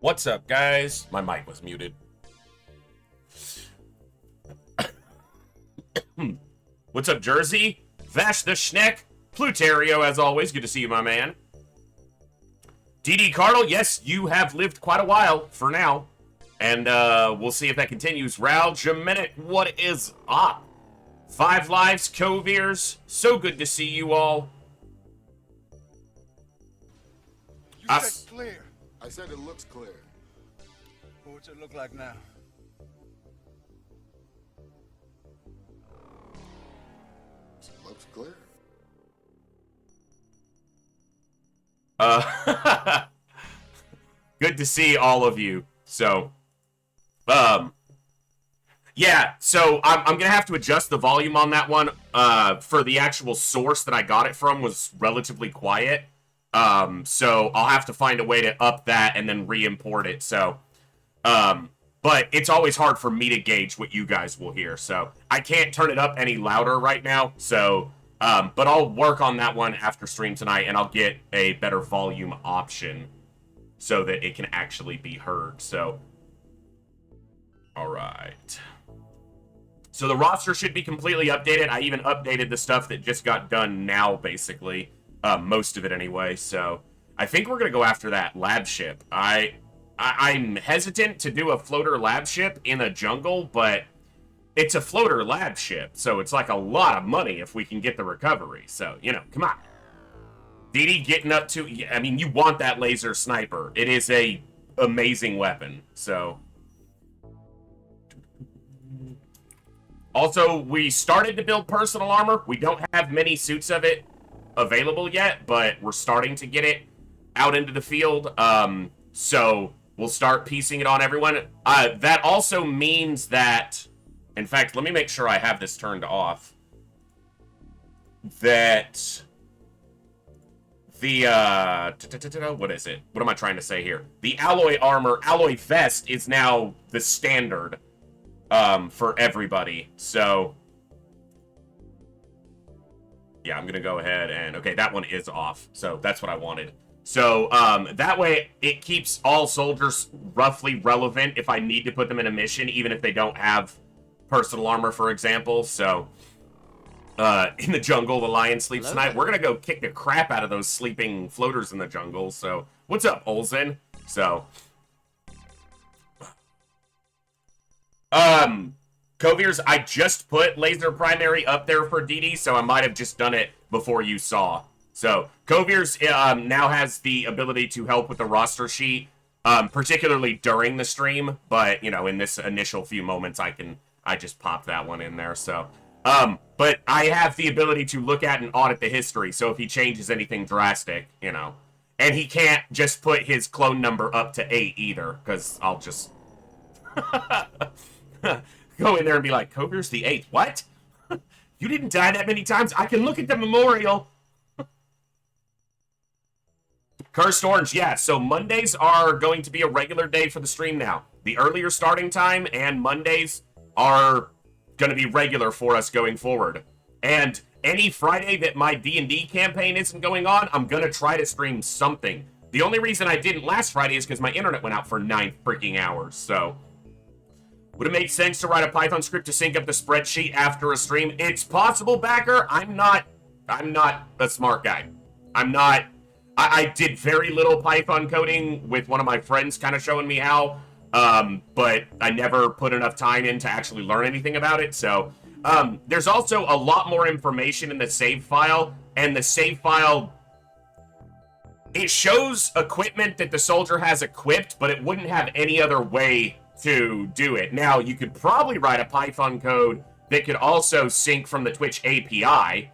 What's up, guys? My mic was muted. What's up, Jersey? Vash the Schneck. Pluterio, as always. Good to see you, my man. DD Cardle, yes, you have lived quite a while for now. And we'll see if that continues. Raul Jaminik, what is up? 5 lives, Coviers. So good to see you all. You said clear. I said it looks clear. What's it look like now? It looks clear. Good to see all of you. So, yeah, so I'm going to have to adjust the volume on that one. For the actual source that I got it from was relatively quiet. So I'll have to find a way to up that and then re-import it. So, but it's always hard for me to gauge what you guys will hear. So I can't turn it up any louder right now. So, but I'll work on that one after stream tonight and I'll get a better volume option so that it can actually be heard. So, all right. So the roster should be completely updated. I even updated the stuff that just got done now, basically. Most of it anyway. So I think we're going to go after that lab ship. I'm hesitant to do a floater lab ship in a jungle, but it's a floater lab ship. So it's like a lot of money if we can get the recovery. So, you know, come on. DD getting up to, I mean, you want that laser sniper. It is a amazing weapon. So. Also, we started to build personal armor. We don't have many suits of it available yet, but we're starting to get it out into the field. So we'll start piecing it on everyone. That also means that, in fact, let me make sure I have this turned off. That the, what is it? What am I trying to say here? The alloy armor, alloy vest is now the standard, for everybody. So, yeah, I'm going to go ahead and, okay, that one is off. So that's what I wanted. So, that way it keeps all soldiers roughly relevant if I need to put them in a mission, even if they don't have personal armor, for example. So, in the jungle, the lion sleeps tonight. We're going to go kick the crap out of those sleeping floaters in the jungle. So, what's up, Olsen? So, Coviers, I just put laser primary up there for DD, so I might have just done it before you saw. So, Coviers now has the ability to help with the roster sheet, particularly during the stream, but, you know, in this initial few moments, I just pop that one in there, so. But I have the ability to look at and audit the history, so if he changes anything drastic, you know. And he can't just put his clone number up to 8 either, because I'll just go in there and be like, Coviers the 8th. What? You didn't die that many times? I can look at the memorial. Cursed Orange, yeah. So Mondays are going to be a regular day for the stream now. The earlier starting time and Mondays are going to be regular for us going forward. And any Friday that my D&D campaign isn't going on, I'm going to try to stream something. The only reason I didn't last Friday is because my internet went out for 9 freaking hours, so. Would it make sense to write a Python script to sync up the spreadsheet after a stream? It's possible, Backer. I'm not a smart guy. I did very little Python coding with one of my friends kind of showing me how, but I never put enough time in to actually learn anything about it. So, there's also a lot more information in the save file, and the save file, it shows equipment that the soldier has equipped, but it wouldn't have any other way to do it. Now, you could probably write a Python code that could also sync from the Twitch API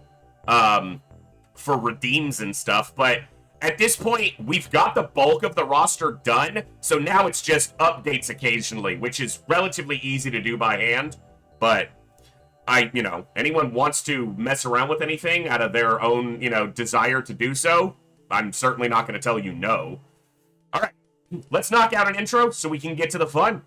for redeems and stuff, but at this point, we've got the bulk of the roster done, so now it's just updates occasionally, which is relatively easy to do by hand, but you know, anyone wants to mess around with anything out of their own, you know, desire to do so, I'm certainly not going to tell you no. All right, let's knock out an intro so we can get to the fun.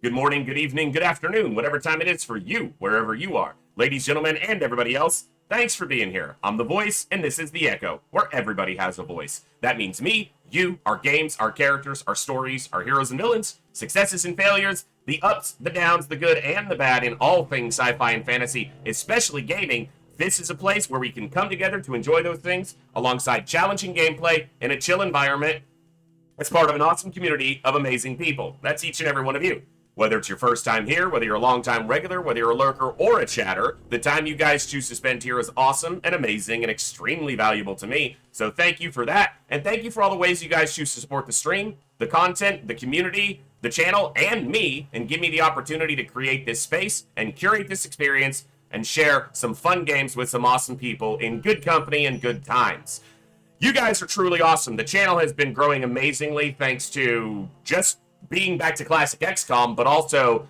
Good morning, good evening, good afternoon, whatever time it is for you, wherever you are. Ladies, gentlemen, and everybody else, thanks for being here. I'm The Voice, and this is The Echo, where everybody has a voice. That means me, you, our games, our characters, our stories, our heroes and villains, successes and failures, the ups, the downs, the good and the bad in all things sci-fi and fantasy, especially gaming. This is a place where we can come together to enjoy those things alongside challenging gameplay in a chill environment as part of an awesome community of amazing people. That's each and every one of you. Whether it's your first time here, whether you're a long-time regular, whether you're a lurker or a chatter, the time you guys choose to spend here is awesome and amazing and extremely valuable to me. So thank you for that, and thank you for all the ways you guys choose to support the stream, the content, the community, the channel, and me, and give me the opportunity to create this space and curate this experience and share some fun games with some awesome people in good company and good times. You guys are truly awesome. The channel has been growing amazingly thanks to just being back to Classic XCOM, but also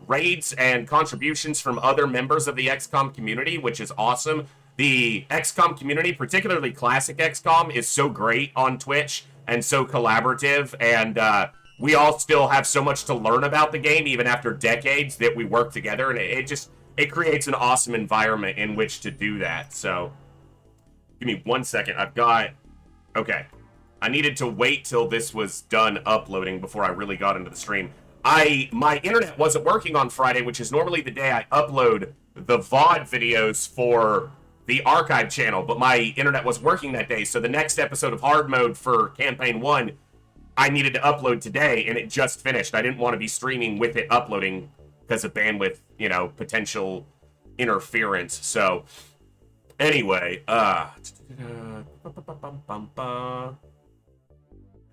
raids and contributions from other members of the XCOM community, which is awesome. The XCOM community, particularly Classic XCOM, is so great on Twitch and so collaborative, and we all still have so much to learn about the game, even after decades that we work together, and it creates an awesome environment in which to do that. So, give me 1 second. Okay. I needed to wait till this was done uploading before I really got into the stream. My internet wasn't working on Friday, which is normally the day I upload the VOD videos for the archive channel, but my internet was working that day, so the next episode of Hardmode for Campaign 1, I needed to upload today, and it just finished. I didn't want to be streaming with it uploading because of bandwidth, potential interference, so... Anyway,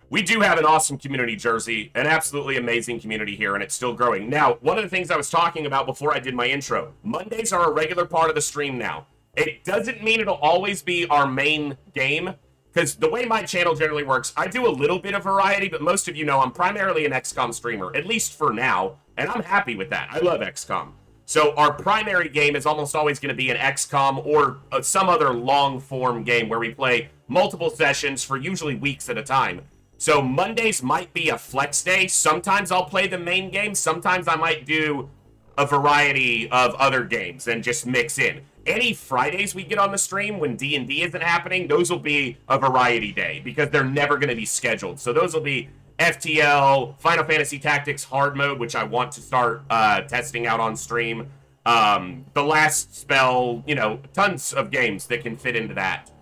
we do have an awesome community, Jersey, an absolutely amazing community here, and it's still growing. Now, one of the things I was talking about before I did my intro, Mondays are a regular part of the stream now. It doesn't mean it'll always be our main game, because the way my channel generally works, I do a little bit of variety, but most of you know I'm primarily an XCOM streamer, at least for now, and I'm happy with that. I love XCOM. So our primary game is almost always going to be an XCOM or some other long-form game where we play multiple sessions for usually weeks at a time. So Mondays might be a flex day. Sometimes I'll play the main game. Sometimes I might do a variety of other games and just mix in. Any Fridays we get on the stream when D&D isn't happening, those will be a variety day because they're never going to be scheduled. So those will be FTL, Final Fantasy Tactics Hard Mode, which I want to start testing out on stream. The Last Spell, tons of games that can fit into that.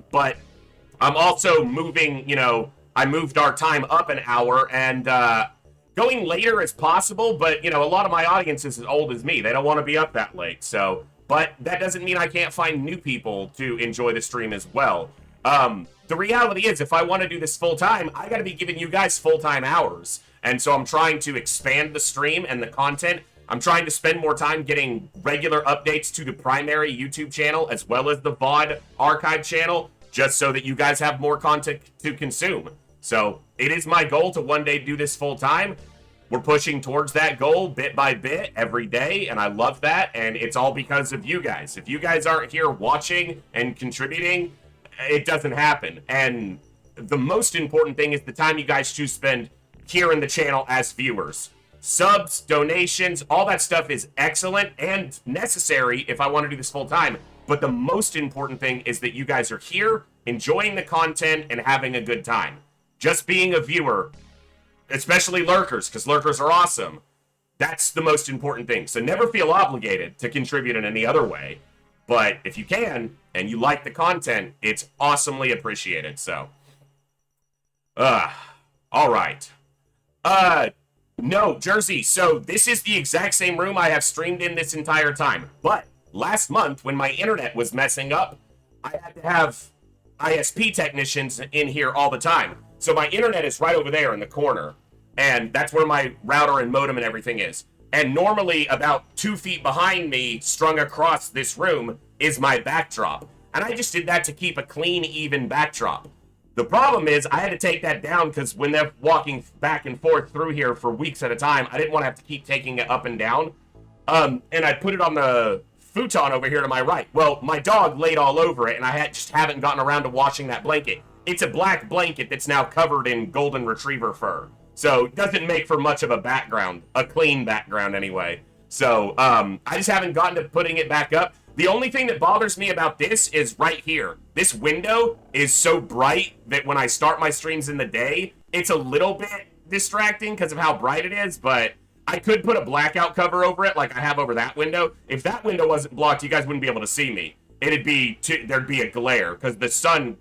But I'm also moving, I moved our time up an hour, and going later is possible, but, a lot of my audience is as old as me. They don't want to be up that late, so... But that doesn't mean I can't find new people to enjoy the stream as well. The reality is, if I want to do this full-time, I got to be giving you guys full-time hours. And so I'm trying to expand the stream and the content. I'm trying to spend more time getting regular updates to the primary YouTube channel as well as the VOD archive channel, just so that you guys have more content to consume. So it is my goal to one day do this full-time. We're pushing towards that goal bit by bit every day, and I love that, and it's all because of you guys. If you guys aren't here watching and contributing, it doesn't happen. And the most important thing is the time you guys choose to spend here in the channel as viewers. Subs, donations, all that stuff is excellent and necessary if I want to do this full time. But the most important thing is that you guys are here, enjoying the content, and having a good time. Just being a viewer, especially lurkers, because lurkers are awesome, that's the most important thing. So never feel obligated to contribute in any other way. But if you can, and you like the content, it's awesomely appreciated, so. Alright. No, Jersey, so this is the exact same room I have streamed in this entire time. But last month, when my internet was messing up, I had to have ISP technicians in here all the time. So my internet is right over there in the corner. And that's where my router and modem and everything is. And normally, about 2 feet behind me, strung across this room, is my backdrop. And I just did that to keep a clean, even backdrop. The problem is, I had to take that down because when they're walking back and forth through here for weeks at a time, I didn't want to have to keep taking it up and down. And I put it on the futon over here to my right. Well, my dog laid all over it, and I just haven't gotten around to washing that blanket. It's a black blanket that's now covered in golden retriever fur. So it doesn't make for much of a background, a clean background anyway. So I just haven't gotten to putting it back up. The only thing that bothers me about this is right here. This window is so bright that when I start my streams in the day, it's a little bit distracting because of how bright it is, but I could put a blackout cover over it like I have over that window. If that window wasn't blocked, you guys wouldn't be able to see me. There'd be a glare because the sun...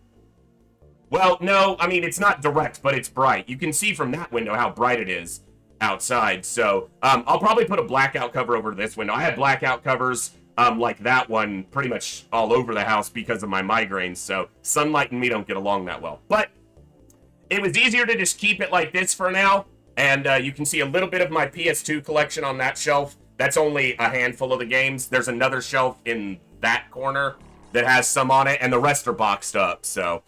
Well, no, I mean, it's not direct, but it's bright. You can see from that window how bright it is outside. So I'll probably put a blackout cover over this window. I have blackout covers like that one pretty much all over the house because of my migraines. So sunlight and me don't get along that well. But it was easier to just keep it like this for now. And you can see a little bit of my PS2 collection on that shelf. That's only a handful of the games. There's another shelf in that corner that has some on it, and the rest are boxed up. So,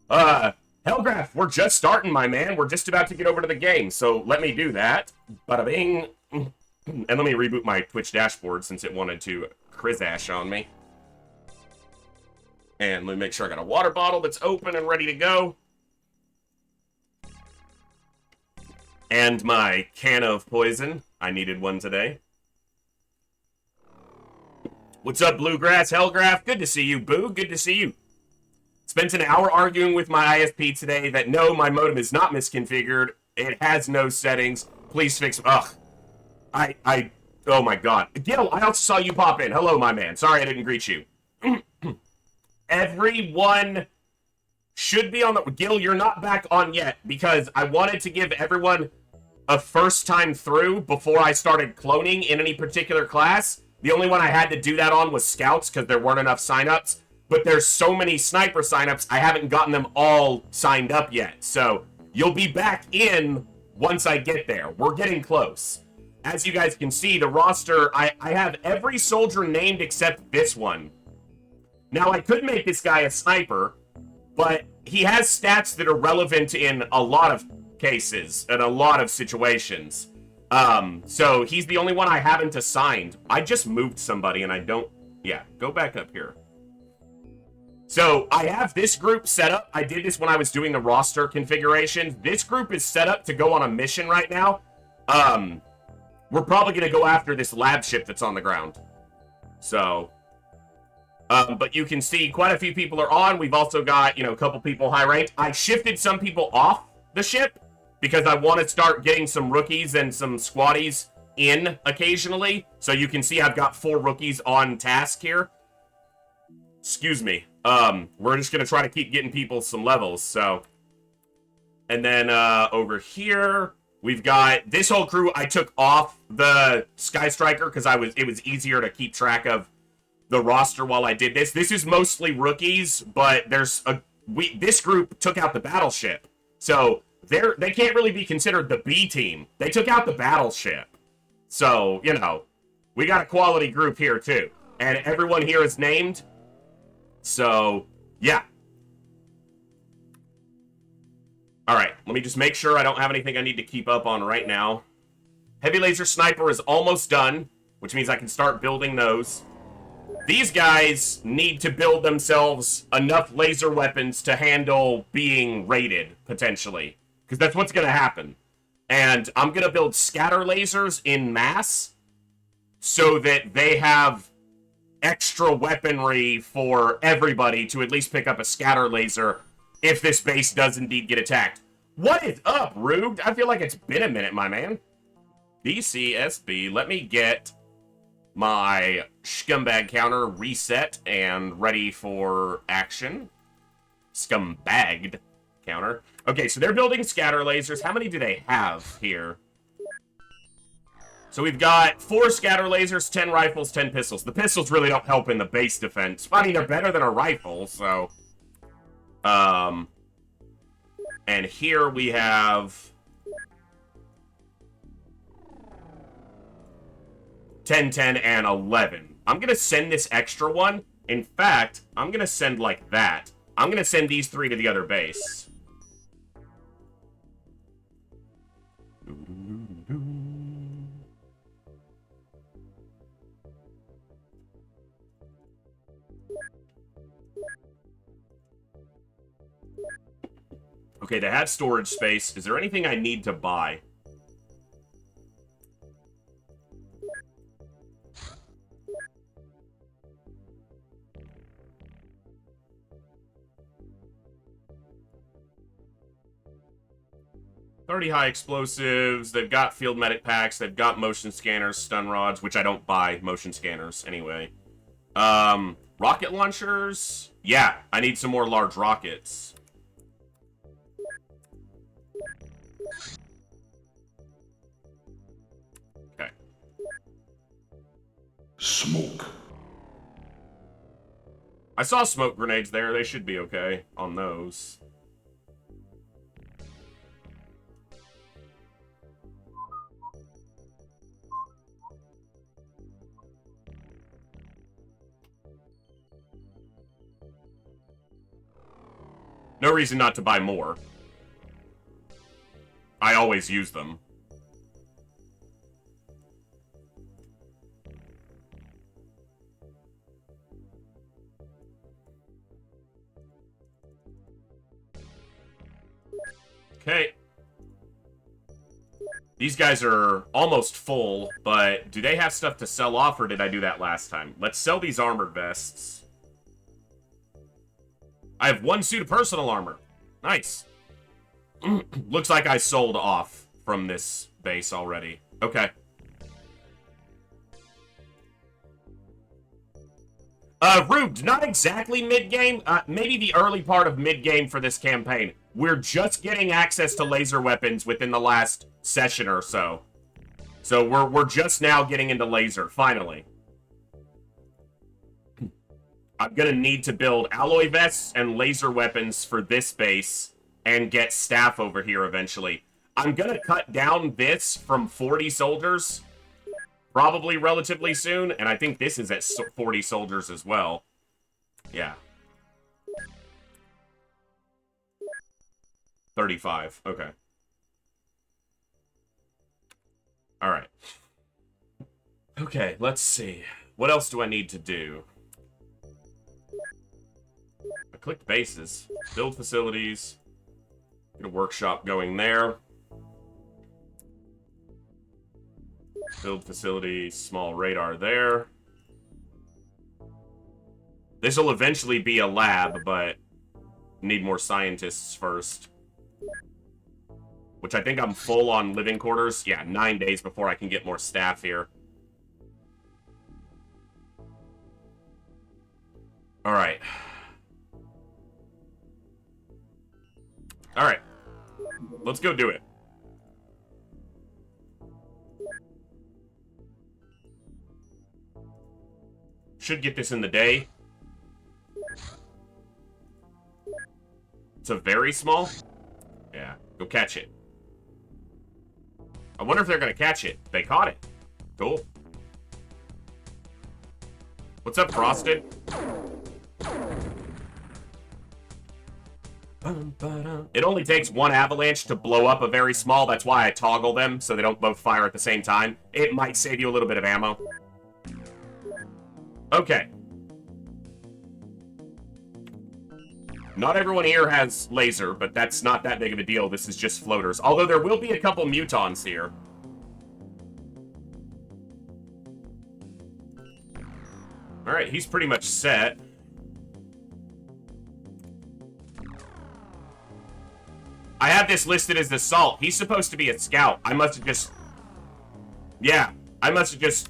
Hellgraph, we're just starting, my man. We're just about to get over to the game, so let me do that. Bada bing. And let me reboot my Twitch dashboard since it wanted to Krizash on me. And let me make sure I got a water bottle that's open and ready to go. And my can of poison. I needed one today. What's up, Bluegrass Hellgraph? Good to see you, Boo. Good to see you. Spent an hour arguing with my ISP today that no, my modem is not misconfigured. It has no settings. Please fix... Ugh. Oh my god. Gil, I also saw you pop in. Hello, my man. Sorry I didn't greet you. Everyone should be on the... Gil, you're not back on yet because I wanted to give everyone a first time through before I started cloning in any particular class. The only one I had to do that on was Scouts because there weren't enough signups. But there's so many Sniper signups, I haven't gotten them all signed up yet. So you'll be back in once I get there. We're getting close. As you guys can see, the roster, I have every soldier named except this one. Now, I could make this guy a sniper, but he has stats that are relevant in a lot of cases and a lot of situations. So he's the only one I haven't assigned. I just moved somebody and I don't... Yeah, go back up here. So I have this group set up. I did this when I was doing the roster configuration. This group is set up to go on a mission right now. We're probably going to go after this lab ship that's on the ground. So... but you can see quite a few people are on. We've also got, you know, a couple people high ranked. I shifted some people off the ship because I want to start getting some rookies and some squaddies in occasionally. So you can see I've got 4 rookies on task here. Excuse me. We're just going to try to keep getting people some levels. So, and then over here, we've got this whole crew. I took off the Sky Striker because it was easier to keep track of the roster while I did this. This is mostly rookies, but this group took out the battleship. So they can't really be considered the B team. They took out the battleship. So, you know, we got a quality group here too. And everyone here is named. So, yeah. Alright, let me just make sure I don't have anything I need to keep up on right now. Heavy Laser Sniper is almost done, which means I can start building those. These guys need to build themselves enough laser weapons to handle being raided, potentially. Because that's what's going to happen. And I'm going to build scatter lasers in mass so that they have extra weaponry for everybody to at least pick up a scatter laser if this base does indeed get attacked. What is up, Rube? I feel like it's been a minute, my man. BCSB, let me get my scumbag counter reset and ready for action. Scumbagged counter. Okay, so they're building scatter lasers. How many do they have here? So we've got 4 scatter lasers, 10 rifles, 10 pistols. The pistols really don't help in the base defense. I mean, they're better than a rifle, so... And here we have... 10, 10, and 11. I'm going to send this extra one. In fact, I'm going to send like that. I'm going to send these 3 to the other base. Okay, they have storage space. Is there anything I need to buy? 30 high explosives. They've got field medic packs. They've got motion scanners, stun rods, which I don't buy motion scanners anyway. Rocket launchers. Yeah, I need some more large rockets. Okay. Smoke. I saw smoke grenades there. They should be okay on those. No reason not to buy more. I always use them. Okay. These guys are almost full, but do they have stuff to sell off, or did I do that last time? Let's sell these armored vests. I have 1 suit of personal armor. Nice. Looks like I sold off from this base already. Okay. Rubed, not exactly mid-game. Maybe the early part of mid-game for this campaign. We're just getting access to laser weapons within the last session or so. So we're just now getting into laser, finally. I'm gonna need to build alloy vests and laser weapons for this base and get staff over here eventually. I'm gonna cut down this from 40 soldiers probably relatively soon, and I think this is at 40 soldiers as well. Yeah. 35. Okay. All right. Okay, let's see. What else do I need to do? I clicked bases. Build facilities. Get a workshop going there. Build facility, small radar there. This will eventually be a lab, but need more scientists first. Which I think I'm full on living quarters. Yeah, 9 days before I can get more staff here. Alright. Alright. Let's go do it. Should get this in the day. It's a very small. Yeah, go catch it. I wonder if they're gonna catch it. They caught it. Cool. What's up, Frosted? It only takes 1 avalanche to blow up a very small. That's why I toggle them so they don't both fire at the same time. It might save you a little bit of ammo. Okay. Not everyone here has laser, but that's not that big of a deal. This is just floaters. Although there will be a couple mutons here. Alright, he's pretty much set. I have this listed as assault. He's supposed to be a scout. I must have just... Yeah, I must have just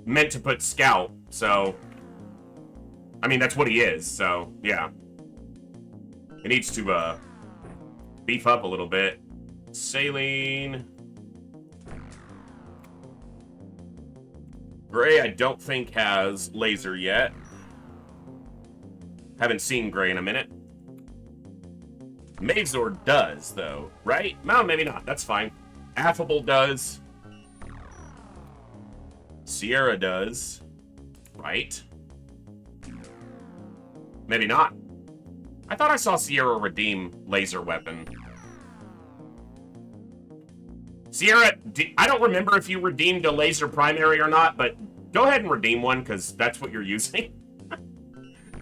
meant to put scout, so... I mean, that's what he is, so, yeah. He needs to, beef up a little bit. Saline. Gray, I don't think has laser yet. Haven't seen Gray in a minute. Mazor does, though, right? No, maybe not. That's fine. Affable does. Sierra does. Right? Maybe not. I thought I saw Sierra redeem laser weapon. Sierra, I don't remember if you redeemed a laser primary or not, but go ahead and redeem one, because that's what you're using.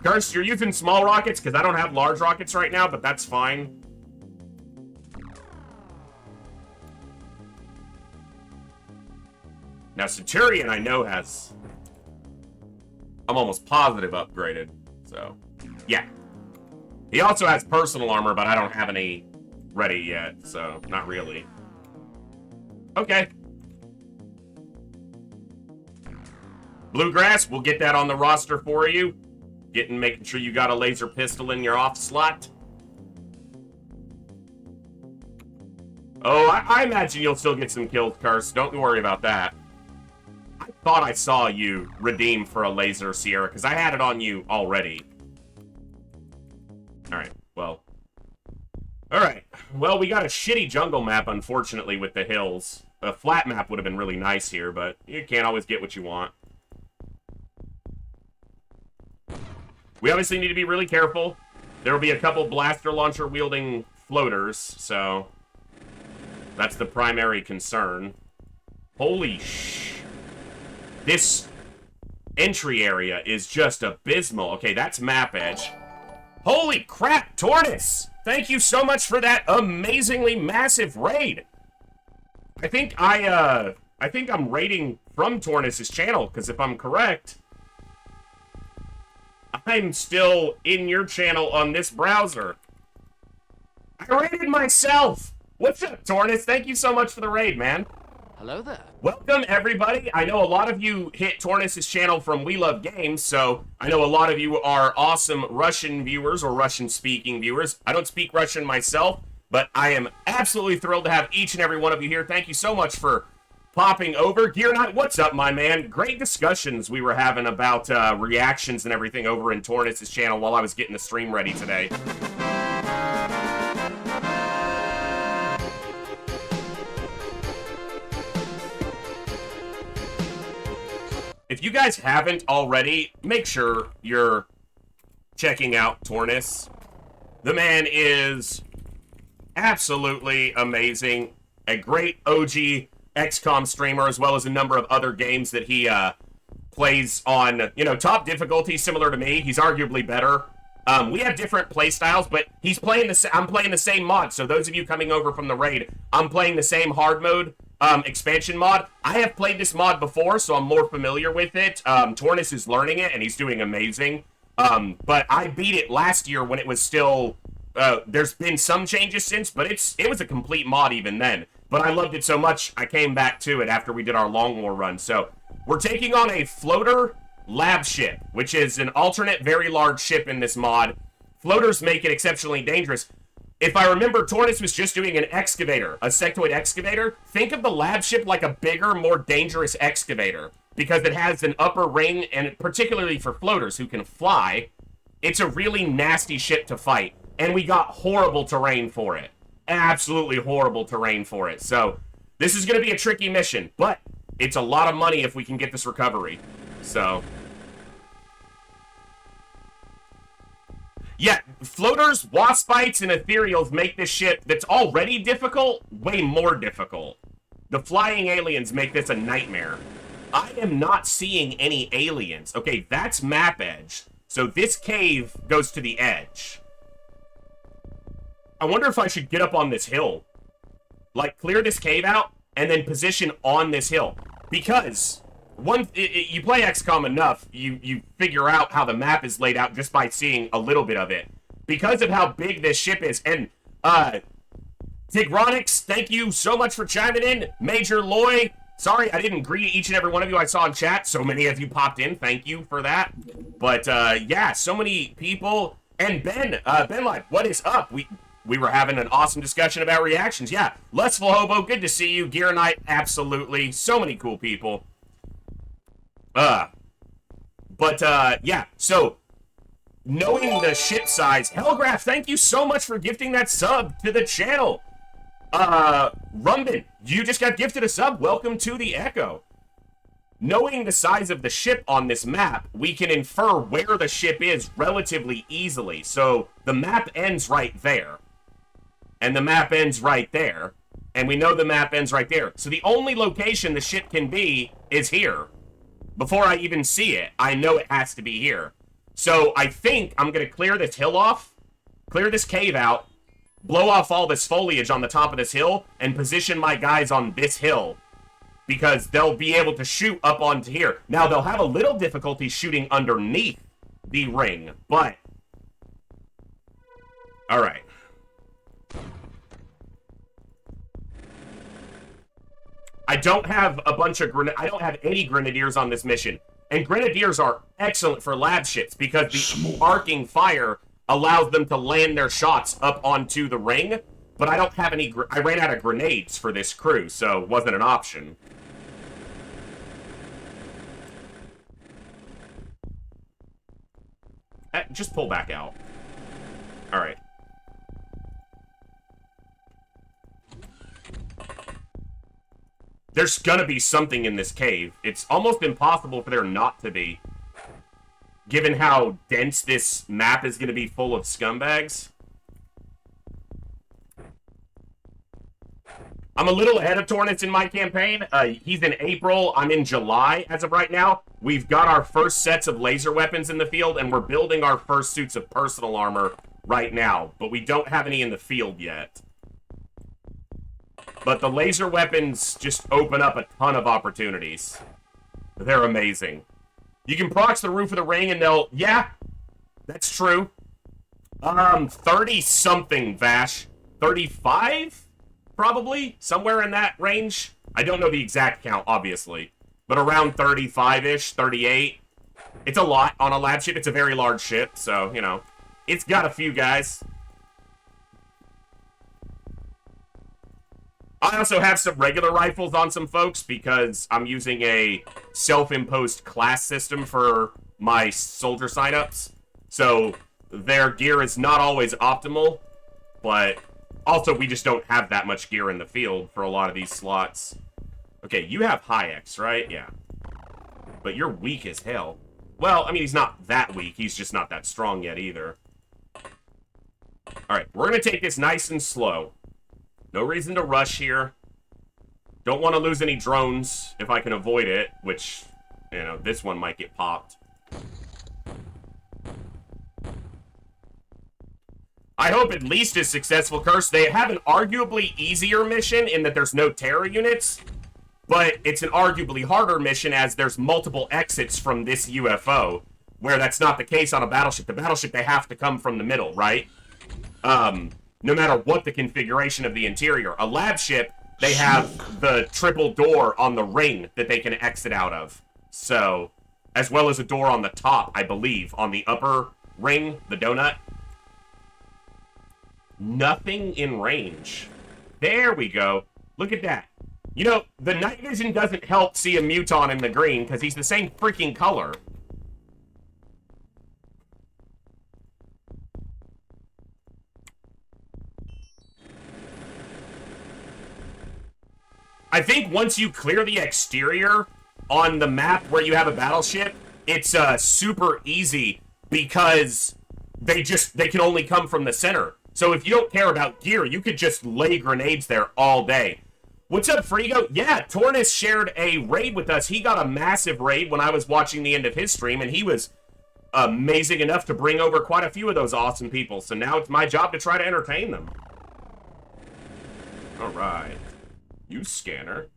Curse, you're using small rockets, because I don't have large rockets right now, but that's fine. Now, Centurion, I know, has... I'm almost positive upgraded, so... Yeah. He also has personal armor, but I don't have any ready yet, so not really. Okay. Bluegrass, we'll get that on the roster for you. Making sure you got a laser pistol in your off slot. Oh, I imagine you'll still get some kills, Curse. Don't worry about that. I thought I saw you redeem for a laser, Sierra, because I had it on you already. Alright, well. Alright, well, we got a shitty jungle map, unfortunately, with the hills. A flat map would have been really nice here, but you can't always get what you want. We obviously need to be really careful. There will be a couple blaster launcher wielding floaters, so that's the primary concern. Holy sh... This entry area is just abysmal. Okay, that's map edge. Holy crap, Tortoise! Thank you so much for that amazingly massive raid. I think I'm raiding from Tortoise's channel, because if I'm correct, I'm still in your channel on this browser. I raided myself! What's up, Tortoise? Thank you so much for the raid, man. Hello there. Welcome, everybody. I know a lot of you hit Tortoise's channel from We Love Games, so I know a lot of you are awesome Russian viewers or Russian-speaking viewers. I don't speak Russian myself, but I am absolutely thrilled to have each and every one of you here. Thank you so much for popping over. Gear Knight, what's up, my man? Great discussions we were having about reactions and everything over in Tortoise's channel while I was getting the stream ready today. If you guys haven't already, make sure you're checking out Tortoise. The man is absolutely amazing. A great OG XCOM streamer, as well as a number of other games that he plays on, you know, top difficulty, similar to me. He's arguably better. We have different play styles, but he's playing I'm playing the same mod. So those of you coming over from the raid, I'm playing the same hard mode expansion mod. I have played this mod before, so I'm more familiar with it. Tortoise is learning it, and he's doing amazing. But I beat it last year when it was still... there's been some changes since, but it was a complete mod even then. But I loved it so much, I came back to it after we did our Long War run. So, we're taking on a floater lab ship, which is an alternate very large ship in this mod. Floaters make it exceptionally dangerous. If I remember, Tortoise was just doing an excavator, a sectoid excavator. Think of the lab ship like a bigger, more dangerous excavator, because it has an upper ring, and particularly for floaters who can fly, it's a really nasty ship to fight. And we got horrible terrain for it. Absolutely horrible terrain for it. So, this is going to be a tricky mission, but it's a lot of money if we can get this recovery. So... yeah, floaters, wasp bites, and ethereals make this ship that's already difficult way more difficult. The flying aliens make this a nightmare. I am not seeing any aliens. Okay, that's map edge. So this cave goes to the edge. I wonder if I should get up on this hill. Like, clear this cave out, and then position on this hill. Because... you play XCOM enough, you figure out how the map is laid out just by seeing a little bit of it. Because of how big this ship is, and, Tigronix, thank you so much for chiming in. Major Loy, sorry I didn't greet each and every one of you I saw in chat. So many of you popped in, thank you for that. But, yeah, so many people. And Ben, Ben Live, what is up? We were having an awesome discussion about reactions. Yeah, Lustful Hobo, good to see you. Gear Knight, absolutely. So many cool people. Yeah, so, knowing the ship size, Hellgraph, thank you so much for gifting that sub to the channel. Rumbin, you just got gifted a sub, welcome to the Echo. Knowing the size of the ship on this map, we can infer where the ship is relatively easily. So, the map ends right there. And the map ends right there. And we know the map ends right there. So the only location the ship can be is here. Before I even see it, I know it has to be here. So I think I'm going to clear this hill off, clear this cave out, blow off all this foliage on the top of this hill, and position my guys on this hill. Because they'll be able to shoot up onto here. Now, they'll have a little difficulty shooting underneath the ring, but... alright. I don't have a bunch of I don't have any grenadiers on this mission. And grenadiers are excellent for lab ships because the arcing fire allows them to land their shots up onto the ring. But I don't have any, I ran out of grenades for this crew, so it wasn't an option. Just pull back out. Alright. There's gonna be something in this cave. It's almost impossible for there not to be. Given how dense this map is gonna be full of scumbags. I'm a little ahead of Tornus in my campaign. He's in April. I'm in July as of right now. We've got our first sets of laser weapons in the field, and we're building our first suits of personal armor right now. But we don't have any in the field yet. But the laser weapons just open up a ton of opportunities. They're amazing. You can prox the roof of the ring, and they'll... Yeah, that's true. 30-something, Vash. 35? Probably, somewhere in that range. I don't know the exact count, obviously. But around 35-ish, 38. It's a lot on a lab ship. It's a very large ship, so, you know. It's got a few guys. I also have some regular rifles on some folks because I'm using a self-imposed class system for my soldier signups. So their gear is not always optimal, but... Also, we just don't have that much gear in the field for a lot of these slots. Okay, you have high X, right? Yeah. But you're weak as hell. Well, I mean, he's not that weak. He's just not that strong yet either. Alright, we're going to take this nice and slow. No reason to rush here. Don't want to lose any drones if I can avoid it, which, you know, this one might get popped. I hope at least is successful, Curse. They have an arguably easier mission in that there's no terror units, but it's an arguably harder mission as there's multiple exits from this UFO, where that's not the case on a battleship. The battleship, they have to come from the middle, right? No matter what the configuration of the interior. A lab ship, they have the triple door on the ring that they can exit out of. So, as well as a door on the top, I believe, on the upper ring, the donut. Nothing in range. There we go. Look at that. You know, the night vision doesn't help see a Muton in the green because he's the same freaking color. I think once you clear the exterior on the map where you have a battleship, it's super easy because they can only come from the center. So if you don't care about gear, you could just lay grenades there all day. What's up, Frigo? Yeah, Tornus shared a raid with us. He got a massive raid when I was watching the end of his stream, and he was amazing enough to bring over quite a few of those awesome people. So now it's my job to try to entertain them. All right. Use scanner.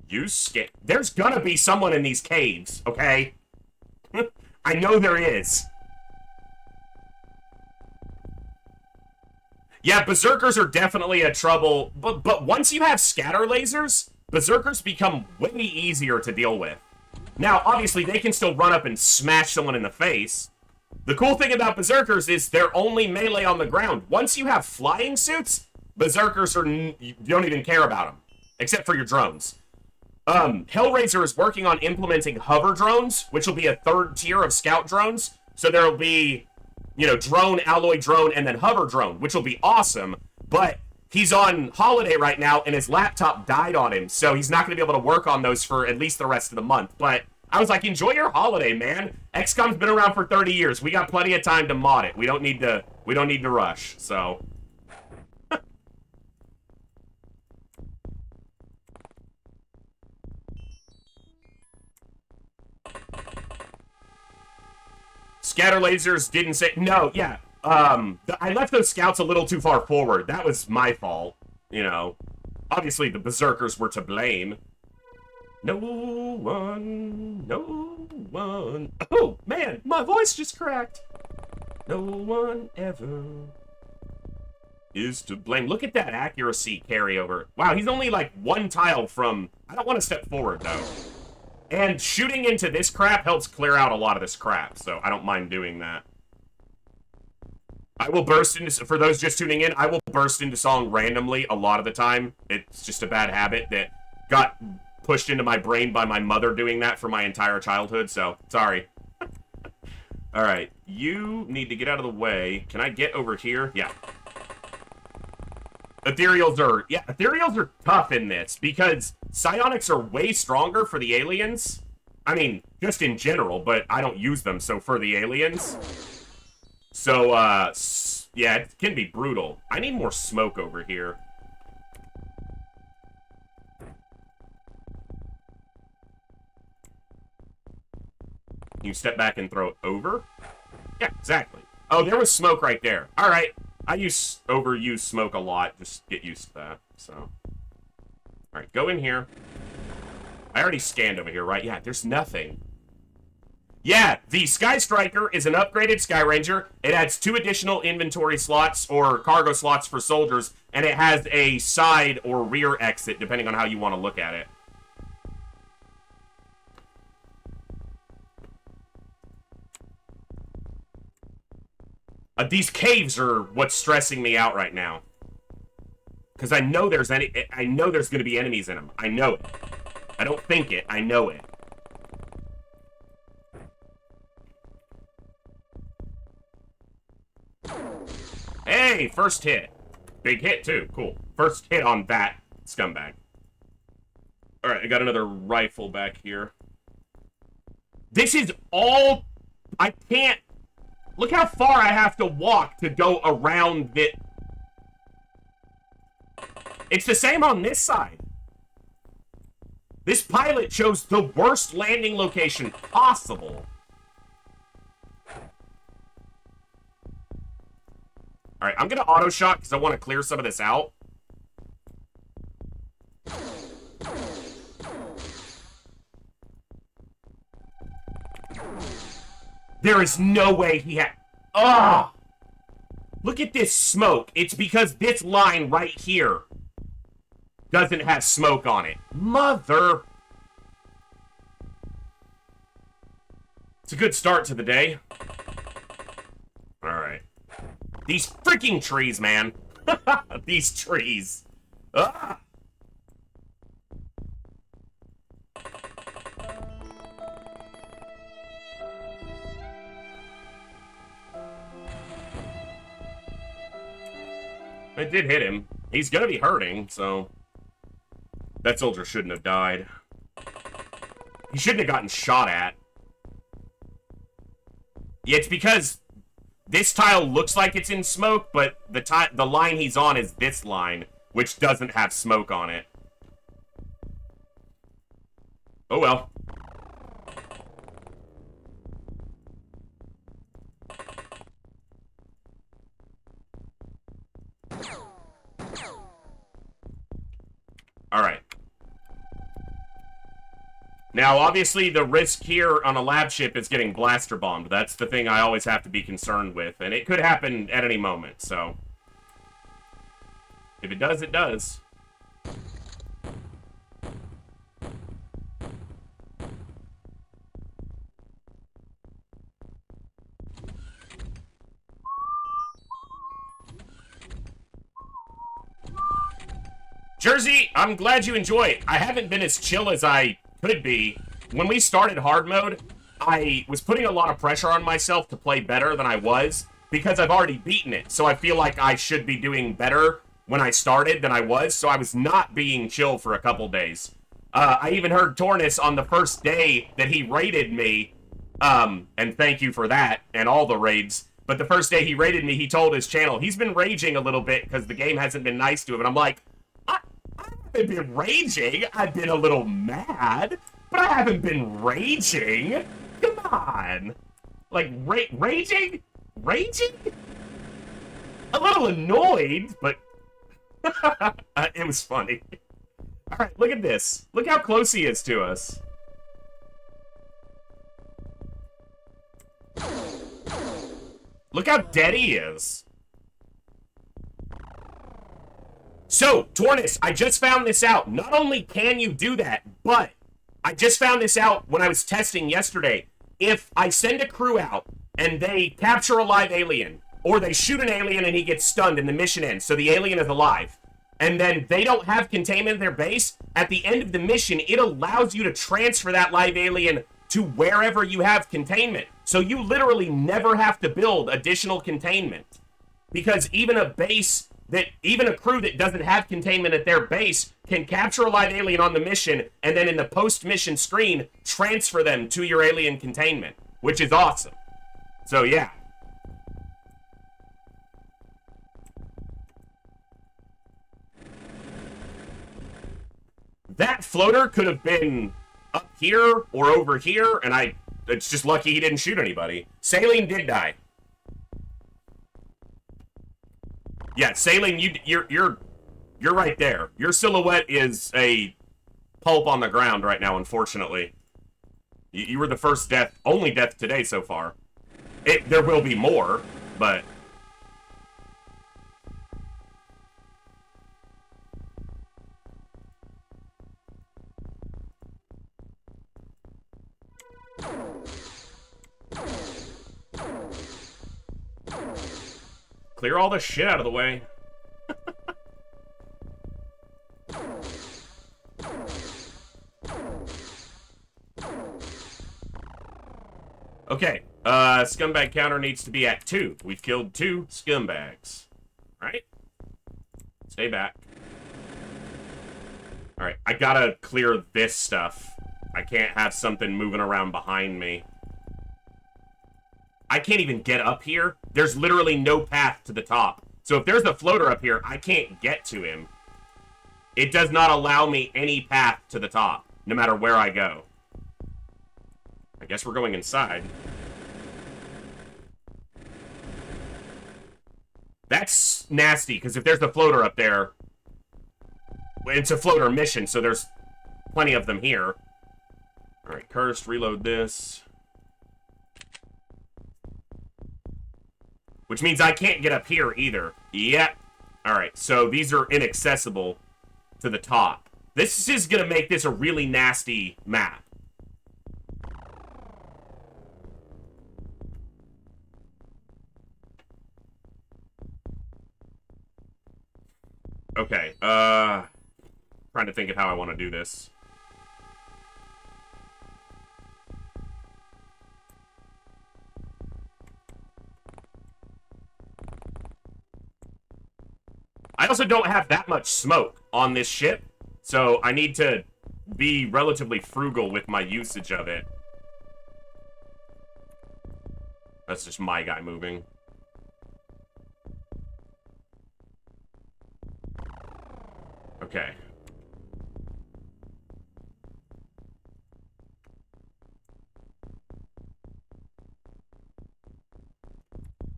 Use scan. There's gonna be someone in these caves, okay? I know there is. Yeah, Berserkers are definitely a trouble, but once you have scatter lasers, Berserkers become way easier to deal with. Now, obviously, they can still run up and smash someone in the face. The cool thing about Berserkers is they're only melee on the ground. Once you have flying suits, Berserkers you don't even care about them, except for your drones. Hellraiser is working on implementing hover drones, which will be a third tier of scout drones. So there will be... you know, drone, alloy drone, and then hover drone, which will be awesome, but he's on holiday right now, and his laptop died on him, so he's not going to be able to work on those for at least the rest of the month. But I was like, enjoy your holiday, man. XCOM's been around for 30 years. We got plenty of time to mod it. We don't need to rush, so... Scatter lasers didn't say... No, yeah. I left those scouts a little too far forward. That was my fault, you know. Obviously, the Berserkers were to blame. No one, no one... Oh, man, my voice just cracked. No one ever is to blame. Look at that accuracy carryover. Wow, he's only like one tile from... I don't want to step forward, though. And shooting into this crap helps clear out a lot of this crap, so I don't mind doing that. I will burst into... For those just tuning in, I will burst into song randomly a lot of the time. It's just a bad habit that got pushed into my brain by my mother doing that for my entire childhood, so sorry. Alright, you need to get out of the way. Can I get over here? Yeah. Ethereals are tough in this because psionics are way stronger for the aliens. I mean, just in general, but I don't use them, so for the aliens. So, yeah, it can be brutal. I need more smoke over here. You step back and throw it over? Yeah, exactly. Oh, there was smoke right there. All right. I overuse smoke a lot. Just get used to that. So, all right, go in here. I already scanned over here, right? Yeah, there's nothing. Yeah, the Sky Striker is an upgraded Sky Ranger. It adds 2 additional inventory slots or cargo slots for soldiers, and it has a side or rear exit, depending on how you want to look at it. These caves are what's stressing me out right now. Because I know there's going to be enemies in them. I know it. I don't think it. I know it. Hey, first hit. Big hit, too. Cool. First hit on that scumbag. Alright, I got another rifle back here. This is all... I can't... Look how far I have to walk to go around it. It's the same on this side. This pilot chose the worst landing location possible. Alright, I'm gonna auto-shot because I want to clear some of this out. There is no way he had... Ugh! Look at this smoke. It's because this line right here doesn't have smoke on it. Mother... It's a good start to the day. Alright. These freaking trees, man. These trees. Ugh! It did hit him. He's gonna be hurting, so... That soldier shouldn't have died. He shouldn't have gotten shot at. Yeah, it's because this tile looks like it's in smoke, but the line he's on is this line, which doesn't have smoke on it. Oh well. Alright. Now, obviously, the risk here on a lab ship is getting blaster bombed. That's the thing I always have to be concerned with. And it could happen at any moment, so... If it does, it does. Jersey, I'm glad you enjoy it. I haven't been as chill as I could be. When we started hard mode, I was putting a lot of pressure on myself to play better than I was because I've already beaten it. So I feel like I should be doing better when I started than I was. So I was not being chill for a couple days. I even heard Tornus on the first day that he raided me. And thank you for that and all the raids. But the first day he raided me, he told his channel, he's been raging a little bit because the game hasn't been nice to him. And I'm like, I've been raging. I've been a little mad, but I haven't been raging. Come on. Like, raging? Raging? A little annoyed, but it was funny. All right, look at this. Look how close he is to us. Look how dead he is. So, Tornus, I just found this out. Not only can you do that, but I just found this out when I was testing yesterday. If I send a crew out and they capture a live alien, or they shoot an alien and he gets stunned and the mission ends, so the alien is alive, and then they don't have containment in their base, at the end of the mission, it allows you to transfer that live alien to wherever you have containment. So you literally never have to build additional containment. Because even a crew that doesn't have containment at their base can capture a live alien on the mission, and then in the post-mission screen, transfer them to your alien containment, which is awesome. So yeah. That floater could have been up here or over here, and it's just lucky he didn't shoot anybody. Saline did die. Yeah, Saline, you're right there. Your silhouette is a pulp on the ground right now, unfortunately. You were the first death, only death today so far. There will be more, but... Clear all the shit out of the way. Okay, scumbag counter needs to be at 2. We've killed 2 scumbags. Right? Stay back. Alright, I gotta clear this stuff. I can't have something moving around behind me. I can't even get up here. There's literally no path to the top. So if there's a floater up here, I can't get to him. It does not allow me any path to the top, no matter where I go. I guess we're going inside. That's nasty, because if there's a floater up there, it's a floater mission, so there's plenty of them here. Alright, cursed, reload this. Which means I can't get up here either. Yep. Alright, so these are inaccessible to the top. This is going to make this a really nasty map. Okay, trying to think of how I want to do this. I also don't have that much smoke on this ship, so I need to be relatively frugal with my usage of it. That's just my guy moving. Okay.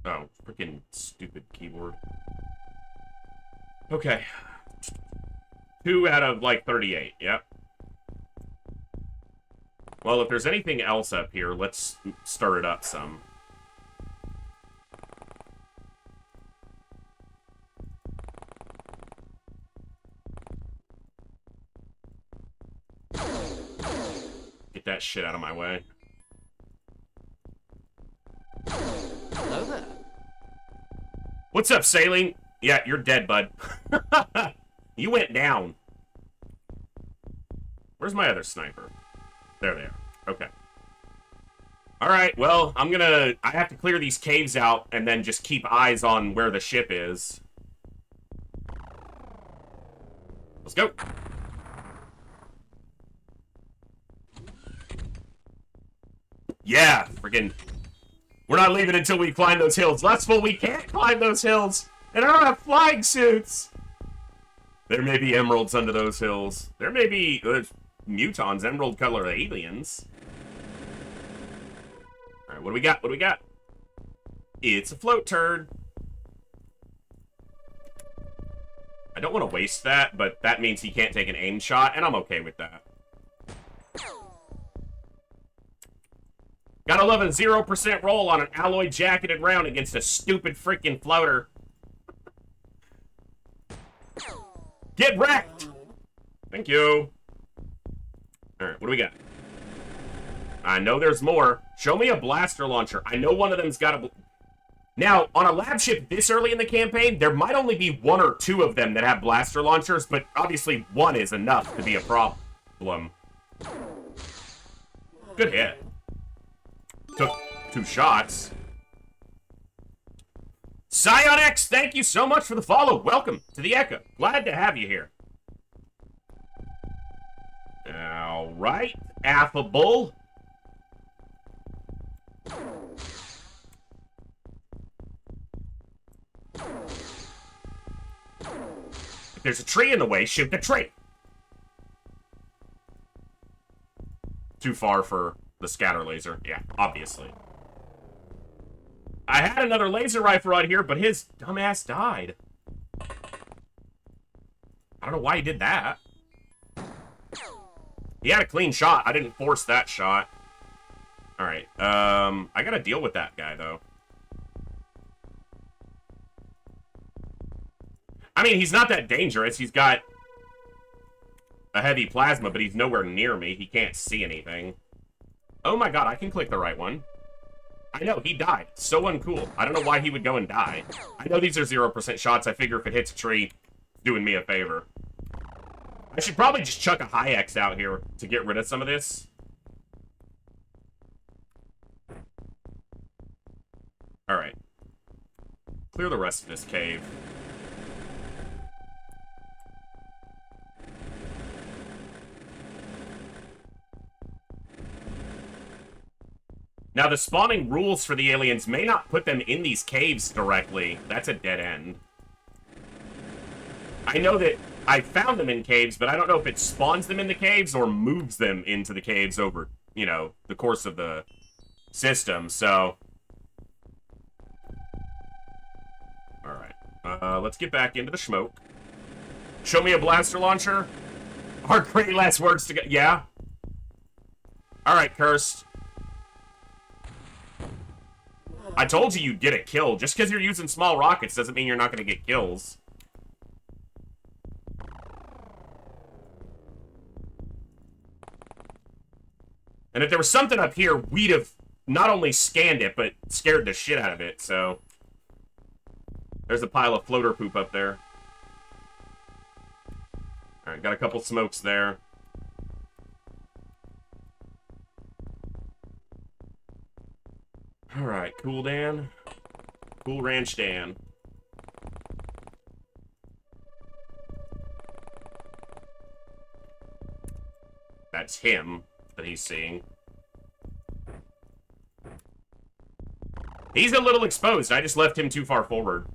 Oh, freaking stupid keyboard. Okay. 2 out of, like, 38, yep. Well, if there's anything else up here, let's stir it up some. Get that shit out of my way. Hello there. What's up, Saline? Yeah, you're dead, bud. You went down. Where's my other sniper? There they are. Okay. Alright, well, I have to clear these caves out and then just keep eyes on where the ship is. Let's go. Yeah, friggin'. We're not leaving until we climb those hills. Lustful, we can't climb those hills. And I don't have flying suits. There may be emeralds under those hills. There may be Mutons, emerald color aliens. Alright, what do we got? What do we got? It's a float turd. I don't want to waste that, but that means he can't take an aim shot, and I'm okay with that. Gotta love a 0% roll on an alloy jacketed round against a stupid freaking floater. Get wrecked! Thank you. Alright, what do we got? I know there's more. Show me a blaster launcher. I know one of them's got a... Now, on a lab ship this early in the campaign, there might only be 1 or 2 of them that have blaster launchers, but obviously 1 is enough to be a problem. Good hit. Took 2 shots. Psionex, thank you so much for the follow. Welcome to the Echo. Glad to have you here. All right, affable. If there's a tree in the way, shoot the tree. Too far for the scatter laser. Yeah, obviously. I had another laser rifle right here, but his dumbass died. I don't know why he did that. He had a clean shot. I didn't force that shot. Alright, I gotta deal with that guy, though. I mean, he's not that dangerous. He's got a heavy plasma, but he's nowhere near me. He can't see anything. Oh my god, I can click the right one. I know, he died. So uncool. I don't know why he would go and die. I know these are 0% shots. I figure if it hits a tree, doing me a favor. I should probably just chuck a high X out here to get rid of some of this. Alright. Clear the rest of this cave. Now, the spawning rules for the aliens may not put them in these caves directly. That's a dead end. I know that I found them in caves, but I don't know if it spawns them in the caves or moves them into the caves over, you know, the course of the system, so... Alright, let's get back into the smoke. Show me a blaster launcher. Our great last words to go. Yeah? Alright, Cursed. I told you you'd get a kill. Just because you're using small rockets doesn't mean you're not going to get kills. And if there was something up here, we'd have not only scanned it, but scared the shit out of it, so... There's a pile of floater poop up there. Alright, got a couple smokes there. Alright, Cool Dan. Cool Ranch Dan. That's him that he's seeing. He's a little exposed. I just left him too far forward.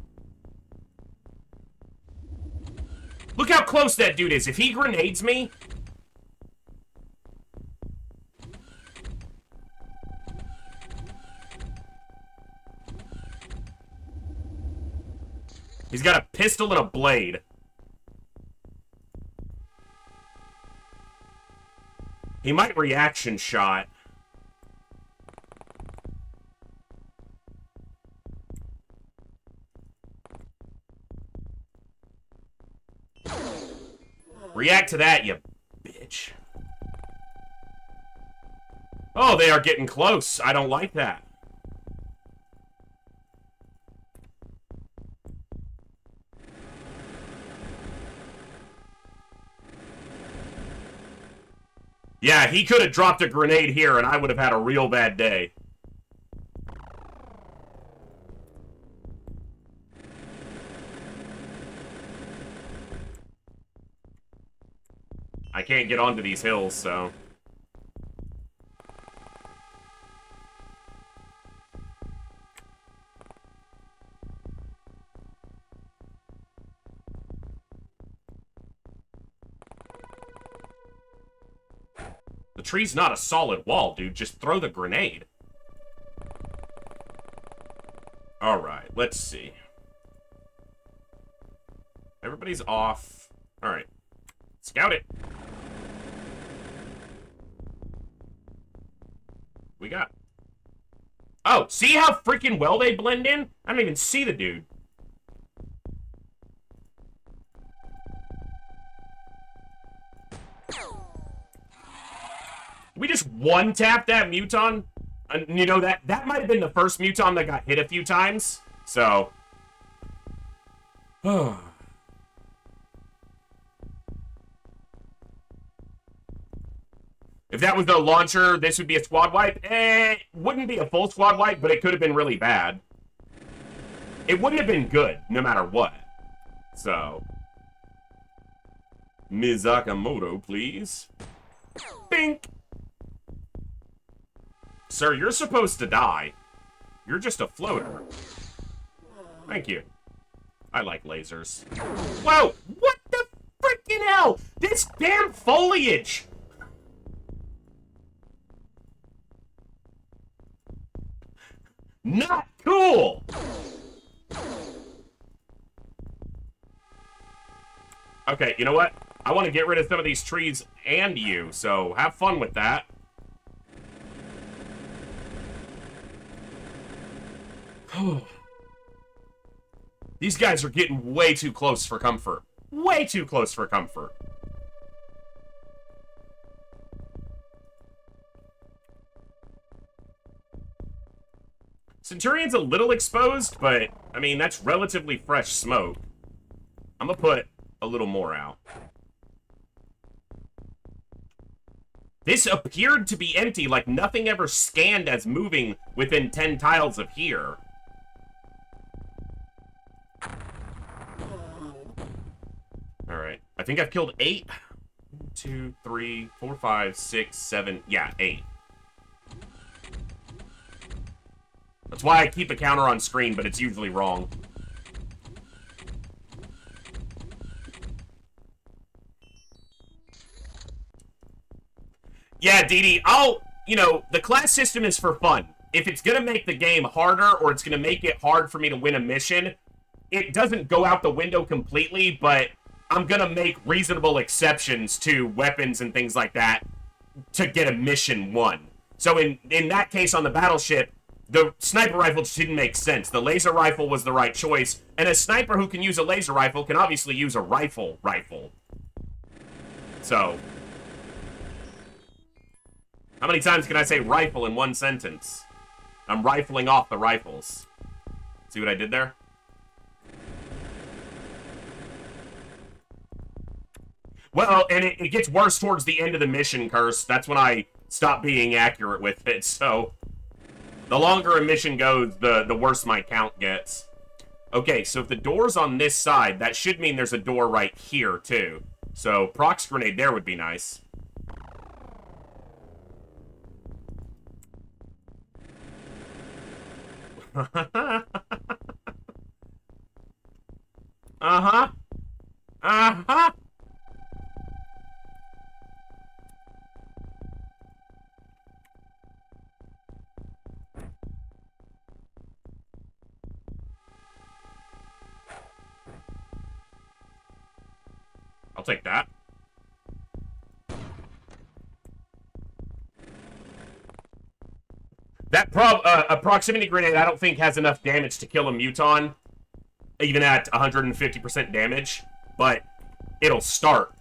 Look how close that dude is. If he grenades me... He's got a pistol and a blade. He might reaction shot. React to that, you bitch. Oh, they are getting close. I don't like that. Yeah, he could have dropped a grenade here and I would have had a real bad day. I can't get onto these hills, so... The tree's not a solid wall, dude. Just throw the grenade. Alright, let's see. Everybody's off. Alright. Scout it. We got. Oh, see how freaking well they blend in? I don't even see the dude. We just one-tap that Muton. And you know, that might have been the first Muton that got hit a few times. So. If that was the launcher, this would be a squad wipe. Wouldn't be a full squad wipe, but it could have been really bad. It wouldn't have been good, no matter what. So. Mizakamoto, please. Bink! Sir, you're supposed to die. You're just a floater. Thank you. I like lasers. Whoa! What the freaking hell? This damn foliage! Not cool! Okay, you know what? I want to get rid of some of these trees and you, so have fun with that. These guys are getting way too close for comfort. Way too close for comfort. Centurion's a little exposed, but, I mean, that's relatively fresh smoke. I'm gonna put a little more out. This appeared to be empty, like nothing ever scanned as moving within 10 tiles of here. Alright, I think I've killed 8. 1, 2, 3, 4, 5, 6, 7, yeah, 8. That's why I keep a counter on screen, but it's usually wrong. Yeah, Dee, you know, the class system is for fun. If it's gonna make the game harder, or it's gonna make it hard for me to win a mission, it doesn't go out the window completely, but I'm gonna make reasonable exceptions to weapons and things like that to get a mission won. So in that case on the battleship, the sniper rifle just didn't make sense. The laser rifle was the right choice, and a sniper who can use a laser rifle can obviously use a rifle. So, how many times can I say rifle in one sentence? I'm rifling off the rifles. See what I did there? Well, and it gets worse towards the end of the mission, Curse. That's when I stop being accurate with it, so the longer a mission goes, the worse my count gets. Okay, so if the door's on this side, that should mean there's a door right here, too. So, prox grenade there would be nice. Uh-huh. Uh-huh. I'll take that. That a proximity grenade I don't think has enough damage to kill a Muton, even at 150% damage, but it'll start,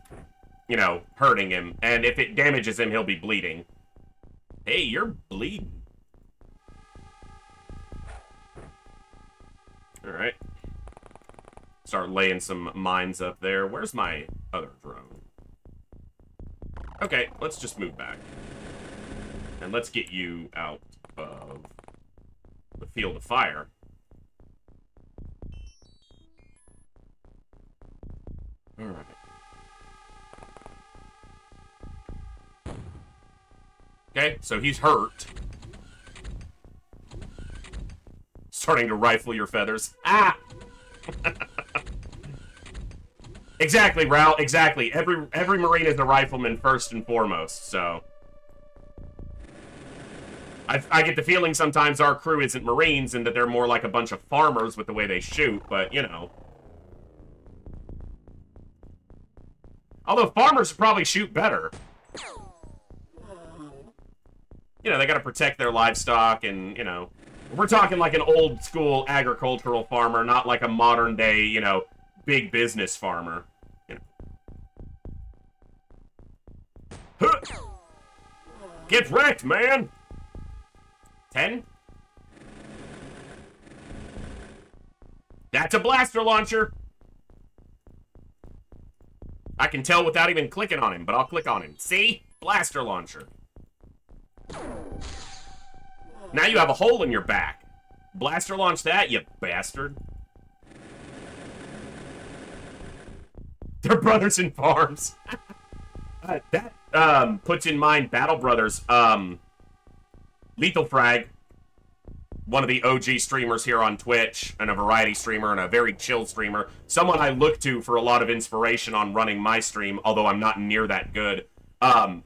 you know, hurting him, and if it damages him, he'll be bleeding. Hey, you're bleeding. Alright. Start laying some mines up there. Where's my other drone? Okay, let's just move back. And let's get you out of the field of fire. Alright. Okay, so he's hurt. Starting to rifle your feathers. Ah! Exactly, Raul, exactly. Every Marine is a rifleman first and foremost, so I get the feeling sometimes our crew isn't Marines and that they're more like a bunch of farmers with the way they shoot, but, you know. Although farmers probably shoot better. You know, they gotta protect their livestock and, you know. We're talking like an old school agricultural farmer, not like a modern day, you know, big business farmer. You know. Get wrecked, man! 10? That's a blaster launcher! I can tell without even clicking on him, but I'll click on him. See? Blaster launcher. Now you have a hole in your back. Blaster launch that, you bastard. They're brothers in farms. That puts in mind Battle Brothers. Lethal Frag, one of the OG streamers here on Twitch, and a variety streamer, and a very chill streamer. Someone I look to for a lot of inspiration on running my stream, although I'm not near that good.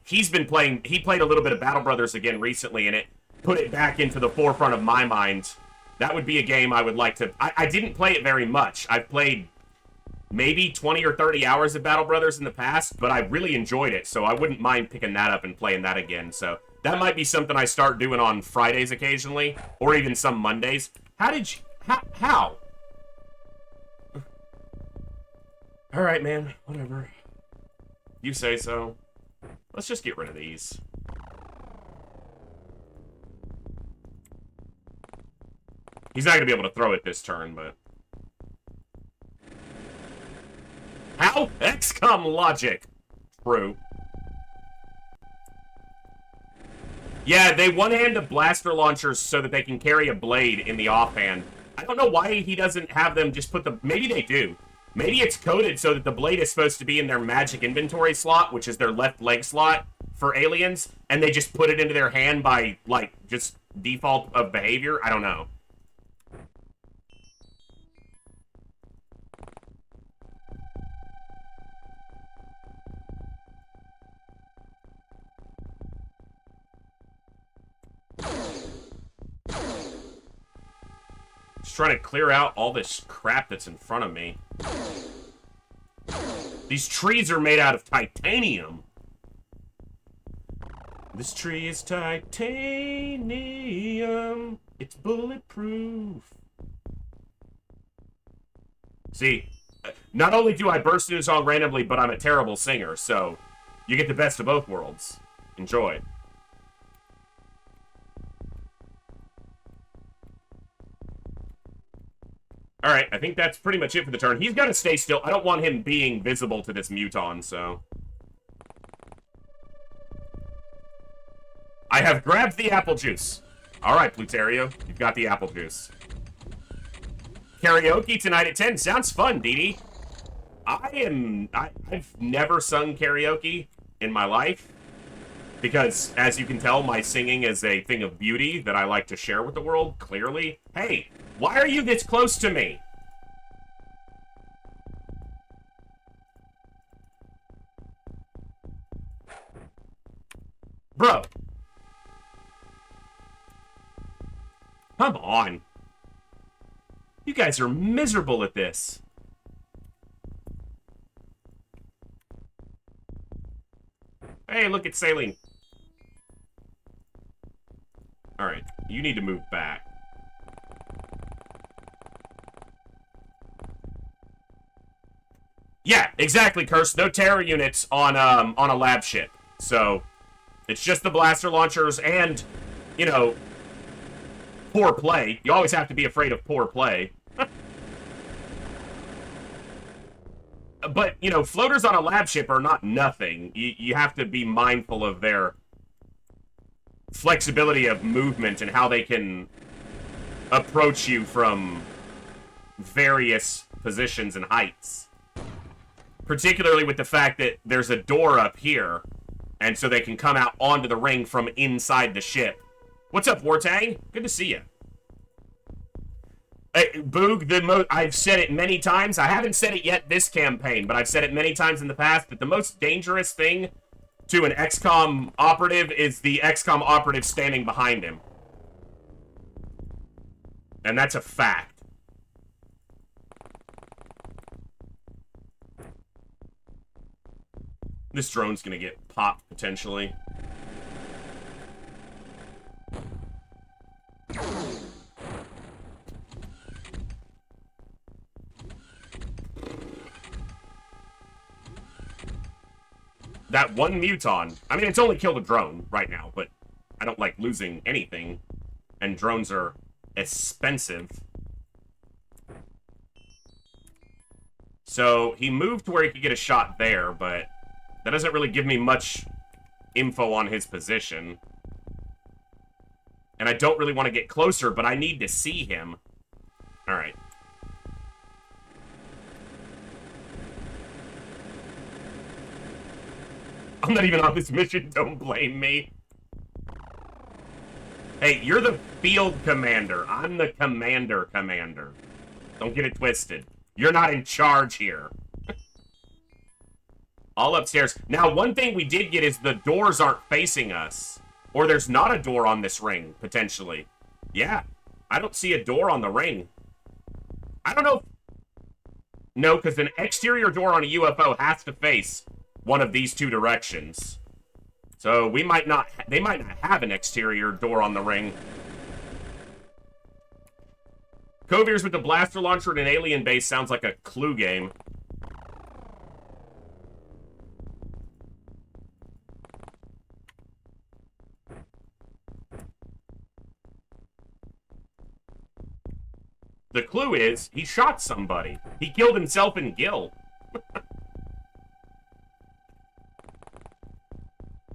He's been playing, he played a little bit of Battle Brothers again recently, and it put it back into the forefront of my mind. That would be a game I would like to... I didn't play it very much. I've played maybe 20 or 30 hours of Battle Brothers in the past, but I really enjoyed it, so I wouldn't mind picking that up and playing that again. So that might be something I start doing on Fridays occasionally, or even some Mondays. How did you... How? Alright, man. Whatever. You say so. Let's just get rid of these. He's not going to be able to throw it this turn, but... How? XCOM logic. True. Yeah, they one-hand the blaster launchers so that they can carry a blade in the offhand. I don't know why he doesn't have them just put the... Maybe they do. Maybe it's coded so that the blade is supposed to be in their magic inventory slot, which is their left leg slot for aliens, and they just put it into their hand by, like, just default of behavior. I don't know. Just trying to clear out all this crap that's in front of me. These trees are made out of titanium. This tree is titanium. It's bulletproof. See, not only do I burst into a song randomly, but I'm a terrible singer, so you get the best of both worlds. Enjoy. Alright, I think that's pretty much it for the turn. He's got to stay still. I don't want him being visible to this Muton, so... I have grabbed the apple juice. Alright, Pluterio, you've got the apple juice. Karaoke tonight at 10. Sounds fun, Dee Dee. I've never sung karaoke in my life. Because, as you can tell, my singing is a thing of beauty that I like to share with the world, clearly. Hey, why are you this close to me? Bro. Come on. You guys are miserable at this. Hey, look, it's Saline. Alright, you need to move back. Yeah, exactly, Curse. No terror units on a lab ship. So, it's just the blaster launchers and, you know, poor play. You always have to be afraid of poor play. But, you know, floaters on a lab ship are not nothing. You have to be mindful of their flexibility of movement and how they can approach you from various positions and heights. Particularly with the fact that there's a door up here, and so they can come out onto the ring from inside the ship. What's up, Wartang? Good to see you. Hey, Boog, I've said it many times. I haven't said it yet this campaign, but I've said it many times in the past that the most dangerous thing to an XCOM operative is the XCOM operative standing behind him. And that's a fact. This drone's gonna get popped, potentially. That one Muton. I mean, it's only killed a drone right now, but I don't like losing anything. And drones are expensive. So he moved to where he could get a shot there, but that doesn't really give me much info on his position. And I don't really want to get closer, but I need to see him. Alright. I'm not even on this mission, don't blame me. Hey, you're the field commander. I'm the commander. Don't get it twisted. You're not in charge here. All upstairs. Now, one thing we did get is the doors aren't facing us. Or there's not a door on this ring, potentially. Yeah, I don't see a door on the ring. I don't know. No, because an exterior door on a UFO has to face one of these two directions. So we might not, they might not have an exterior door on the ring. Coviers with the blaster launcher at an alien base sounds like a Clue game. The clue is, he shot somebody. He killed himself in Gill.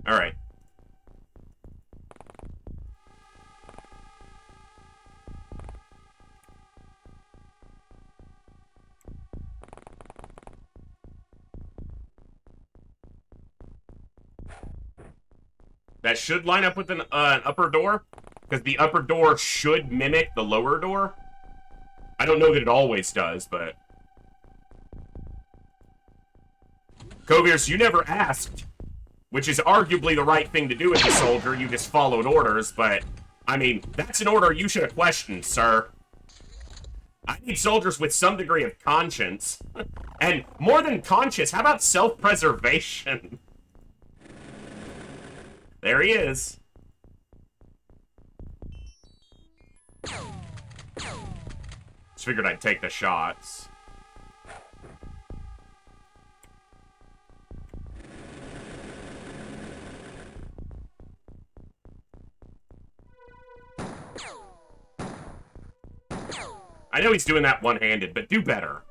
Alright. That should line up with an upper door, because the upper door should mimic the lower door. I don't know that it always does, but... Coviers, you never asked, which is arguably the right thing to do as a soldier. You just followed orders, but, I mean, that's an order you should have questioned, sir. I need soldiers with some degree of conscience. And more than conscience, how about self-preservation? There he is. Just figured I'd take the shots. I know he's doing that one-handed, but do better.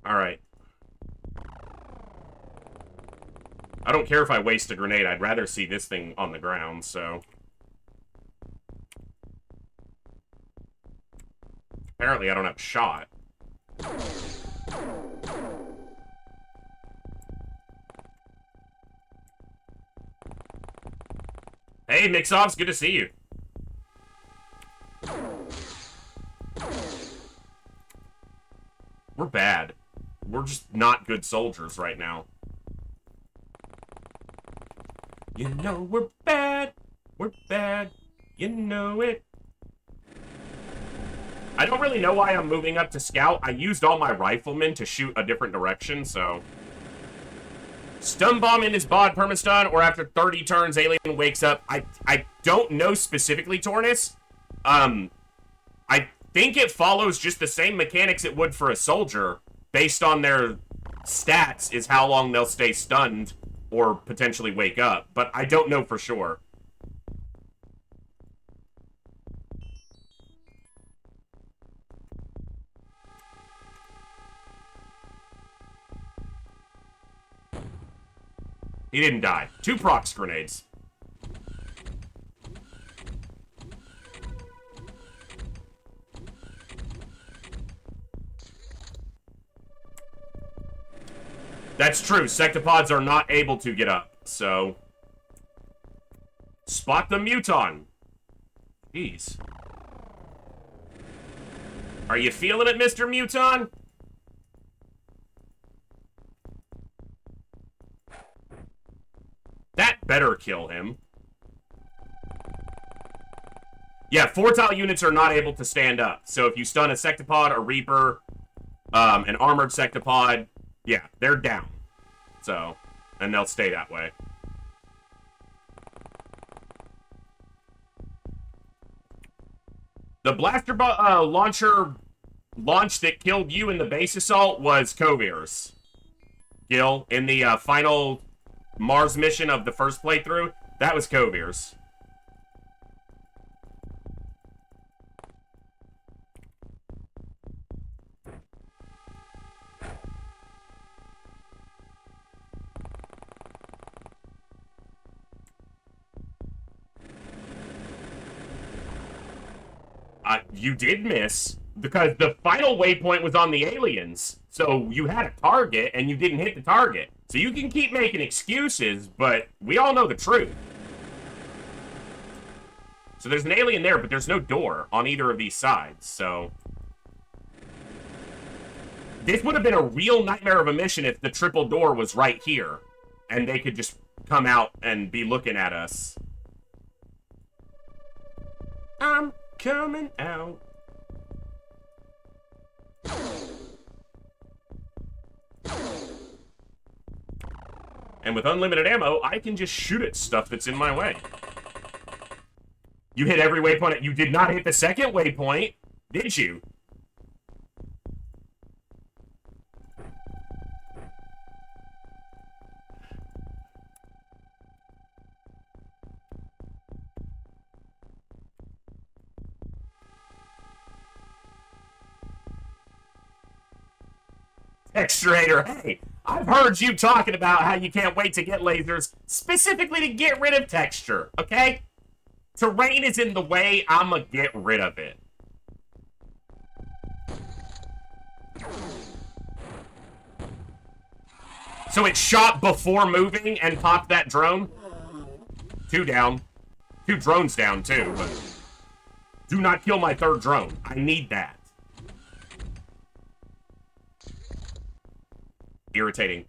Alright. I don't care if I waste a grenade. I'd rather see this thing on the ground, so... Apparently I don't have a shot. Hey, Mixoffs, good to see you. We're bad. We're just not good soldiers right now. You know we're bad. We're bad. You know it. I don't really know why I'm moving up to scout. I used all my riflemen to shoot a different direction, so... Stun bomb in his bod permastun, or after 30 turns, alien wakes up. I don't know specifically, Tornus. I think it follows just the same mechanics it would for a soldier, based on their stats, is how long they'll stay stunned or potentially wake up. But I don't know for sure. He didn't die. 2 prox grenades. That's true. Sectopods are not able to get up, so... Spot the Muton. Jeez. Are you feeling it, Mr. Muton? That better kill him. Yeah, 4-tile units are not able to stand up. So if you stun a Sectopod, a Reaper, an armored Sectopod, yeah, they're down. So, and they'll stay that way. The blaster launcher launch that killed you in the base assault was Kovir's. Gil, in the final Mars mission of the first playthrough, that was Kovir's. You did miss, because the final waypoint was on the aliens. So you had a target, and you didn't hit the target. So you can keep making excuses, but we all know the truth. So there's an alien there, but there's no door on either of these sides, so... This would have been a real nightmare of a mission if the triple door was right here, and they could just come out and be looking at us. I'm coming out. And with unlimited ammo, I can just shoot at stuff that's in my way. You hit every waypoint. You did not hit the second waypoint, did you? Texturator, hey, I've heard you talking about how you can't wait to get lasers, specifically to get rid of texture, okay? Terrain is in the way, I'ma get rid of it. So it shot before moving and popped that drone? 2 down. 2 drones down, too, but... Do not kill my 3rd drone. I need that. Irritating.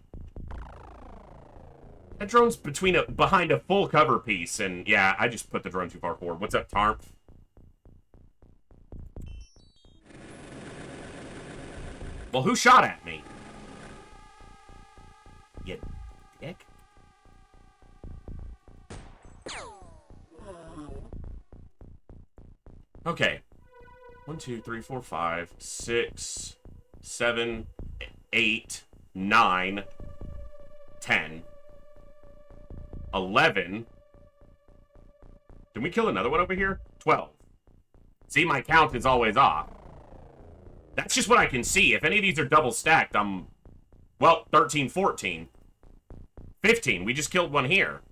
That drone's behind a full cover piece, and yeah, I just put the drone too far forward. What's up, Tarp? Well, who shot at me? You dick. Okay. 1, 2, 3, 4, 5, 6, 7, 8, 9, 10, 11. Did we kill another one over here? 12. See, my count is always off. That's just what I can see. If any of these are double stacked, I'm... Well, 13, 14. 15. We just killed one here.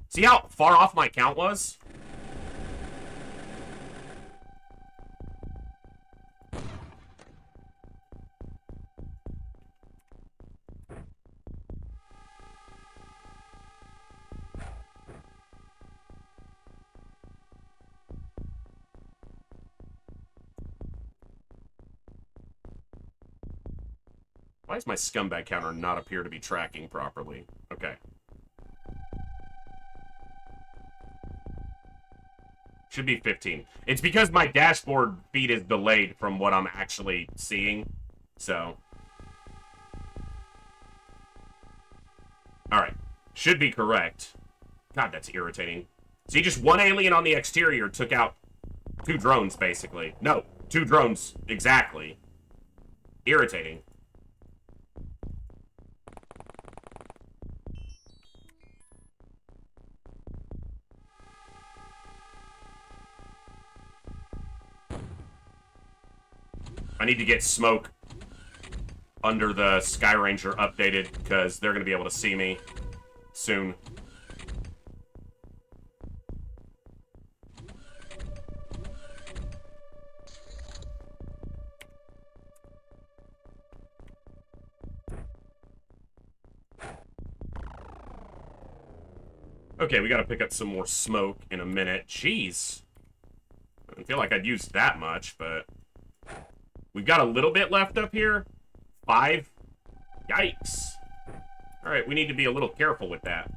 See how far off my count was? Why does my scumbag counter not appear to be tracking properly? Okay. Should be 15. It's because my dashboard feed is delayed from what I'm actually seeing. So. Alright. Should be correct. God, that's irritating. See, just one alien on the exterior took out 2 drones, basically. No, 2 drones, exactly. Irritating. I need to get smoke under the Sky Ranger updated, because they're going to be able to see me soon. Okay, we got to pick up some more smoke in a minute. Jeez. I don't feel like I'd used that much, but... We've got a little bit left up here. 5. Yikes. Alright, we need to be a little careful with that.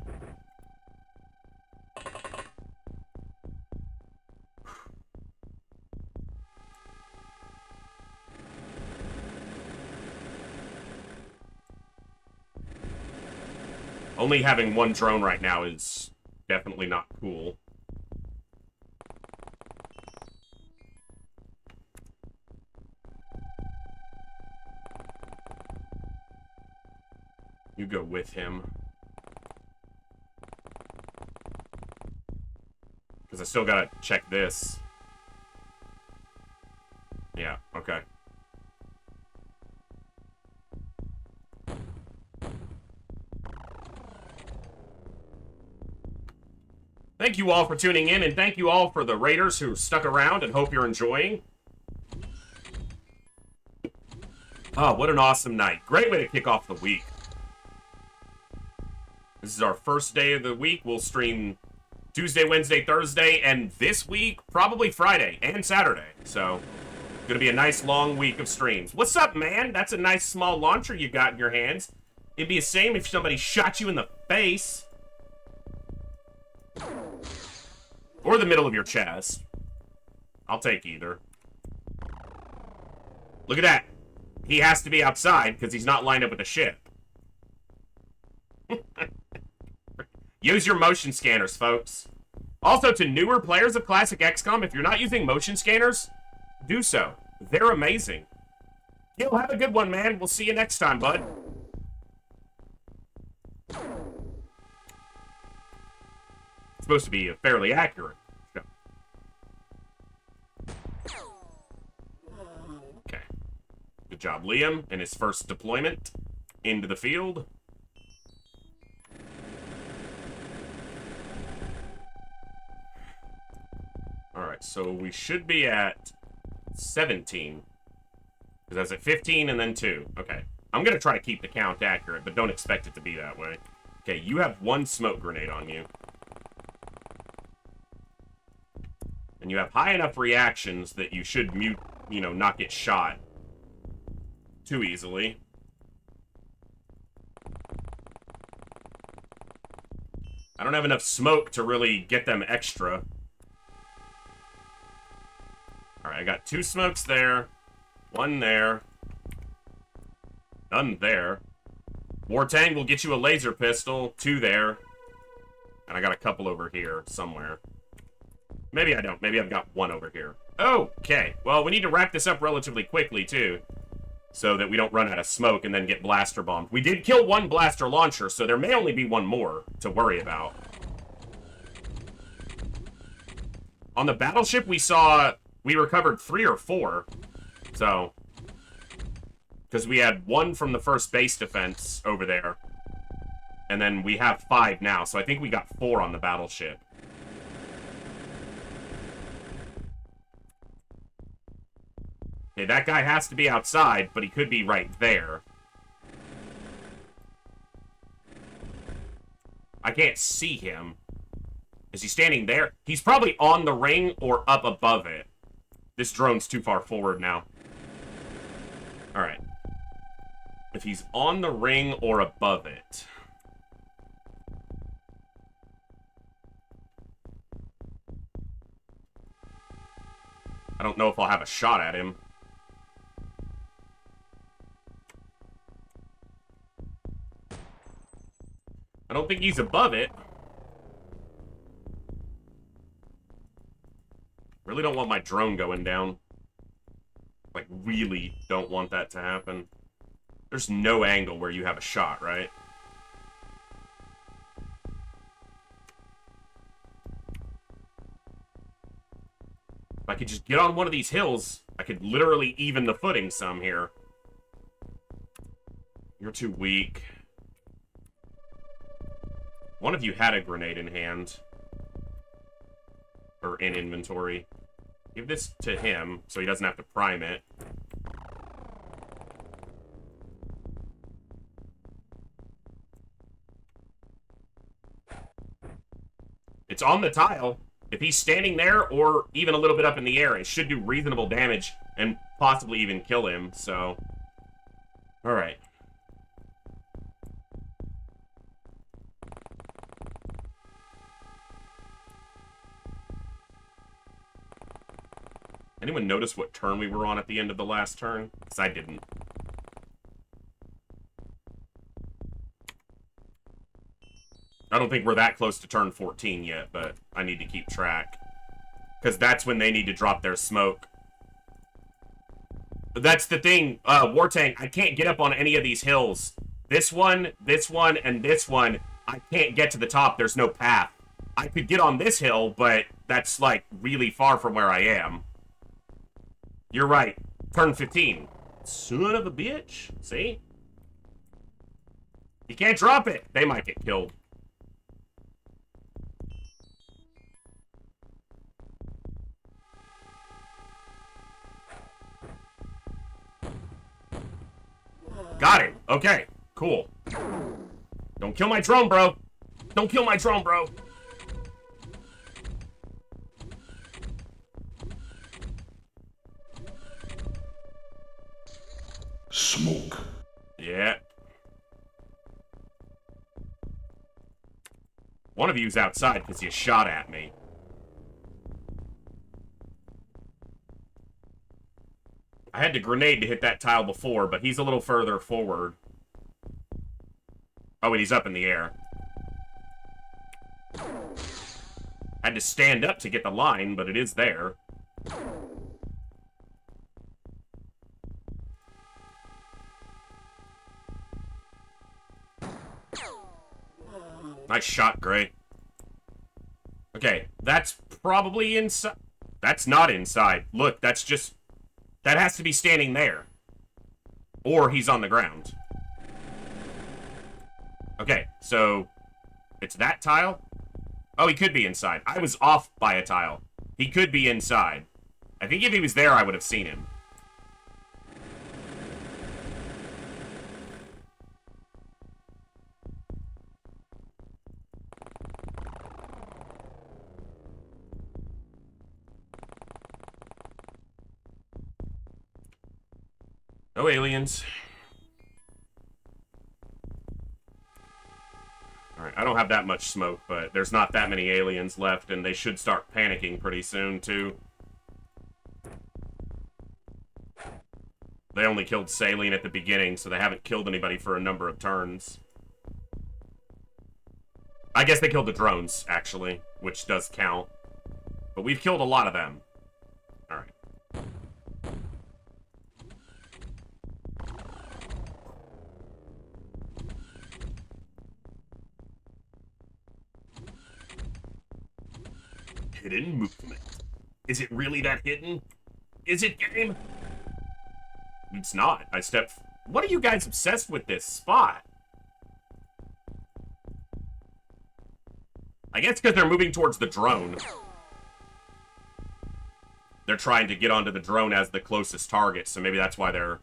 Only having 1 drone right now is definitely not cool. You go with him. Because I still gotta check this. Yeah, okay. Thank you all for tuning in, and thank you all for the raiders who stuck around, and hope you're enjoying. Oh, what an awesome night. Great way to kick off the week. This is our first day of the week. We'll stream Tuesday, Wednesday, Thursday, and this week, probably Friday and Saturday. So, gonna be a nice long week of streams. What's up, man? That's a nice small launcher you got in your hands. It'd be a shame if somebody shot you in the face. Or the middle of your chest. I'll take either. Look at that. He has to be outside because he's not lined up with the ship. Use your motion scanners, folks. Also, to newer players of Classic XCOM, if you're not using motion scanners, do so. They're amazing. You'll have a good one, man. We'll see you next time, bud. It's supposed to be fairly accurate. Okay. Good job, Liam, in his first deployment into the field. Alright, so we should be at 17. Because that's at 15 and then 2. Okay. I'm going to try to keep the count accurate, but don't expect it to be that way. Okay, you have 1 smoke grenade on you. And you have high enough reactions that you should not get shot too easily. I don't have enough smoke to really get them extra. Alright, I got 2 smokes there. 1 there. None there. Wartang will get you a laser pistol. 2 there. And I got a couple over here somewhere. Maybe I don't. Maybe I've got 1 over here. Okay. Well, we need to wrap this up relatively quickly, too. So that we don't run out of smoke and then get blaster bombed. We did kill 1 blaster launcher, so there may only be 1 more to worry about. On the battleship, we recovered 3 or 4. So, because we had 1 from the first base defense over there. And then we have 5 now, so I think we got 4 on the battleship. Okay, that guy has to be outside, but he could be right there. I can't see him. Is he standing there? He's probably on the ring or up above it. This drone's too far forward now. Alright. If he's on the ring or above it. I don't know if I'll have a shot at him. I don't think he's above it. Really don't want my drone going down. Like, really don't want that to happen. There's no angle where you have a shot, right? If I could just get on one of these hills, I could literally even the footing some here. You're too weak. One of you had a grenade in hand. Or in inventory. Give this to him, so he doesn't have to prime it. It's on the tile. If he's standing there, or even a little bit up in the air, it should do reasonable damage, and possibly even kill him, so... Alright. Anyone notice what turn we were on at the end of the last turn? Because I didn't. I don't think we're that close to turn 14 yet, but I need to keep track. Because that's when they need to drop their smoke. But that's the thing, Wartang, I can't get up on any of these hills This one, and this one, I can't get to the top. There's no path. I could get on this hill, but that's, like, really far from where I am. You're right. Turn 15. Son of a bitch. See? You can't drop it. They might get killed. Got him. Okay. Cool. Don't kill my drone, bro. Don't kill my drone, bro. Smoke. Yeah. One of you's outside because you shot at me. I had to grenade to hit that tile before, but he's a little further forward. Oh, and he's up in the air. Had to stand up to get the line, but it is there. Nice shot, Gray. Okay, that's probably inside. That's not inside. Look, that's just... That has to be standing there. Or he's on the ground. Okay, so... It's that tile? Oh, he could be inside. I was off by a tile. He could be inside. I think if he was there, I would have seen him. No aliens. Alright, I don't have that much smoke, but there's not that many aliens left, and they should start panicking pretty soon, too. They only killed Saline at the beginning, so they haven't killed anybody for a number of turns. I guess they killed the drones, actually, which does count. But we've killed a lot of them. Alright. Hidden movement. Is it really that hidden? Is it, game? It's not. I stepped... What are you guys obsessed with this spot? I guess because they're moving towards the drone. They're trying to get onto the drone as the closest target, so maybe that's why they're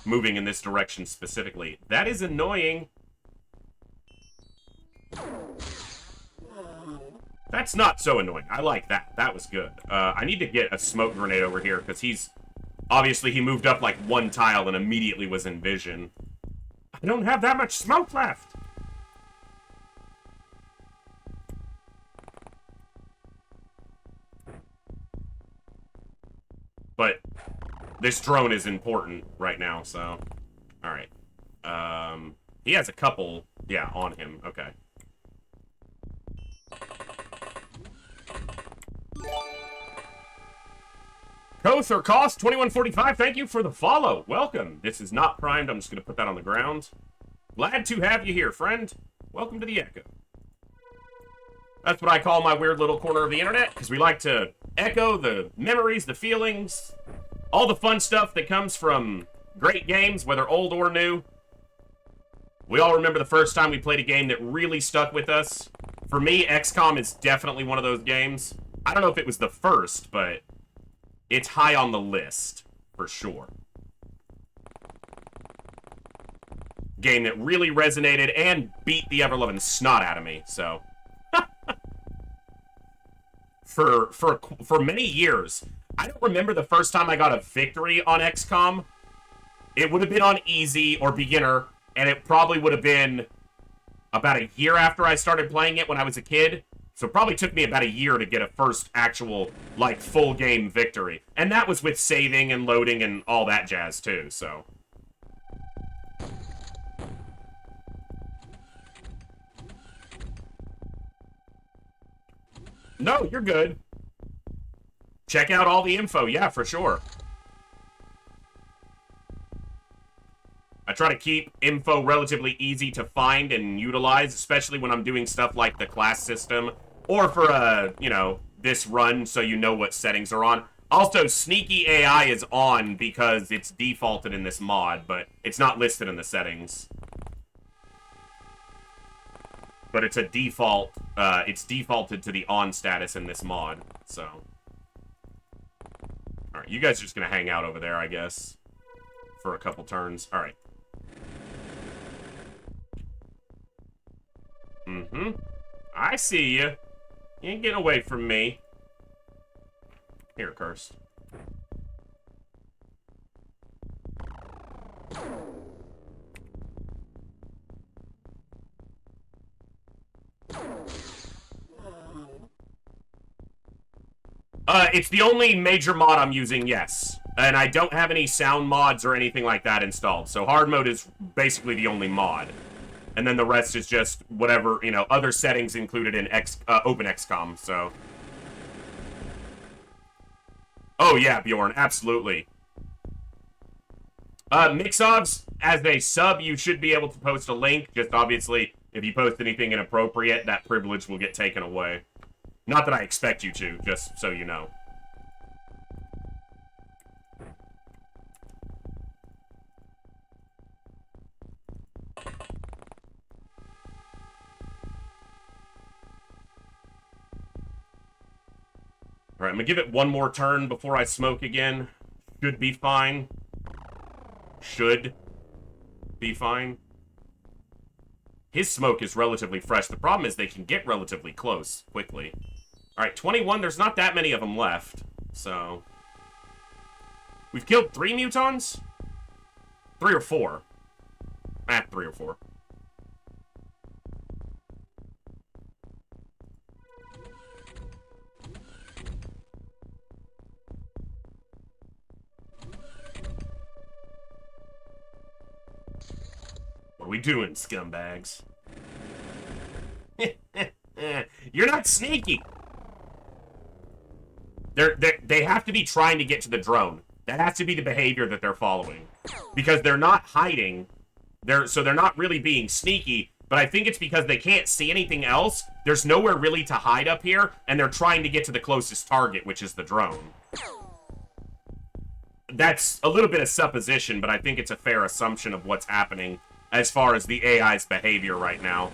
moving in this direction specifically. That is annoying. That's not so annoying. I like that. That was good. I need to get a smoke grenade over here, because he's... Obviously, he moved up like one tile and immediately was in vision. I don't have that much smoke left! But this drone is important right now, so... Alright. He has a couple, yeah, on him. Okay. Koth or Cost 2145, thank you for the follow. Welcome. This is not primed. I'm just going to put that on the ground. Glad to have you here, friend. Welcome to the Echo. That's what I call my weird little corner of the internet, because we like to echo the memories, the feelings, all the fun stuff that comes from great games, whether old or new. We all remember the first time we played a game that really stuck with us. For me, XCOM is definitely one of those games. I don't know if it was the first, but... It's high on the list, for sure. Game that really resonated and beat the ever-loving snot out of me, so... for many years, I don't remember the first time I got a victory on XCOM. It would have been on easy or beginner, and it probably would have been about a year after I started playing it when I was a kid. So it probably took me about a year to get a first actual, like, full game victory. And that was with saving and loading and all that jazz, too, so... No, you're good. Check out all the info, yeah, for sure. I try to keep info relatively easy to find and utilize, especially when I'm doing stuff like the class system, or for, you know, this run, so you know what settings are on. Also, Sneaky AI is on because it's defaulted in this mod, but it's not listed in the settings. But it's a default, it's defaulted to the on status in this mod, so. Alright, you guys are just gonna hang out over there, I guess, for a couple turns. Alright. I see you. You ain't getting away from me. Here, Cursed. It's the only major mod I'm using, yes. And I don't have any sound mods or anything like that installed. So Hardmode is basically the only mod. And then the rest is just whatever, you know, other settings included in OpenXCOM, so. Oh yeah, Bjorn, absolutely. Mixovs, as a sub, you should be able to post a link. Just obviously, if you post anything inappropriate, that privilege will get taken away. Not that I expect you to, just so you know. Alright, I'm gonna give it one more turn before I smoke again. Should be fine. Should be fine. His smoke is relatively fresh. The problem is they can get relatively close quickly. Alright, 21. There's not that many of them left. So. We've killed 3 Mutons? 3 or 4. 3 or 4. What are we doing, scumbags? You're not sneaky. They have to be trying to get to the drone. That has to be the behavior that they're following. Because they're not hiding. So they're not really being sneaky. But I think it's because they can't see anything else. There's nowhere really to hide up here. And they're trying to get to the closest target, which is the drone. That's a little bit of supposition, but I think it's a fair assumption of what's happening as far as the AI's behavior right now.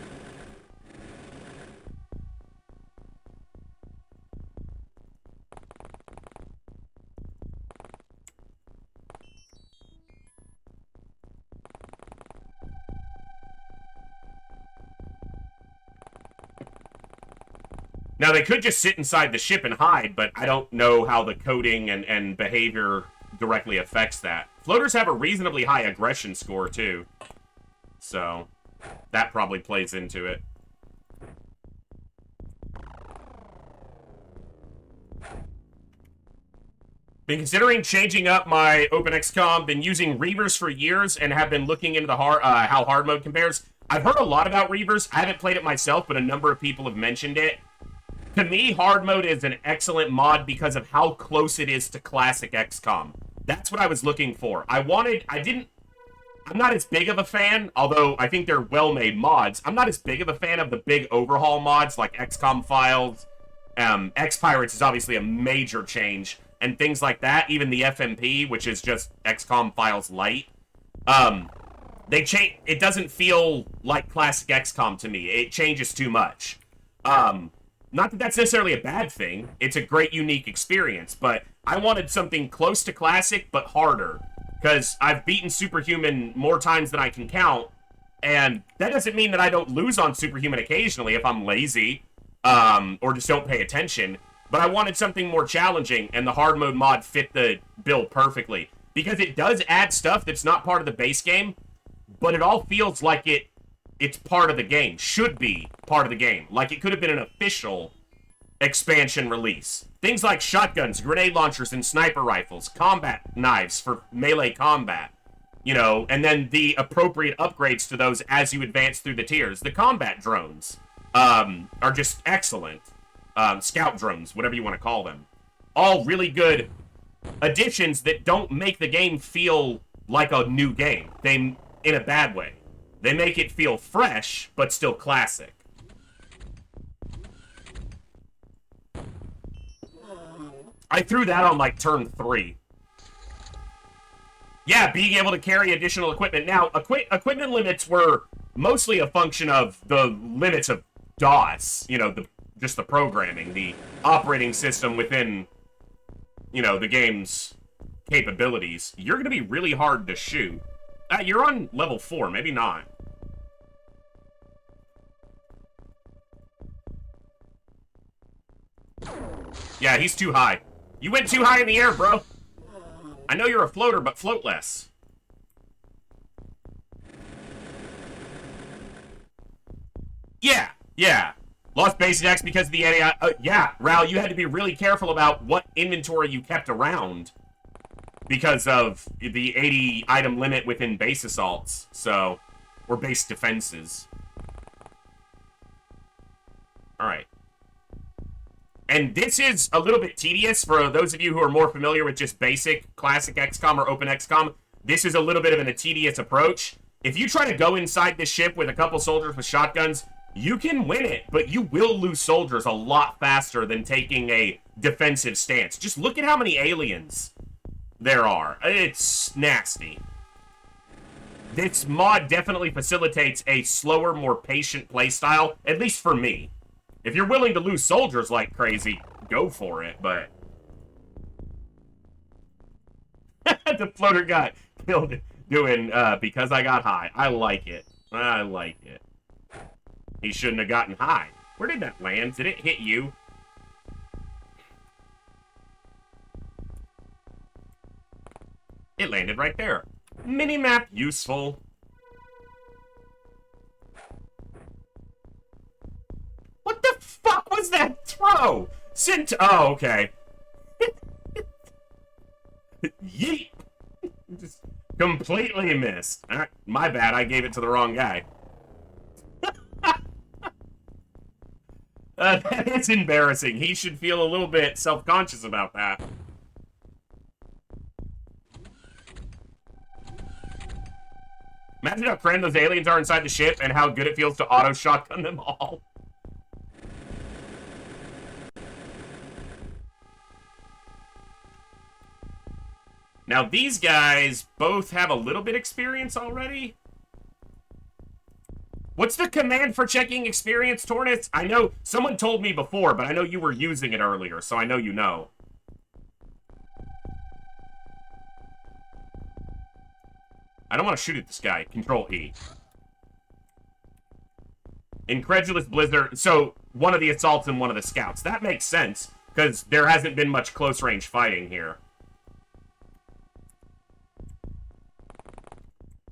Now, they could just sit inside the ship and hide, but I don't know how the coding and behavior directly affects that. Floaters have a reasonably high aggression score, too. So, that probably plays into it. Been considering changing up my OpenXCOM. Been using Reavers for years and have been looking into the how hard mode compares. I've heard a lot about Reavers. I haven't played it myself, but a number of people have mentioned it. To me, hard mode is an excellent mod because of how close it is to classic XCOM. That's what I was looking for. I'm not as big of a fan, although I think they're well-made mods. I'm not as big of a fan of the big overhaul mods like XCOM Files. X-Pirates is obviously a major change, and things like that. Even the FMP, which is just XCOM Files Lite. It doesn't feel like classic XCOM to me. It changes too much. Not that that's necessarily a bad thing. It's a great, unique experience, but I wanted something close to classic, but harder. Because I've beaten Superhuman more times than I can count, and that doesn't mean that I don't lose on Superhuman occasionally if I'm lazy, or just don't pay attention. But I wanted something more challenging, and the hard mode mod fit the bill perfectly. Because it does add stuff that's not part of the base game, but it all feels like it's part of the game. Should be part of the game. Like it could have been an official expansion release. Things like shotguns, grenade launchers, and sniper rifles. Combat knives for melee combat. You know, and then the appropriate upgrades to those as you advance through the tiers. The combat drones are just excellent. Scout drones, whatever you want to call them. All really good additions that don't make the game feel like a new game. in a bad way. They make it feel fresh, but still classic. I threw that on like turn 3. Yeah, being able to carry additional equipment. Now, equipment limits were mostly a function of the limits of DOS. You know, just the programming, the operating system within, you know, the game's capabilities. You're going to be really hard to shoot. You're on level 4, maybe not. Yeah, he's too high. You went too high in the air, bro. I know you're a floater, but float less. Yeah. Lost base attacks because of the AI. Yeah, Ral, you had to be really careful about what inventory you kept around because of the 80 item limit within base assaults, so, or base defenses. Alright. And this is a little bit tedious for those of you who are more familiar with just basic classic XCOM or open XCOM. This is a little bit of a tedious approach. If you try to go inside this ship with a couple soldiers with shotguns, you can win it, but you will lose soldiers a lot faster than taking a defensive stance. Just look at how many aliens there are. It's nasty. This mod definitely facilitates a slower, more patient playstyle, at least for me. If you're willing to lose soldiers like crazy, go for it, but... The floater got killed doing, because I got high. I like it. I like it. He shouldn't have gotten high. Where did that land? Did it hit you? It landed right there. Minimap useful. What the fuck was that throw? Oh, okay. Yeet. Just completely missed. Alright, my bad, I gave it to the wrong guy. That is embarrassing. He should feel a little bit self-conscious about that. Imagine how crammed those aliens are inside the ship and how good it feels to auto-shotgun them all. Now, these guys both have a little bit experience already. What's the command for checking experience, Tornus? I know someone told me before, but I know you were using it earlier, so I know you know. I don't want to shoot at this guy. Control E. Incredulous Blizzard. So, one of the assaults and one of the scouts. That makes sense, because there hasn't been much close-range fighting here.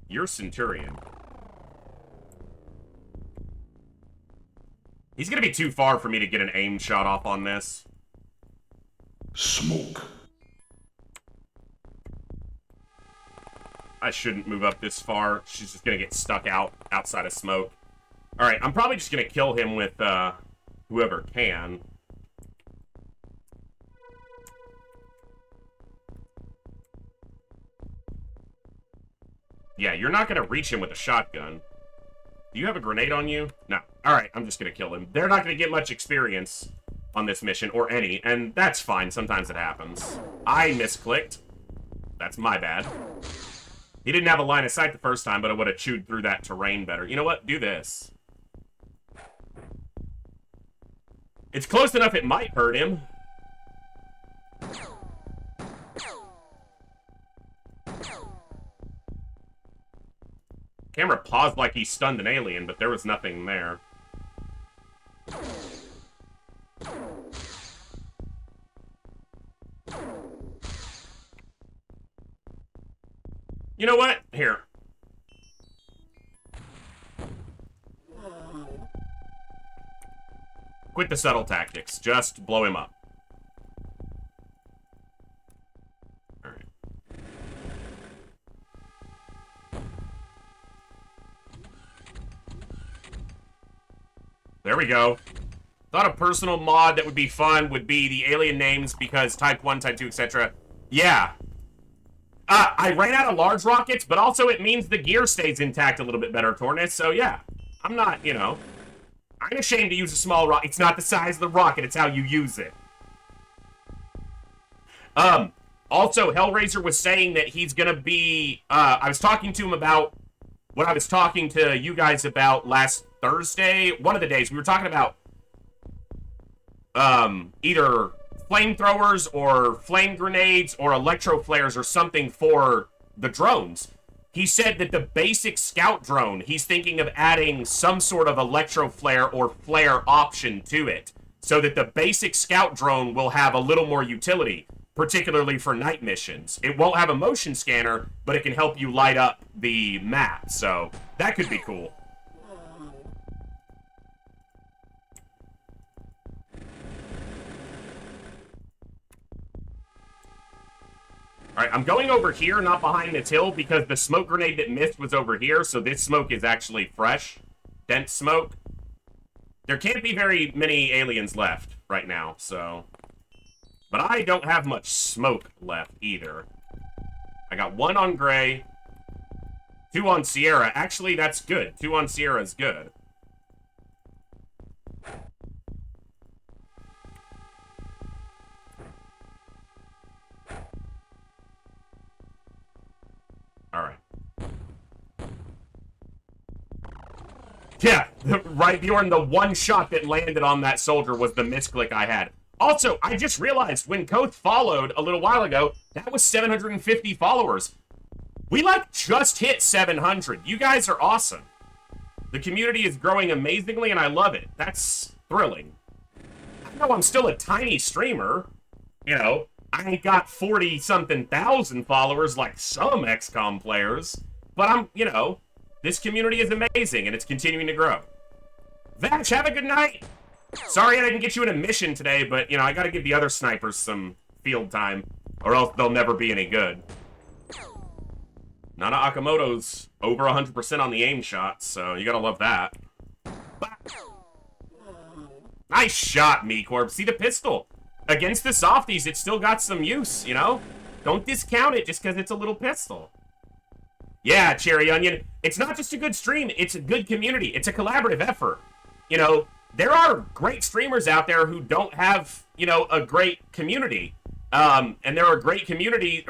You're Centurion. He's gonna be too far for me to get an aim shot off on this. Smoke. I shouldn't move up this far. She's just gonna get stuck outside of smoke. Alright, I'm probably just gonna kill him with, whoever can. Yeah, you're not gonna reach him with a shotgun. Do you have a grenade on you? No. Alright, I'm just gonna kill him. They're not gonna get much experience on this mission, or any, and that's fine. Sometimes it happens. I misclicked. That's my bad. He didn't have a line of sight the first time, but I would have chewed through that terrain better. You know what? Do this. It's close enough it might hurt him. Camera paused like he stunned an alien, but there was nothing there. You know what? Here. Quit the subtle tactics. Just blow him up. Alright. There we go. Thought a personal mod that would be fun would be the alien names because type 1, type 2, etc. Yeah. I ran out of large rockets, but also it means the gear stays intact a little bit better, Tornus. So yeah, I'm not, you know, I'm ashamed to use a small rocket. It's not the size of the rocket, it's how you use it. Also, Hellraiser was saying that he's gonna be, I was talking to him about what I was talking to you guys about last Thursday. One of the days, we were talking about, either flamethrowers or flame grenades or electro flares or something for the drones. He said that the basic scout drone, he's thinking of adding some sort of electro flare or flare option to it, so that the basic scout drone will have a little more utility, particularly for night missions. It won't have a motion scanner, but it can help you light up the map, so that could be cool. Alright, I'm going over here, not behind this hill, because the smoke grenade that missed was over here, so this smoke is actually fresh, dense smoke. There can't be very many aliens left right now, so... But I don't have much smoke left, either. I got 1 on Gray, 2 on Sierra. Actually, that's good. 2 on Sierra is good. Alright. Yeah, right, Bjorn, the one shot that landed on that soldier was the misclick I had. Also, I just realized when Koth followed a little while ago, that was 750 followers. We, like, just hit 700. You guys are awesome. The community is growing amazingly, and I love it. That's thrilling. I know I'm still a tiny streamer. You know, I ain't got 40-something thousand followers like some XCOM players. But I'm, you know, this community is amazing, and it's continuing to grow. Vash, have a good night! Sorry I didn't get you in a mission today, but, you know, I gotta give the other snipers some field time, or else they'll never be any good. Nana Akamoto's over 100% on the aim shots, so you gotta love that. Nice shot, MeCorp. See the pistol? Against the softies, it still got some use, you know? Don't discount it just because it's a little pistol. Yeah, Cherry Onion. It's not just a good stream, it's a good community. It's a collaborative effort. You know, there are great streamers out there who don't have, you know, a great community. And there are great community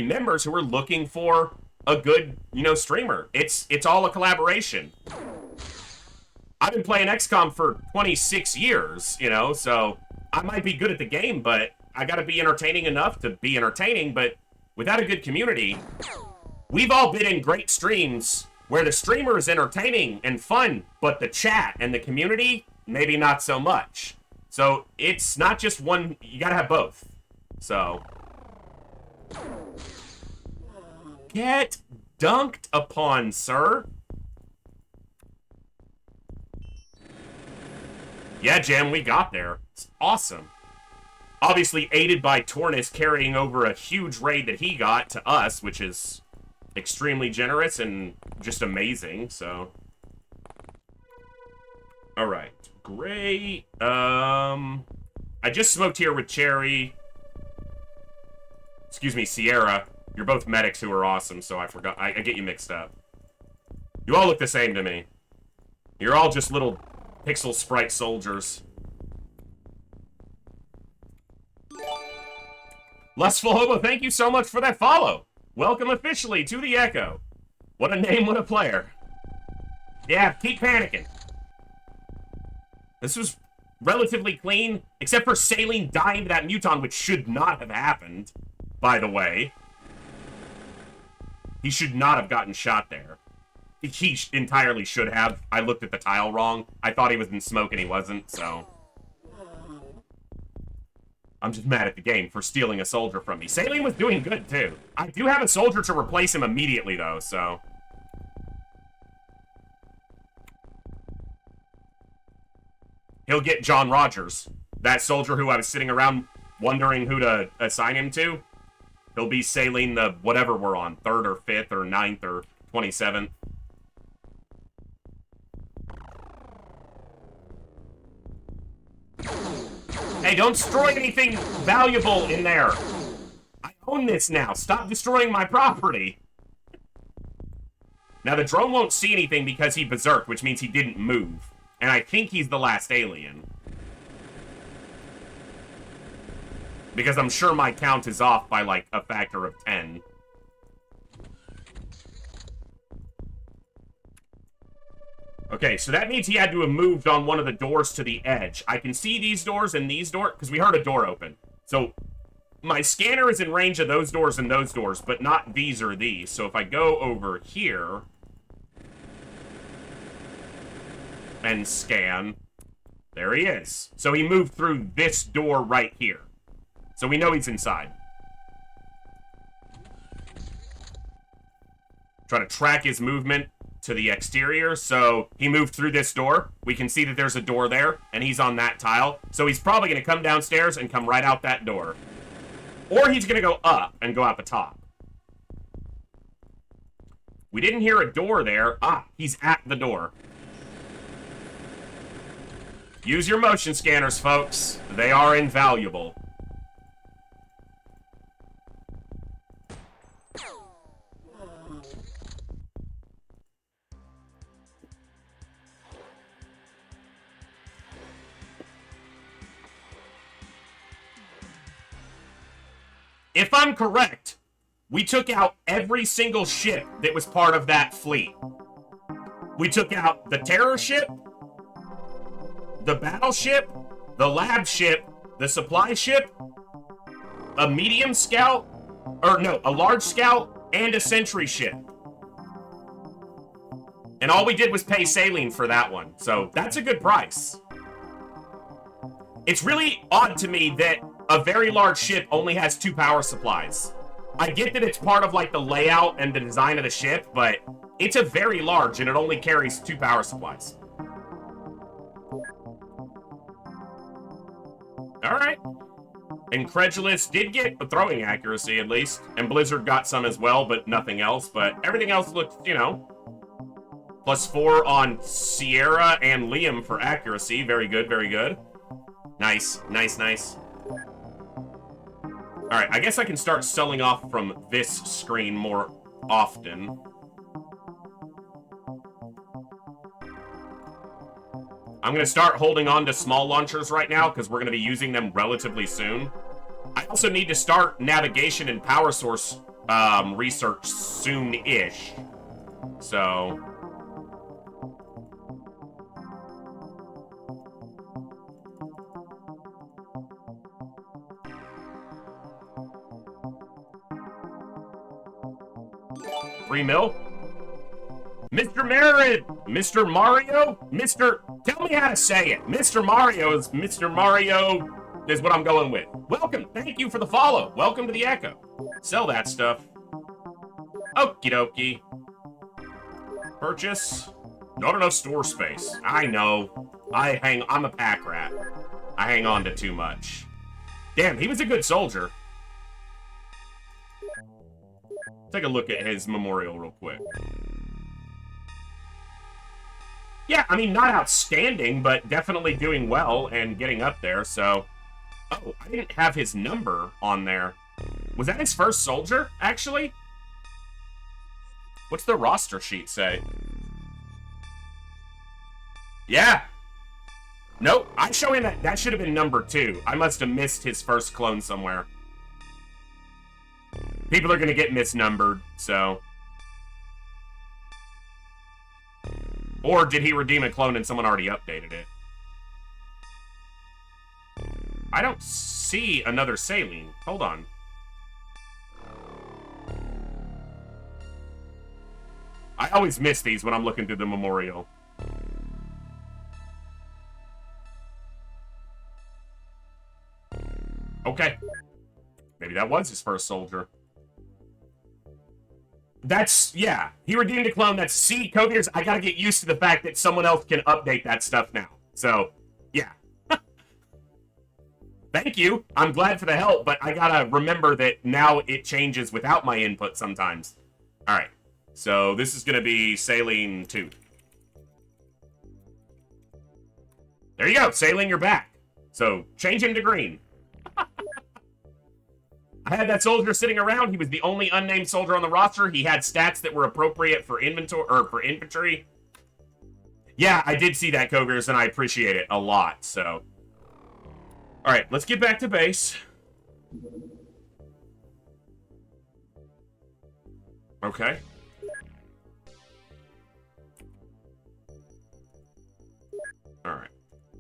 members who are looking for a good, you know, streamer. It's all a collaboration. I've been playing XCOM for 26 years, you know, so I might be good at the game, but I gotta be entertaining enough to be entertaining, but without a good community, we've all been in great streams where the streamer is entertaining and fun, but the chat and the community, maybe not so much. So it's not just one, you gotta have both. So. Get dunked upon, sir. Yeah, Jam, we got there. It's awesome. Obviously aided by Tornus carrying over a huge raid that he got to us, which is extremely generous and just amazing, so. Alright, great. I just smoked here with Cherry. Excuse me, Sierra. You're both medics who are awesome, so I forgot. I get you mixed up. You all look the same to me. You're all just little pixel sprite soldiers. Lustful Hobo, thank you so much for that follow. Welcome officially to the Echo. What a name, what a player. Yeah, keep panicking. This was relatively clean, except for Saline dying to that Muton, which should not have happened, by the way. He should not have gotten shot there. He entirely should have. I looked at the tile wrong. I thought he was in smoke and he wasn't, so. I'm just mad at the game for stealing a soldier from me. Saline was doing good, too. I do have a soldier to replace him immediately, though, so. He'll get John Rogers. That soldier who I was sitting around wondering who to assign him to. He'll be Saline the whatever we're on. 3rd or 5th or 9th or 27th. Hey, don't destroy anything valuable in there. I own this now. Stop destroying my property. Now, the drone won't see anything because he berserked, which means he didn't move. And I think he's the last alien. Because I'm sure my count is off by, like, a factor of 10. Okay, so that means he had to have moved on one of the doors to the edge. I can see these doors and these doors, because we heard a door open. So, my scanner is in range of those doors and those doors, but not these or these. So if I go over here and scan, there he is. So he moved through this door right here. So we know he's inside. Try to track his movement to the exterior. So he moved through this door. We can see that there's a door there, and he's on that tile. So he's probably going to come downstairs and come right out that door. Or he's going to go up and go out the top. We didn't hear a door there. Ah, he's at the door. Use your motion scanners, folks. They are invaluable. If I'm correct, we took out every single ship that was part of that fleet. We took out the terror ship, the battleship, the lab ship, the supply ship, a medium scout, or no, a large scout, and a sentry ship. And all we did was pay saline for that one, so that's a good price. It's really odd to me that a very large ship only has 2 power supplies. I get that it's part of, like, the layout and the design of the ship, but it's a very large, and it only carries 2 power supplies. Alright. Incredulous did get the throwing accuracy, at least. And Blizzard got some as well, but nothing else. But everything else looks, you know, +4 on Sierra and Liam for accuracy. Very good, very good. Nice, nice, nice. Alright, I guess I can start selling off from this screen more often. I'm going to start holding on to small launchers right now because we're going to be using them relatively soon. I also need to start navigation and power source research soon-ish. So... $3 mil? Mr. Merit! Mr. Mario? Tell me how to say it. Mr. Mario is what I'm going with. Welcome. Thank you for the follow. Welcome to the Echo. Sell that stuff. Okie dokie. Purchase. Not enough store space. I know. I'm a pack rat. I hang on to too much. Damn, he was a good soldier. Take a look at his memorial real quick. Yeah, I mean, not outstanding, but definitely doing well and getting up there, so... Oh, I didn't have his number on there. Was that his first soldier, actually? What's the roster sheet say? Yeah. Nope, I'm showing that should have been number 2. I must have missed his first clone somewhere. People are going to get misnumbered, so... Or did he redeem a clone and someone already updated it? I don't see another saline. Hold on. I always miss these when I'm looking through the memorial. Okay. Maybe that was his first soldier. Yeah. He redeemed a clone. That's C. Coviers. I gotta get used to the fact that someone else can update that stuff now. So, yeah. Thank you. I'm glad for the help, but I gotta remember that now it changes without my input sometimes. Alright. So, this is gonna be Saline 2. There you go. Saline, you're back. So, change him to green. I had that soldier sitting around. He was the only unnamed soldier on the roster. He had stats that were appropriate for inventory or for infantry. Yeah, I did see that, Kogears, and I appreciate it a lot. So, all right, let's get back to base. Okay. All right.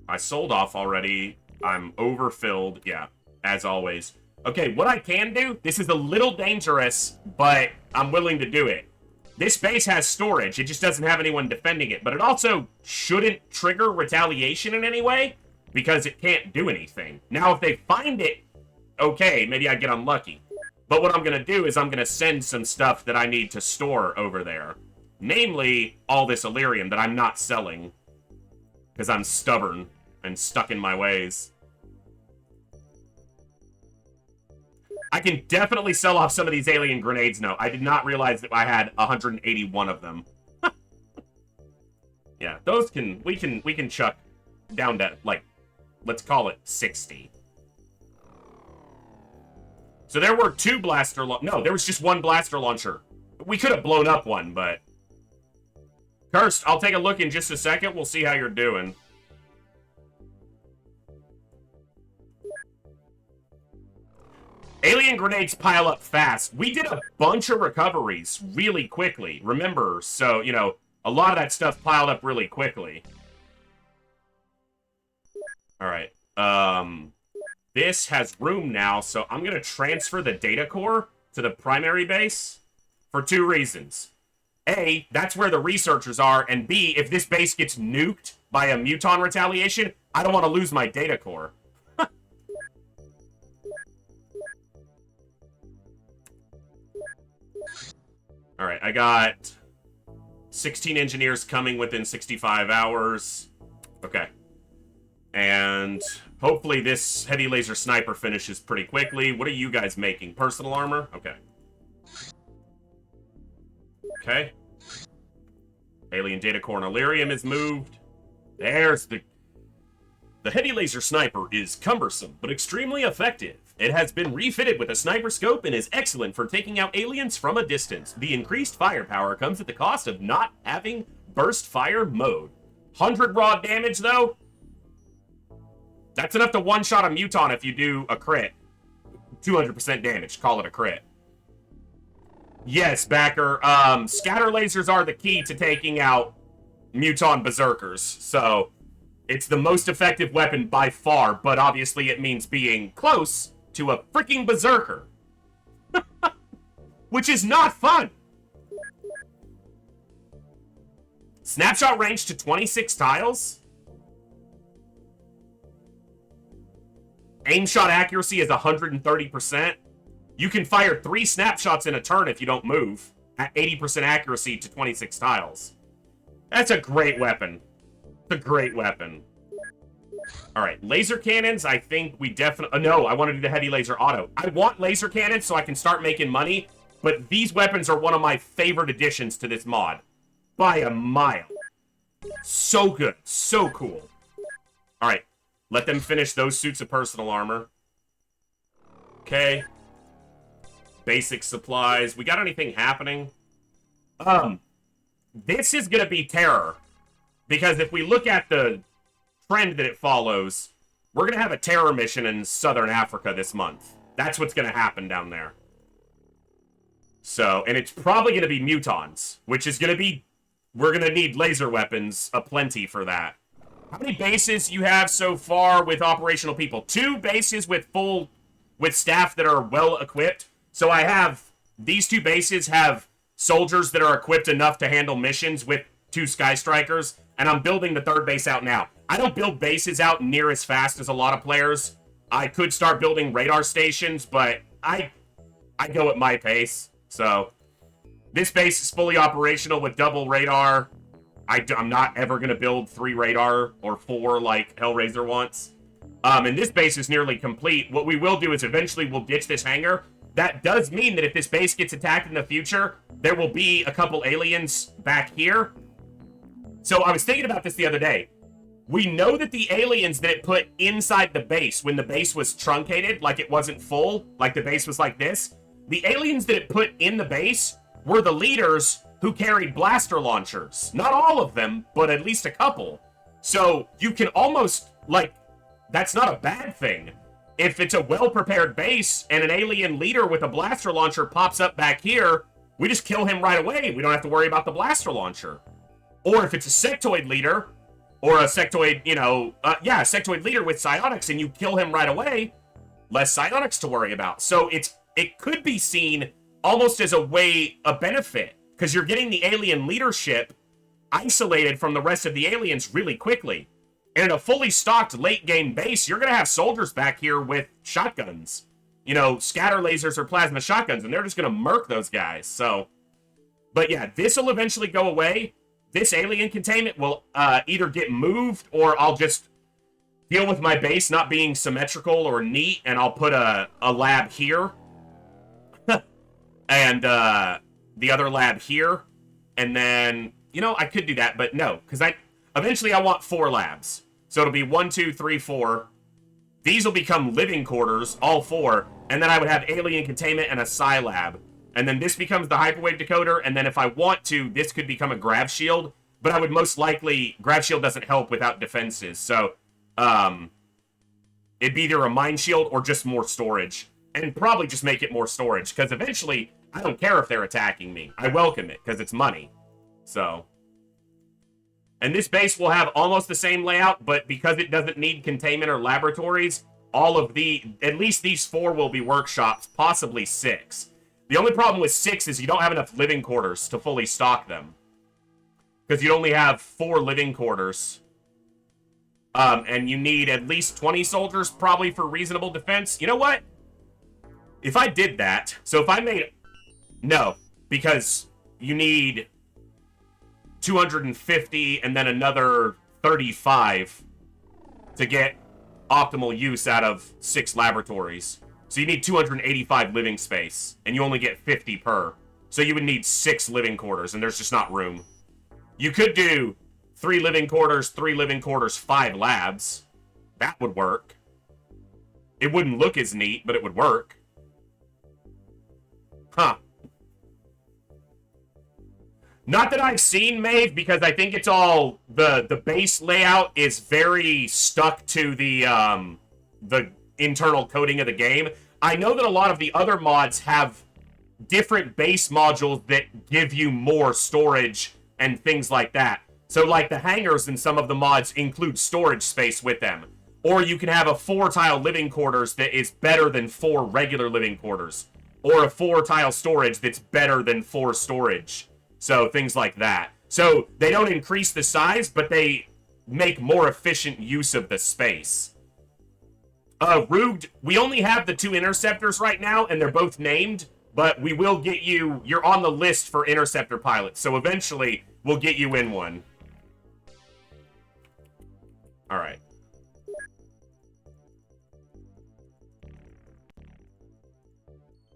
I sold off already. I'm overfilled. Yeah, as always. Okay, what I can do, this is a little dangerous, but I'm willing to do it. This base has storage. It just doesn't have anyone defending it. But it also shouldn't trigger retaliation in any way because it can't do anything. Now, if they find it, okay, maybe I get unlucky. But what I'm going to do is I'm going to send some stuff that I need to store over there. Namely, all this Illyrium that I'm not selling. Because I'm stubborn and stuck in my ways. I can definitely sell off some of these alien grenades now. I did not realize that I had 181 of them. Yeah, those we can chuck down to, like, let's call it 60. So there were two blaster no, there was just one blaster launcher. We could have blown up one, but Cursed, I'll take a look in just a second. We'll see how you're doing. Alien grenades pile up fast. We did a bunch of recoveries really quickly. Remember, so, you know, a lot of that stuff piled up really quickly. All right. This has room now, so I'm going to transfer the data core to the primary base for two reasons. A, that's where the researchers are, and B, if this base gets nuked by a Muton retaliation, I don't want to lose my data core. All right, I got 16 engineers coming within 65 hours. Okay. And hopefully this heavy laser sniper finishes pretty quickly. What are you guys making? Personal armor? Okay. Okay. Alien data core and Illyrium is moved. There's the heavy laser sniper is cumbersome, but extremely effective. It has been refitted with a sniper scope and is excellent for taking out aliens from a distance. The increased firepower comes at the cost of not having burst fire mode. 100 raw damage, though? That's enough to one-shot a Muton if you do a crit. 200% damage. Call it a crit. Yes, Backer. Scatter lasers are the key to taking out Muton Berserkers. So, it's the most effective weapon by far, but obviously it means being close to a freaking Berserker. Which is not fun. Snapshot range to 26 tiles? Aim shot accuracy is 130%. You can fire 3 snapshots in a turn if you don't move. At 80% accuracy to 26 tiles. That's a great weapon. It's a great weapon. Alright, laser cannons, I think we definitely... no, I want to do the heavy laser auto. I want laser cannons so I can start making money, but these weapons are one of my favorite additions to this mod. By a mile. So good. So cool. Alright. Let them finish those suits of personal armor. Okay. Basic supplies. We got anything happening? This is gonna be terror. Because if we look at the trend that it follows, we're gonna have a terror mission in Southern Africa this month. That's what's gonna happen down there. So, and it's probably gonna be Mutons, which is gonna be... we're gonna need laser weapons aplenty for that. How many bases you have so far with operational people? 2 bases with staff that are well equipped. So I have, these 2 bases have soldiers that are equipped enough to handle missions with 2 Sky Strikers, and I'm building the 3rd base out now. I don't build bases out near as fast as a lot of players. I could start building radar stations, but I go at my pace. So this base is fully operational with double radar. I'm not ever going to build 3 radar or 4 like Hellraiser wants. And this base is nearly complete. What we will do is eventually we'll ditch this hangar. That does mean that if this base gets attacked in the future, there will be a couple aliens back here. So I was thinking about this the other day. We know that the aliens that it put inside the base, when the base was truncated, like it wasn't full, like the base was like this, the aliens that it put in the base were the leaders who carried blaster launchers. Not all of them, but at least a couple. So you can almost, like, that's not a bad thing. If it's a well-prepared base and an alien leader with a blaster launcher pops up back here, we just kill him right away. We don't have to worry about the blaster launcher. Or if it's a sectoid leader, or a sectoid, a sectoid leader with psionics, and you kill him right away, less psionics to worry about. So it could be seen almost as a benefit, because you're getting the alien leadership isolated from the rest of the aliens really quickly. And in a fully stocked late-game base, you're going to have soldiers back here with shotguns. Scatter lasers or plasma shotguns, and they're just going to murk those guys. So, but yeah, this will eventually go away. This alien containment will either get moved, or I'll just deal with my base not being symmetrical or neat, and I'll put a lab here. And the other lab here. And then, I could do that, but no. Because eventually I want 4 labs. So it'll be 1, 2, 3, 4. These will become living quarters, all 4. And then I would have alien containment and a psi lab. And then this becomes the hyperwave decoder. And then if I want to, this could become a grav shield. But I would most likely... Grav shield doesn't help without defenses. So, it'd be either a mine shield or just more storage. And probably just make it more storage. Because eventually, I don't care if they're attacking me. I welcome it, because it's money. So... And this base will have almost the same layout, but because it doesn't need containment or laboratories, at least these 4 will be workshops, possibly 6. The only problem with 6 is you don't have enough living quarters to fully stock them. Because you only have 4 living quarters. And you need at least 20 soldiers, probably, for reasonable defense. You know what? If I did that, so if I made... No, because you need 250 and then another 35 to get optimal use out of 6 laboratories. So you need 285 living space, and you only get 50 per. So you would need 6 living quarters, and there's just not room. You could do 3 living quarters, 3 living quarters, 5 labs. That would work. It wouldn't look as neat, but it would work. Huh. Not that I've seen Maeve, because I think it's all... The base layout is very stuck to the internal coding of the game. I know that a lot of the other mods have different base modules that give you more storage and things like that. So, like, the hangars in some of the mods include storage space with them. Or you can have a 4-tile living quarters that is better than 4 regular living quarters. Or a 4-tile storage that's better than 4 storage. So, things like that. So, they don't increase the size, but they make more efficient use of the space. Ruged, we only have the 2 interceptors right now, and they're both named, but we will get you... You're on the list for interceptor pilots, so eventually we'll get you in one. Alright.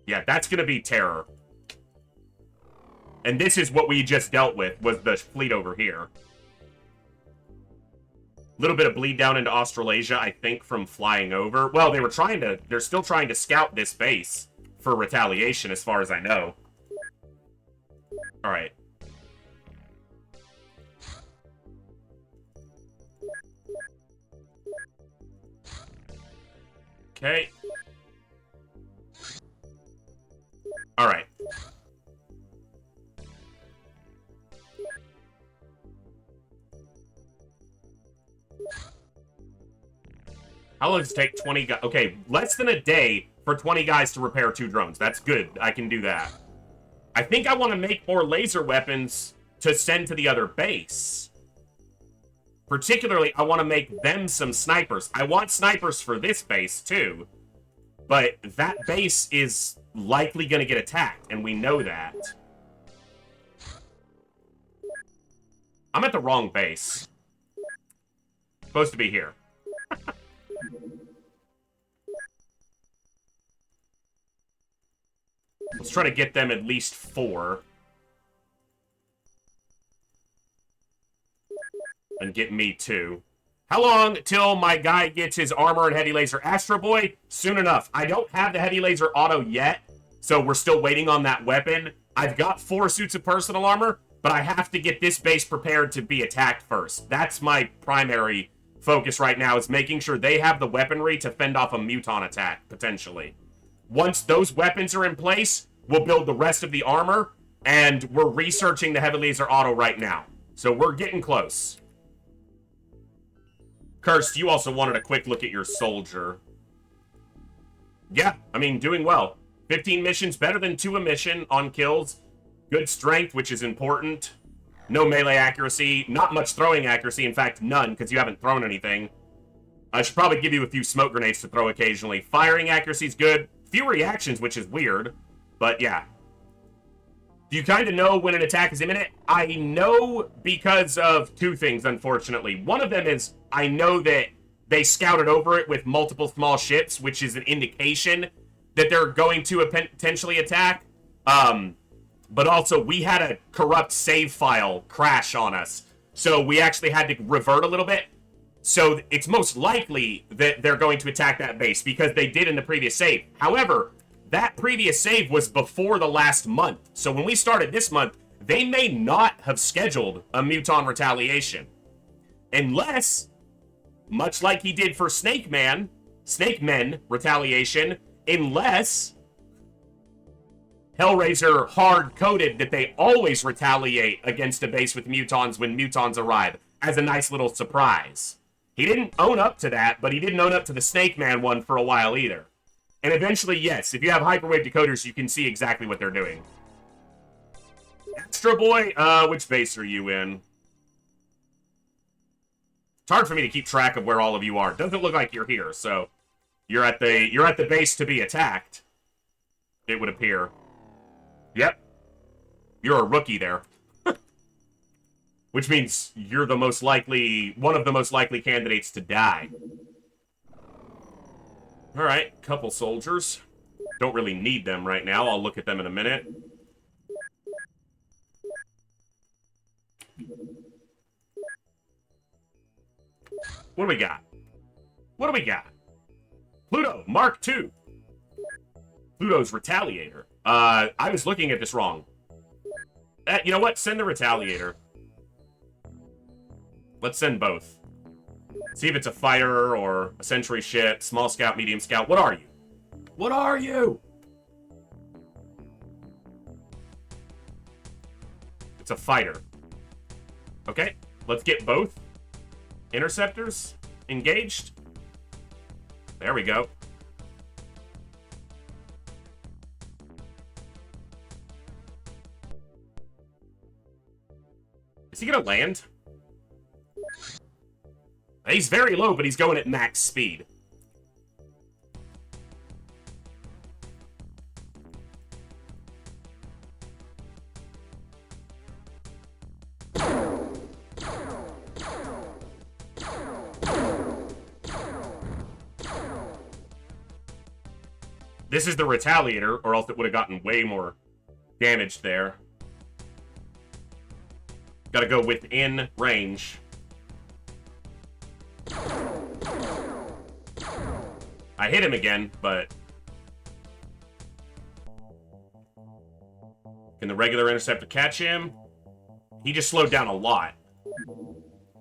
Yeah, that's gonna be terror. And this is what we just dealt with, was the fleet over here. A little bit of bleed down into Australasia, I think, from flying over. Well, they're still trying to scout this base for retaliation, as far as I know. Alright. Okay. Alright. How long does it take 20 guys? Okay, less than a day for 20 guys to repair 2 drones. That's good. I can do that. I think I want to make more laser weapons to send to the other base. Particularly, I want to make them some snipers. I want snipers for this base, too. But that base is likely going to get attacked, and we know that. I'm at the wrong base. Supposed to be here. Let's try to get them at least 4. And get me 2. How long till my guy gets his armor and heavy laser? Astro Boy, soon enough. I don't have the heavy laser auto yet, so we're still waiting on that weapon. I've got 4 suits of personal armor, but I have to get this base prepared to be attacked first. That's my primary focus right now, is making sure they have the weaponry to fend off a Muton attack, potentially. Once those weapons are in place, we'll build the rest of the armor, and we're researching the heavy laser auto right now. So we're getting close. Cursed, you also wanted a quick look at your soldier. Yeah, I mean, doing well. 15 missions, better than 2 a mission on kills. Good strength, which is important. No melee accuracy, not much throwing accuracy, in fact, none, because you haven't thrown anything. I should probably give you a few smoke grenades to throw occasionally. Firing accuracy is good. Few reactions, which is weird, but yeah. Do you kind of know when an attack is imminent? I know because of 2 things, unfortunately. One of them is I know that they scouted over it with multiple small ships, which is an indication that they're going to potentially attack. But also, we had a corrupt save file crash on us, so we actually had to revert a little bit. So it's most likely that they're going to attack that base, because they did in the previous save. However, that previous save was before the last month. So when we started this month, they may not have scheduled a Muton retaliation. Unless, much like he did for Snake Men retaliation, unless Hellraiser hard-coded that they always retaliate against a base with Mutons when Mutons arrive, as a nice little surprise. He didn't own up to that, but he didn't own up to the Snake Man one for a while either. And eventually, yes, if you have hyperwave decoders, you can see exactly what they're doing. Astro Boy, which base are you in? It's hard for me to keep track of where all of you are. Doesn't look like you're here, so you're at the base to be attacked, it would appear. Yep. You're a rookie there. Which means you're the most likely, one of the most likely candidates to die. Alright, couple soldiers. Don't really need them right now. I'll look at them in a minute. What do we got? What do we got? Pluto, Mark II. Pluto's Retaliator. I was looking at this wrong. You know what? Send the Retaliator. Let's send both. See if it's a fighter or a sentry ship, small scout, medium scout. What are you? What are you? It's a fighter. Okay, let's get both. Interceptors engaged. There we go. Is he gonna land? He's very low, but he's going at max speed. This is the Retaliator, or else it would have gotten way more damage there. Gotta go within range. I hit him again, but... Can the regular interceptor catch him? He just slowed down a lot.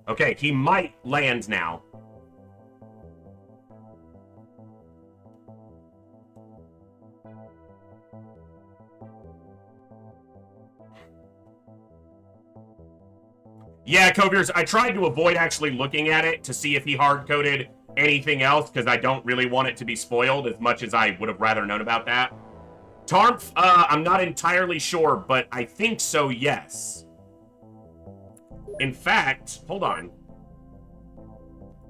Okay, he might land now. Yeah, Coviers, I tried to avoid actually looking at it to see if he hard-coded anything else, because I don't really want it to be spoiled as much as I would have rather known about that. Tarmf, I'm not entirely sure, but I think so, yes. In fact, hold on.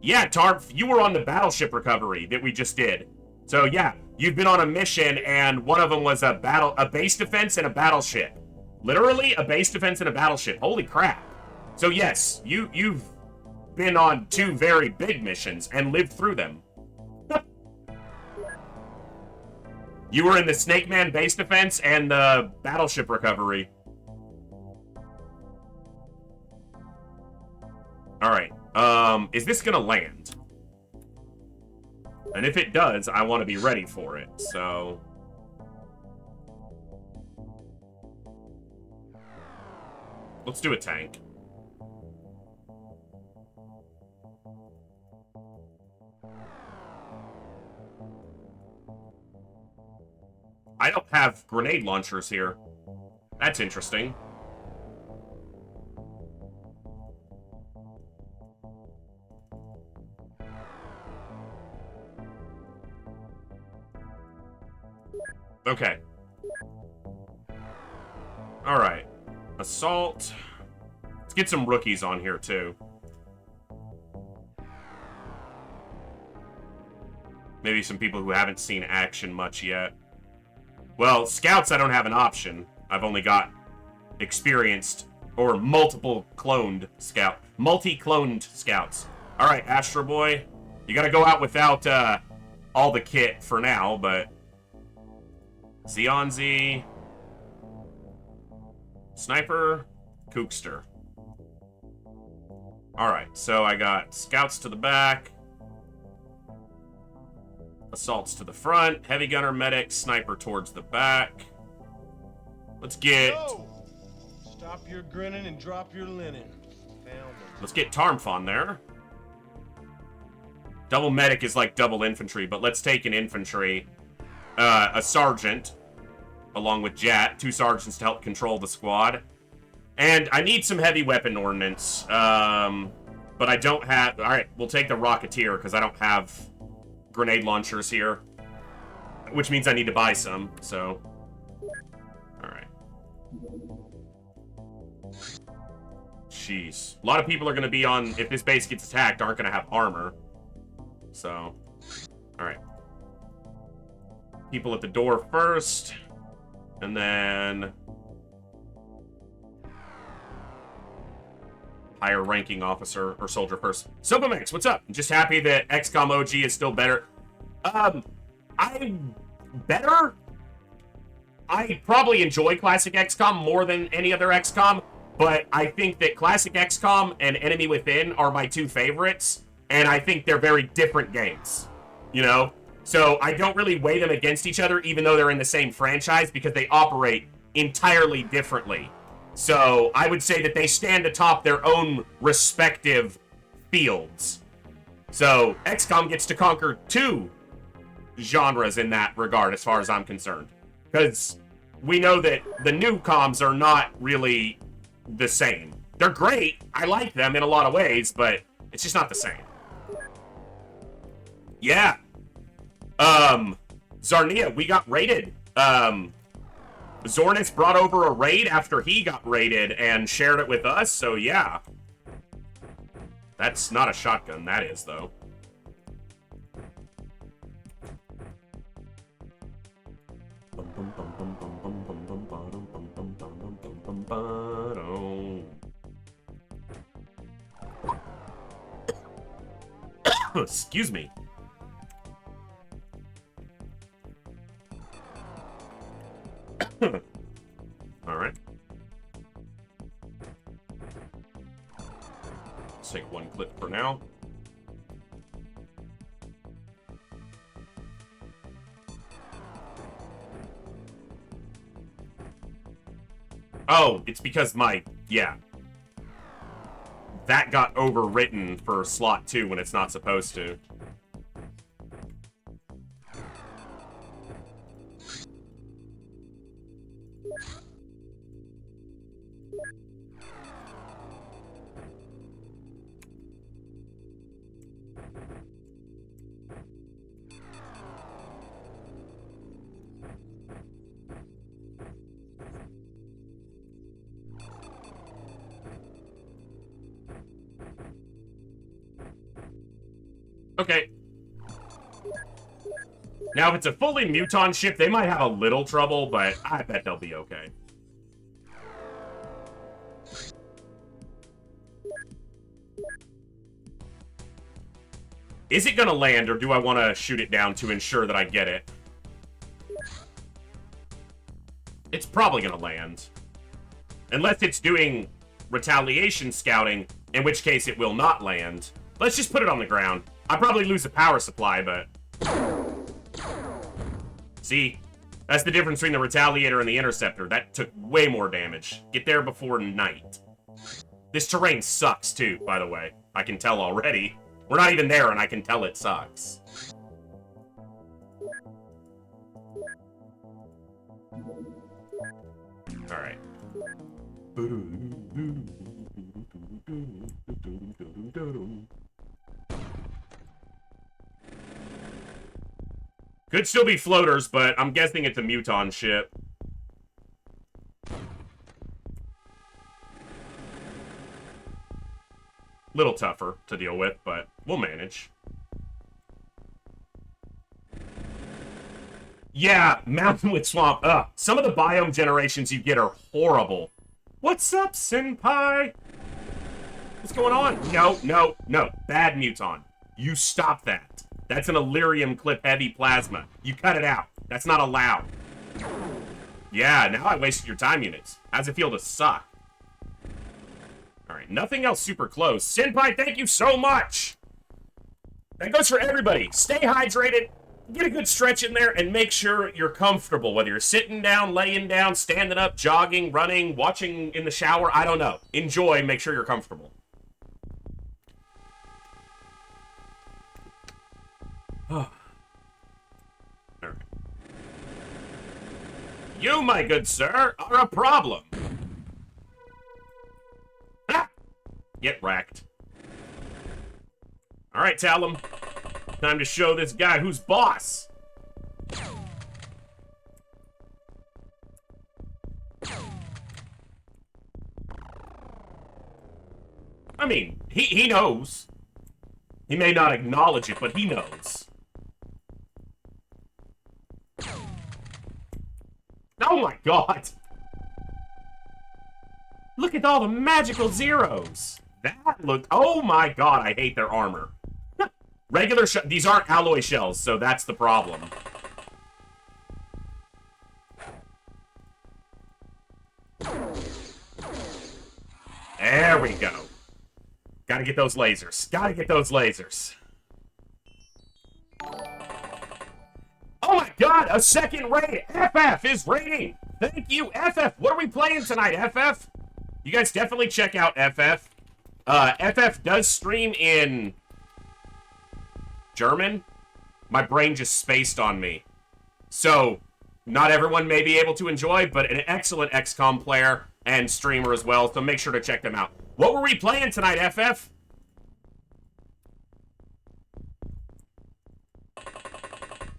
Yeah, Tarmf, you were on the battleship recovery that we just did. So yeah, you've been on a mission, and one of them was a base defense and a battleship. Literally, a base defense and a battleship. Holy crap. So yes, you've been on 2 very big missions and lived through them. You were in the Snake Man base defense and the battleship recovery. Alright, Is this gonna land? And if it does, I want to be ready for it, so... Let's do a tank. I don't have grenade launchers here. That's interesting. Okay. Alright. Assault. Let's get some rookies on here, too. Maybe some people who haven't seen action much yet. Well, scouts, I don't have an option. I've only got experienced or multiple cloned scout. Multi-cloned scouts. Alright, Astro Boy. You gotta go out without all the kit for now, but... Xeonzi. Sniper. Kookster. Alright, so I got scouts to the back. Assaults to the front. Heavy gunner, medic, sniper towards the back. Let's get... Yo! Stop your grinning and drop your linen. Let's get Tarmfon there. Double medic is like double infantry, but let's take an infantry. A sergeant, along with Jat. 2 sergeants to help control the squad. And I need some heavy weapon ordnance. But I don't have... Alright, we'll take the Rocketeer, because I don't have grenade launchers here. Which means I need to buy some, so... Alright. Jeez. A lot of people are going to be on... If this base gets attacked, aren't going to have armor. So... Alright. People at the door first. And then... Higher ranking officer or soldier first. Sobomax, what's up? I'm just happy that XCOM OG is still better. I'm better? I probably enjoy Classic XCOM more than any other XCOM, but I think that Classic XCOM and Enemy Within are my 2 favorites, and I think they're very different games, you know? So I don't really weigh them against each other, even though they're in the same franchise, because they operate entirely differently. So I would say that they stand atop their own respective fields. So XCOM gets to conquer 2 genres in that regard, as far as I'm concerned. Because we know that the new comms are not really the same. They're great. I like them in a lot of ways, but it's just not the same. Yeah. Zarnia, we got raided. Zornus brought over a raid after he got raided and shared it with us, so yeah. That's not a shotgun, that is, though. Excuse me. Alright. Let's take 1 clip for now. Oh, it's because yeah. That got overwritten for slot 2 when it's not supposed to. Okay. Now, if it's a fully Muton ship, they might have a little trouble, but I bet they'll be okay. Is it gonna land, or do I want to shoot it down to ensure that I get it? It's probably gonna land. Unless it's doing retaliation scouting, in which case it will not land. Let's just put it on the ground. I probably lose a power supply, but... See? That's the difference between the Retaliator and the Interceptor. That took way more damage. Get there before night. This terrain sucks, too, by the way. I can tell already. We're not even there, and I can tell it sucks. Alright. Could still be floaters, but I'm guessing it's a Muton ship. Little tougher to deal with, but we'll manage. Yeah, mountain with swamp. Ugh, some of the biome generations you get are horrible. What's up, Senpai? What's going on? No, no, no. Bad Muton. You stop that. That's an Illyrium clip heavy plasma. You cut it out. That's not allowed. Yeah, now I wasted your time units. How's it feel to suck? Alright, nothing else super close. Senpai, thank you so much! That goes for everybody. Stay hydrated, get a good stretch in there, and make sure you're comfortable. Whether you're sitting down, laying down, standing up, jogging, running, watching in the shower, I don't know. Enjoy, make sure you're comfortable. Alright. You, my good sir, are a problem. Ha! Get wrecked. Alright, Talum. Time to show this guy who's boss. I mean, he knows. He may not acknowledge it, but he knows. Oh my god! Look at all the magical zeros! That looked... Oh my god, I hate their armor. Regular these aren't alloy shells, so that's the problem. There we go. Gotta get those lasers. Gotta get those lasers. Oh my god, a second raid! FF is raiding! Thank you, FF! What are we playing tonight, FF? You guys definitely check out FF. FF does stream in... German? My brain just spaced on me. So, not everyone may be able to enjoy, but an excellent XCOM player and streamer as well, so make sure to check them out. What were we playing tonight, FF?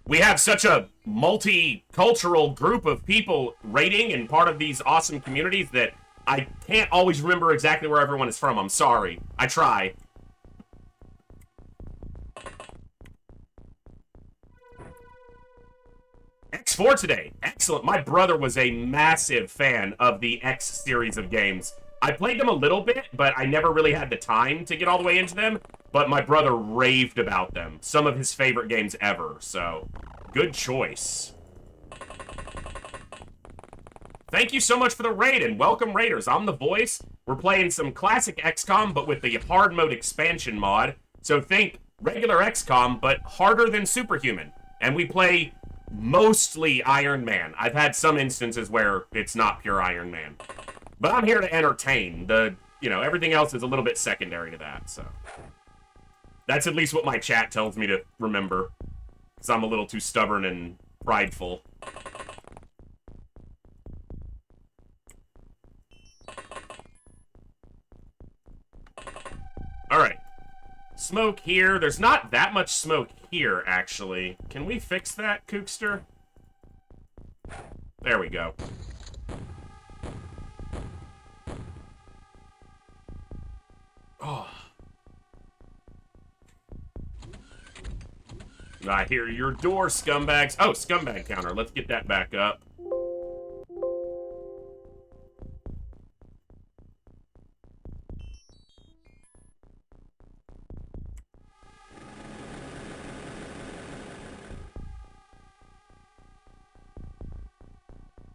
We have such a multicultural group of people raiding and part of these awesome communities that I can't always remember exactly where everyone is from. I'm sorry. I try. X4 today. Excellent. My brother was a massive fan of the X series of games. I played them a little bit, but I never really had the time to get all the way into them. But my brother raved about them. Some of his favorite games ever, so good choice. Thank you so much for the raid, and welcome raiders. I'm the voice. We're playing some classic XCOM, but with the hard mode expansion mod. So think regular XCOM, but harder than Superhuman. And we play mostly Iron Man. I've had some instances where it's not pure Iron Man. But I'm here to entertain. Everything else is a little bit secondary to that, so. That's at least what my chat tells me to remember. Because I'm a little too stubborn and prideful. Alright. Smoke here. There's not that much smoke here, actually. Can we fix that, Kookster? There we go. Oh. I hear your door, scumbags. Oh, scumbag counter. Let's get that back up.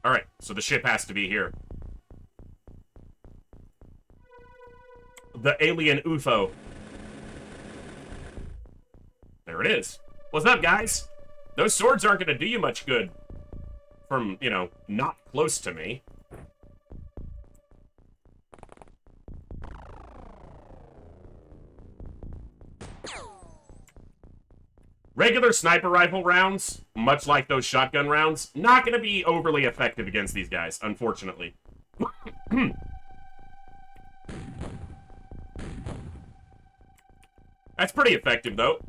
Alright, so the ship has to be here. the alien UFO. There it is. What's up, guys? Those swords aren't going to do you much good from, you know, not close to me. Regular sniper rifle rounds, much like those shotgun rounds, not going to be overly effective against these guys, unfortunately. That's pretty effective, though.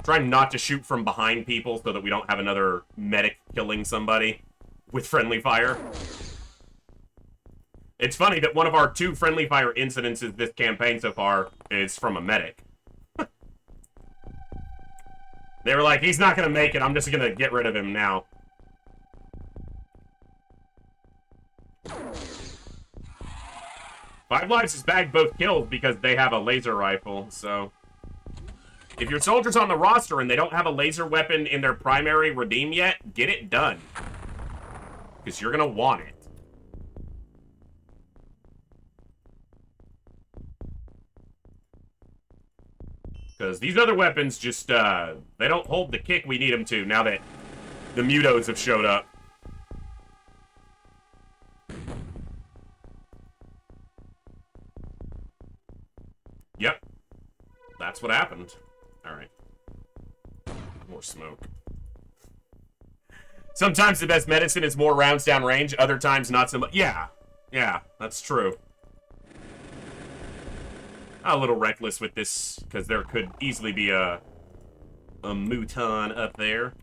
Trying not to shoot from behind people so that we don't have another medic killing somebody with friendly fire. It's funny that one of our 2 friendly fire incidences this campaign so far is from a medic. They were like, he's not going to make it, I'm just going to get rid of him now. Five Lives has bagged both kills because they have a laser rifle, so... If your soldier's on the roster and they don't have a laser weapon in their primary redeem yet, get it done. Because you're going to want it. Because these other weapons just, they don't hold the kick we need them to now that the Mutos have showed up. Yep. That's what happened. Alright. More smoke. Sometimes the best medicine is more rounds down range, other times not so much. Yeah. Yeah, that's true. A little reckless with this, because there could easily be a Muton up there.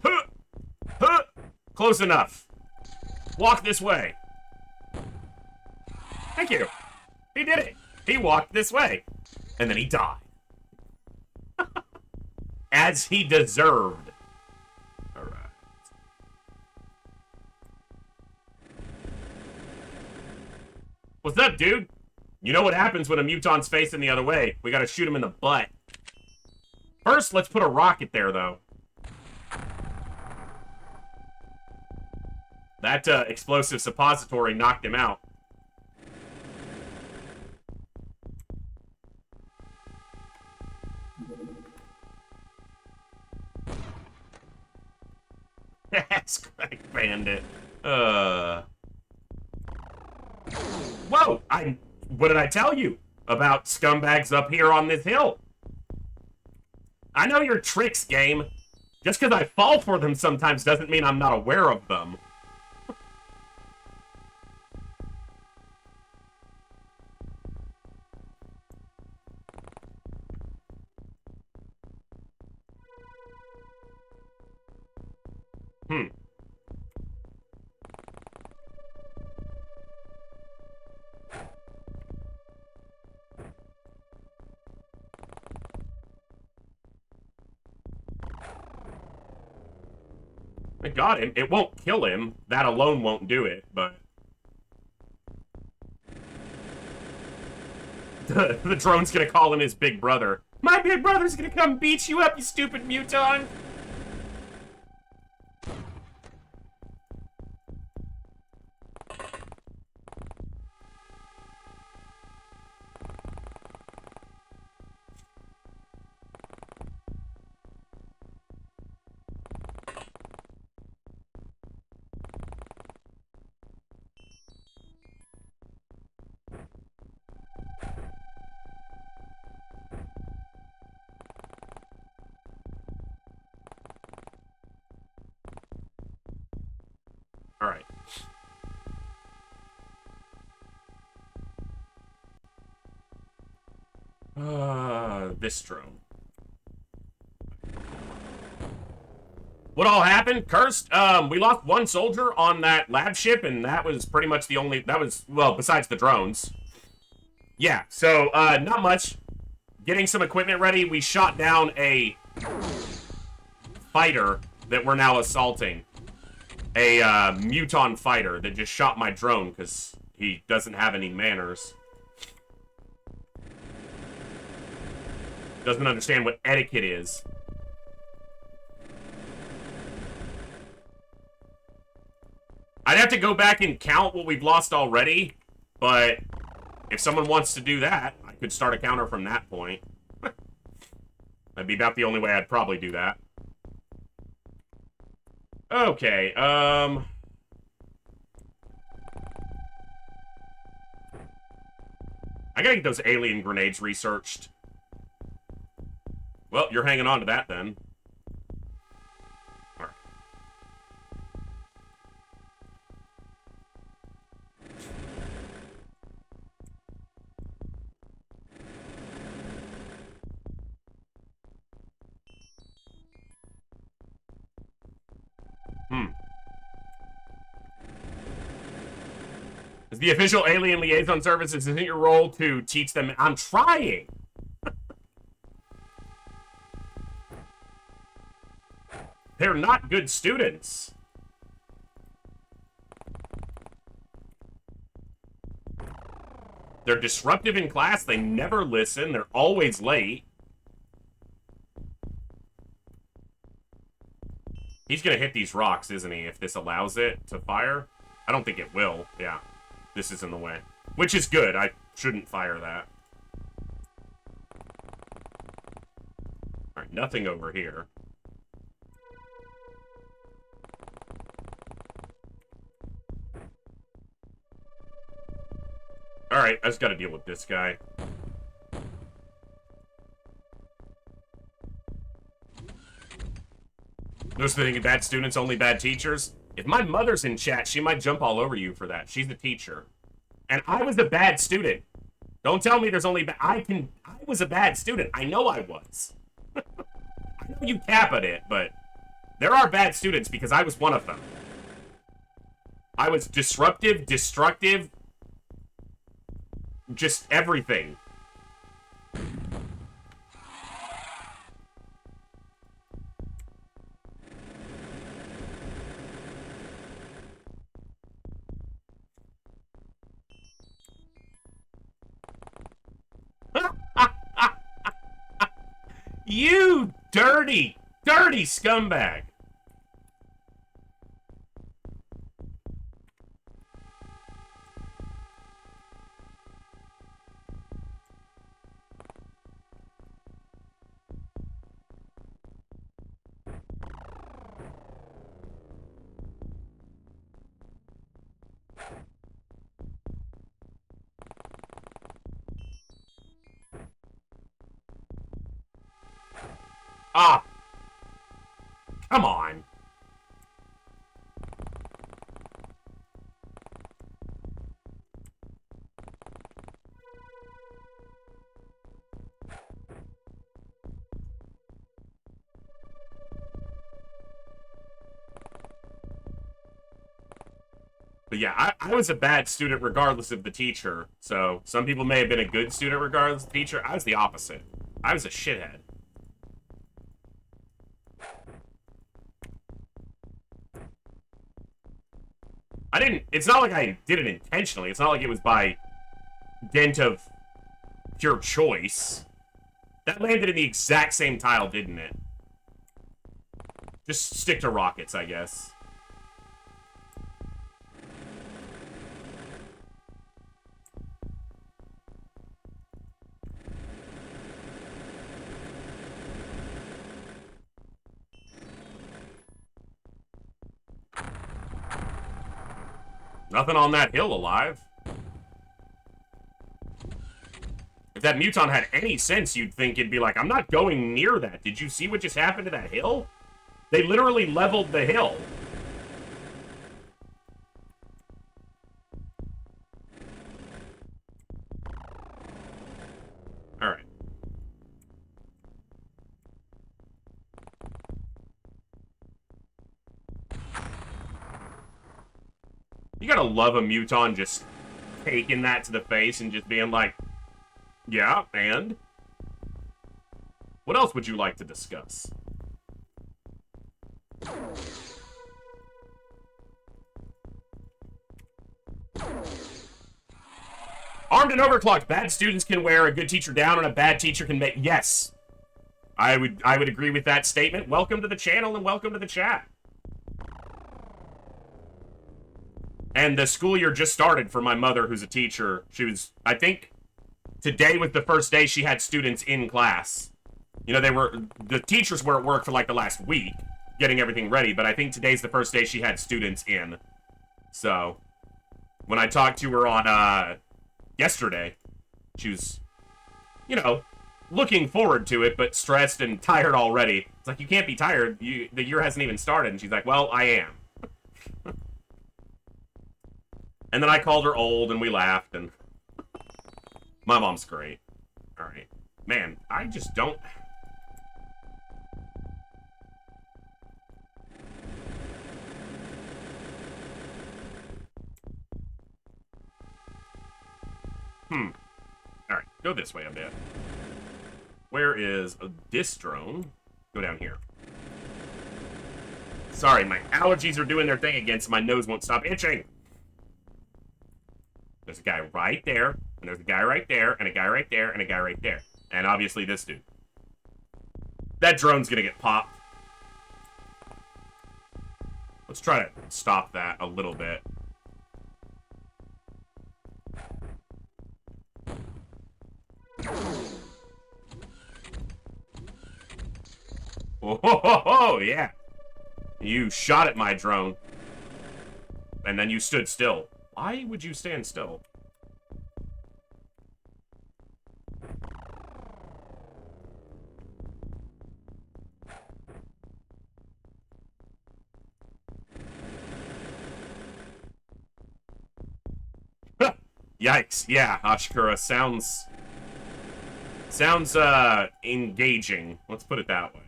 Huh! Huh! Close enough. Walk this way. Thank you. He did it. He walked this way. And then he died. As he deserved. Alright. What's up, dude? You know what happens when a Muton's facing the other way. We gotta shoot him in the butt. First, let's put a rocket there, though. That explosive suppository knocked him out. Crack bandit. Whoa! What did I tell you about scumbags up here on this hill? I know your tricks, game. Just because I fall for them sometimes doesn't mean I'm not aware of them. I got him. It won't kill him. That alone won't do it, but... The drone's gonna call him his big brother. My big brother's gonna come beat you up, you stupid Muton! Alright. This drone. What all happened? Cursed? We lost one soldier on that lab ship, and that was pretty much the only... That was, well, besides the drones. Yeah, so, not much. Getting some equipment ready. We shot down a fighter that we're now assaulting. A Muton fighter that just shot my drone because he doesn't have any manners. Doesn't understand what etiquette is. I'd have to go back and count what we've lost already, but if someone wants to do that, I could start a counter from that point. That'd be about the only way I'd probably do that. Okay, I gotta get those alien grenades researched. Well, you're hanging on to that then. All right. As the official alien liaison service, isn't your role to teach them? I'm trying. They're not good students. They're disruptive in class. They never listen. They're always late. He's gonna hit these rocks, isn't he, if this allows it to fire? I don't think it will. Yeah. This is in the way. Which is good. I shouldn't fire that. Alright, nothing over here. Alright, I just gotta deal with this guy. Those things, bad students, only bad teachers. If my mother's in chat, she might jump all over you for that. She's the teacher. And I was a bad student. Don't tell me there's only I was a bad student. I know I was. I know you cap at it, but there are bad students because I was one of them. I was disruptive, destructive, just everything. You dirty, dirty scumbag. Ah! Come on. But yeah, I was a bad student regardless of the teacher. So some people may have been a good student regardless of the teacher. I was the opposite. I was a shithead. It's not like I did it intentionally. It's not like it was by dint of pure choice. That landed in the exact same tile, didn't it? Just stick to rockets, I guess. Nothing on that hill alive. If that Muton had any sense, you'd think it'd be like, I'm not going near that. Did you see what just happened to that hill? They literally leveled the hill. Alright. You gotta love a Muton just taking that to the face and just being like, yeah, and? What else would you like to discuss? Armed and overclocked. Bad students can wear a good teacher down and a bad teacher can make... Yes. I would agree with that statement. Welcome to the channel and welcome to the chat. And the school year just started for my mother, who's a teacher. I think today was the first day she had students in class. You know, the teachers were at work for like the last week, getting everything ready, but I think today's the first day she had students in. So, when I talked to her on, yesterday, she was, you know, looking forward to it, but stressed and tired already. It's like, you can't be tired. The year hasn't even started. And she's like, well, I am. And then I called her old, and we laughed, and my mom's great. All right. Man, I just don't... Alright, go this way a bit. Where is this drone? Go down here. Sorry, my allergies are doing their thing again, so my nose won't stop itching. There's a guy right there, and there's a guy right there, and a guy right there, and a guy right there. And obviously this dude. That drone's gonna get popped. Let's try to stop that a little bit. Oh, yeah. You shot at my drone. And then you stood still. Why would you stand still? Yikes. Yeah, Ashkura, sounds engaging. Let's put it that way.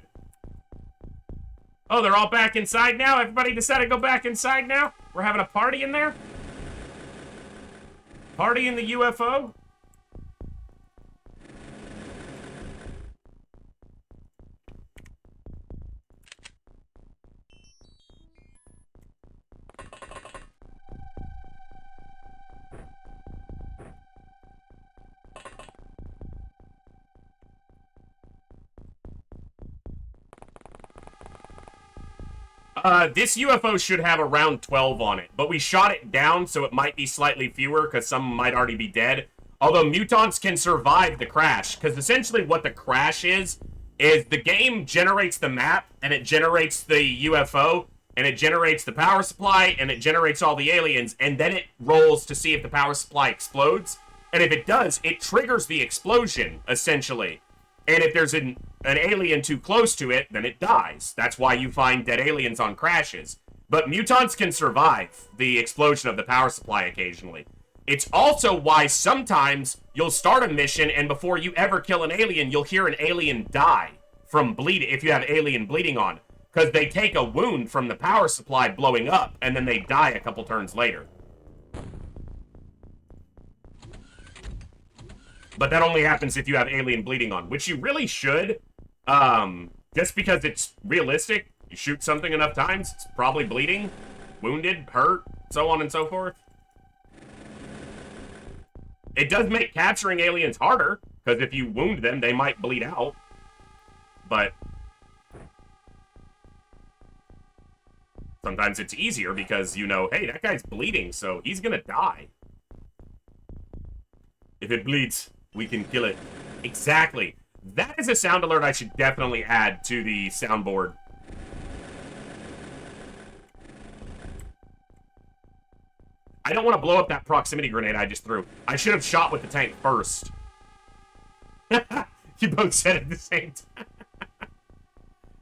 Oh, they're all back inside now? Everybody decided to go back inside now? We're having a party in there? Party in the UFO? This UFO should have around 12 on it, but we shot it down, so it might be slightly fewer, because some might already be dead. Although mutons can survive the crash, because essentially what the crash is the game generates the map, and it generates the UFO, and it generates the power supply, and it generates all the aliens, and then it rolls to see if the power supply explodes. And if it does, it triggers the explosion, essentially. And if there's an alien too close to it, then it dies. That's why you find dead aliens on crashes. But mutons can survive the explosion of the power supply occasionally. It's also why sometimes you'll start a mission, and before you ever kill an alien, you'll hear an alien die from bleeding, if you have alien bleeding on. Because they take a wound from the power supply blowing up, and then they die a couple turns later. But that only happens if you have alien bleeding on, which you really should. Just because it's realistic. You shoot something enough times, it's probably bleeding, wounded, hurt, so on and so forth. It does make capturing aliens harder, because if you wound them, they might bleed out. But sometimes it's easier because you know, hey, that guy's bleeding, so he's gonna die. If it bleeds, we can kill it. Exactly. That is a sound alert I should definitely add to the soundboard. I don't want to blow up that proximity grenade I just threw. I should have shot with the tank first. You both said it at the same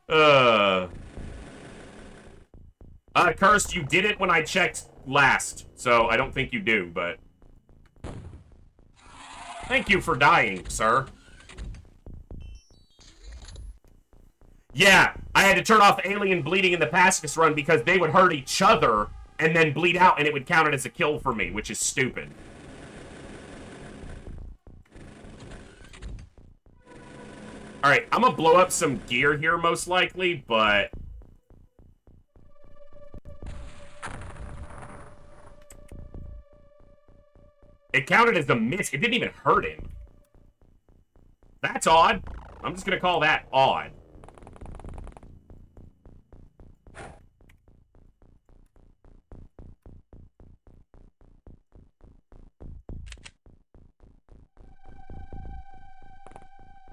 time. Cursed, you did it when I checked last, so I don't think you do, but... Thank you for dying, sir. Yeah, I had to turn off alien bleeding in the pacifist run because they would hurt each other and then bleed out, and it would count it as a kill for me, which is stupid. Alright, I'm gonna blow up some gear here, most likely, but... It counted as a miss. It didn't even hurt him. That's odd. I'm just gonna call that odd.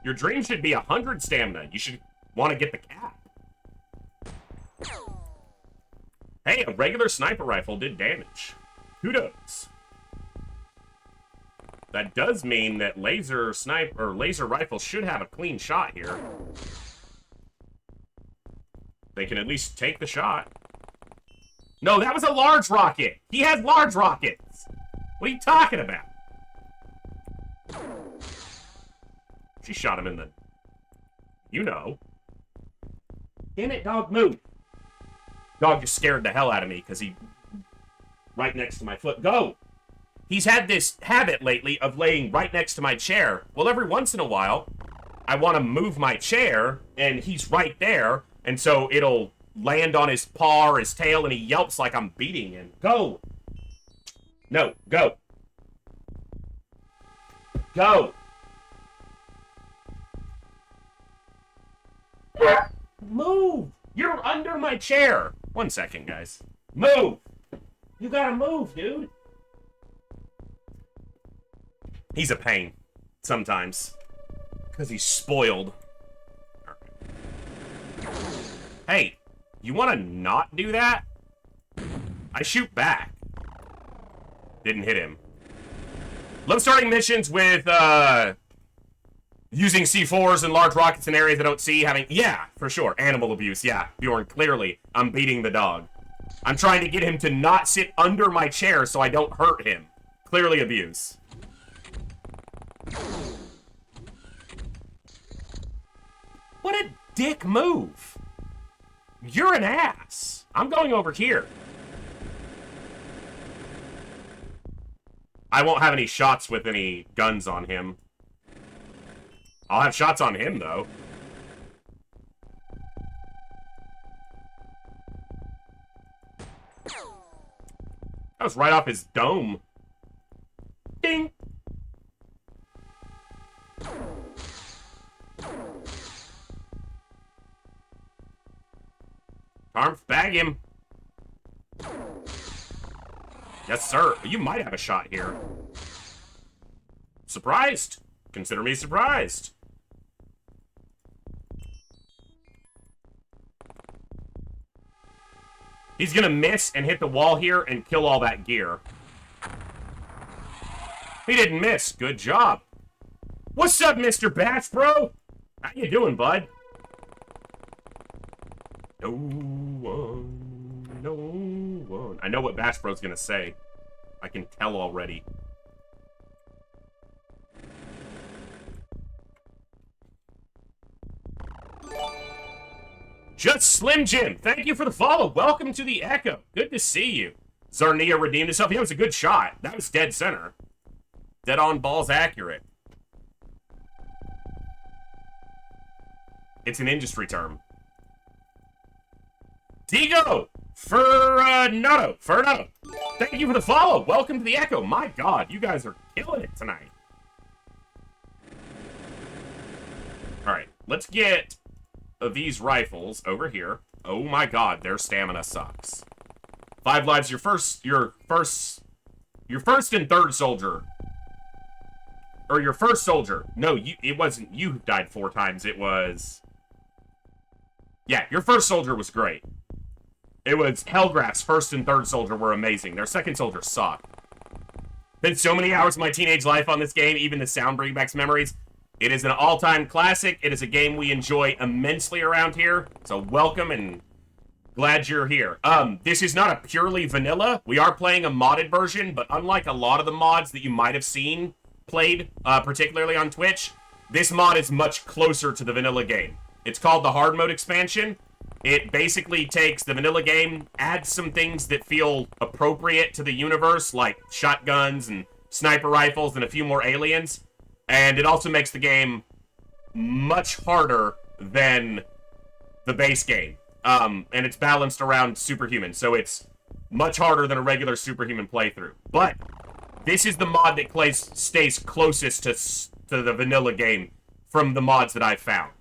Your dream should be 100 stamina. You should want to get the cap. Hey, a regular sniper rifle did damage. Kudos. That does mean that laser rifles should have a clean shot here. They can at least take the shot. No, that was a large rocket. He has large rockets. What are you talking about? She shot him in the... You know. Damn it, dog, move. Dog just scared the hell out of me because he... Right next to my foot. Go! He's had this habit lately of laying right next to my chair. Well, every once in a while, I want to move my chair, and he's right there, and so it'll land on his paw or his tail, and he yelps like I'm beating him. Go! No, go. Go! Move! You're under my chair! 1 second, guys. Move! You gotta move, dude! He's a pain. Sometimes. Because he's spoiled. Hey, you want to not do that? I shoot back. Didn't hit him. Love starting missions with, using C4s and large rockets in areas I don't see, having... Yeah, for sure. Animal abuse, yeah. Bjorn, clearly, I'm beating the dog. I'm trying to get him to not sit under my chair so I don't hurt him. Clearly abuse. What a dick move. You're an ass. I'm going over here. I won't have any shots with any guns on him. I'll have shots on him, though. That was right off his dome. Ding! Arms, bag him. Yes, sir. You might have a shot here. Surprised. Consider me surprised. He's gonna miss and hit the wall here and kill all that gear. He didn't miss. Good job. What's up, Mr. Bats, bro? How you doing, bud? No one, no one. I know what Bass Bro's gonna say. I can tell already. Just Slim Jim, thank you for the follow. Welcome to the Echo. Good to see you. Zarnia redeemed himself. He was a good shot. That was dead center. Dead on balls accurate. It's an industry term. Digo! Fernando. Thank you for the follow. Welcome to the Echo. My God, you guys are killing it tonight. Alright, let's get these rifles over here. Oh my God, their stamina sucks. 5 lives, your first and third soldier. Or your first soldier. No, it wasn't you who died 4 times. It was... Yeah, your first soldier was great. It was Hellgraph's first and third soldier were amazing. Their second soldier sucked. Been so many hours of my teenage life on this game, even the sound brings back memories. It is an all-time classic. It is a game we enjoy immensely around here. So welcome and glad you're here. This is not a purely vanilla. We are playing a modded version, but unlike a lot of the mods that you might have seen played, particularly on Twitch, this mod is much closer to the vanilla game. It's called the Hardmode expansion. It basically takes the vanilla game, adds some things that feel appropriate to the universe, like shotguns and sniper rifles and a few more aliens. And it also makes the game much harder than the base game. And it's balanced around Superhuman, so it's much harder than a regular Superhuman playthrough. But this is the mod that stays closest to the vanilla game from the mods that I've found.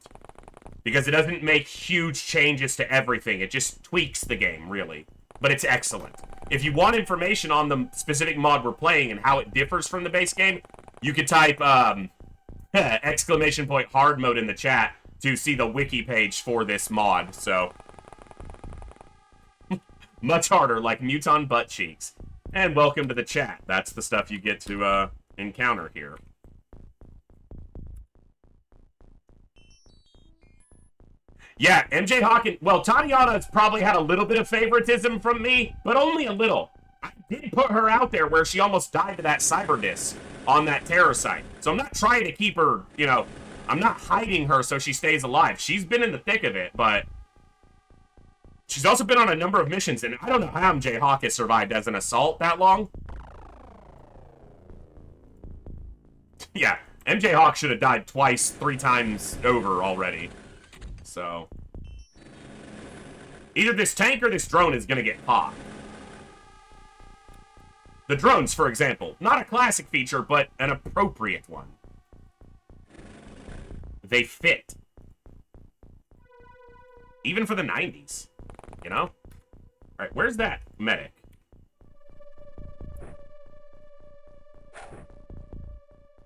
Because it doesn't make huge changes to everything. It just tweaks the game, really. But it's excellent. If you want information on the specific mod we're playing and how it differs from the base game, you could type exclamation point hard mode in the chat to see the wiki page for this mod, so. Much harder, like Muton butt cheeks. And welcome to the chat. That's the stuff you get to, encounter here. Yeah, MJ Hawkins. Well, Tatiana's probably had a little bit of favoritism from me, but only a little. I did put her out there where she almost died to that Cyberdisc on that terror site. So I'm not trying to keep her, you know, I'm not hiding her so she stays alive. She's been in the thick of it, but she's also been on a number of missions, and I don't know how MJ Hawk has survived as an assault that long. Yeah, MJ Hawk should have died twice, 3 times over already. So, either this tank or this drone is going to get popped. The drones, for example, not a classic feature, but an appropriate one. They fit. Even for the 90s, you know? Alright, where's that medic?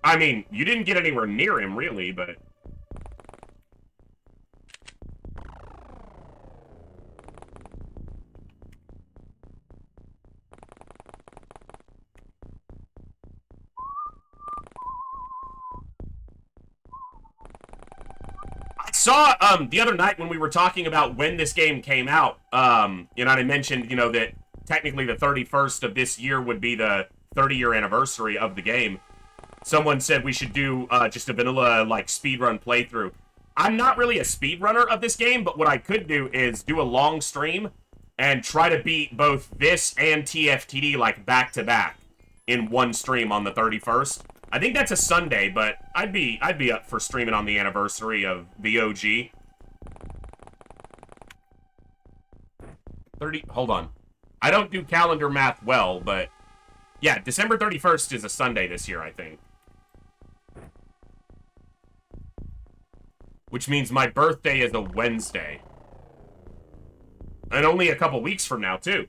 I mean, you didn't get anywhere near him, really, but... saw the other night when we were talking about when this game came out, you know, and I mentioned, you know, that technically the 31st of this year would be the 30-year anniversary of the game. Someone said we should do just a vanilla, like, speedrun playthrough. I'm not really a speedrunner of this game, but what I could do is do a long stream and try to beat both this and TFTD, like, back-to-back in one stream on the 31st. I think that's a Sunday, but I'd be up for streaming on the anniversary of the OG. 30, hold on. I don't do calendar math well, but yeah, December 31st is a Sunday this year, I think. Which means my birthday is a Wednesday. And only a couple weeks from now, too.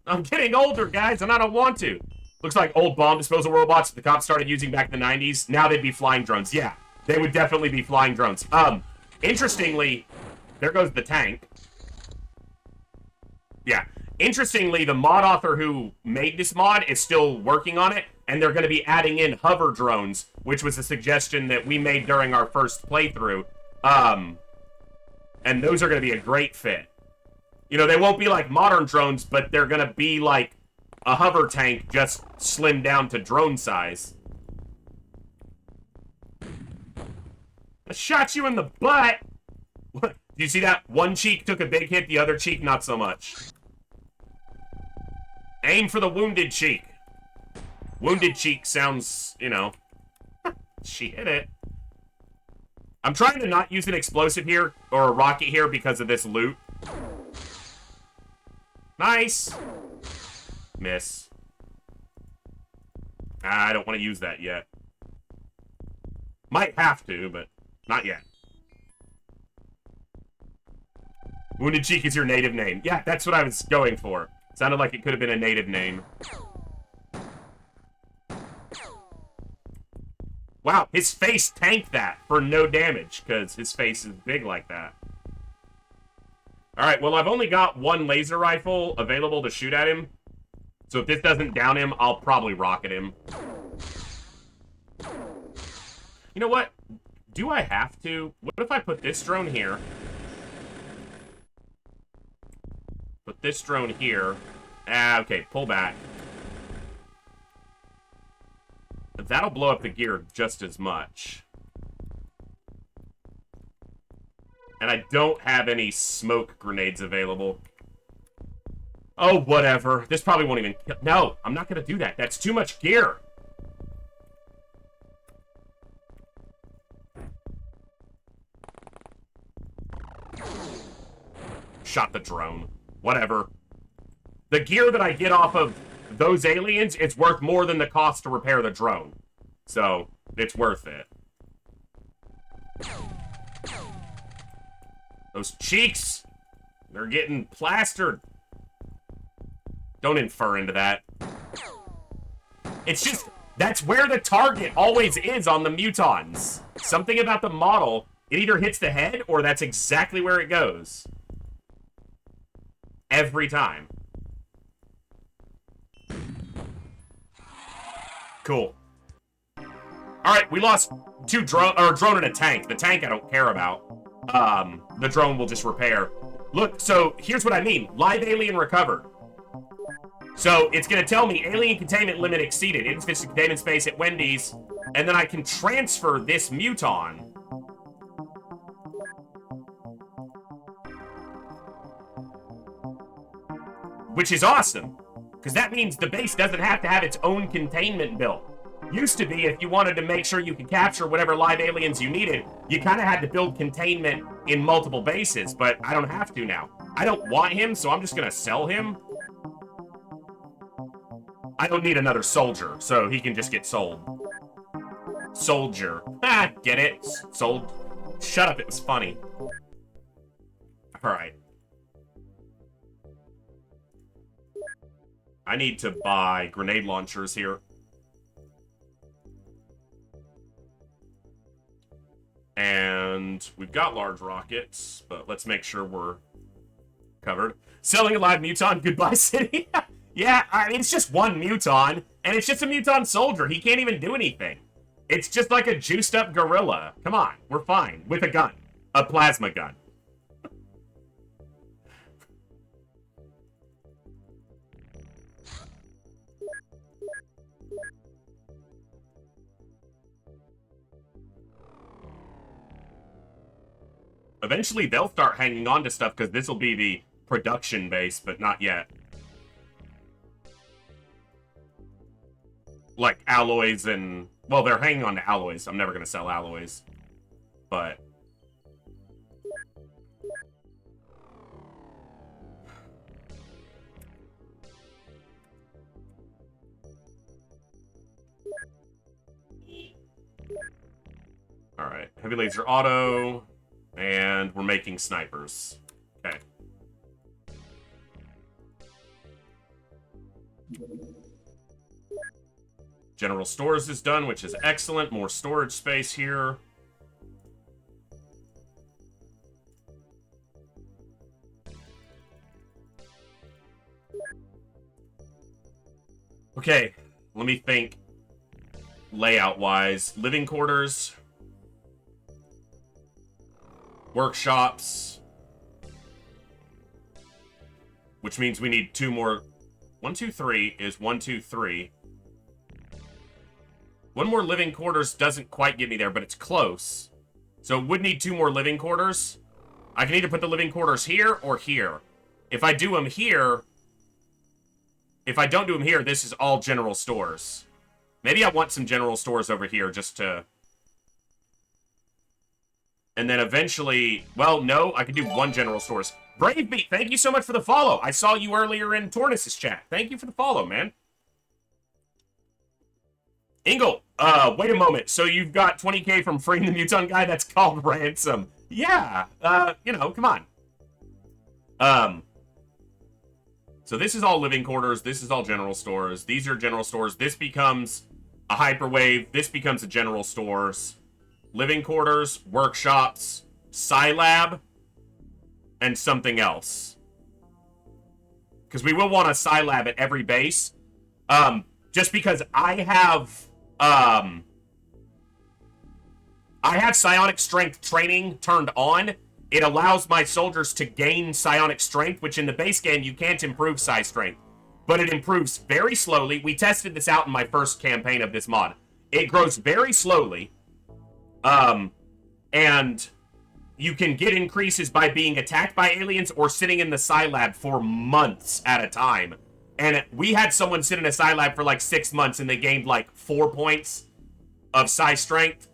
I'm getting older, guys, and I don't want to. Looks like old bomb disposal robots the cops started using back in the 90s. Now they'd be flying drones. Yeah, they would definitely be flying drones. Interestingly, there goes the tank. Yeah. Interestingly, the mod author who made this mod is still working on it, and they're going to be adding in hover drones, which was a suggestion that we made during our first playthrough. And those are going to be a great fit. You know, they won't be like modern drones, but they're going to be like a hover tank just slimmed down to drone size. I shot you in the butt! What? Do you see that? One cheek took a big hit, the other cheek not so much. Aim for the wounded cheek. Wounded cheek sounds, you know... She hit it. I'm trying to not use an explosive here, or a rocket here, because of this loot. Nice! Miss. I don't want to use that yet. Might have to, but not yet. Wounded Cheek is your native name. Yeah, that's what I was going for. Sounded like it could have been a native name. Wow, his face tanked that for no damage, because his face is big like that. Alright, well, I've only got one laser rifle available to shoot at him. So if this doesn't down him, I'll probably rocket him. You know what? Do I have to? What if I put this drone here? Put this drone here. Ah, okay, pull back. That'll blow up the gear just as much. And I don't have any smoke grenades available. Oh, whatever. This probably won't even... No, I'm not going to do that. That's too much gear. Shot the drone. Whatever. The gear that I get off of those aliens, it's worth more than the cost to repair the drone. So, it's worth it. Those cheeks, they're getting plastered. Don't infer into that. It's just, That's where the target always is on the Mutons. Something about the model, it either hits the head or that's exactly where it goes. Every time. Cool. Alright, we lost two drone and a tank. The tank I don't care about. The drone will just repair. Look, so here's what I mean. Live alien recovered. So it's gonna tell me alien containment limit exceeded. Insufficient containment space at Wendy's. And then I can transfer this Muton. Which is awesome. Because that means the base doesn't have to have its own containment built. Used to be, if you wanted to make sure you could capture whatever live aliens you needed, you kind of had to build containment in multiple bases, but I don't have to now. I don't want him, so I'm just going to sell him. I don't need another soldier, so he can just get sold. Soldier. Ah, get it? Sold. Shut up, it was funny. Alright. I need to buy grenade launchers here. And we've got large rockets, but let's make sure we're covered. Selling a live Muton, goodbye city. Yeah, I mean, it's just one Muton, and it's just a Muton soldier. He can't even do anything. It's just like a juiced up gorilla. Come on, we're fine. With a gun. A plasma gun. Eventually, they'll start hanging on to stuff because this will be the production base, but not yet. Like alloys and... Well, they're hanging on to alloys. I'm never going to sell alloys. But... Alright. Heavy laser auto... And we're making snipers. Okay. General stores is done, which is excellent. More storage space here. Okay, let me think. Layout-wise. Living quarters... Workshops. Which means we need two more. 1, 2, 3 is 1, 2, 3. One more living quarters doesn't quite get me there, but it's close. So it would need 2 more living quarters. I can either put the living quarters here or here. If I do them here... If I don't do them here, this is all general stores. Maybe I want some general stores over here just to... And then eventually, well, no, I could do 1 general stores. Brave Beat, thank you so much for the follow. I saw you earlier in Tornus's chat. Thank you for the follow, man. Ingle, wait a moment. So you've got 20k from freeing the Muton guy? That's called ransom. Yeah, you know, come on. So this is all living quarters. This is all general stores. These are general stores. This becomes a hyperwave. This becomes a general stores. Living quarters, workshops, Scilab, and something else. Because we will want a Scilab at every base. Just because I have psionic strength training turned on. It allows my soldiers to gain psionic strength, which in the base game you can't improve psi strength. But it improves very slowly. We tested this out in my first campaign of this mod. It grows very slowly. And you can get increases by being attacked by aliens or sitting in the Scilab for months at a time. And we had someone sit in a Scilab for like 6 months and they gained like 4 points of psi strength.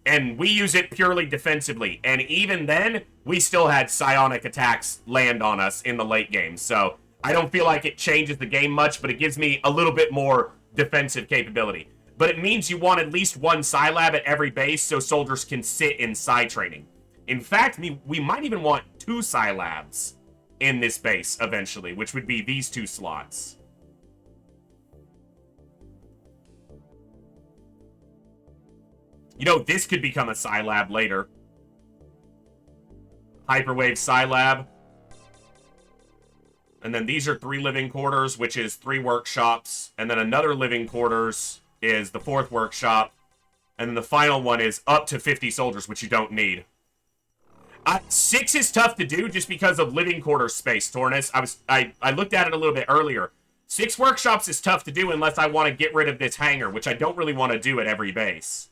And we use it purely defensively. And even then, we still had psionic attacks land on us in the late game. So I don't feel like it changes the game much, but it gives me a little bit more defensive capability. But it means you want at least 1 Scilab at every base so soldiers can sit in psi training. In fact, we might even want 2 Scilabs in this base eventually, which would be these 2 slots. You know, this could become a Scilab later. Hyperwave Scilab. And then these are 3 living quarters, which is 3 workshops. And then another living quarters is the 4th workshop. And then the final one is up to 50 soldiers, which you don't need. 6 is tough to do just because of living quarters space, Tornus. I looked at it a little bit earlier. 6 workshops is tough to do unless I want to get rid of this hangar, which I don't really want to do at every base.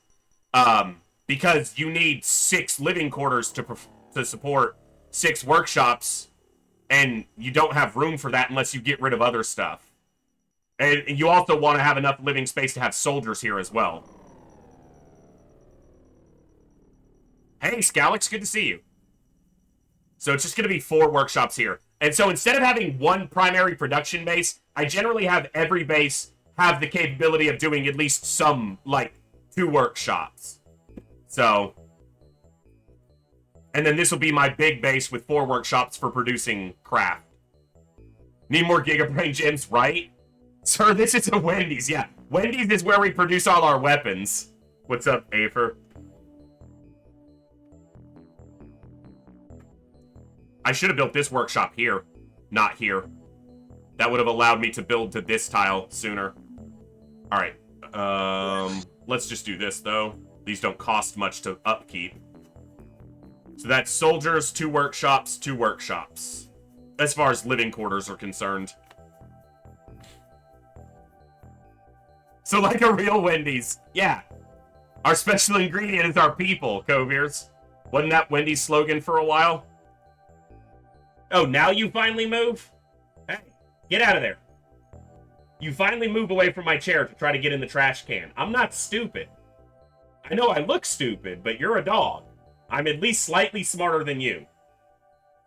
Because you need 6 living quarters to support 6 workshops, and you don't have room for that unless you get rid of other stuff. And you also want to have enough living space to have soldiers here as well. Hey, Scalix, good to see you. So it's just going to be 4 workshops here. And so instead of having 1 primary production base, I generally have every base have the capability of doing at least some, like, 2 workshops. So, and then this will be my big base with 4 workshops for producing craft. Need more Gigabrain gems, right? Sir, this is a Wendy's, yeah. Wendy's is where we produce all our weapons. What's up, Afer? I should have built this workshop here, not here. That would have allowed me to build to this tile sooner. Alright, let's just do this, though. These don't cost much to upkeep. So that's soldiers, 2 workshops, 2 workshops. As far as living quarters are concerned. So like a real Wendy's. Yeah. Our special ingredient is our people, Coviers. Wasn't that Wendy's slogan for a while? Oh, now you finally move? Hey, get out of there. You finally move away from my chair to try to get in the trash can. I'm not stupid. I know I look stupid, but you're a dog. I'm at least slightly smarter than you.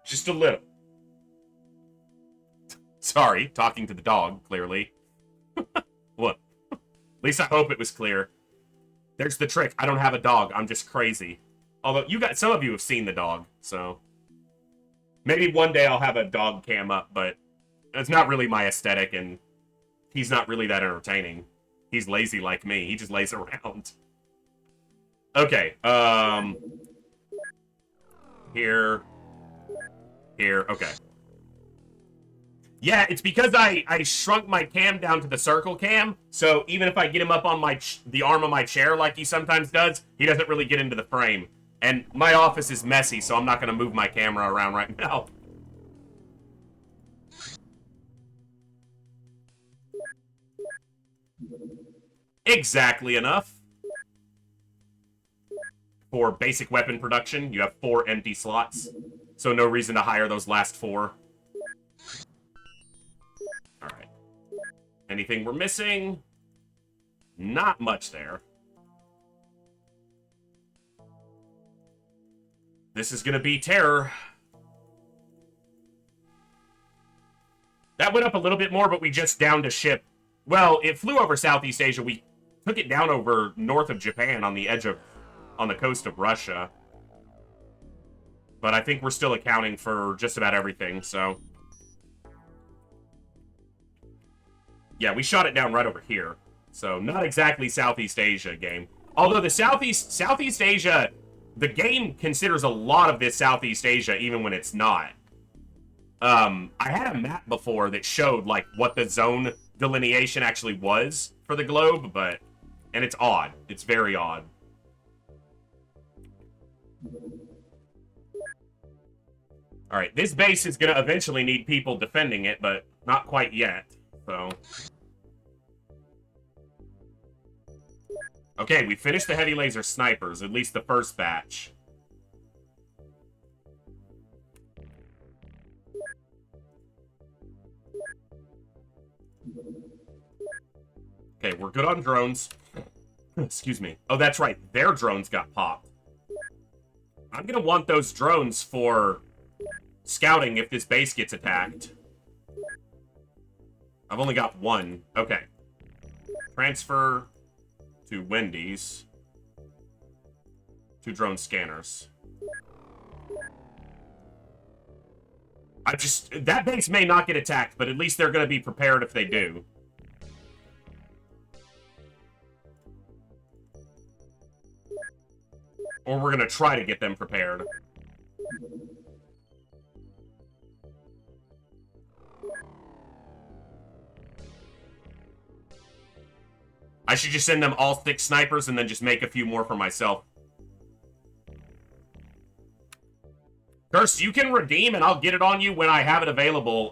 Just a little. Sorry, talking to the dog, clearly. What? At least I hope it was clear. There's the trick. I don't have a dog. I'm just crazy. Although, some of you have seen the dog, so... Maybe one day I'll have a dog cam up, but it's not really my aesthetic, and he's not really that entertaining. He's lazy like me. He just lays around. Okay, Here. Okay. Yeah, it's because I shrunk my cam down to the circle cam, so even if I get him up on the arm of my chair like he sometimes does, he doesn't really get into the frame. And my office is messy, so I'm not going to move my camera around right now. Exactly enough. For basic weapon production, you have 4 empty slots. So no reason to hire those last 4. Alright. Anything we're missing? Not much there. This is gonna be terror. That went up a little bit more, but we just downed a ship. Well, it flew over Southeast Asia. We took it down over north of Japan on the coast of Russia. But I think we're still accounting for just about everything, so... Yeah, we shot it down right over here. So, not exactly Southeast Asia game. Although the Southeast Asia... The game considers a lot of this Southeast Asia, even when it's not. I had a map before that showed, like, what the zone delineation actually was for the globe, but... And it's odd. It's very odd. Alright, this base is gonna eventually need people defending it, but not quite yet, so... Okay, we finished the heavy laser snipers, at least the first batch. Okay, we're good on drones. Excuse me. Oh, that's right. Their drones got popped. I'm gonna want those drones for scouting if this base gets attacked. I've only got 1. Okay. Transfer... to Wendy's. 2 drone scanners. That base may not get attacked, but at least they're going to be prepared if they do. Or we're gonna try to get them prepared. I should just send them all 6 snipers and then just make a few more for myself. Curse, you can redeem and I'll get it on you when I have it available.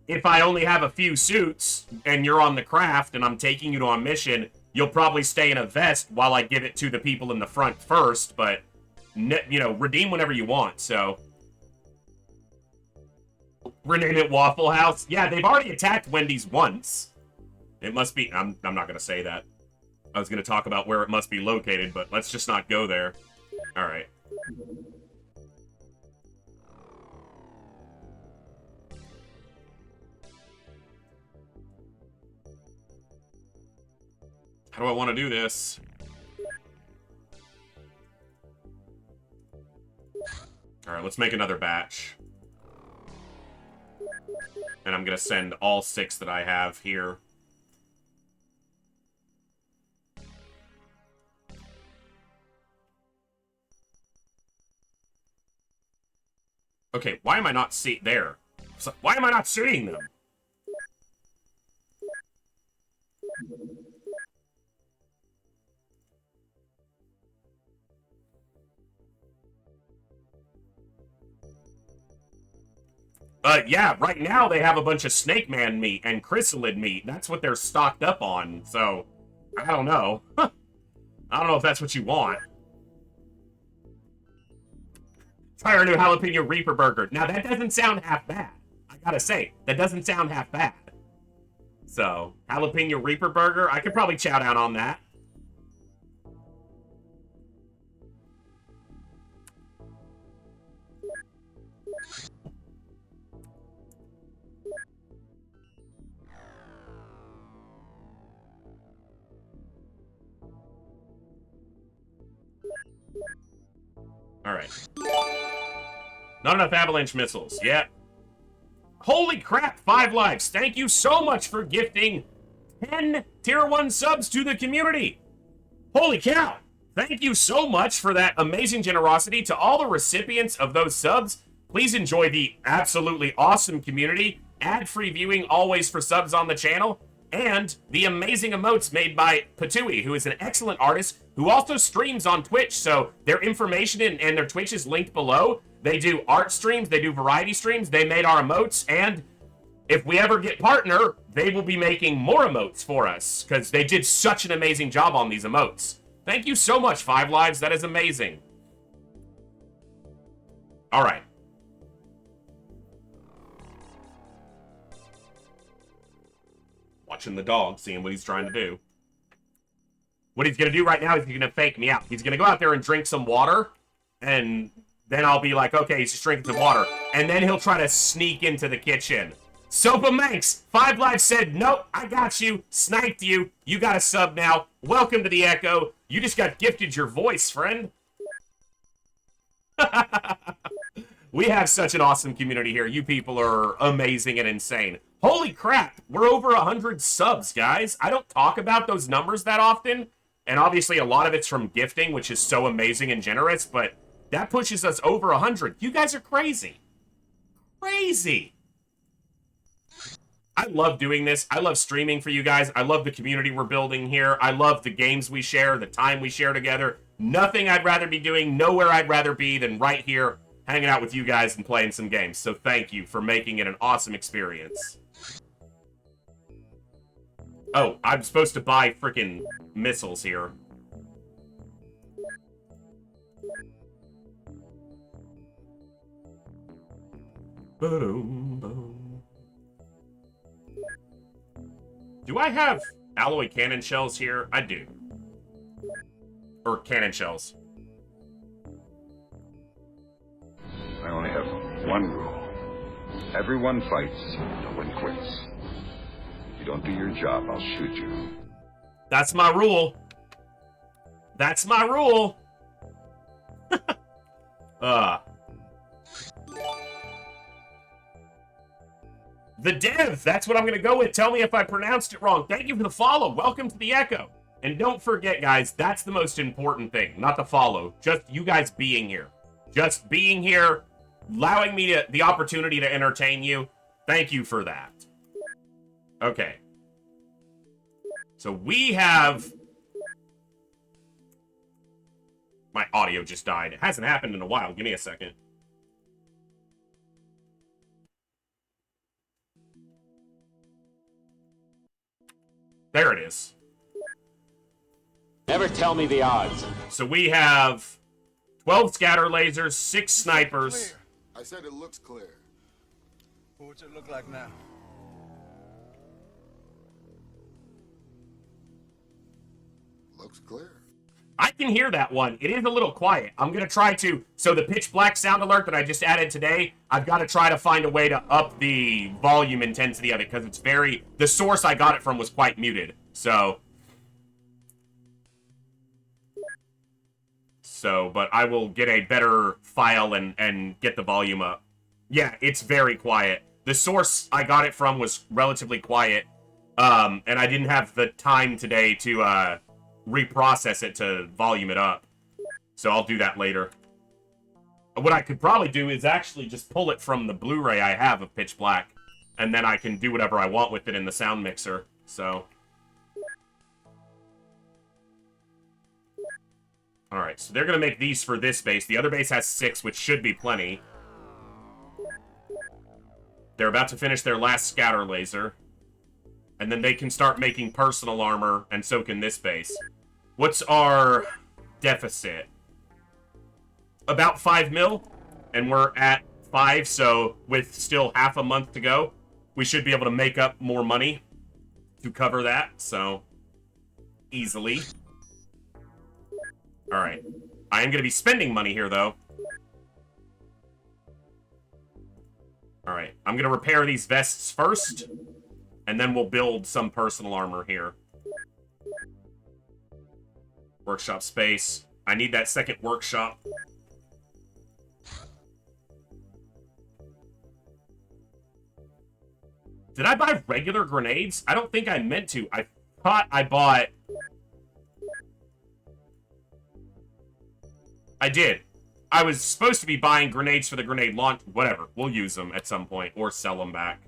If I only have a few suits and you're on the craft and I'm taking you to a mission, you'll probably stay in a vest while I give it to the people in the front first, but, you know, redeem whenever you want, so. Rename it Waffle House. Yeah, they've already attacked Wendy's once. It must be... I'm not going to say that. I was going to talk about where it must be located, but let's just not go there. Alright. How do I want to do this? Alright, let's make another batch. And I'm going to send all 6 that I have here. Okay, why am I not there? So, why am I not seeing them? Yeah, right now they have a bunch of Snake Man meat and Chrysalid meat. That's what they're stocked up on, so... I don't know. I don't know if that's what you want. Try our new jalapeno Reaper burger. Now, that doesn't sound half bad. I gotta say, that doesn't sound half bad. So, jalapeno Reaper burger, I could probably chow down on that. Alright. Not enough avalanche missiles. Yeah. Holy crap, 5 lives. Thank you so much for gifting 10 Tier 1 subs to the community. Holy cow. Thank you so much for that amazing generosity. To all the recipients of those subs, please enjoy the absolutely awesome community, ad-free viewing always for subs on the channel, and the amazing emotes made by Patui, who is an excellent artist who also streams on Twitch. So their information and their Twitch is linked below. They do art streams, they do variety streams, they made our emotes, and if we ever get partner, they will be making more emotes for us, because they did such an amazing job on these emotes. Thank you so much, 5 Lives, that is amazing. Alright. Watching the dog, seeing what he's trying to do. What he's going to do right now is he's going to fake me out. He's going to go out there and drink some water, and then I'll be like, okay, he's just drinking some water. And then he'll try to sneak into the kitchen. Sopa Manx, 5 Lives said, nope, I got you, sniped you, you got a sub now. Welcome to the Echo. You just got gifted your voice, friend. We have such an awesome community here. You people are amazing and insane. Holy crap, we're over 100 subs, guys. I don't talk about those numbers that often, and obviously a lot of it's from gifting, which is so amazing and generous, but that pushes us over 100. You guys are crazy. Crazy. I love doing this. I love streaming for you guys. I love the community we're building here. I love the games we share, the time we share together. Nothing I'd rather be doing, nowhere I'd rather be than right here, hanging out with you guys and playing some games. So thank you for making it an awesome experience. Oh, I'm supposed to buy freaking missiles here. Boom, boom. Do I have alloy cannon shells here? I do. Or cannon shells. I only have one rule. Everyone fights, no one quits. If you don't do your job, I'll shoot you. That's my rule. That's my rule. The Dev, that's what I'm going to go with. Tell me if I pronounced it wrong. Thank you for the follow. Welcome to the Echo. And don't forget, guys, that's the most important thing. Not the follow. Just you guys being here. Just being here, allowing me the opportunity to entertain you. Thank you for that. Okay. So we have... My audio just died. It hasn't happened in a while. Give me a second. There it is. Never tell me the odds. So we have 12 scatter lasers, 6 snipers. Clear. I said it looks clear. What's it look like now? Looks clear. I can hear that one. It is a little quiet. I'm going to try to... So the pitch black sound alert that I just added today, I've got to try to find a way to up the volume intensity of it because it's very... The source I got it from was quite muted. So, but I will get a better file and get the volume up. Yeah, it's very quiet. The source I got it from was relatively quiet, and I didn't have the time today to reprocess it to volume it up. So I'll do that later. What I could probably do is actually just pull it from the Blu-ray I have of Pitch Black, and then I can do whatever I want with it in the sound mixer. So... Alright, so they're going to make these for this base. The other base has 6, which should be plenty. They're about to finish their last scatter laser. And then they can start making personal armor, and so can this base. What's our deficit? About 5 mil, and we're at 5, so with still half a month to go, we should be able to make up more money to cover that, so easily. Alright. I am going to be spending money here, though. Alright. I'm going to repair these vests first, and then we'll build some personal armor here. Workshop space. I need that second workshop. Did I buy regular grenades? I don't think I meant to. I thought I bought... I did. I was supposed to be buying grenades for the grenade launch. Whatever. We'll use them at some point. Or sell them back.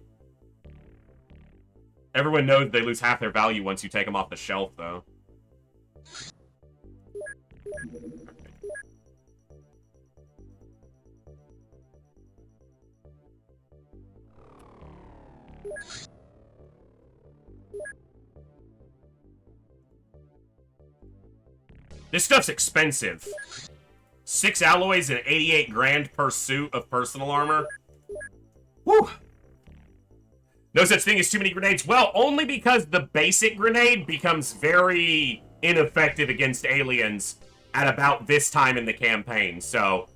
Everyone knows they lose half their value once you take them off the shelf, though. This stuff's expensive. 6 alloys and 88 grand per suit of personal armor. Whew. No such thing as too many grenades. Well, only because the basic grenade becomes very ineffective against aliens at about this time in the campaign. So,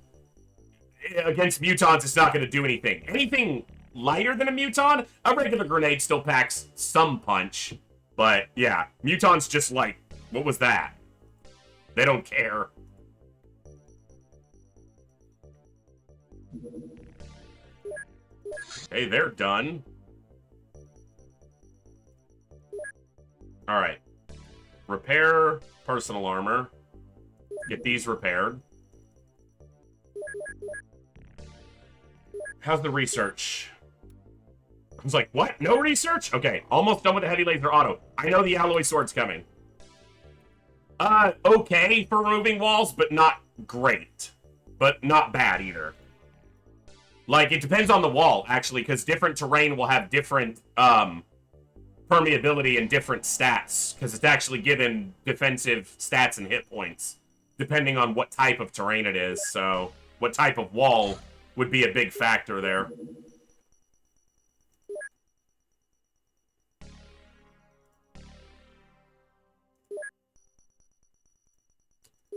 against mutons, it's not going to do anything. Anything lighter than a muton, a regular grenade still packs some punch. But, yeah, mutons just like, what was that? They don't care. Okay, they're done. Alright. Repair personal armor. Get these repaired. How's the research? I was like, what? No research? Okay, almost done with the heavy laser auto. I know the alloy sword's coming. Okay for removing walls, but not great. But not bad either. Like, it depends on the wall, actually, because different terrain will have different, permeability and different stats, because it's actually given defensive stats and hit points, depending on what type of terrain it is, so what type of wall would be a big factor there.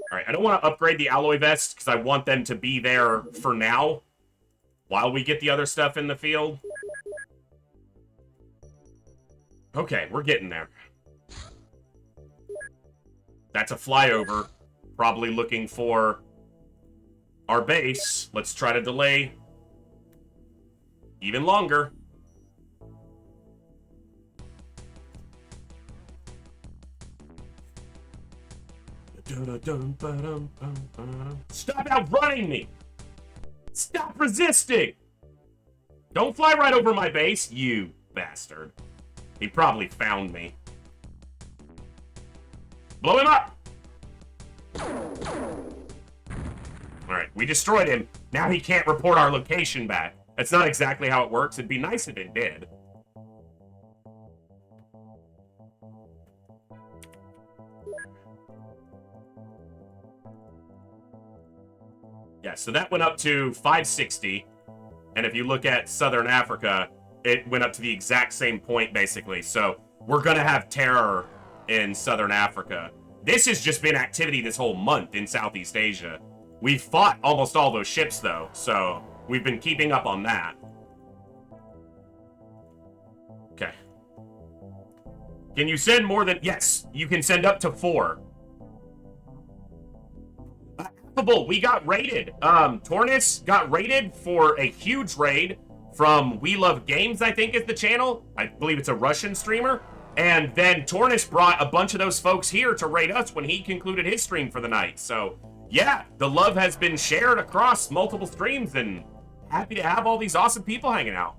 Alright, I don't want to upgrade the alloy vests, because I want them to be there for now, while we get the other stuff in the field. Okay, we're getting there. That's a flyover. Probably looking for our base. Let's try to delay even longer. Stop outrunning me! Stop resisting! Don't fly right over my base, you bastard. He probably found me. Blow him up! Alright, we destroyed him. Now he can't report our location back. That's not exactly how it works. It'd be nice if it did. Yeah, so that went up to 560. And if you look at Southern Africa, it went up to the exact same point, basically. So we're going to have terror in Southern Africa. This has just been activity this whole month in Southeast Asia. We've fought almost all those ships, though, so we've been keeping up on that. Okay. Can you send more than... Yes, you can send up to 4. We got raided. Tornus got raided for a huge raid from We Love Games, I think is the channel. I believe it's a Russian streamer. And then Tornus brought a bunch of those folks here to raid us when he concluded his stream for the night. So, yeah, the love has been shared across multiple streams, and happy to have all these awesome people hanging out.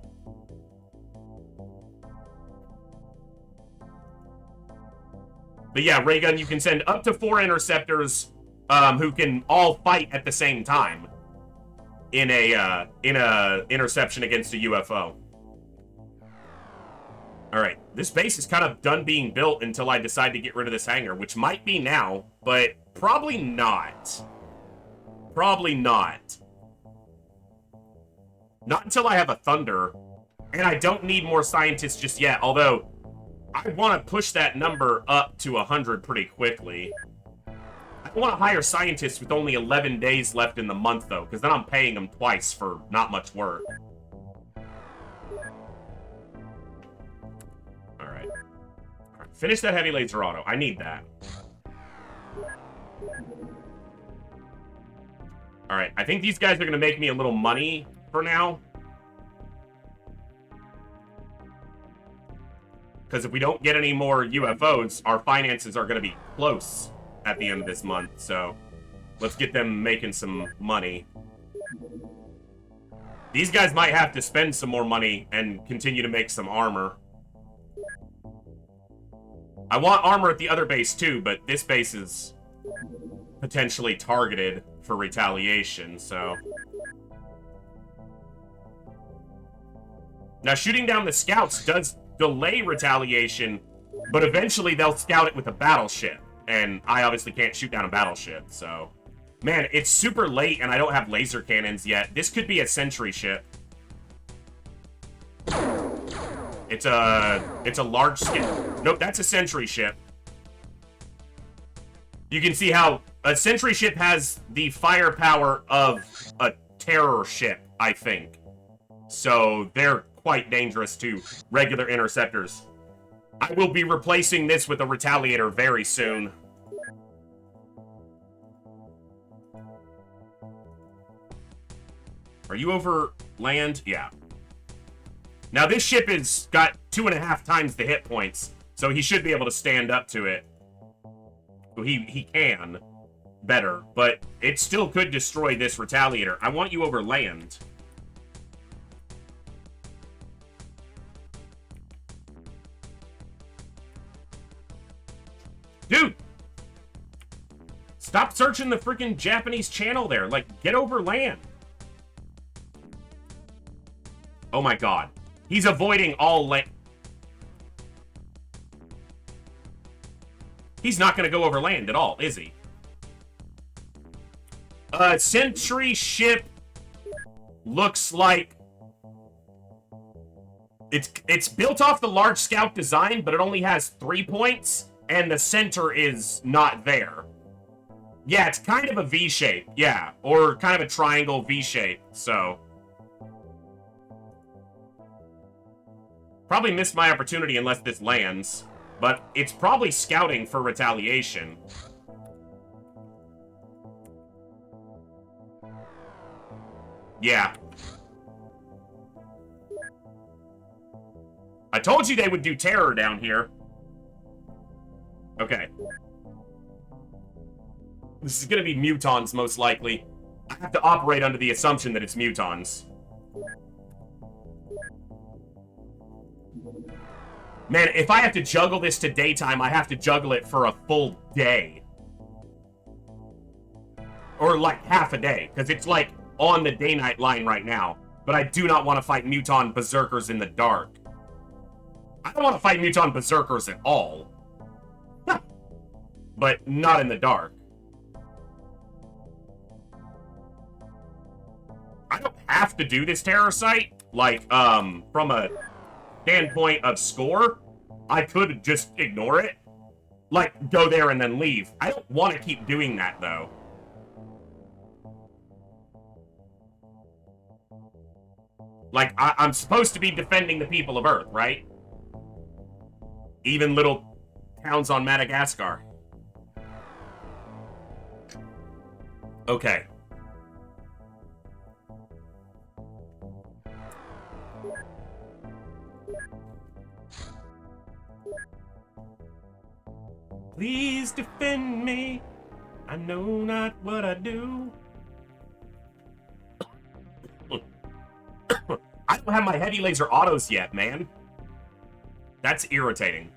But yeah, Raygun, you can send up to 4 interceptors who can all fight at the same time in a interception against a UFO. All right, this base is kind of done being built until I decide to get rid of this hangar, which might be now, but probably not. Probably not. Not until I have a Thunder, and I don't need more scientists just yet, although I want to push that number up to 100 pretty quickly. I want to hire scientists with only 11 days left in the month, though, because then I'm paying them twice for not much work. Alright. Finish that heavy laser auto. I need that. Alright, I think these guys are going to make me a little money for now. Because if we don't get any more UFOs, our finances are going to be close at the end of this month, so let's get them making some money. These guys might have to spend some more money and continue to make some armor. I want armor at the other base too, but this base is potentially targeted for retaliation, so... Now, shooting down the scouts does delay retaliation, but eventually they'll scout it with a battleship. And I obviously can't shoot down a battleship, so... Man, it's super late and I don't have laser cannons yet. This could be a sentry ship. It's a large scale. Nope, that's a sentry ship. You can see how a sentry ship has the firepower of a terror ship, I think. So they're quite dangerous to regular interceptors. I will be replacing this with a retaliator very soon. Are you over land? Yeah. Now this ship has got 2.5 times the hit points, so he should be able to stand up to it. So he can better, but it still could destroy this retaliator. I want you over land. Dude! Stop searching the freaking Japanese channel there. Like, get over land. Oh my god. He's avoiding all land. He's not going to go over land at all, is he? Sentry ship looks like... It's built off the large scout design, but it only has 3 points, and the center is not there. Yeah, it's kind of a V-shape, yeah. Or kind of a triangle V-shape, so... Probably missed my opportunity unless this lands. But it's probably scouting for retaliation. Yeah. I told you they would do terror down here. Okay. This is gonna be Mutons, most likely. I have to operate under the assumption that it's Mutons. Man, if I have to juggle this to daytime, I have to juggle it for a full day. Or like half a day, because it's like on the day-night line right now. But I do not want to fight Muton Berserkers in the dark. I don't want to fight Muton Berserkers at all. But not in the dark. I don't have to do this terror site. Like, from a standpoint of score, I could just ignore it. Like, go there and then leave. I don't want to keep doing that, though. Like, I'm supposed to be defending the people of Earth, right? Even little towns on Madagascar. Okay. Please defend me. I know not what I do. I don't have my heavy laser autos yet, man. That's irritating.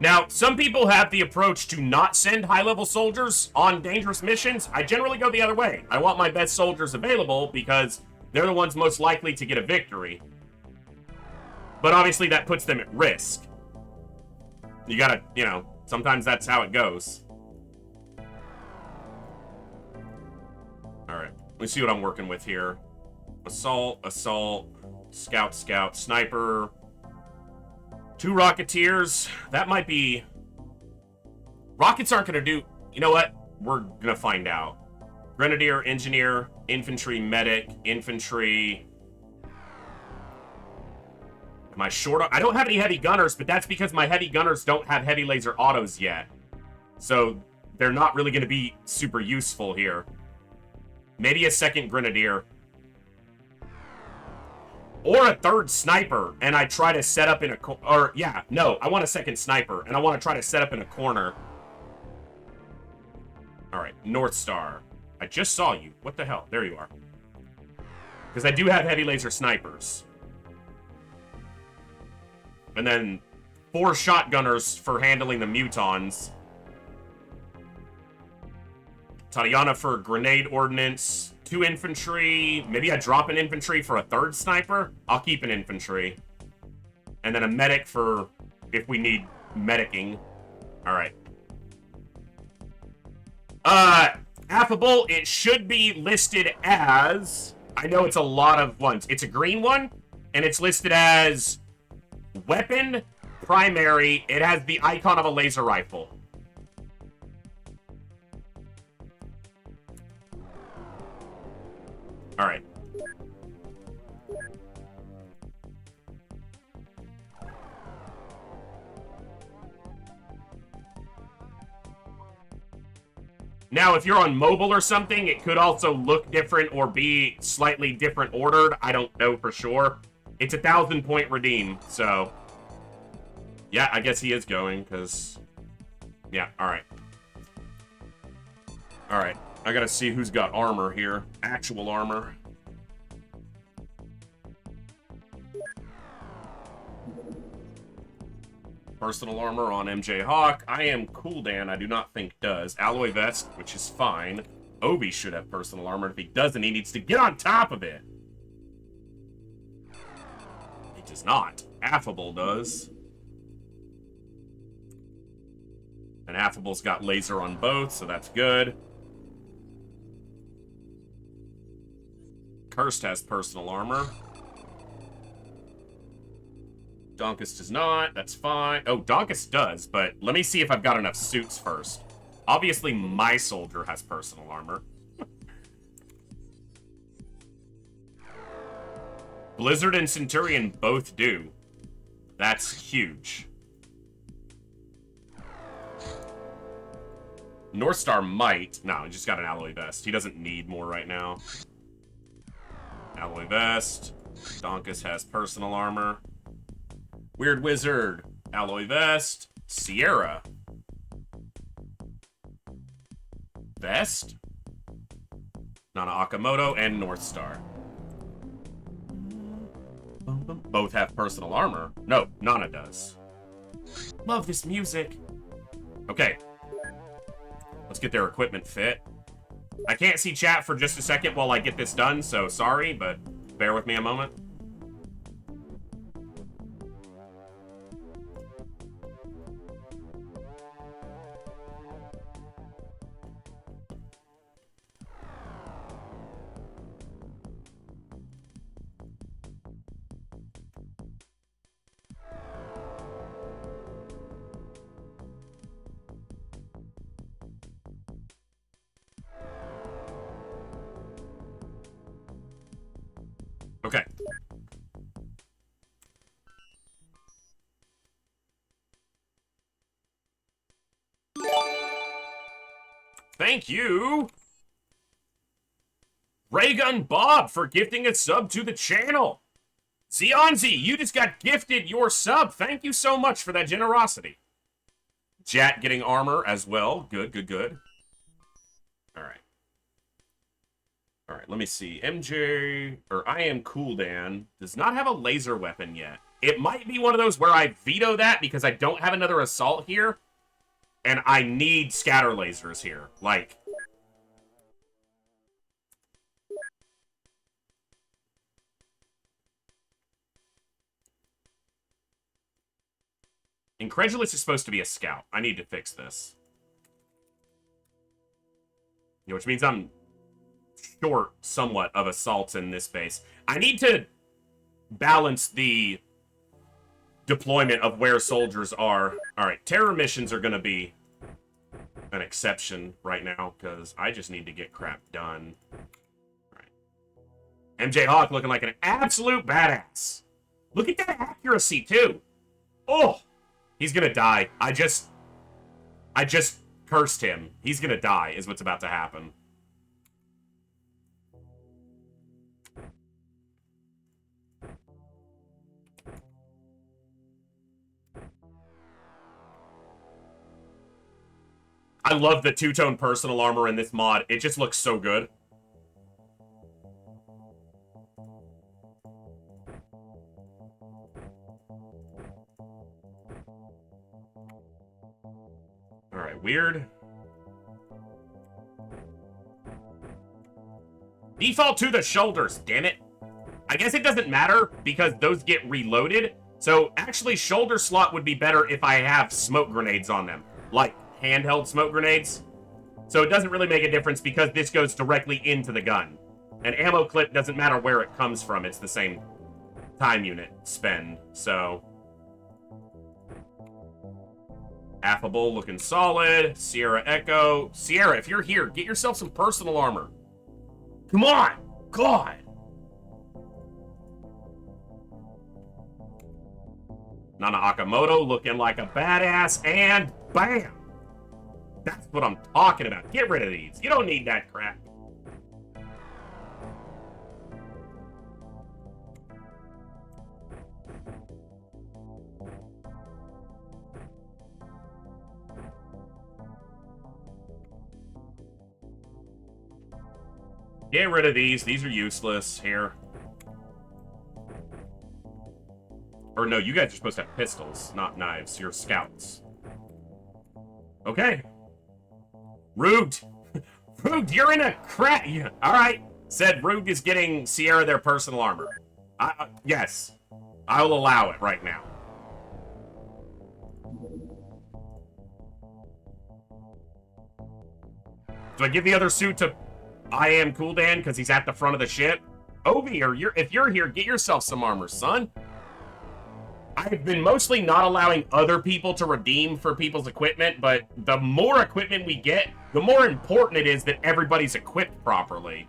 Now, some people have the approach to not send high-level soldiers on dangerous missions. I generally go the other way. I want my best soldiers available because they're the ones most likely to get a victory. But obviously that puts them at risk. You gotta, you know, sometimes that's how it goes. Alright, let me see what I'm working with here. Assault, assault, scout, scout, sniper... 2 Rocketeers. That might be... Rockets aren't going to do... You know what? We're going to find out. Grenadier, Engineer, Infantry, Medic, Infantry... Am I short? I don't have any heavy gunners, but that's because my heavy gunners don't have heavy laser autos yet. So, they're not really going to be super useful here. Maybe a second Grenadier. Or a third sniper, and I try to set up in a... I want a second sniper, and I want to try to set up in a corner. Alright, North Star. I just saw you. What the hell? There you are. Because I do have heavy laser snipers. And then 4 shotgunners for handling the Mutons. Tatiana for grenade ordnance. 2 infantry. Maybe I drop an infantry for a third sniper. I'll keep an infantry. And then a medic for if we need medicing. Alright. Affable, it should be listed as... I know it's a lot of ones. It's a green one, and it's listed as weapon, primary. It has the icon of a laser rifle. Alright. Now, if you're on mobile or something, it could also look different or be slightly different ordered. I don't know for sure. It's 1,000 point redeem, so... Yeah, I guess he is going, because... Yeah, alright. Alright. I gotta see who's got armor here. Actual armor. Personal armor on MJ Hawk. I am Cooldan, I do not think does. Alloy vest, which is fine. Obi should have personal armor. If he doesn't, he needs to get on top of it. He does not. Affable does. And Affable's got laser on both, so that's good. Cursed has personal armor. Donkus does not. That's fine. Oh, Donkus does, but let me see if I've got enough suits first. Obviously, my soldier has personal armor. Blizzard and Centurion both do. That's huge. Northstar might. No, he just got an alloy vest. He doesn't need more right now. Alloy vest. Donkus has personal armor. Weird Wizard. Alloy vest. Sierra. Vest. Nana Akamoto and Northstar. Both have personal armor. No, Nana does. Love this music. Okay. Let's get their equipment fit. I can't see chat for just a second while I get this done, so sorry, but bear with me a moment. Okay. Thank you, Raygun Bob, for gifting a sub to the channel. Zionzi, you just got gifted your sub. Thank you so much for that generosity. Jat getting armor as well. Good, good, good. All right. All right, let me see. MJ, or I Am Cool Dan, does not have a laser weapon yet. It might be one of those where I veto that because I don't have another assault here, and I need scatter lasers here. Like, Incredulous is supposed to be a scout. I need to fix this. You know, which means I'm short somewhat of assaults in this base. I need to balance the deployment of where soldiers are. Alright, terror missions are going to be an exception right now, because I just need to get crap done. Alright. MJ Hawk looking like an absolute badass. Look at that accuracy, too. Oh! He's going to die. I just cursed him. He's going to die, is what's about to happen. I love the two-tone personal armor in this mod. It just looks so good. Alright, weird. Default to the shoulders, damn it. I guess it doesn't matter because those get reloaded. So actually shoulder slot would be better if I have smoke grenades on them. Like handheld smoke grenades. So it doesn't really make a difference because this goes directly into the gun. An ammo clip doesn't matter where it comes from. It's the same time unit spend. So Affable looking solid. Sierra Echo. Sierra, if you're here, get yourself some personal armor. Come on! God! Nana Akamoto looking like a badass, and bam! That's what I'm talking about. Get rid of these. You don't need that crap. Get rid of these. These are useless. Here. Or no, you guys are supposed to have pistols, not knives. You're scouts. Okay. Rude. Rude, you're in a crap. Yeah. All right. Said Rude is getting Sierra their personal armor. Yes. I will allow it right now. Do I give the other suit to I Am Cool Dan because he's at the front of the ship? Obi, if you're here, get yourself some armor, son. I've been mostly not allowing other people to redeem for people's equipment, but the more equipment we get, the more important it is that everybody's equipped properly.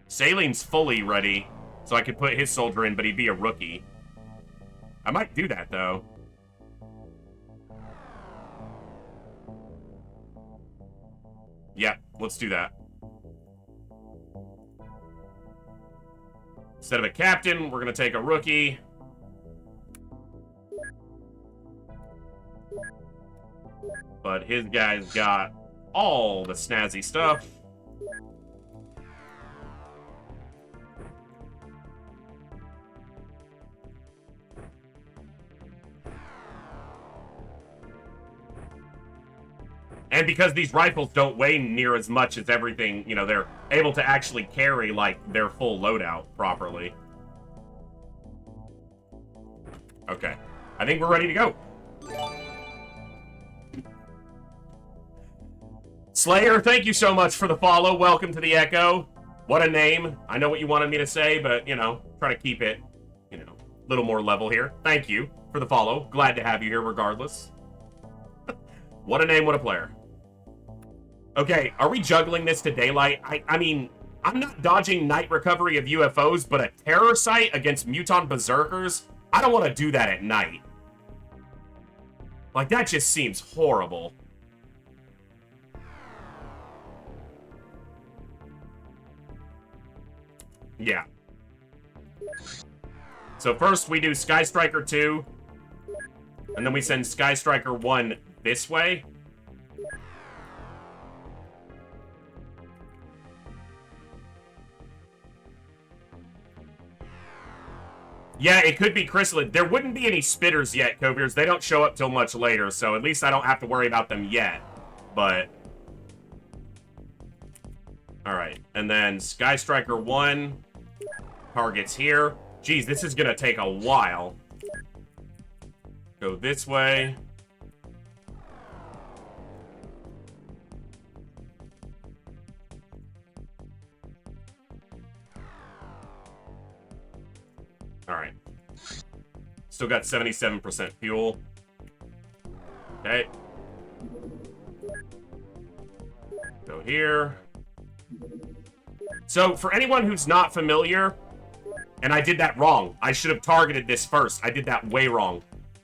Saling's fully ready, so I could put his soldier in, but he'd be a rookie. I might do that, though. Yeah, let's do that. Instead of a captain, we're going to take a rookie. But his guy's got all the snazzy stuff. And because these rifles don't weigh near as much as everything, you know, they're able to actually carry, like, their full loadout properly. Okay. I think we're ready to go. Slayer, thank you so much for the follow. Welcome to the Echo. What a name. I know what you wanted me to say, but, you know, try to keep it, you know, a little more level here. Thank you for the follow. Glad to have you here regardless. What a name, what a player. Okay, are we juggling this to daylight? I mean, I'm not dodging night recovery of UFOs, but a terror site against Muton Berserkers? I don't want to do that at night. Like, that just seems horrible. Yeah. So first we do Sky Striker 2, and then we send Sky Striker 1 this way. Yeah, it could be Chrysalid. There wouldn't be any spitters yet, Coviers. They don't show up till much later, so at least I don't have to worry about them yet. But... Alright, and then Sky Striker 1 targets here. Geez, this is gonna take a while. Go this way. Alright. Still got 77% fuel. Okay. Go here. So, for anyone who's not familiar, and I did that wrong. I should have targeted this first. I did that way wrong.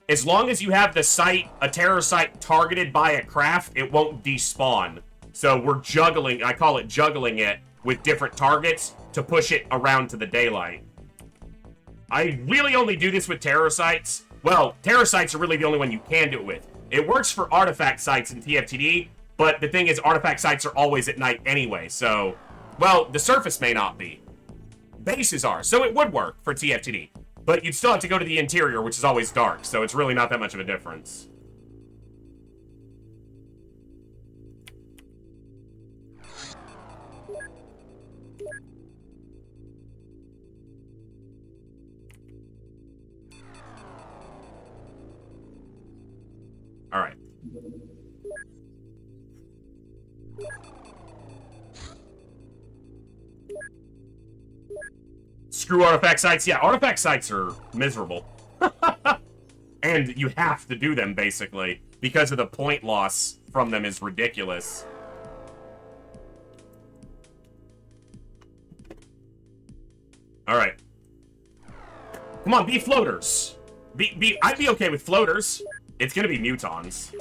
As long as you have the site, a terror site targeted by a craft, it won't despawn. So we're juggling, I call it juggling it, with different targets to push it around to the daylight. I really only do this with terror sites. Well, terror sites are really the only one you can do it with. It works for artifact sites in TFTD, but the thing is, artifact sites are always at night anyway, so... Well, the surface may not be. Bases are, so it would work for TFTD. But you'd still have to go to the interior, which is always dark, so it's really not that much of a difference. Alright. Screw artifact sites. Yeah, artifact sites are miserable. And you have to do them, basically, because of the point loss from them is ridiculous. Alright. Come on, be floaters. I'd be okay with floaters. It's gonna be mutons.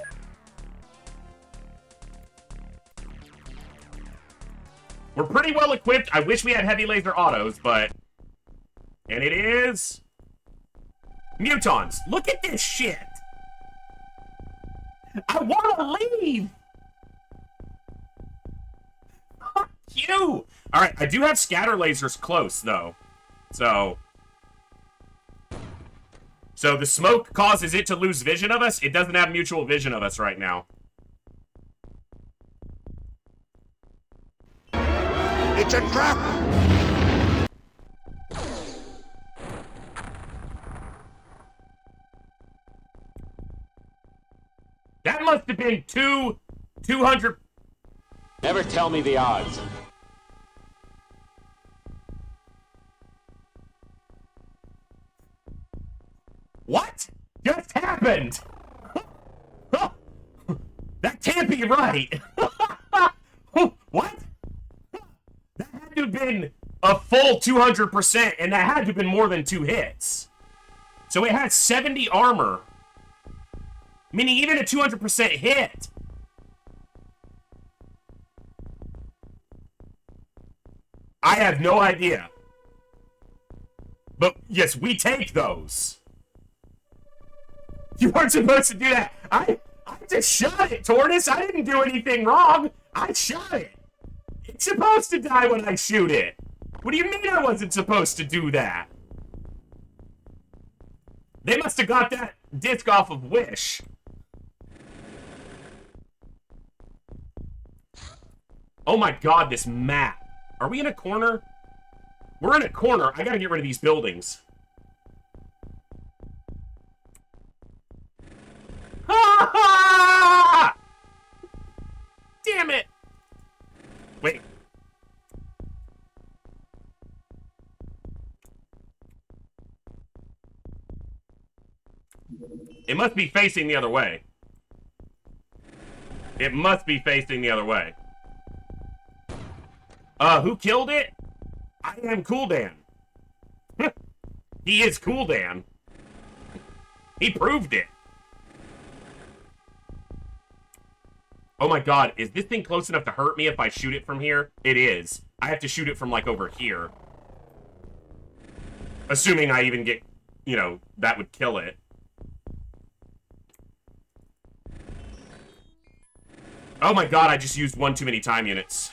We're pretty well equipped. I wish we had heavy laser autos, but... And it is... Mutons. Look at this shit! I wanna leave! Fuck you! Alright, I do have scatter lasers close, though. So the smoke causes it to lose vision of us. It doesn't have mutual vision of us right now. It's a trap! That must have been 200 Never tell me the odds. What just happened? That can't be right. What? That had to have been a full 200%, and that had to have been more than 2 hits. So it has 70 armor, meaning even a 200% hit. I have no idea. But yes, we take those. You weren't supposed to do that. I just shot it, Tortoise. I didn't do anything wrong. I shot it. It's supposed to die when I shoot it. What do you mean I wasn't supposed to do that? They must have got that disc off of Wish. Oh my god, this map. Are we in a corner? We're in a corner. I gotta get rid of these buildings. Ha ha! Damn it! Wait. It must be facing the other way. It must be facing the other way. Who killed it? I am Cool Dan. He is Cool Dan. He proved it. Oh my god, is this thing close enough to hurt me if I shoot it from here? It is. I have to shoot it from, like, over here. Assuming I even get, you know, that would kill it. Oh my god, I just used one too many time units.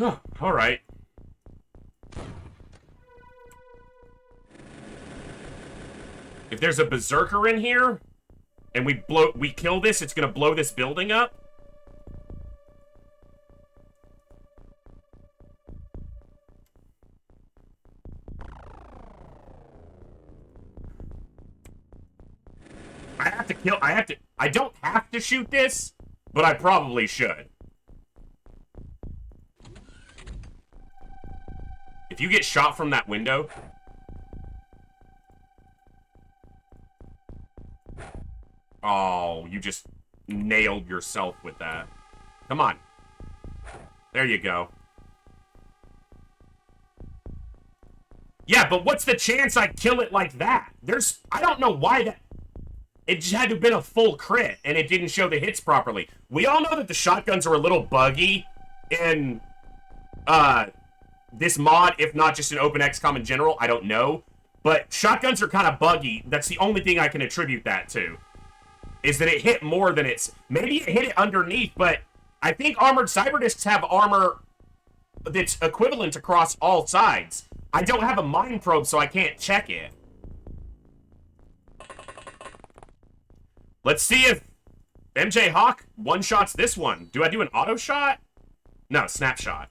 Huh, alright. If there's a Berserker in here, and we kill this, it's gonna blow this building up. I don't have to shoot this, but I probably should. If you get shot from that window... Oh, you just nailed yourself with that. Come on. There you go. Yeah, but what's the chance I kill it like that? I don't know why that... It just had to have been a full crit, and it didn't show the hits properly. We all know that the shotguns are a little buggy in, this mod, if not just in Open XCOM in general. I don't know. But shotguns are kind of buggy. That's the only thing I can attribute that to. Is that it hit more than it's... Maybe it hit it underneath, but I think armored Cyberdiscs have armor that's equivalent across all sides. I don't have a mine probe, so I can't check it. Let's see if MJ Hawk one-shots this one. Do I do an auto shot? No, snapshot.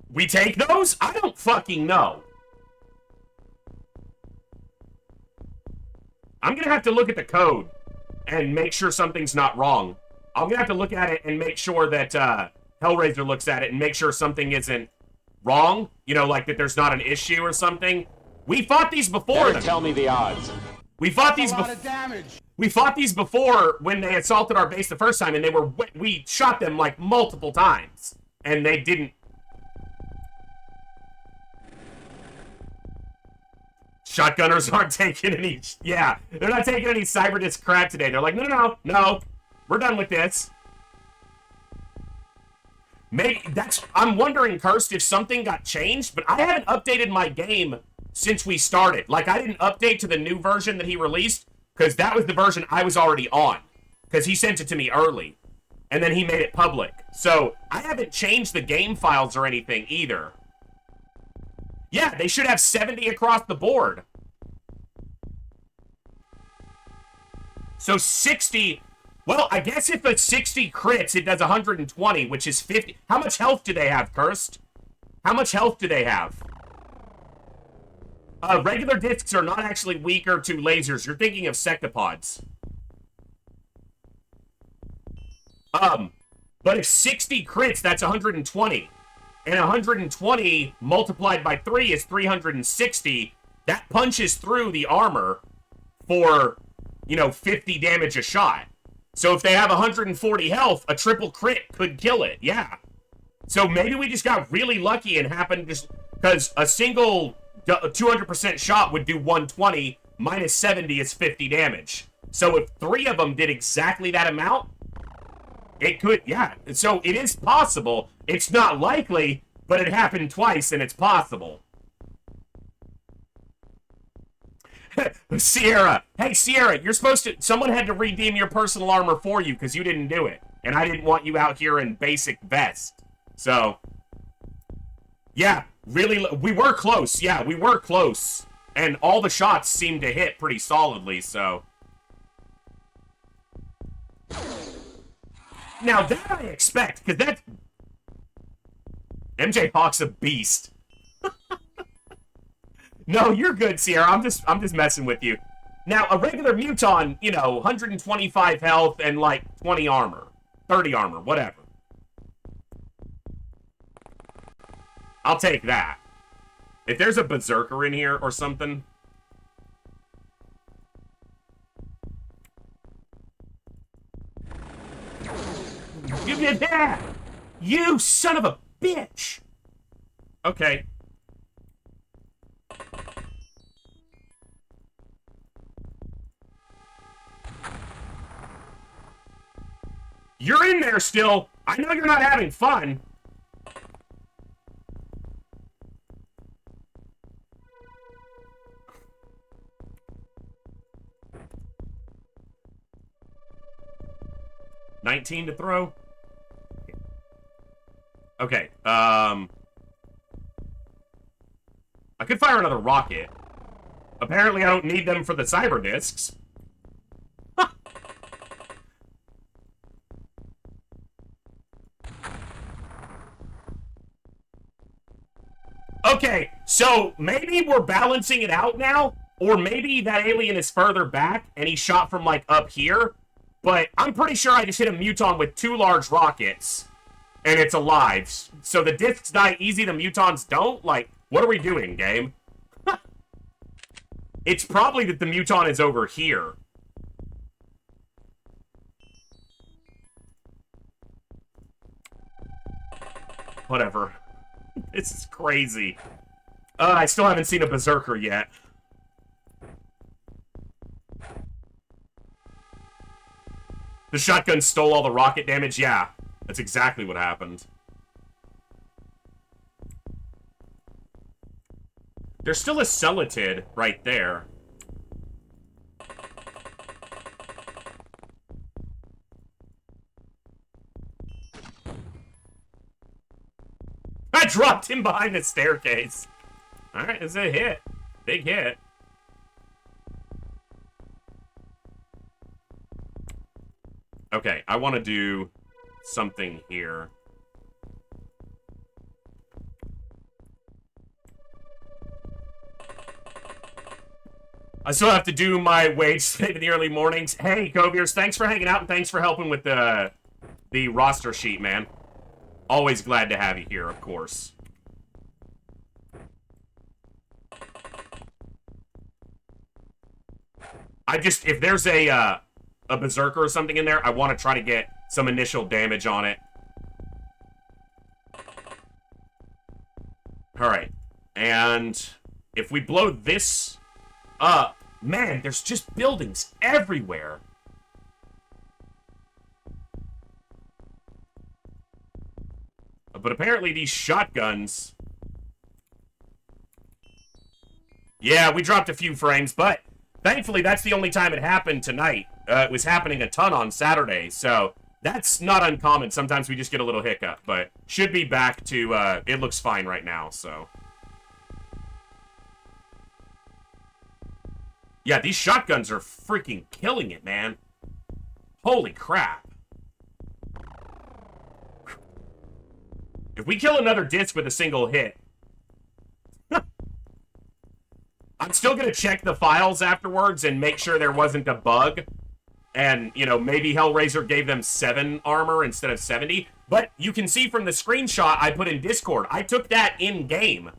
We take those? I don't fucking know. I'm gonna have to look at the code and make sure something's not wrong. I'm gonna have to look at it and make sure that, Hellraiser looks at it and make sure something isn't wrong. You know, like that there's not an issue or something. We fought these before. Never tell me the odds. We fought these A lot of damage. We fought these before when they assaulted our base the first time, and we shot them like multiple times, and they didn't. Shotgunners aren't taking any. Yeah, they're not taking any Cyberdisc crap today. They're like, no, we're done with this. Maybe I'm wondering, Cursed, if something got changed, but I haven't updated my game since we started. Like, I didn't update to the new version that he released, because that was the version I was already on. Because he sent it to me early, and then he made it public. So, I haven't changed the game files or anything either. Yeah, they should have 70 across the board. So 60 Well, I guess if it's 60 crits, it does 120, which is 50. How much health do they have, Cursed? How much health do they have? Regular discs are not actually weaker to lasers. You're thinking of sectopods. But if 60 crits, that's 120. And 120 multiplied by 3 is 360. That punches through the armor for, 50 damage a shot. So if they have 140 health, a triple crit could kill it. Yeah. So maybe we just got really lucky and happened just because a single 200% shot would do 120 minus 70 is 50 damage. So if 3 of them did exactly that amount, it could, yeah. So it is possible. It's not likely, but it happened twice and it's possible. Sierra. Hey, Sierra, you're supposed to... Someone had to redeem your personal armor for you because you didn't do it. And I didn't want you out here in basic vest. So... Yeah, really... We were close. Yeah, we were close. And all the shots seemed to hit pretty solidly, so... Now, that I expect, because that's... MJ Hawk's a beast. No, you're good, Sierra. I'm just messing with you. Now, a regular Muton, 125 health and, 20 armor. 30 armor, whatever. I'll take that. If there's a Berserker in here or something... Give me that! You son of a bitch! Okay. You're in there still. I know you're not having fun. $19 to throw. Okay, I could fire another rocket. Apparently I don't need them for the Cyberdiscs. Okay, so maybe we're balancing it out now, or maybe that alien is further back and he shot from, up here, but I'm pretty sure I just hit a Muton with 2 large rockets, and it's alive. So the discs die easy, the Mutons don't? What are we doing, game? It's probably that the Muton is over here. Whatever. This is crazy. I still haven't seen a Berserker yet. The shotgun stole all the rocket damage? Yeah, that's exactly what happened. There's still a Celatid right there. I dropped him behind the staircase. Alright, it's a hit. Big hit. Okay, I want to do something here. I still have to do my wage slave in the early mornings. Hey, Coviers, thanks for hanging out and thanks for helping with the roster sheet, man. Always glad to have you here, of course. If there's a Berserker or something in there, I want to try to get some initial damage on it. Alright. And if we blow this up, man, there's just buildings everywhere. But apparently these shotguns... Yeah, we dropped a few frames, but thankfully that's the only time it happened tonight. It was happening a ton on Saturday, so that's not uncommon. Sometimes we just get a little hiccup, but should be back to, it looks fine right now, so. Yeah, these shotguns are freaking killing it, man. Holy crap. If we kill another disc with a single hit, I'm still going to check the files afterwards and make sure there wasn't a bug. And, you know, maybe Hellraiser gave them 7 armor instead of 70. But you can see from the screenshot I put in Discord, I took that in-game.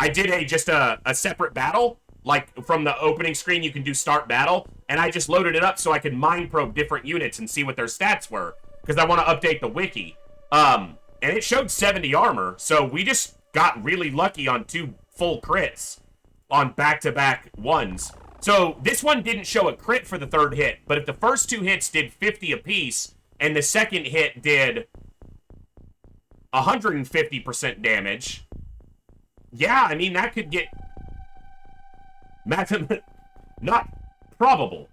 I did just a separate battle. Like, from the opening screen, you can do start battle. And I just loaded it up so I could mind probe different units and see what their stats were. Because I want to update the wiki. And it showed 70 armor. So we just got really lucky on 2 full crits on back-to-back ones. So this one didn't show a crit for the 3rd hit. But if the first 2 hits did 50 apiece, and the 2nd hit did 150% damage, yeah, I mean, that could get... Not probable.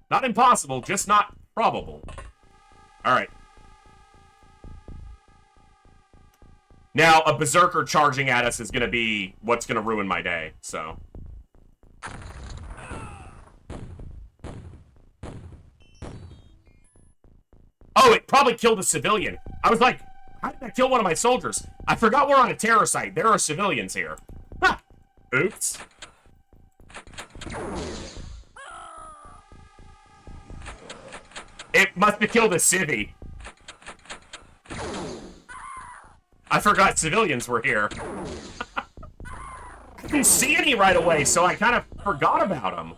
Not impossible, just not probable. Alright. Now, a Berserker charging at us is going to be what's going to ruin my day, so... Oh, it probably killed a civilian. I was like, how did that kill one of my soldiers? I forgot we're on a terror site. There are civilians here. Ha! Oops. It must have killed a civvy. I forgot civilians were here. I didn't see any right away, so I kind of forgot about them.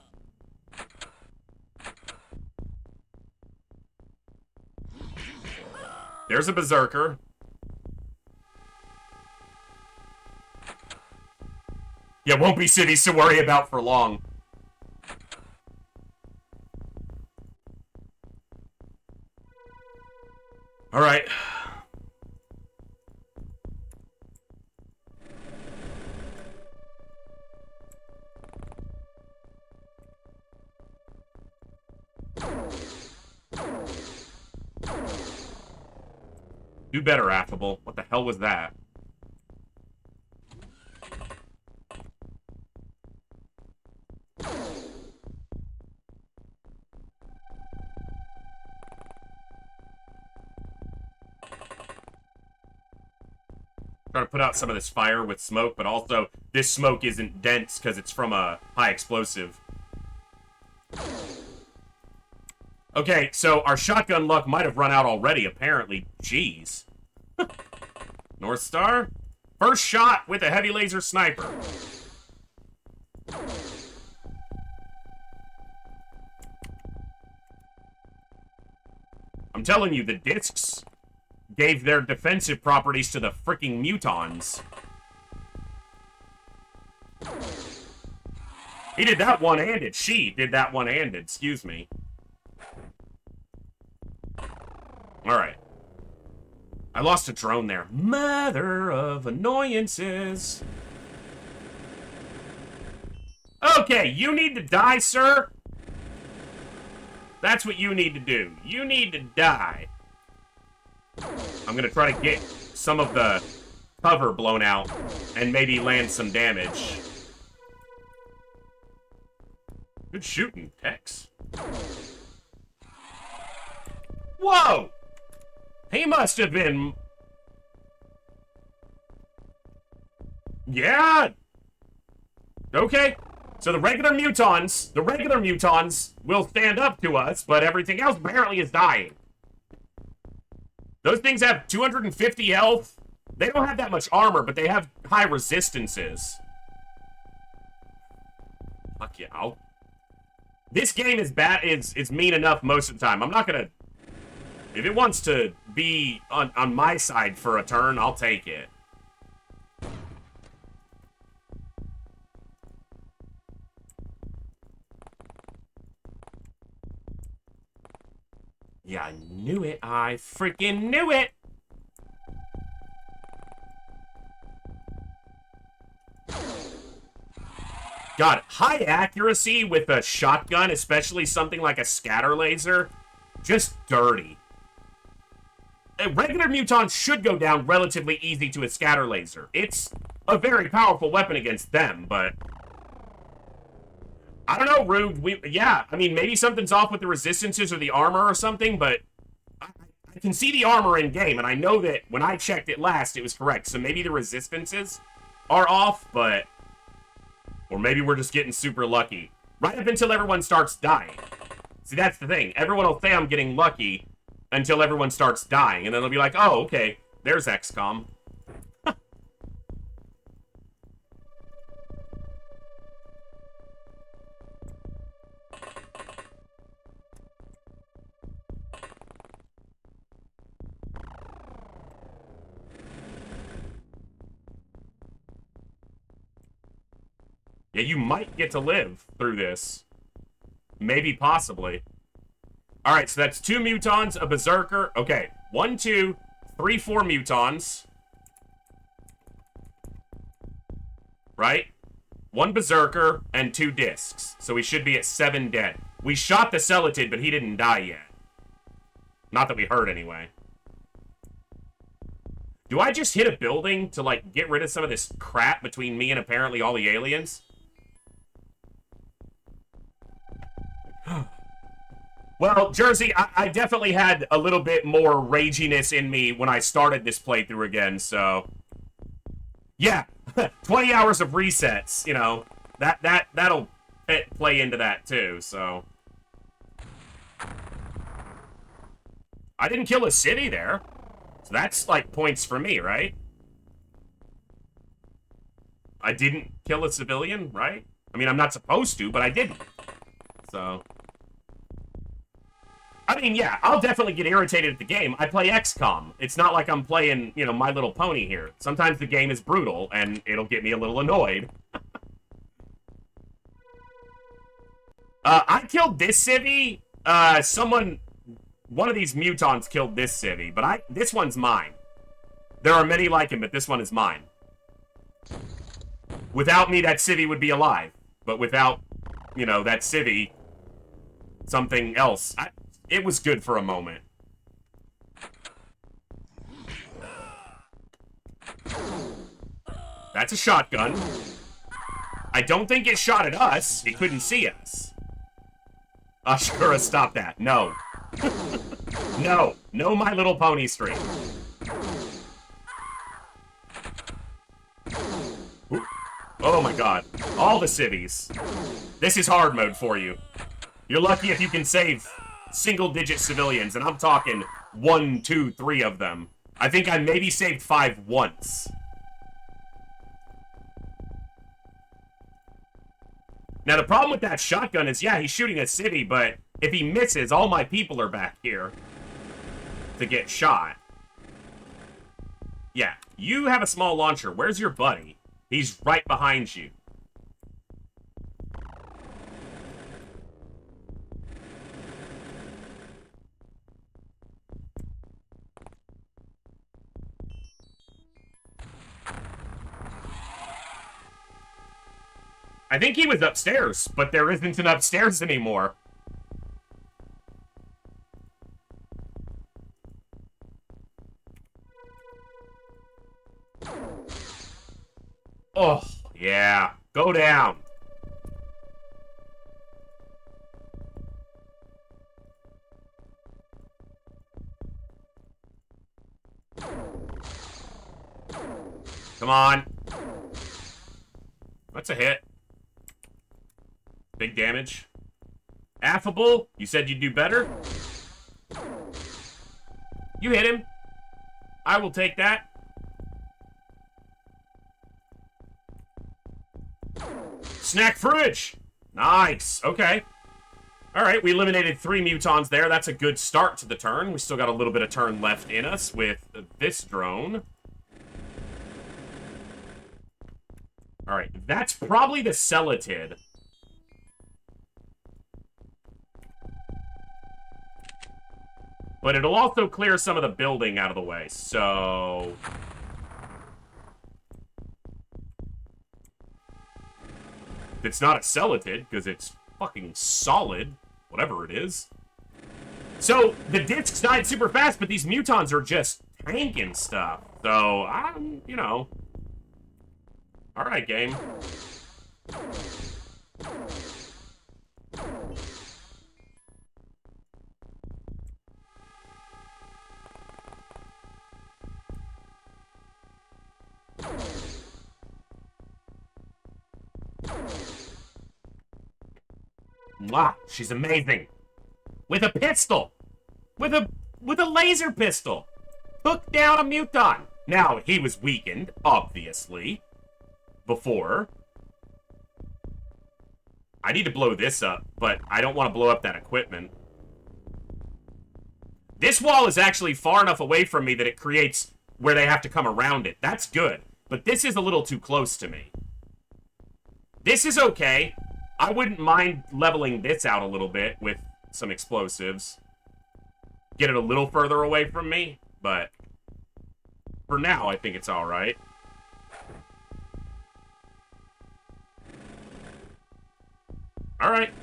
There's a Berserker. Yeah, won't be cities to worry about for long. All right. Do better, Affable. What the hell was that? Trying to put out some of this fire with smoke, but also this smoke isn't dense because it's from a high explosive. Okay, so our shotgun luck might have run out already, apparently. Jeez. North Star? First shot with a heavy laser sniper. I'm telling you, the discs gave their defensive properties to the freaking Mutons. He did that one-handed. She did that one-handed, excuse me. Alright. I lost a drone there. Mother of annoyances. Okay, you need to die, sir. That's what you need to do. You need to die. I'm gonna try to get some of the cover blown out and maybe land some damage. Good shooting, Tex. Whoa! He must have been... Yeah! Okay. So the regular Mutons will stand up to us, but everything else apparently is dying. Those things have 250 health. They don't have that much armor, but they have high resistances. Fuck yeah. This game is bad. It's mean enough most of the time. I'm not gonna... If it wants to be on my side for a turn, I'll take it. Yeah, I knew it. I freaking knew it! God, high accuracy with a shotgun, especially something like a scatter laser, just dirty. A regular Muton should go down relatively easy to a scatter laser. It's a very powerful weapon against them, but... I don't know, Rube. Yeah, I mean, maybe something's off with the resistances or the armor or something, but I can see the armor in game, and I know that when I checked it last, it was correct. So maybe the resistances are off, but... Or maybe we're just getting super lucky. Right up until everyone starts dying. See, that's the thing. Everyone will say I'm getting lucky until everyone starts dying, and then they'll be like, oh, okay, there's XCOM. Yeah, you might get to live through this. Maybe, possibly. Alright, so that's 2 Mutons, a Berserker. Okay, 1, 2, 3, 4 Mutons. Right? 1 Berserker and 2 discs. So we should be at 7 dead. We shot the Celatid, but he didn't die yet. Not that we heard, anyway. Do I just hit a building to, like, get rid of some of this crap between me and apparently all the aliens? Well, Jersey, I definitely had a little bit more raginess in me when I started this playthrough again, so... Yeah, 20 hours of resets, you know, that'll play into that too, so... I didn't kill a city there, so that's, like, points for me, right? I didn't kill a civilian, right? I mean, I'm not supposed to, but I didn't. So... I mean, yeah, I'll definitely get irritated at the game. I play XCOM. It's not like I'm playing, you know, My Little Pony here. Sometimes the game is brutal, and it'll get me a little annoyed. I killed this civvy. One of these Mutons killed this civvy, but this one's mine. There are many like him, but this one is mine. Without me, that civvy would be alive. But without, you know, that civvy, something else. It was good for a moment. That's a shotgun. I don't think it shot at us. It couldn't see us. Ashura, stop that. No. No. No My Little Pony stream. Oh my god. All the civvies. This is hard mode for you. You're lucky if you can save single-digit civilians, and I'm talking 1, 2, 3 of them. I think I maybe saved 5 once. Now, the problem with that shotgun is, yeah, he's shooting a city, but if he misses, all my people are back here to get shot. Yeah, you have a small launcher. Where's your buddy? He's right behind you. I think he was upstairs, but there isn't an upstairs anymore. Oh, yeah. Go down. Come on. That's a hit. Big damage. Affable, you said you'd do better? You hit him. I will take that. Snack fridge! Nice, okay. Alright, we eliminated 3 Mutons there. That's a good start to the turn. We still got a little bit of turn left in us with this drone. Alright, that's probably the Celatid. But it'll also clear some of the building out of the way, so... It's not a Celatid, because it's fucking solid, whatever it is. So, the discs died super fast, but these Mutons are just tanking stuff. So, you know... Alright, game. Mwah, she's amazing. With a pistol. With a laser pistol. Took down a Muton. Now, he was weakened, obviously, before. I need to blow this up, but I don't want to blow up that equipment. This wall is actually far enough away from me that it creates where they have to come around it. That's good. But this is a little too close to me. This is okay. I wouldn't mind leveling this out a little bit with some explosives. Get it a little further away from me, but for now, I think it's alright. Alright.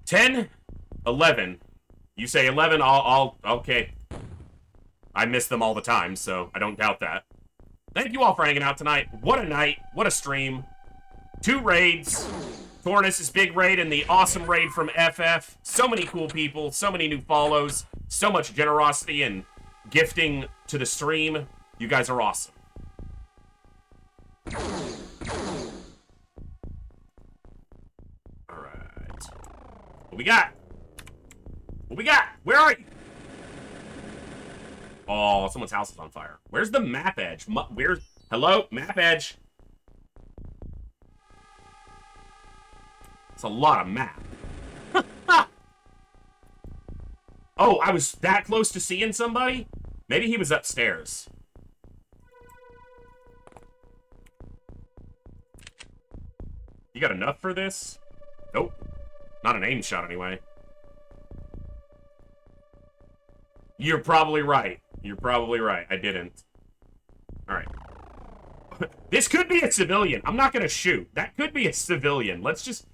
10, 11. You say 11, okay. I miss them all the time, so I don't doubt that. Thank you all for hanging out tonight. What a night. What a stream. 2 raids. Tornus' big raid and the awesome raid from FF. So many cool people. So many new follows. So much generosity and gifting to the stream. You guys are awesome. Alright. What we got? What we got? Where are you? Oh, someone's house is on fire. Where's the map edge? Where's... Hello? Map edge. It's a lot of map. Oh, I was that close to seeing somebody? Maybe he was upstairs. You got enough for this? Nope. Not an aim shot, anyway. You're probably right. You're probably right. I didn't. Alright. This could be a civilian. I'm not gonna shoot. That could be a civilian. Let's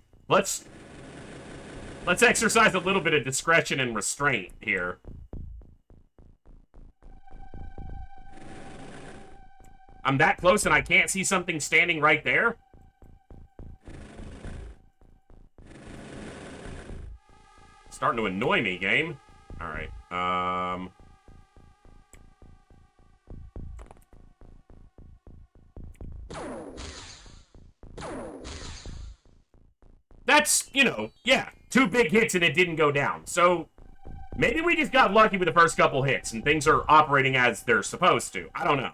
exercise a little bit of discretion and restraint here. I'm that close and I can't see something standing right there? Starting to annoy me, game. Alright, That's, you know, yeah, 2 big hits and it didn't go down. So, maybe we just got lucky with the first couple hits and things are operating as they're supposed to. I don't know.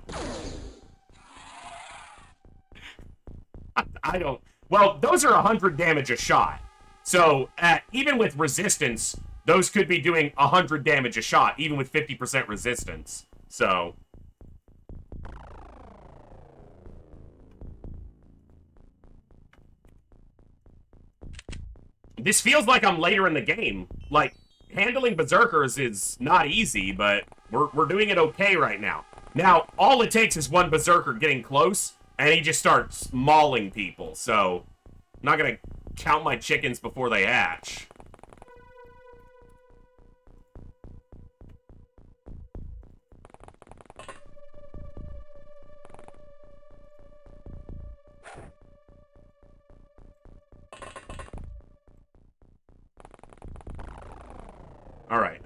I don't... Well, those are 100 damage a shot. So, even with resistance, those could be doing 100 damage a shot, even with 50% resistance. So... This feels like I'm later in the game. Like, handling Berserkers is not easy, but we're doing it okay right now. Now, all it takes is one Berserker getting close, and he just starts mauling people, so... I'm not gonna count my chickens before they hatch. Alright.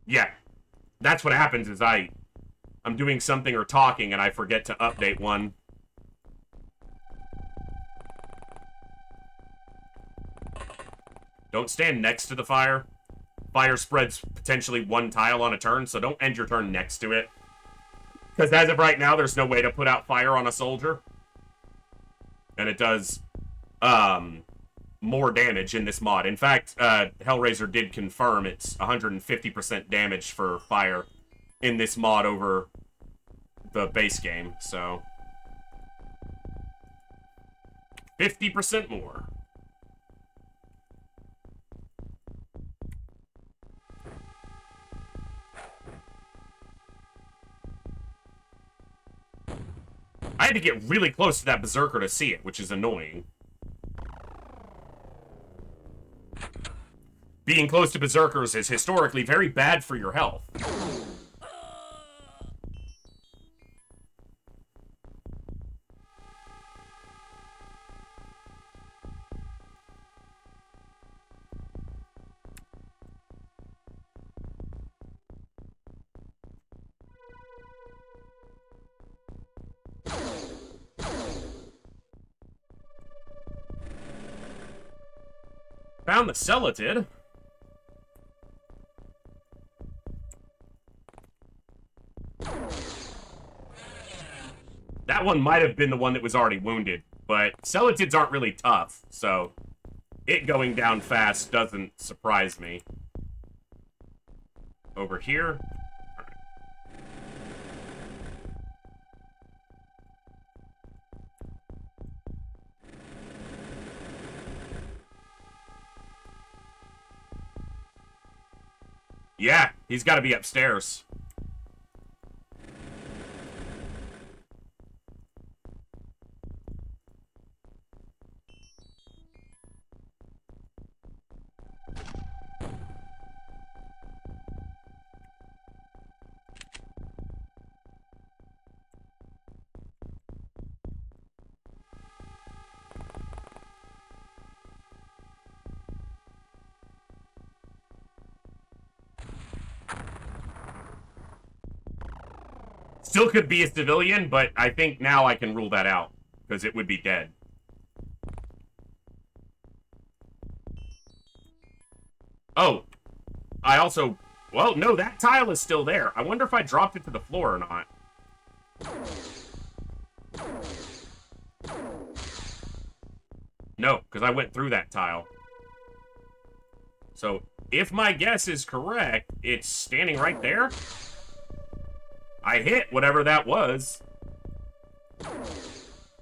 Yeah. That's what happens is I'm doing something or talking and I forget to update one. Don't stand next to the fire. Fire spreads potentially 1 tile on a turn, so don't end your turn next to it. Because as of right now, there's no way to put out fire on a soldier. And it does, more damage in this mod. In fact, Hellraiser did confirm it's 150% damage for fire in this mod over the base game, so... 50% more. I had to get really close to that Berserker to see it, which is annoying. Being close to Berserkers is historically very bad for your health. Found the Celatid. That one might have been the one that was already wounded, but Celatids aren't really tough, so it going down fast doesn't surprise me. Over here. Yeah, he's got to be upstairs. Still could be a civilian, but I think now I can rule that out, because it would be dead. Oh, I also... Well, no, that tile is still there. I wonder if I dropped it to the floor or not. No, because I went through that tile. So, if my guess is correct, it's standing right there. I hit whatever that was.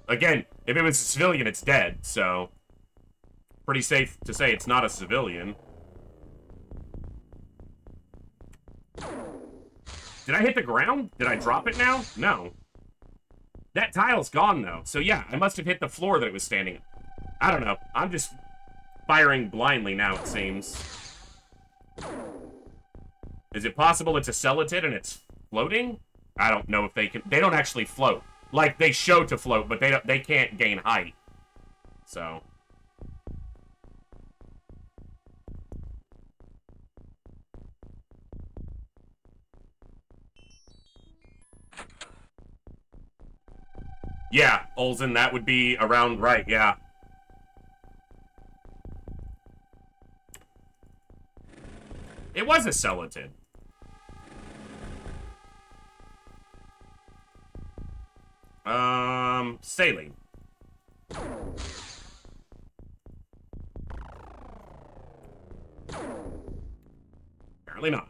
Again, if it was a civilian, it's dead, so... Pretty safe to say it's not a civilian. Did I hit the ground? Did I drop it now? No. That tile's gone, though. So yeah, I must have hit the floor that it was standing on. I don't know. I'm just firing blindly now, it seems. Is it possible it's a Celatid and it's floating? I don't know if they can... They don't actually float. Like, they show to float, but they can't gain height. So... Yeah, Olsen, that would be around right, yeah. It was a Celatid. Saline. Apparently not.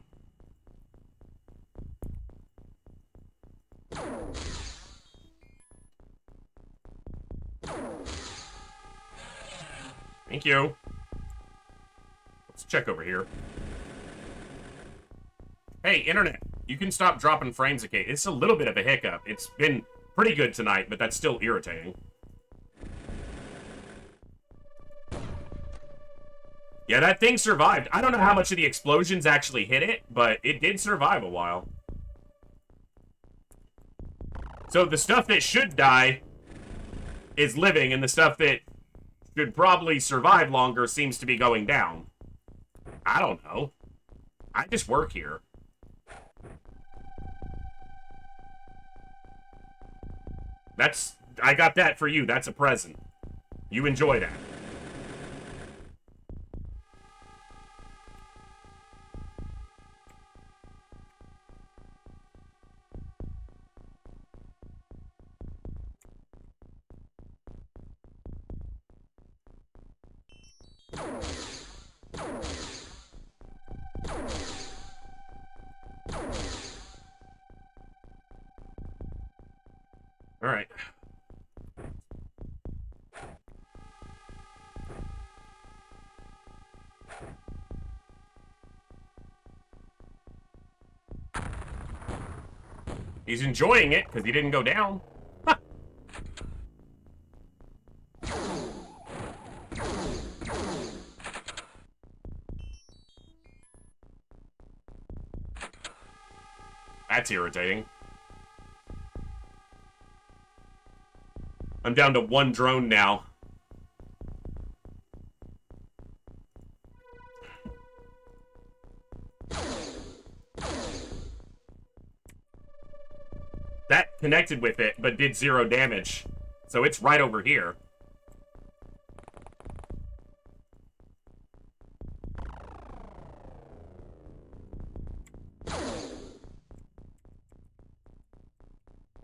Thank you. Let's check over here. Hey, internet, you can stop dropping frames, okay? It's a little bit of a hiccup. It's been pretty good tonight, but that's still irritating. Yeah, that thing survived. I don't know how much of the explosions actually hit it, but it did survive a while. So the stuff that should die is living, and the stuff that should probably survive longer seems to be going down. I don't know. I just work here. I got that for you. That's a present. You enjoy that. All right. He's enjoying it because he didn't go down. Huh. That's irritating. I'm down to one drone now. That connected with it, but did 0 damage. So it's right over here.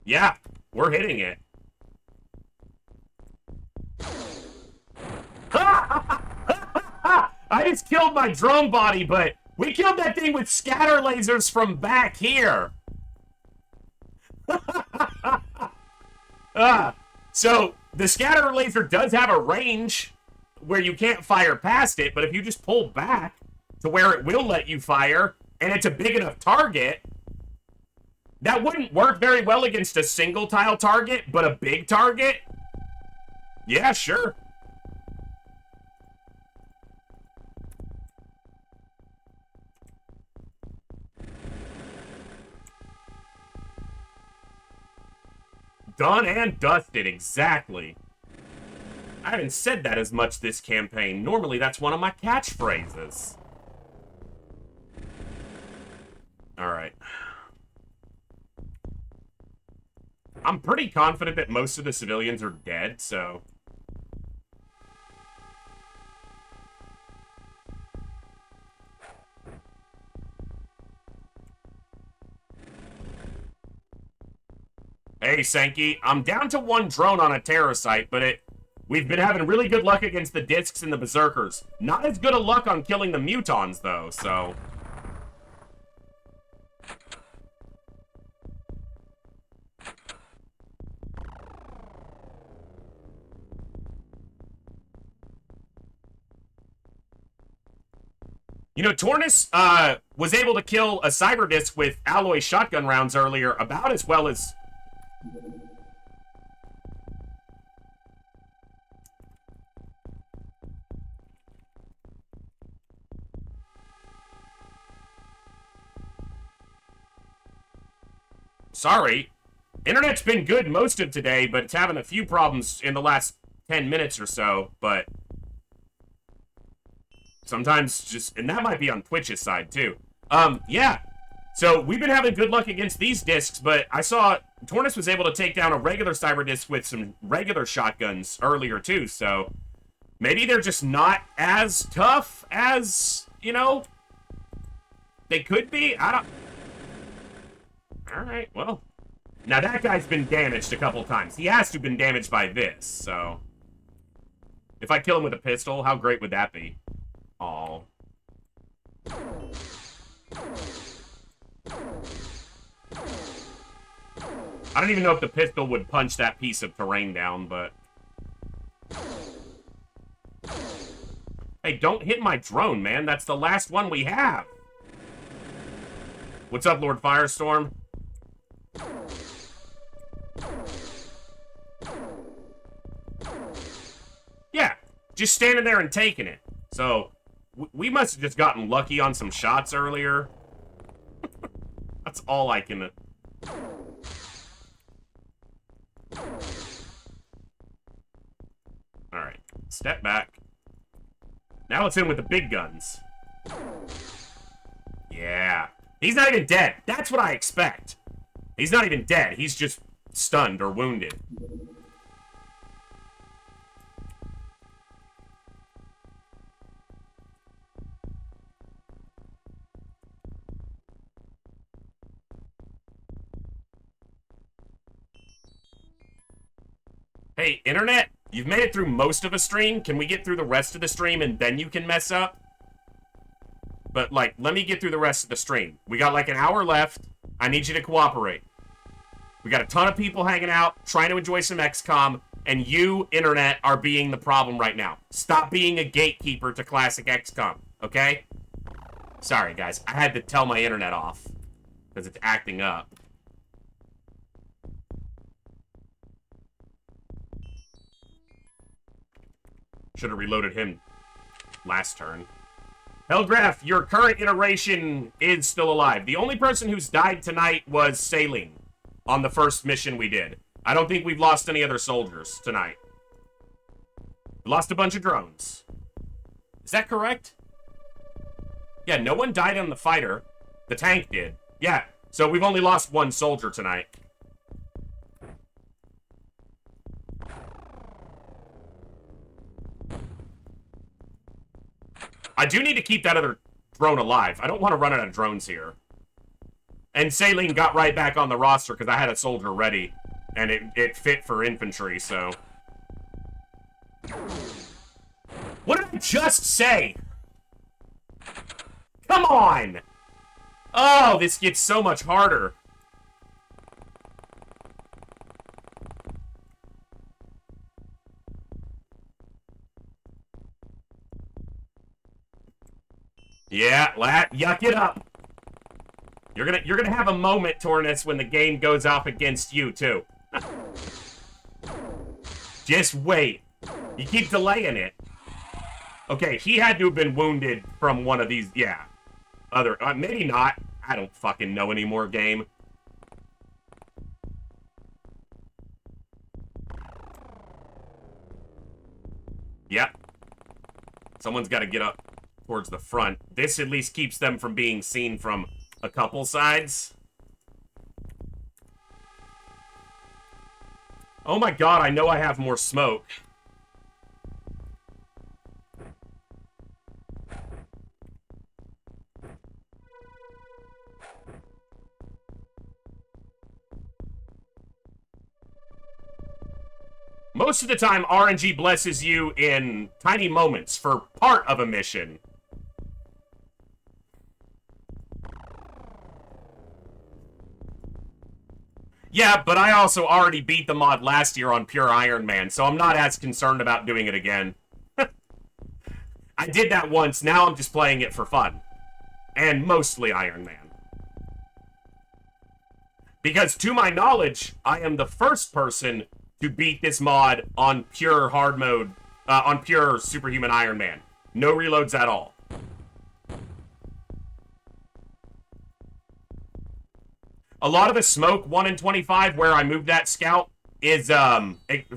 Yeah, we're hitting it. I just killed my drone body, but we killed that thing with scatter lasers from back here. So the scatter laser does have a range where you can't fire past it, but if you just pull back to where it will let you fire, and it's a big enough target, that wouldn't work very well against a single tile target, but a big target? Yeah, sure. Done and dusted, exactly. I haven't said that as much this campaign. Normally, that's one of my catchphrases. Alright. I'm pretty confident that most of the civilians are dead, so... Hey, Sankey, I'm down to 1 drone on a terror site, but we've been having really good luck against the discs and the Berserkers. Not as good a luck on killing the Mutons, though, so... You know, Tornus was able to kill a Cyberdisc with alloy shotgun rounds earlier about as well as... Sorry. Internet's been good most of today, but it's having a few problems in the last 10 minutes or so, but... Sometimes just... And that might be on Twitch's side, too. Yeah. So, we've been having good luck against these discs, but I saw Tornus was able to take down a regular Cyberdisc with some regular shotguns earlier, too, so... Maybe they're just not as tough as, you know... They could be? I don't... Alright, well. Now that guy's been damaged a couple times. He has to have been damaged by this, so... If I kill him with a pistol, how great would that be? Aw. I don't even know if the pistol would punch that piece of terrain down, but... Hey, don't hit my drone, man. That's the last one we have. What's up, Lord Firestorm? Yeah, just standing there and taking it. So, we must have just gotten lucky on some shots earlier. That's all I can... Alright, step back. Now it's in with the big guns. Yeah. He's not even dead. That's what I expect. He's not even dead. He's just stunned or wounded. Hey, Internet, you've made it through most of a stream. Can we get through the rest of the stream and then you can mess up? But, like, let me get through the rest of the stream. We got, like, an hour left. I need you to cooperate. We got a ton of people hanging out, trying to enjoy some XCOM, and you, Internet, are being the problem right now. Stop being a gatekeeper to classic XCOM, okay? Sorry, guys. I had to tell my Internet off, because it's acting up. Should have reloaded him last turn. Hellgraph, your current iteration is still alive. The only person who's died tonight was Saline on the first mission we did. I don't think we've lost any other soldiers tonight. We lost a bunch of drones. Is that correct? Yeah, no one died on the fighter. The tank did. Yeah, so we've only lost 1 soldier tonight. I do need to keep that other drone alive. I don't want to run out of drones here. And Saline got right back on the roster because I had a soldier ready. And it fit for infantry, so... What did I just say? Come on! Oh, this gets so much harder. Yeah, yuck it up. You're gonna have a moment, Tornus, when the game goes off against you, too. Just wait. You keep delaying it. Okay, he had to have been wounded from one of these, yeah. Maybe not. I don't fucking know anymore, game. Yep. Someone's got to get up towards the front. This at least keeps them from being seen from a couple sides. Oh my god, I know I have more smoke. Most of the time, RNG blesses you in tiny moments for part of a mission. Yeah, but I also already beat the mod last year on Pure Ironman, so I'm not as concerned about doing it again. I did that once, now I'm just playing it for fun. And mostly Ironman. Because to my knowledge, I am the first person to beat this mod on pure hard mode, on pure Superhuman Ironman. No reloads at all. A lot of the smoke, 1 in 25, where I moved that scout, is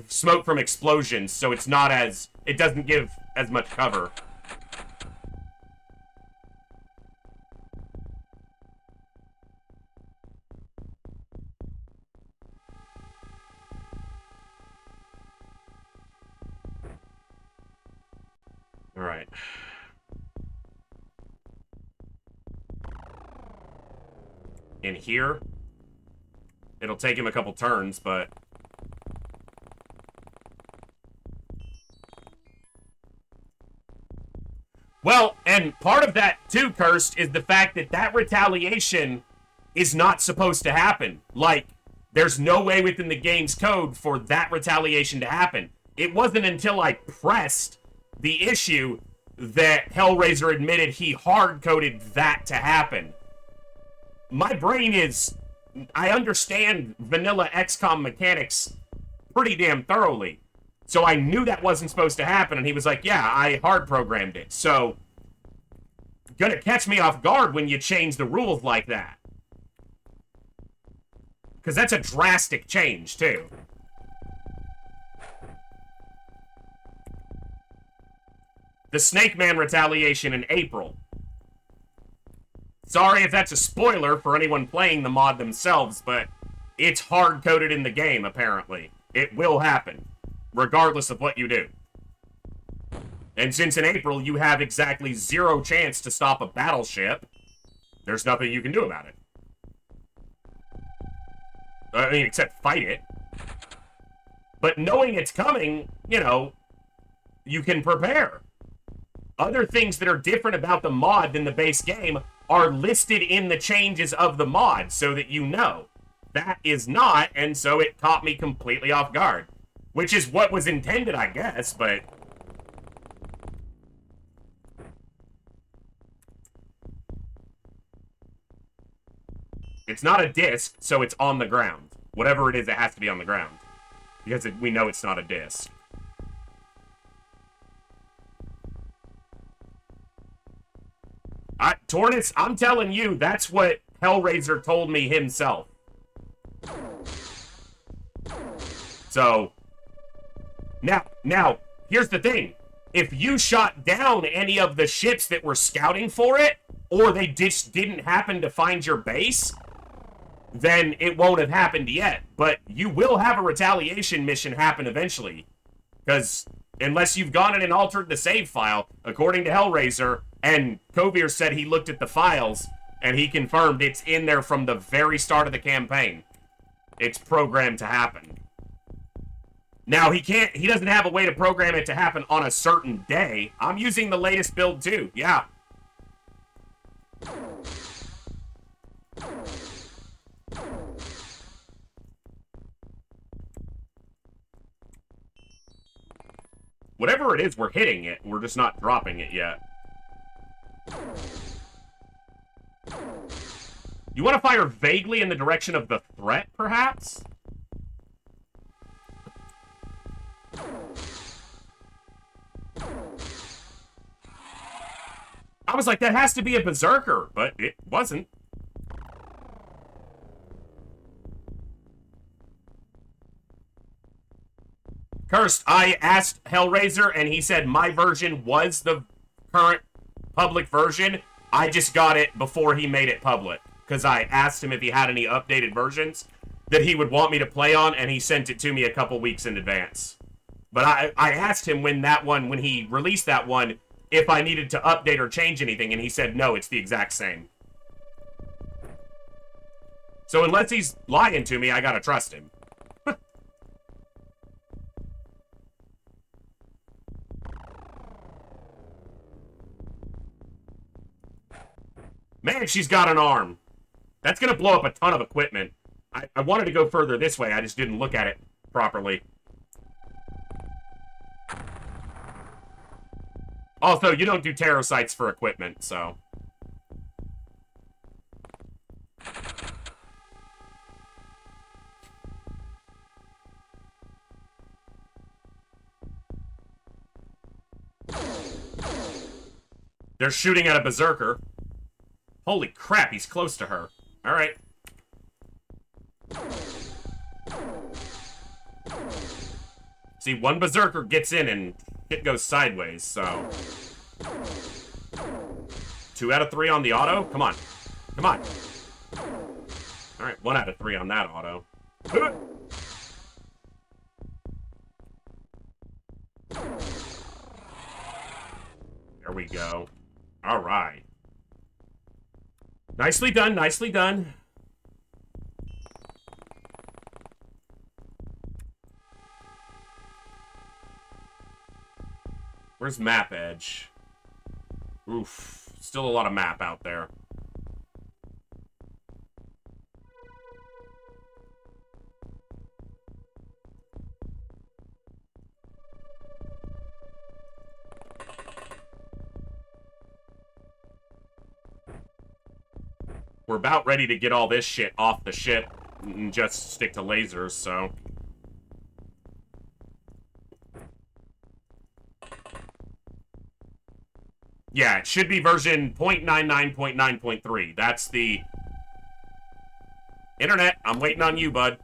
smoke from explosions, so it's not as... It doesn't give as much cover. Alright. In here. It'll take him a couple turns, but... Well, and part of that, too, Cursed, is the fact that that retaliation is not supposed to happen. Like, there's no way within the game's code for that retaliation to happen. It wasn't until I pressed the issue that Hellraiser admitted he hard-coded that to happen. My brain is... I understand vanilla XCOM mechanics pretty damn thoroughly. So I knew that wasn't supposed to happen, and he was like, yeah, I hard-programmed it. So, gonna catch me off guard when you change the rules like that. Because that's a drastic change, too. The Snake Man retaliation in April. Sorry if that's a spoiler for anyone playing the mod themselves, but it's hard-coded in the game, apparently. It will happen, regardless of what you do. And since in April you have exactly 0 chance to stop a battleship, there's nothing you can do about it. I mean, except fight it. But knowing it's coming, you know, you can prepare. Other things that are different about the mod than the base game are listed in the changes of the mod so that you know. That is not, and so it caught me completely off guard. Which is what was intended, I guess, but... It's not a disc, so it's on the ground. Whatever it is, it has to be on the ground. Because we know it's not a disc. Tornus, I'm telling you, that's what Hellraiser told me himself. So, now, here's the thing. If you shot down any of the ships that were scouting for it, or they just didn't happen to find your base, then it won't have happened yet. But you will have a retaliation mission happen eventually. Because unless you've gone in and altered the save file, according to Hellraiser, and Kovir said he looked at the files, And he confirmed it's in there from the very start of the campaign. It's programmed to happen. Now, he doesn't have a way to program it to happen on a certain day. I'm using the latest build too, yeah. Whatever it is, we're hitting it. We're just not dropping it yet. You want to fire vaguely in the direction of the threat, perhaps? I was like, that has to be a Berserker, but it wasn't. Cursed, I asked Hellraiser, and he said my version was the current public version. I just got it before he made it public, because I asked him if he had any updated versions that he would want me to play on, and he sent it to me a couple weeks in advance. But I asked him when he released that one, if I needed to update or change anything, and he said no, it's the exact same. So unless he's lying to me, I gotta trust him. Man, she's got an arm. That's gonna blow up a ton of equipment. I wanted to go further this way, I just didn't look at it properly. Also, you don't do terror sites for equipment, so... They're shooting at a Berserker. Holy crap, he's close to her. Alright. See, one Berserker gets in and it goes sideways, so... 2 out of 3 on the auto? Come on. Come on. Alright, 1 out of 3 on that auto. There we go. Alright. Nicely done, nicely done. Where's map edge? Oof. Still a lot of map out there. We're about ready to get all this shit off the ship and just stick to lasers, so... Yeah, it should be version 0.99.9.3. That's the... Internet, I'm waiting on you, bud.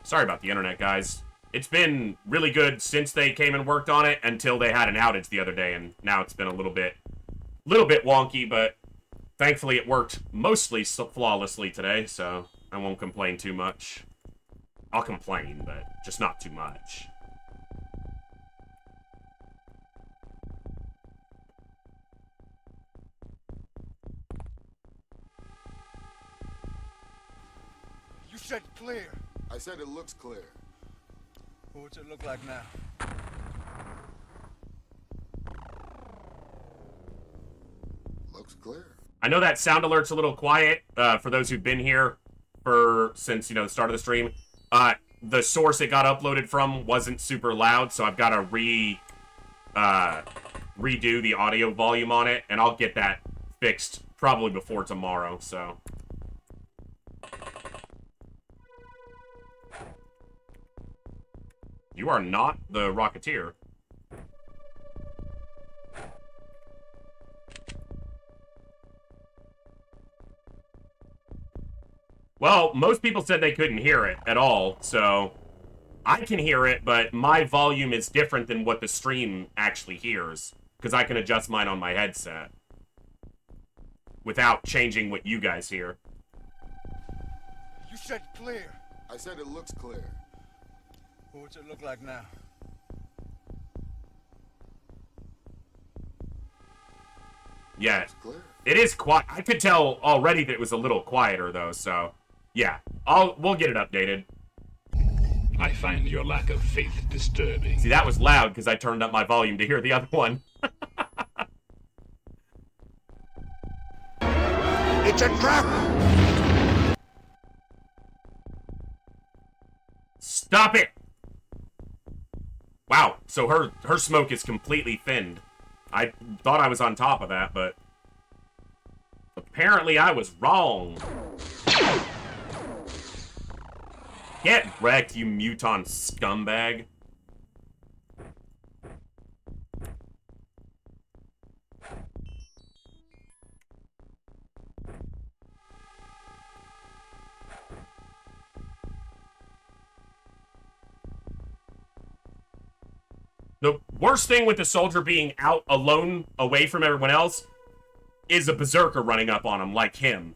Sorry about the internet, guys. It's been really good since they came and worked on it until they had an outage the other day, and now it's been a little bit wonky, but thankfully it worked mostly flawlessly today, so I won't complain too much. I'll complain, but just not too much. You said clear. I said it looks clear. What's it look like now? Looks clear. I know that sound alert's a little quiet for those who've been here since, you know, the start of the stream. The source it got uploaded from wasn't super loud, so I've got to redo the audio volume on it, and I'll get that fixed probably before tomorrow, so... You are not the Rocketeer. Well, most people said they couldn't hear it at all, so... I can hear it, but my volume is different than what the stream actually hears, because I can adjust mine on my headset. Without changing what you guys hear. You said clear. I said it looks clear. What's it look like now? Yeah. Looks clear. It is quiet. I could tell already that it was a little quieter, though, so... Yeah. We'll get it updated. I find your lack of faith disturbing. See, that was loud because I turned up my volume to hear the other one. It's a trap! Stop it! Wow, so her smoke is completely thinned. I thought I was on top of that, but... apparently I was wrong. Get wrecked, you Muton scumbag. The worst thing with the soldier being out alone, away from everyone else, is a Berserker running up on him like him.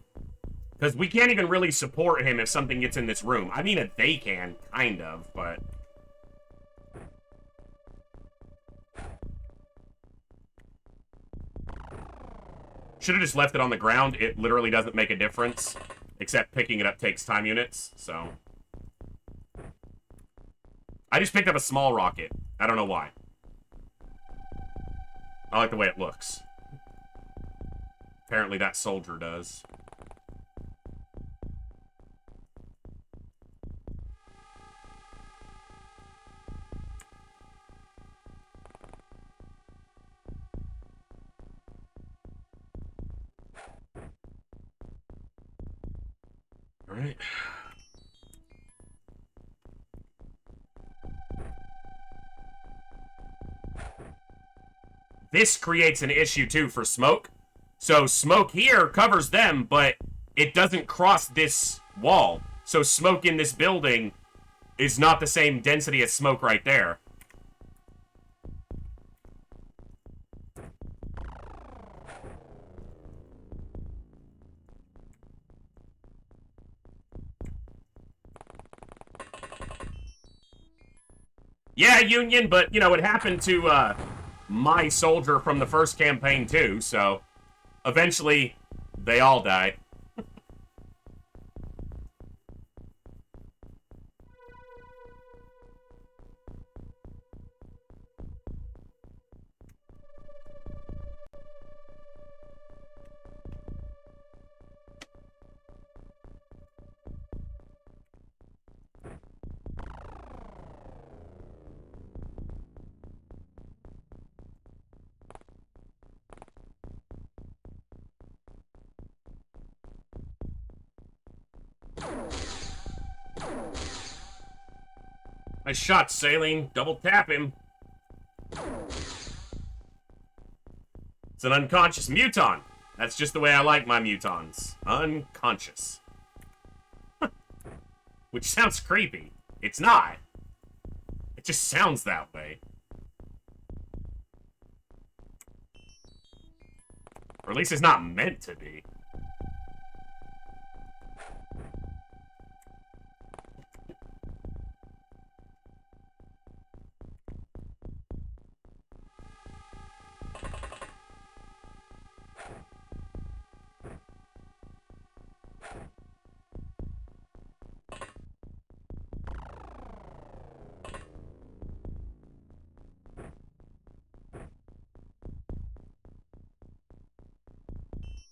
Because we can't even really support him if something gets in this room. I mean, they can, kind of, but... should have just left it on the ground. It literally doesn't make a difference. Except picking it up takes time units, so... I just picked up a small rocket. I don't know why. I like the way it looks. Apparently that soldier does. All right. This creates an issue, too, for smoke. So smoke here covers them, but it doesn't cross this wall. So smoke in this building is not the same density as smoke right there. Yeah, Union, but, you know, it happened to, my soldier from the first campaign, too, so... eventually, they all die. Nice shot, Saline. Double tap him. It's an unconscious Muton. That's just the way I like my Mutons. Unconscious. Which sounds creepy. It's not. It just sounds that way. Or at least it's not meant to be.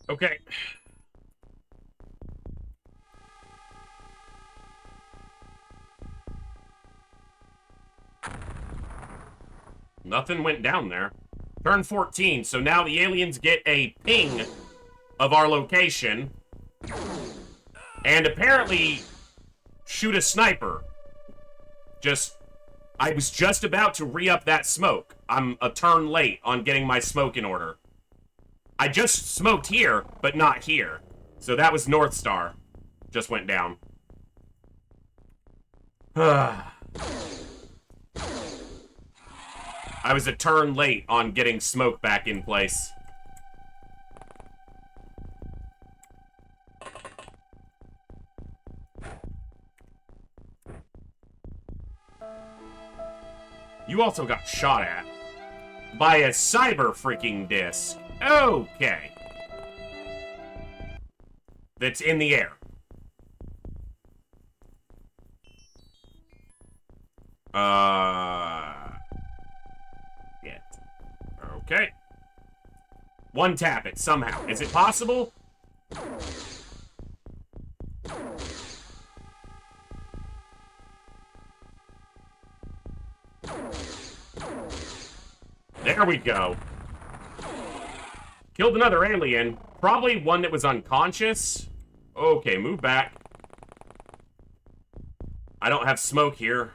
Okay. Nothing went down there. Turn 14, so now the aliens get a ping of our location. And apparently shoot a sniper. I was just about to re-up that smoke. I'm a turn late on getting my smoke in order. I just smoked here, but not here. So that was North Star. Just went down. I was a turn late on getting smoke back in place. You also got shot at by a cyber freaking disc. Okay. That's in the air. Yeah. Okay. One tap it somehow. Is it possible? There we go. Killed another alien. Probably one that was unconscious. Okay, move back. I don't have smoke here.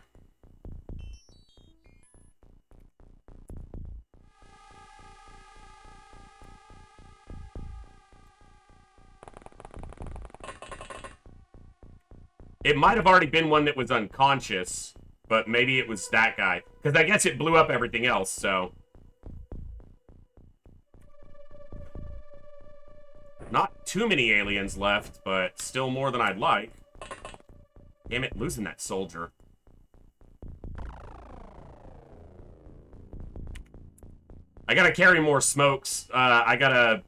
It might have already been one that was unconscious, but maybe it was that guy. Because I guess it blew up everything else, so... Not too many aliens left, but still more than I'd like. Damn it, losing that soldier. I gotta carry more smokes. I gotta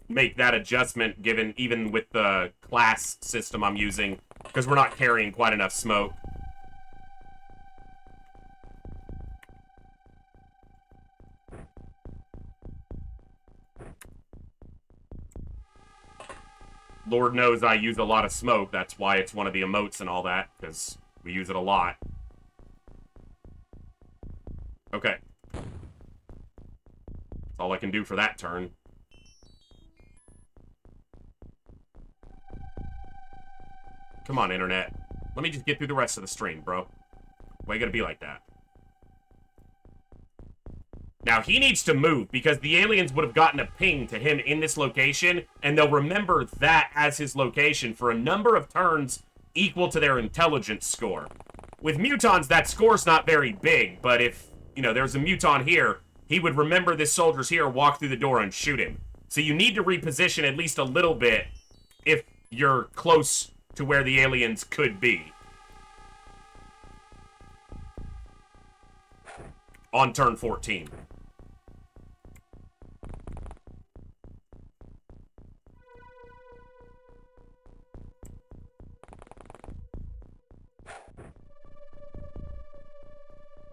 make that adjustment given even with the class system I'm using, because we're not carrying quite enough smoke. Lord knows I use a lot of smoke. That's why it's one of the emotes and all that, because we use it a lot. Okay. That's all I can do for that turn. Come on, internet. Let me just get through the rest of the stream, bro. Why you gotta be like that? Now, he needs to move, because the aliens would have gotten a ping to him in this location, and they'll remember that as his location for a number of turns equal to their intelligence score. With Mutons, that score's not very big, but if, you know, there's a Muton here, he would remember this soldier's here, walk through the door, and shoot him. So you need to reposition at least a little bit if you're close to where the aliens could be. On turn 14.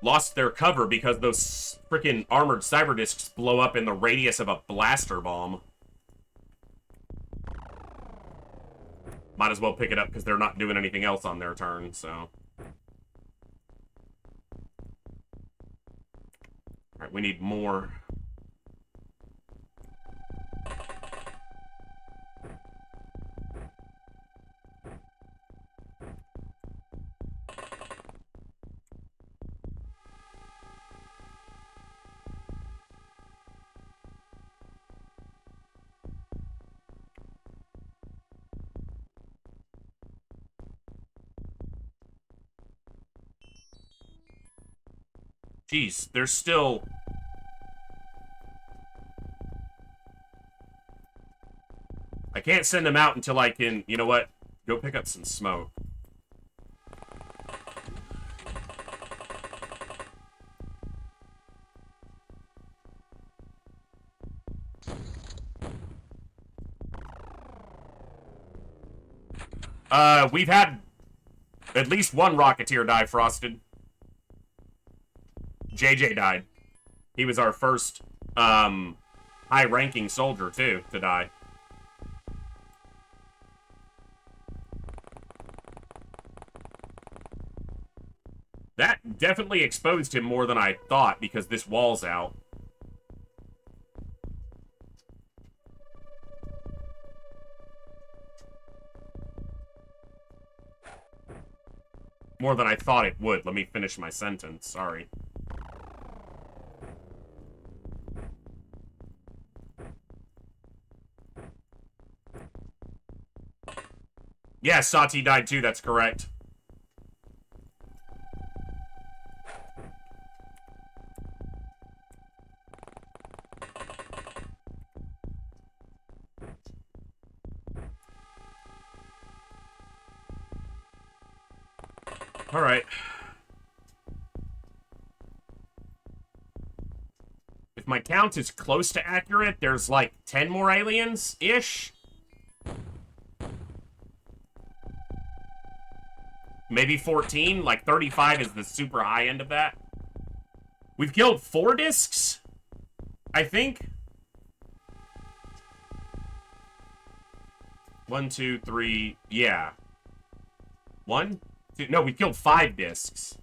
Lost their cover because those freaking armored Cyberdiscs blow up in the radius of a blaster bomb. Might as well pick it up because they're not doing anything else on their turn, so... Alright, we need more. Jeez, there's still... I can't send them out until I can... You know what? Go pick up some smoke. We've had at least one Rocketeer die, Frosted. JJ died. He was our first, high-ranking soldier, too, to die. That definitely exposed him more than I thought, because this wall's out. More than I thought it would. Let me finish my sentence. Sorry. Yeah, Sati died too, that's correct. Alright. If my count is close to accurate, there's like 10 more aliens-ish. Maybe 14, like 35 is the super high end of that. We've killed 4 discs, I think. 1, 2, 3, yeah. 1, 2, no, we killed 5 discs.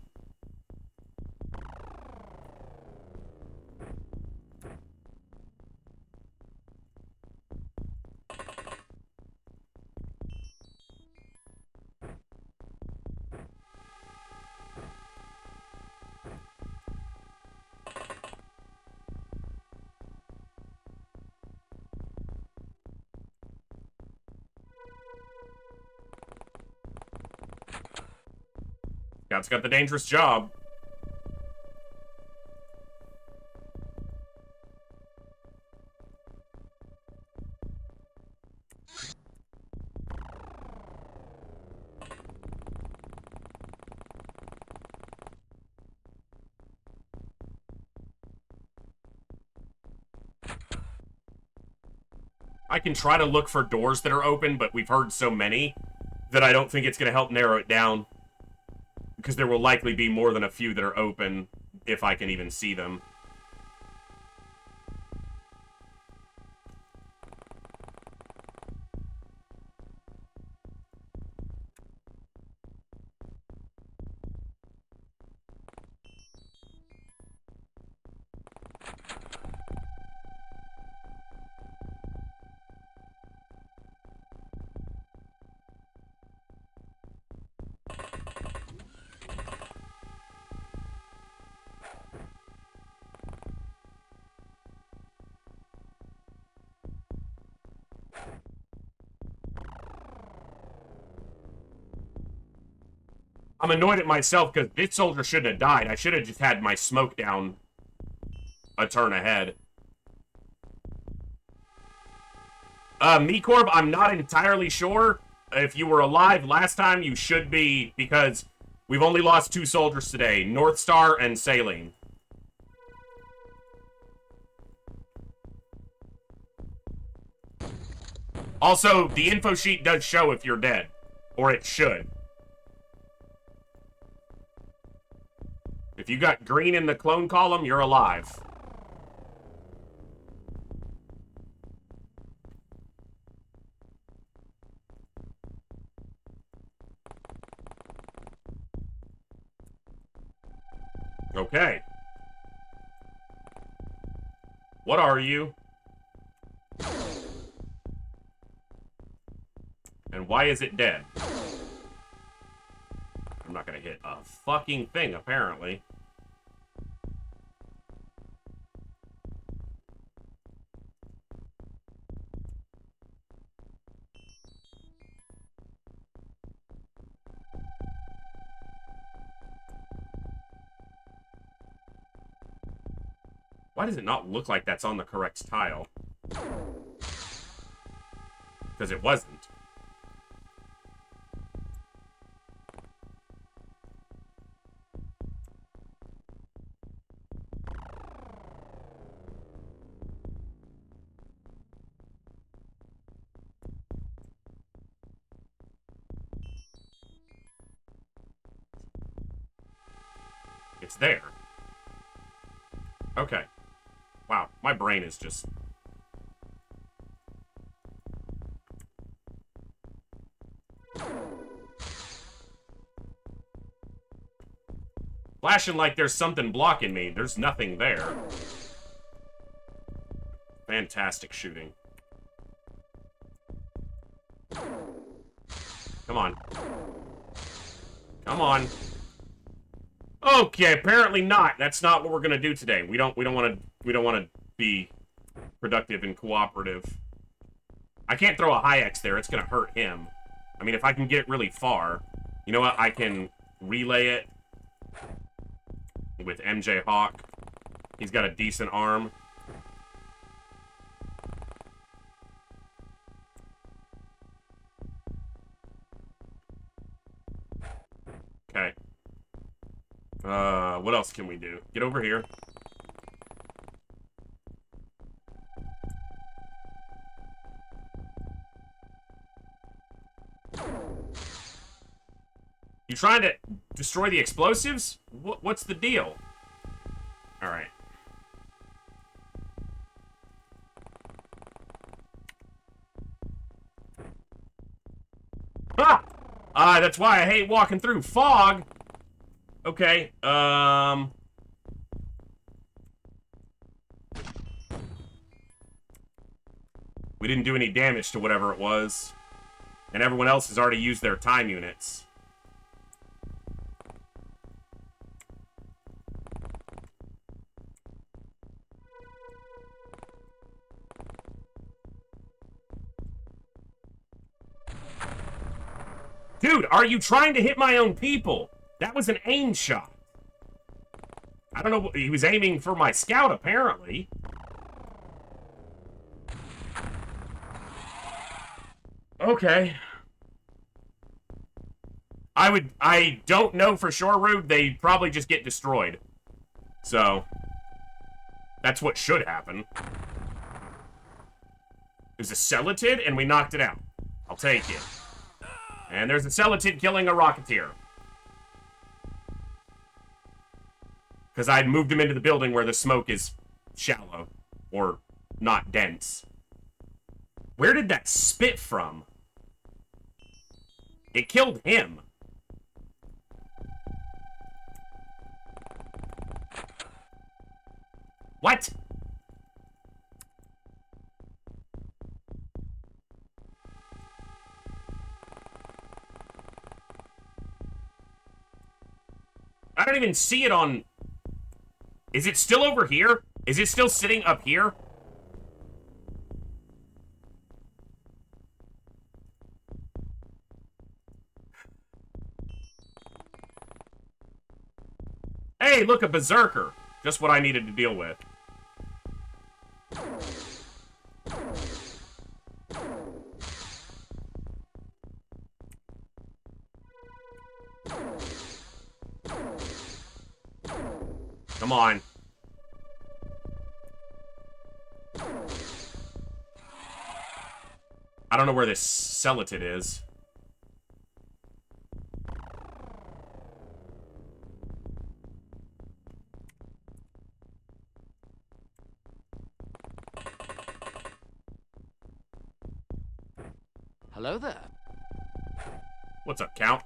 Scout's got the dangerous job. I can try to look for doors that are open, but we've heard so many that I don't think it's going to help narrow it down. Because there will likely be more than a few that are open, if I can even see them. I'm annoyed at myself because this soldier shouldn't have died. I should have just had my smoke down a turn ahead. Mecorb, I'm not entirely sure. If you were alive last time, you should be, because we've only lost 2 soldiers today. North Star and Saline. Also, the info sheet does show if you're dead. Or it should. If you got green in the clone column, you're alive. Okay. What are you? And why is it dead? I'm not gonna hit a fucking thing, apparently. Why does it not look like that's on the correct tile? Because it wasn't. It's there. Okay. Wow, my brain is just... flashing like there's something blocking me. There's nothing there. Fantastic shooting. Come on. Come on. Okay, apparently not. That's not what we're gonna do today. We don't want to be productive and cooperative. I can't throw a high X there. It's gonna hurt him. I mean, if I can get it really far, you know what? I can relay it with MJ Hawk. He's got a decent arm. Okay. What else can we do? Get over here. You trying to destroy the explosives? What's the deal? Alright. Ah! That's why I hate walking through fog. Okay, we didn't do any damage to whatever it was. And everyone else has already used their time units. Dude, are you trying to hit my own people? That was an aim shot. I don't know. He was aiming for my scout, apparently. Okay. I don't know for sure, Rude. They probably just get destroyed. So, that's what should happen. There's a Celatid, and we knocked it out. I'll take it. And there's a Celatid killing a Rocketeer. Because I moved him into the building where the smoke is shallow. Or not dense. Where did that spit from? It killed him. What? I don't even see it on... Is it still over here? Is it still sitting up here? Hey, look, a Berserker. Just what I needed to deal with. Come on. I don't know where this Celatid is. Hello there. What's up, Count?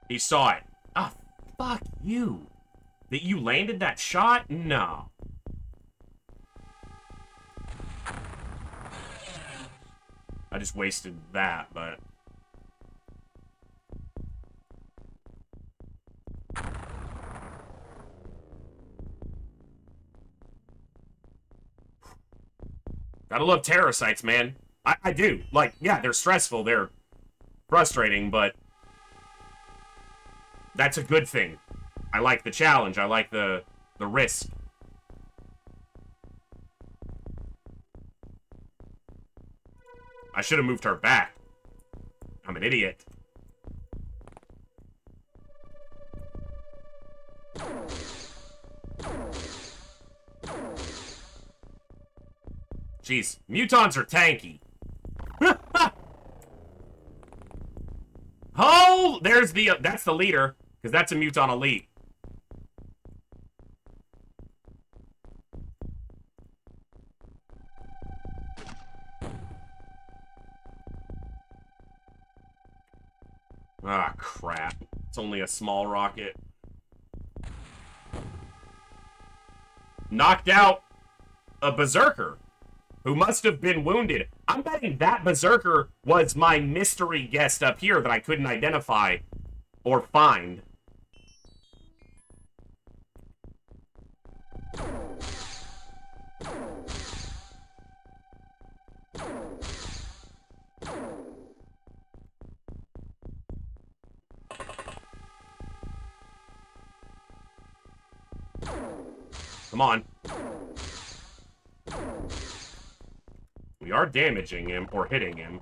He saw it. Ah, fuck you. That you landed that shot? No. I just wasted that, but... Gotta love terror sites, man. I do. Like, yeah, they're stressful, they're frustrating, but... that's a good thing. I like the challenge. I like the risk. I should have moved her back. I'm an idiot. Jeez, Mutons are tanky. Oh, there's the, that's the leader. Because that's a Muton elite. Ah, crap. It's only a small rocket. Knocked out a Berserker who must have been wounded. I'm betting that Berserker was my mystery guest up here that I couldn't identify or find. Come on. We are damaging him, or hitting him.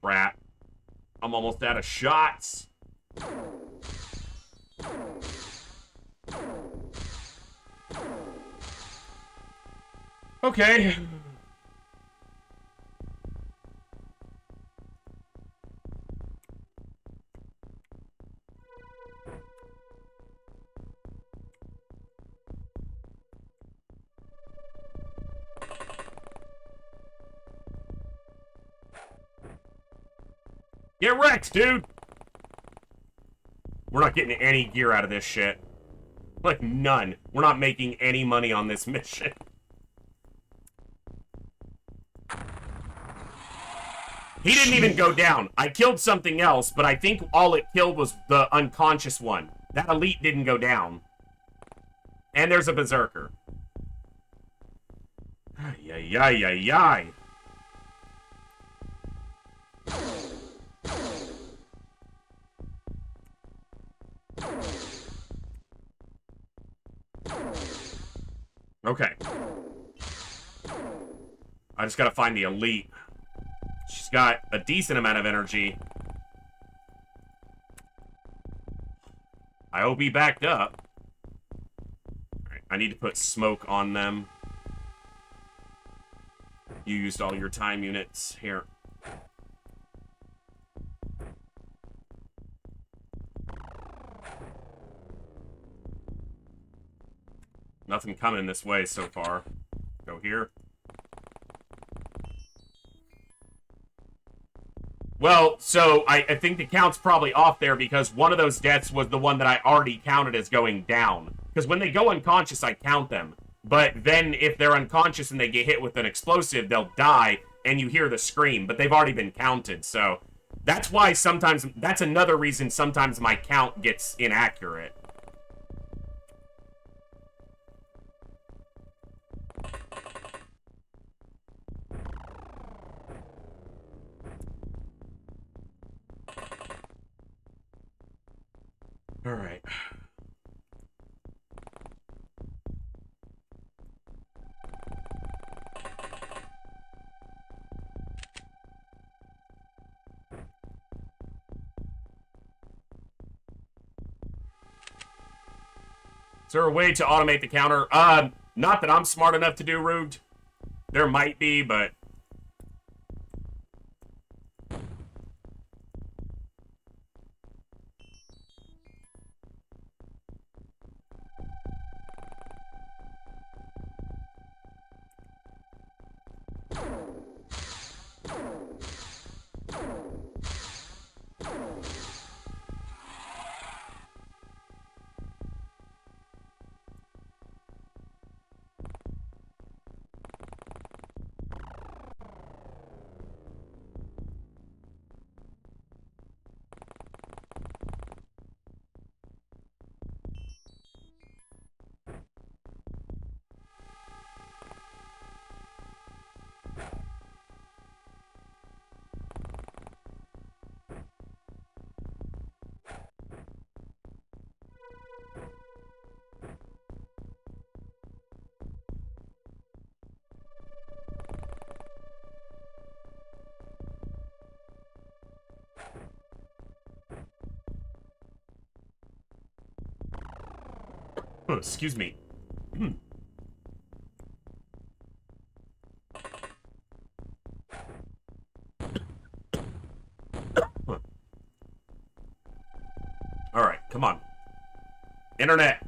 Crap. I'm almost out of shots. Okay. Get wrecked, dude! We're not getting any gear out of this shit. Like, none. We're not making any money on this mission. He didn't even go down. I killed something else, but I think all it killed was the unconscious one. That elite didn't go down. And there's a Berserker. Ay, ay, ay, ay, ay. Okay. I just gotta find the elite. She's got a decent amount of energy. I hope he backed up. Alright, I need to put smoke on them. You used all your time units. Here. Nothing coming this way so far. Go here. Well, so I think the count's probably off there because one of those deaths was the one that I already counted as going down. Because when they go unconscious, I count them. But then if they're unconscious and they get hit with an explosive, they'll die and you hear the scream. But they've already been counted, so that's why sometimes, that's another reason sometimes my count gets inaccurate. All right. Is there a way to automate the counter? Not that I'm smart enough to do, Rubed. There might be, but... Oh, excuse me. Alright, come on. Internet.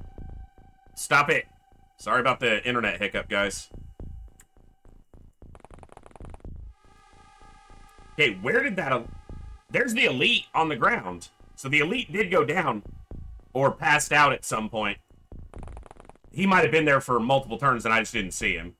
Stop it. Sorry about the internet hiccup, guys. Okay, where did that... There's the elite on the ground. So the elite did go down. Or passed out at some point. He might have been there for multiple turns and I just didn't see him.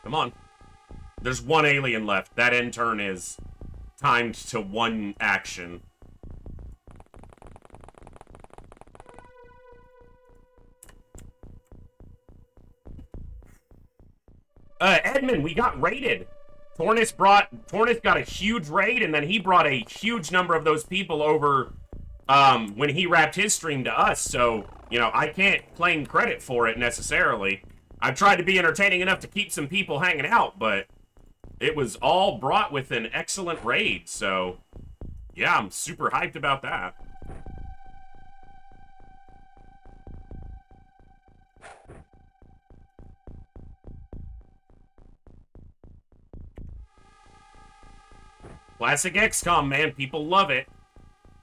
Come on. There's one alien left. That end turn is timed to one action. Edmund, we got raided. Tornis got a huge raid, and then he brought a huge number of those people over when he wrapped his stream to us, so, you know, I can't claim credit for it necessarily. I've tried to be entertaining enough to keep some people hanging out, but it was all brought with an excellent raid, so yeah, I'm super hyped about that. Classic XCOM, man. People love it.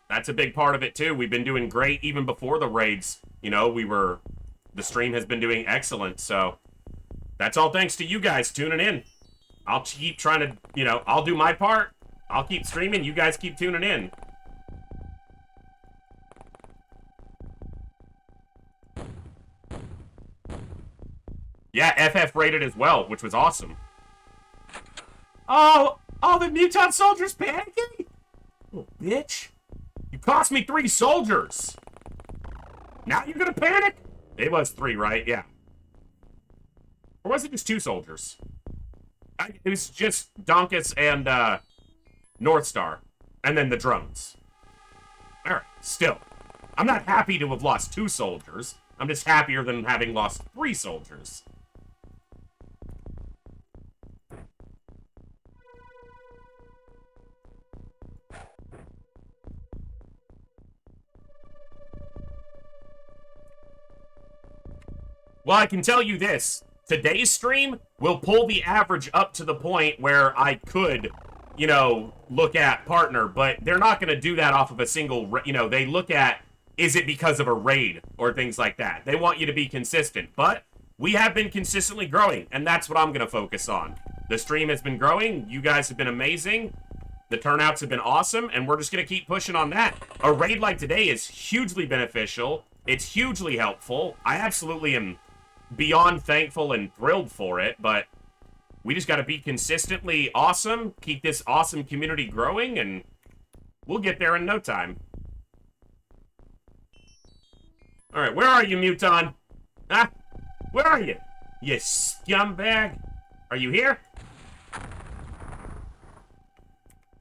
That's a big part of it, too. We've been doing great even before the raids. You know, the stream has been doing excellent, so that's all thanks to you guys tuning in. I'll keep trying to, you know, I'll do my part. I'll keep streaming. You guys keep tuning in. Yeah, FF rated as well, which was awesome. Oh, the Muton soldiers panicking? Little bitch. You cost me 3 soldiers. Now you're gonna panic? It was 3, right? Yeah. Or was it just 2 soldiers? It was just Donkus and North Star. And then the drones. Alright, still. I'm not happy to have lost 2 soldiers. I'm just happier than having lost 3 soldiers. Well, I can tell you this. Today's stream will pull the average up to the point where I could, you know, look at partner, but they're not going to do that off of a single, you know, they look at, is it because of a raid or things like that. They want you to be consistent, but we have been consistently growing, and that's what I'm going to focus on. The stream has been growing. You guys have been amazing. The turnouts have been awesome, and we're just going to keep pushing on that. A raid like today is hugely beneficial. It's hugely helpful. I absolutely am beyond thankful and thrilled for it, but we just got to be consistently awesome, keep this awesome community growing, and we'll get there in no time. Alright, where are you, Muton? Huh? Where are you? You scumbag? Are you here?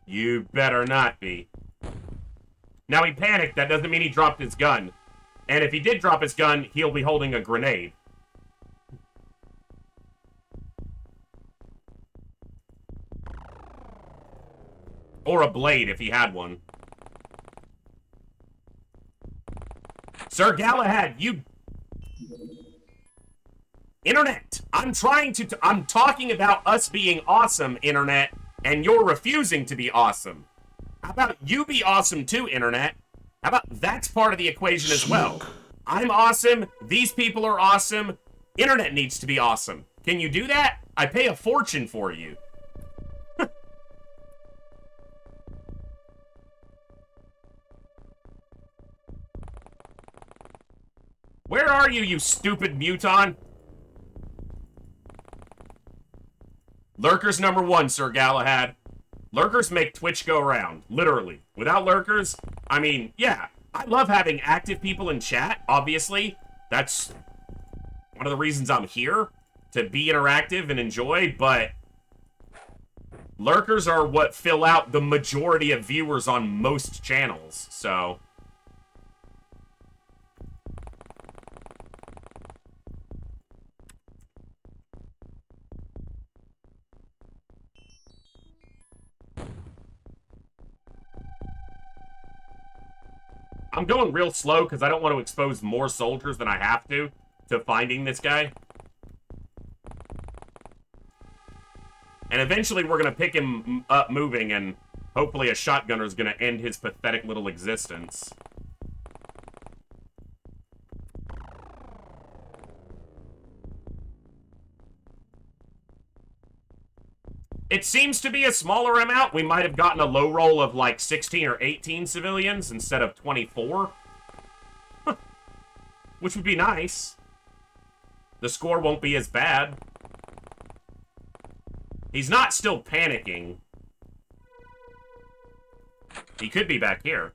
You better not be. Now he panicked, that doesn't mean he dropped his gun. And if he did drop his gun, he'll be holding a grenade. Or a blade, if he had one. Sir Galahad, you... Internet! I'm talking about us being awesome, Internet, and you're refusing to be awesome. How about you be awesome too, Internet? How about that's part of the equation as well? I'm awesome, these people are awesome, Internet needs to be awesome. Can you do that? I pay a fortune for you. Where are you, you stupid Muton? Lurkers #1, Sir Galahad. Lurkers make Twitch go round, literally. Without lurkers, I mean, yeah, I love having active people in chat, obviously. That's one of the reasons I'm here, to be interactive and enjoy, but lurkers are what fill out the majority of viewers on most channels, so... I'm going real slow because I don't want to expose more soldiers than I have to finding this guy. And eventually we're going to pick him up moving, and hopefully a shotgunner is going to end his pathetic little existence. It seems to be a smaller amount. We might have gotten a low roll of like 16 or 18 civilians instead of 24. Which would be nice. The score won't be as bad. He's not still panicking. He could be back here.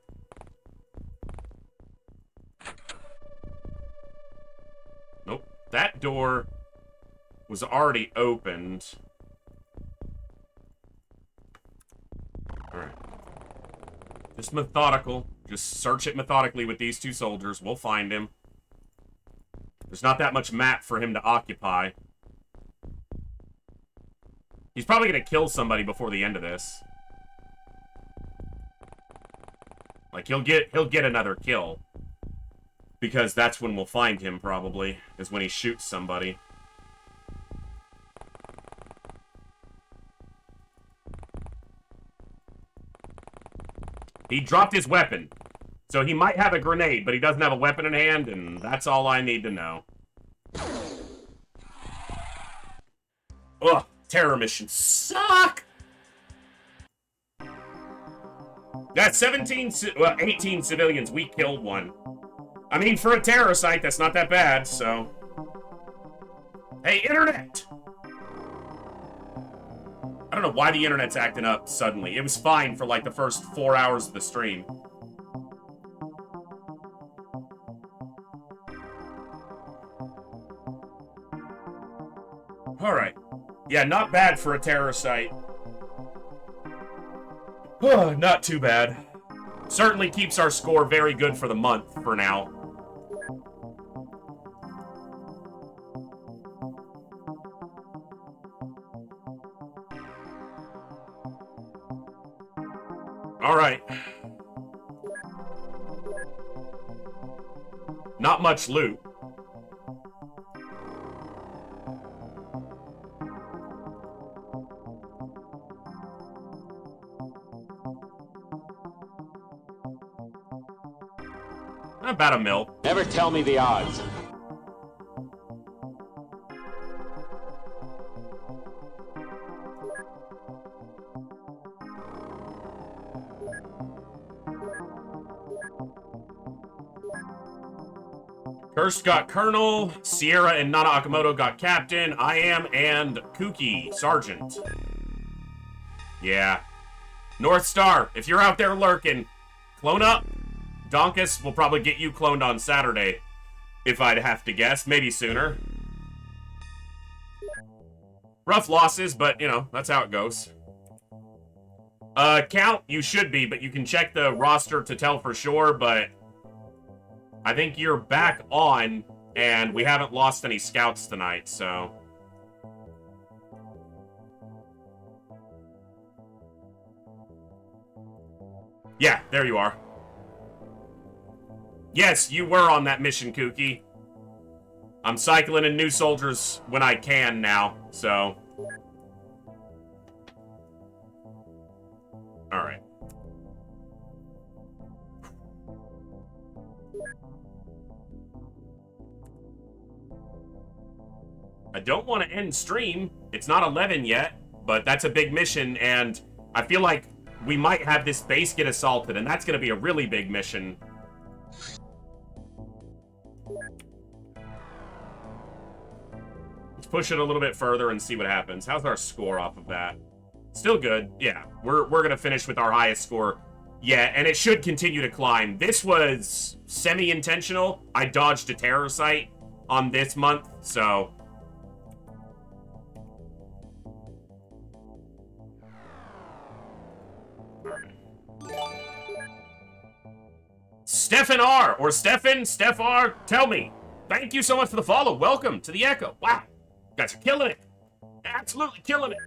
Nope. That door was already opened. Alright. Just methodical. Just search it methodically with these two soldiers. We'll find him. There's not that much map for him to occupy. He's probably gonna kill somebody before the end of this. Like, he'll get another kill. Because that's when we'll find him, probably. Is when he shoots somebody. He dropped his weapon. So he might have a grenade, but he doesn't have a weapon in hand, and that's all I need to know. Ugh, terror missions suck! That's 18 civilians. We killed one. I mean, for a terror site, that's not that bad, so... Hey, internet! I don't know why the internet's acting up suddenly. It was fine for, like, the first 4 hours of the stream. Alright. Yeah, not bad for a terror site. Not too bad. Certainly keeps our score very good for the month, for now. Alright. Not much loot. About a mil. Never tell me the odds. Cursed got Colonel, Sierra and Nana Akamoto got Captain, I am, and Kuki, Sergeant. Yeah. North Star, if you're out there lurking, clone up. Donkus will probably get you cloned on Saturday, if I'd have to guess. Maybe sooner. Rough losses, but, you know, that's how it goes. Count, you should be, but you can check the roster to tell for sure, but I think you're back on, and we haven't lost any scouts tonight, so... Yeah, there you are. Yes, you were on that mission, Kuki. I'm cycling in new soldiers when I can now, so... Alright. I don't want to end stream. It's not 11 yet, but that's a big mission, and I feel like we might have this base get assaulted, and that's going to be a really big mission. Let's push it a little bit further and see what happens. How's our score off of that? Still good. Yeah, we're going to finish with our highest score. Yeah, and it should continue to climb. This was semi-intentional. I dodged a terror site on this month, so... Stefan R, or Stefan, Steph R, tell me. Thank you so much for the follow. Welcome to the Echo. Wow. Guys are killing it. Absolutely killing it.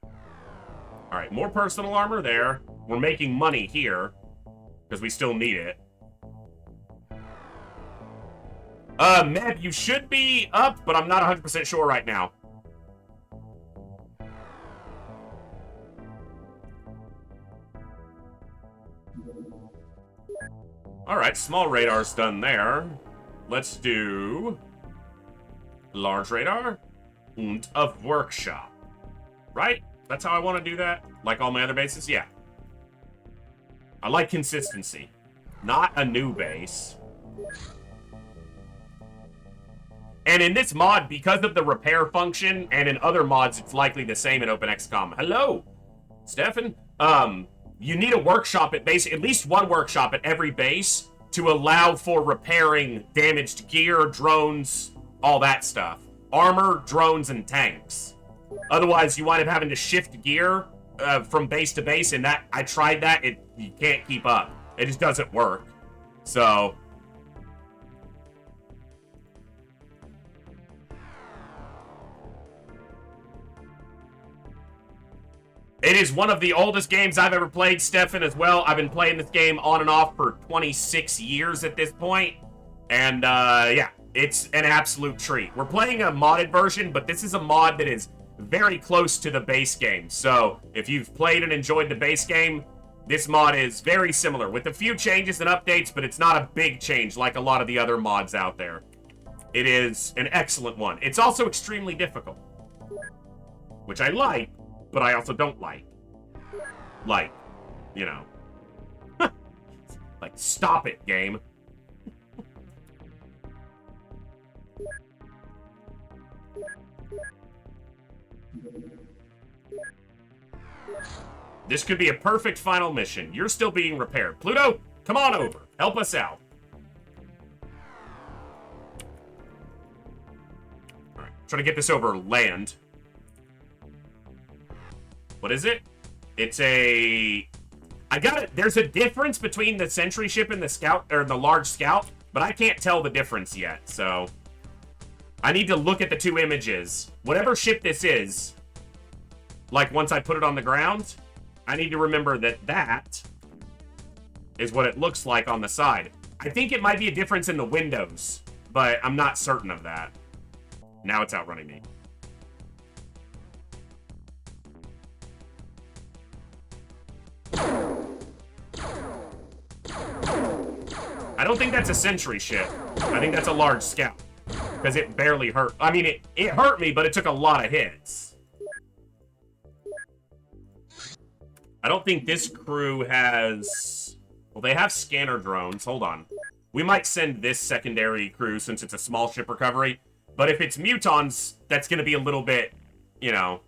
All right, more personal armor there. We're making money here because we still need it. Meb, you should be up, but I'm not 100% sure right now. Alright, small radar's done there. Let's do... large radar and a workshop. Right? That's how I want to do that? Like all my other bases? Yeah. I like consistency. Not a new base. And in this mod, because of the repair function, and in other mods, it's likely the same in OpenXCOM. Hello, Stefan. You need a workshop at base, at least one workshop at every base to allow for repairing damaged gear, drones, all that stuff. Armor, drones, and tanks. Otherwise, you wind up having to shift gear from base to base, and that I tried that. You can't keep up. It just doesn't work. So... It is one of the oldest games I've ever played, Stefan, as well. I've been playing this game on and off for 26 years at this point. And, yeah, it's an absolute treat. We're playing a modded version, but this is a mod that is very close to the base game. So, if you've played and enjoyed the base game, this mod is very similar, with a few changes and updates, but it's not a big change like a lot of the other mods out there. It is an excellent one. It's also extremely difficult, which I like. But I also don't like. Like, you know. Like, stop it, game. This could be a perfect final mission. You're still being repaired. Pluto, come on over. Help us out. Alright, try to get this over land. What is it? It's a... I got it. There's a difference between the sentry ship and the scout, or the large scout, but I can't tell the difference yet, so... I need to look at the two images. Whatever ship this is, like once I put it on the ground, I need to remember that that is what it looks like on the side. I think it might be a difference in the windows, but I'm not certain of that. Now it's outrunning me. I don't think that's a sentry ship. I think that's a large scout. Because it barely hurt. I mean, it hurt me, but it took a lot of hits. I don't think this crew has... Well, they have scanner drones. Hold on. We might send this secondary crew since it's a small ship recovery. But if it's Mutons, that's going to be a little bit, you know...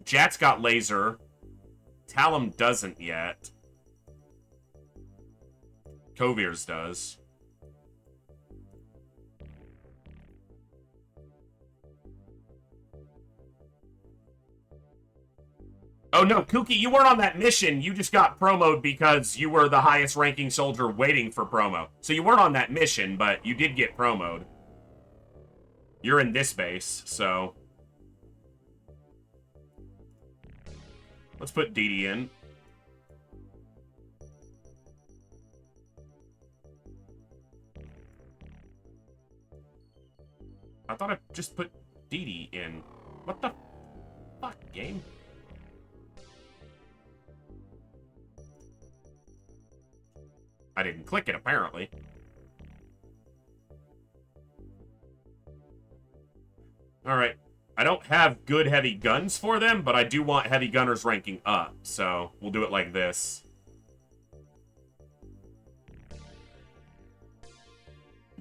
Jat's got laser. Talum doesn't yet. Kovir's does. Oh no, Kuki, you weren't on that mission. You just got promoed because you were the highest ranking soldier waiting for promo. So you weren't on that mission, but you did get promoed. You're in this base, so... Let's put Dee Dee in. I thought I just put Dee Dee in. What the fuck, game? I didn't click it, apparently. Alright. I don't have good heavy guns for them, but I do want heavy gunners ranking up, so we'll do it like this.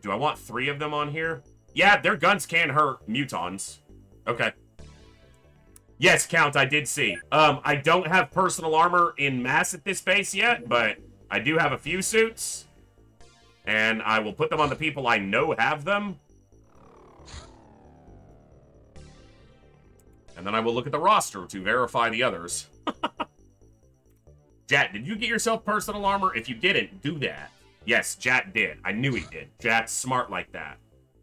Do I want 3 of them on here? Yeah, their guns can hurt Mutons. Okay. Yes, Count, I did see. I don't have personal armor in mass at this base yet, but I do have a few suits. And I will put them on the people I know have them. And then I will look at the roster to verify the others. Jat, did you get yourself personal armor? If you didn't, do that. Yes, Jat did. I knew he did. Jat's smart like that.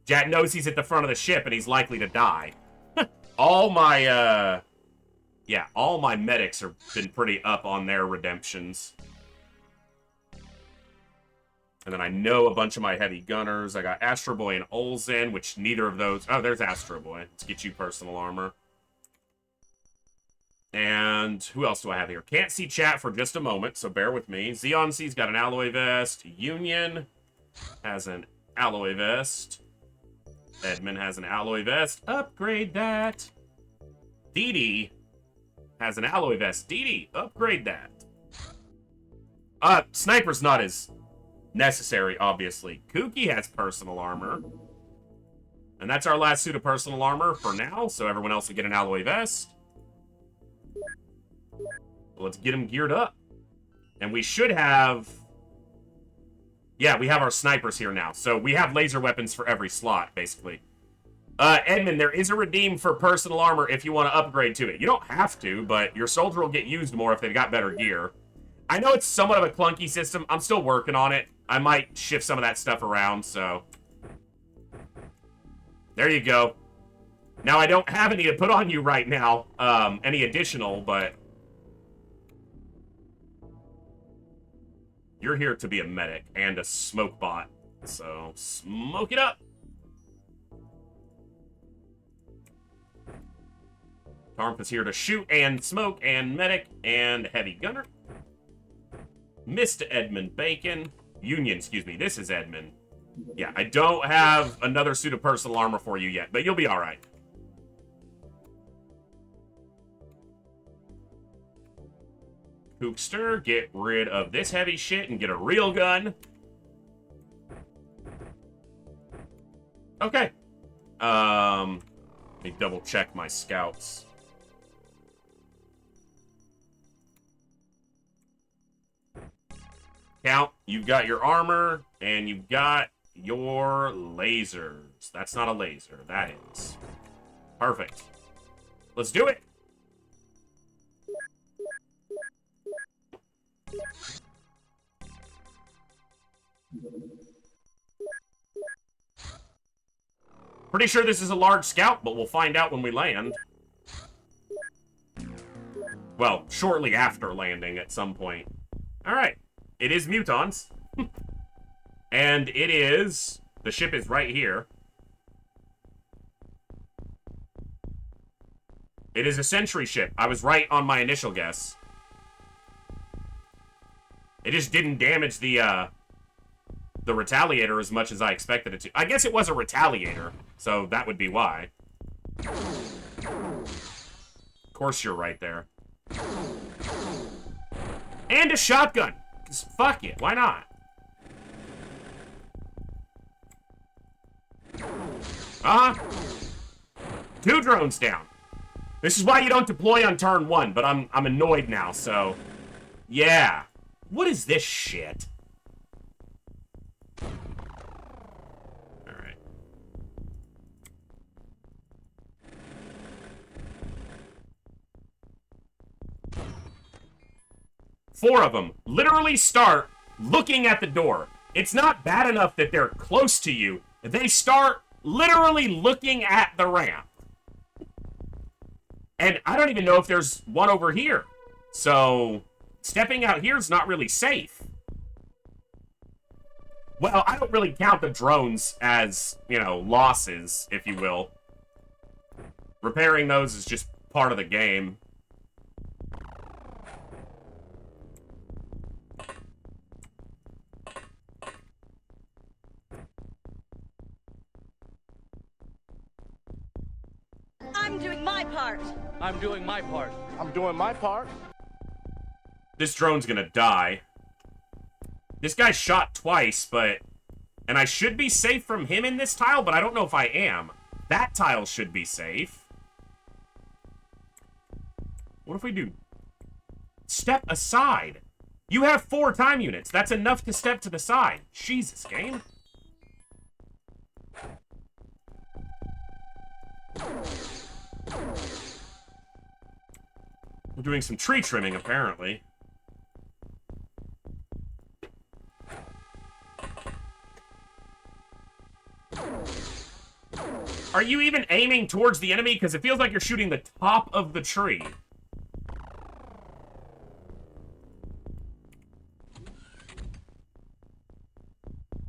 Jat knows he's at the front of the ship and he's likely to die. All my, yeah, all my medics have been pretty up on their redemptions. And then I know a bunch of my heavy gunners. I got Astro Boy and Olsen, which neither of those... Oh, there's Astro Boy. Let's get you personal armor. And who else do I have here? Can't see chat for just a moment, so bear with me. Xeon C's got an alloy vest. Union has an alloy vest. Edmund has an alloy vest. Upgrade that. Dee Dee has an alloy vest. Dee Dee, upgrade that. Sniper's not as necessary, obviously. Kooky has personal armor. And that's our last suit of personal armor for now, so everyone else will get an alloy vest. Let's get him geared up. And we should have... Yeah, we have our snipers here now. So we have laser weapons for every slot, basically. Edmund, there is a redeem for personal armor if you want to upgrade to it. You don't have to, but your soldier will get used more if they've got better gear. I know it's somewhat of a clunky system. I'm still working on it. I might shift some of that stuff around, so... There you go. Now, I don't have any to put on you right now, any additional, but... You're here to be a medic and a smoke bot, so smoke it up. Tarmp is here to shoot and smoke and medic and heavy gunner. Mr. Edmund Bacon. Union, excuse me. This is Edmund. Yeah, I don't have another suit of personal armor for you yet, but you'll be alright. Kookster, get rid of this heavy shit and get a real gun. Okay. Let me double check my scouts. Count, you've got your armor, and you've got your lasers. That's not a laser. That is. Perfect. Let's do it. Pretty sure this is a large scout, but we'll find out when we land. Well, shortly after landing at some point. Alright. It is Mutons. And it is... The ship is right here. It is a sentry ship. I was right on my initial guess. It just didn't damage the Retaliator as much as I expected it to. I guess it was a Retaliator, so that would be why. Of course you're right there. And a shotgun. Because fuck it, why not? Two drones down. This is why you don't deploy on turn 1, but I'm annoyed now, so... Yeah. What is this shit? Alright. Four of them literally start looking at the door. It's not bad enough that they're close to you. They start literally looking at the ramp. And I don't even know if there's one over here. So, stepping out here is not really safe. Well, I don't really count the drones as, you know, losses, if you will. Repairing those is just part of the game. I'm doing my part. I'm doing my part. I'm doing my part. This drone's gonna die. This guy shot twice, but... And I should be safe from him in this tile, but I don't know if I am. That tile should be safe. What if we do... Step aside. You have 4 time units. That's enough to step to the side. Jesus, game. We're doing some tree trimming, apparently. Are you even aiming towards the enemy? Because it feels like you're shooting the top of the tree.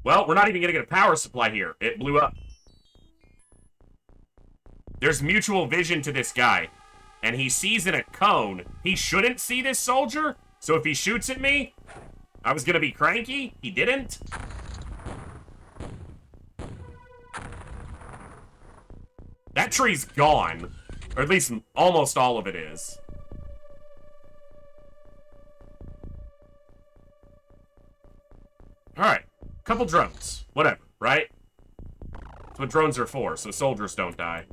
Well, we're not even going to get a power supply here. It blew up. There's mutual vision to this guy. And he sees in a cone. He shouldn't see this soldier. So if he shoots at me, I was going to be cranky. He didn't. That tree's gone. Or at least almost all of it is. Alright. Couple drones. Whatever, right? That's what drones are for, so soldiers don't die.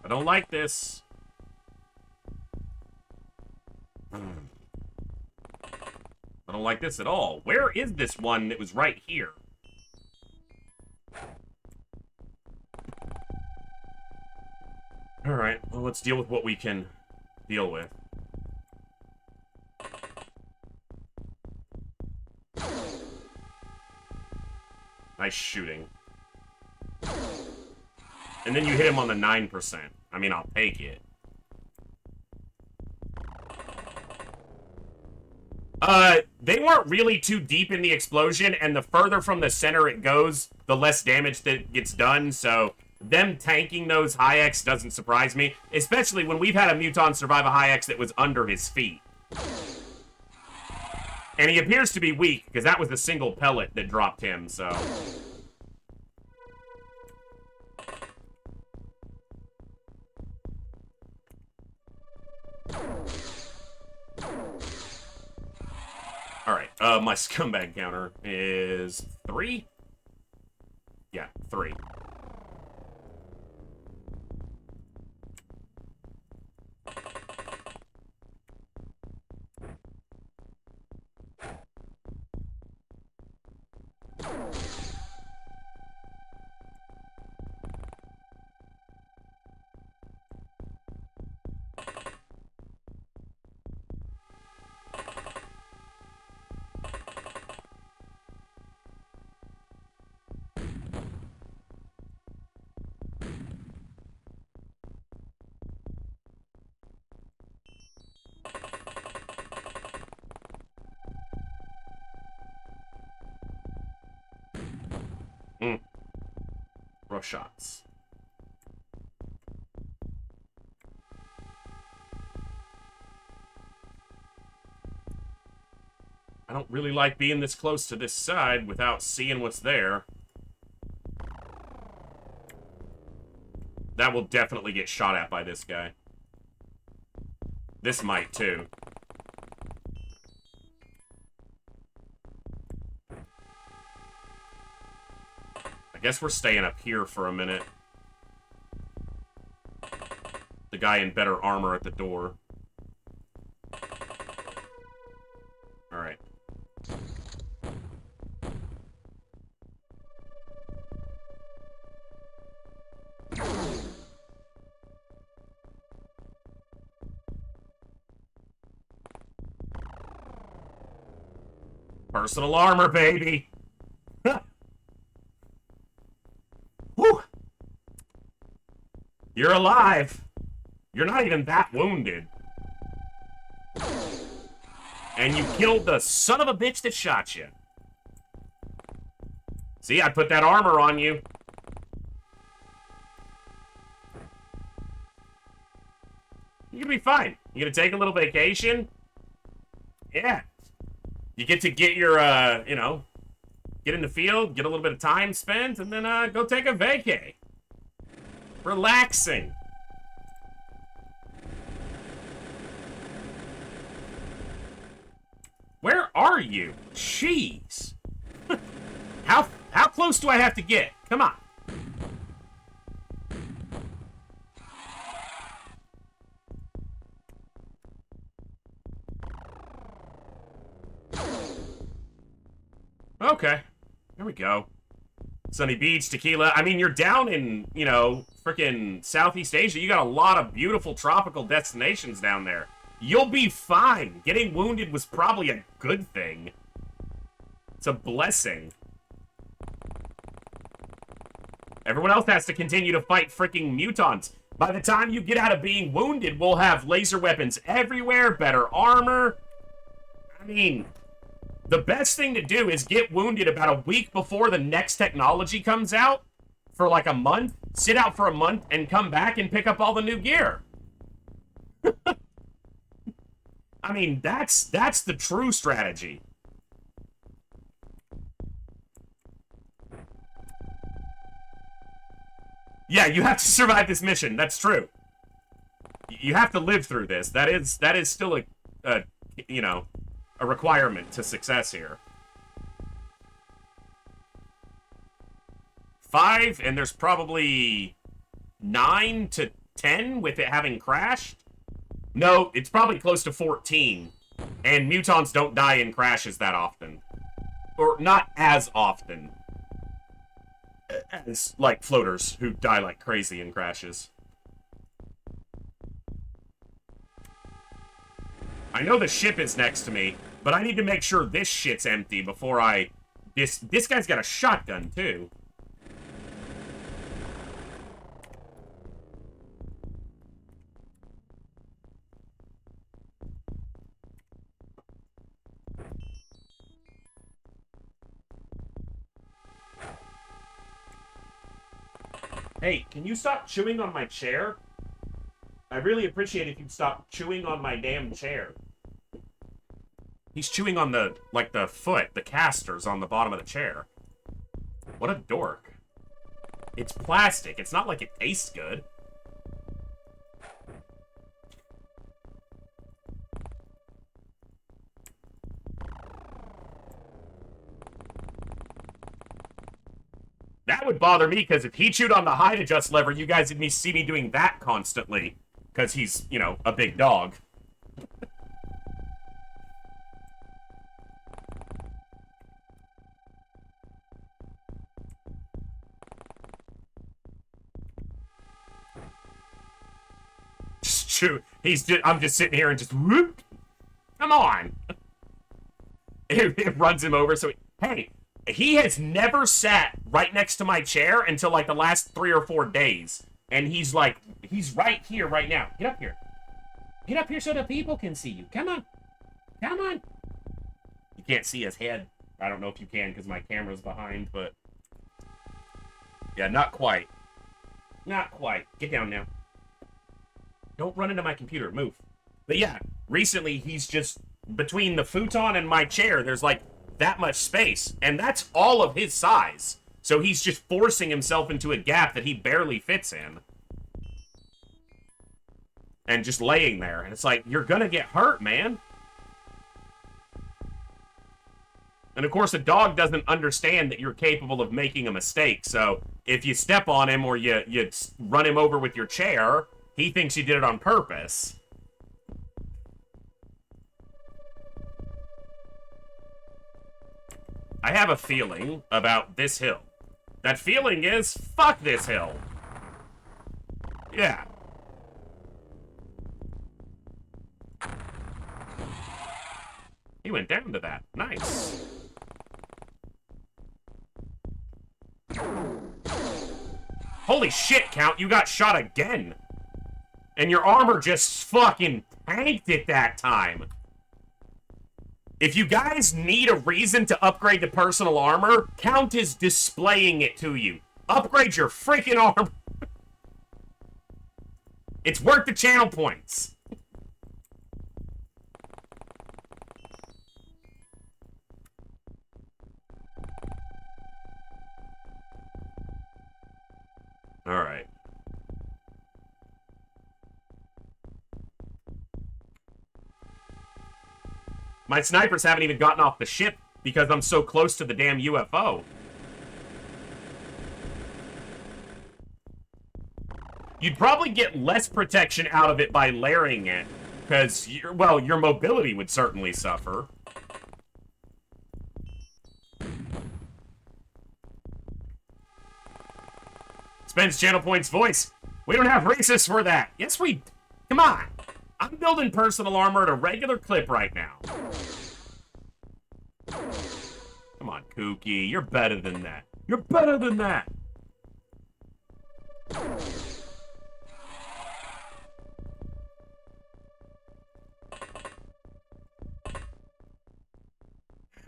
I don't like this. I don't like this at all. Where is this one that was right here? Alright, well, let's deal with what we can deal with. Nice shooting. And then you hit him on the 9%. I mean, I'll take it. They weren't really too deep in the explosion, and the further from the center it goes, the less damage that gets done, so them tanking those high X doesn't surprise me, especially when we've had a Muton survive a high X that was under his feet. And he appears to be weak, because that was a single pellet that dropped him, so... Alright, my scumbag counter is 3? Yeah, 3. Rough shots. I don't really like being this close to this side without seeing what's there. That will definitely get shot at by this guy. This might, too. I guess we're staying up here for a minute. The guy in better armor at the door. Alright. Personal armor, baby! Whew! You're alive! You're not even that wounded. And you killed the son of a bitch that shot you. See, I put that armor on you. You're gonna be fine. You're gonna take a little vacation. Yeah. You get to get your, you know, get in the field, get a little bit of time spent, and then, go take a vacay. Relaxing. Where are you? Jeez. How close do I have to get? Come on. Okay. There we go. Sunny Beach, tequila. I mean, you're down in, you know, frickin' Southeast Asia. You got a lot of beautiful tropical destinations down there. You'll be fine. Getting wounded was probably a good thing. It's a blessing. Everyone else has to continue to fight fricking mutons. By the time you get out of being wounded, we'll have laser weapons everywhere, better armor. I mean, the best thing to do is get wounded about a week before the next technology comes out for like a month. Sit out for a month and come back and pick up all the new gear. I mean, that's the true strategy. Yeah, you have to survive this mission. That's true. You have to live through this. That is still a you know, a requirement to success here. 5, and there's probably 9 to 10 with it having crashed. No, it's probably close to 14. And mutons don't die in crashes that often. Or not as often as, like, floaters who die like crazy in crashes. I know the ship is next to me, but I need to make sure this shit's empty before I... This guy's got a shotgun, too. Hey, can you stop chewing on my chair? I really appreciate if you'd stop chewing on my damn chair. He's chewing on the, like, the foot, the casters on the bottom of the chair. What a dork. It's plastic. It's not like it tastes good. That would bother me, because if he chewed on the height adjust lever, you guys would see me doing that constantly. Because he's, you know, a big dog. Just chew. I'm just sitting here and just whoop. Come on. It runs him over, so hey. He has never sat right next to my chair until, like, the last 3 or 4 days. And he's, like, he's right here right now. Get up here. Get up here so the people can see you. Come on. Come on. You can't see his head. I don't know if you can because my camera's behind, but... Yeah, not quite. Not quite. Get down now. Don't run into my computer. Move. But yeah, recently he's just... Between the futon and my chair, there's, like... that much space, and that's all of his size. So he's just forcing himself into a gap that he barely fits in. And just laying there. And it's like, you're gonna get hurt, man. And of course, a dog doesn't understand that you're capable of making a mistake. So if you step on him or you run him over with your chair, he thinks you did it on purpose. I have a feeling about this hill. That feeling is, fuck this hill. Yeah. He went down to that. Nice. Holy shit, Count, you got shot again. And your armor just fucking tanked it that time. If you guys need a reason to upgrade the personal armor, Count is displaying it to you. Upgrade your freaking armor. It's worth the channel points. Alright. My snipers haven't even gotten off the ship because I'm so close to the damn UFO. You'd probably get less protection out of it by layering it, because, well, your mobility would certainly suffer. Spends channel points voice. We don't have racists for that. Yes, we... Come on. I'm building personal armor at a regular clip right now. Come on, Kooky. You're better than that. You're better than that.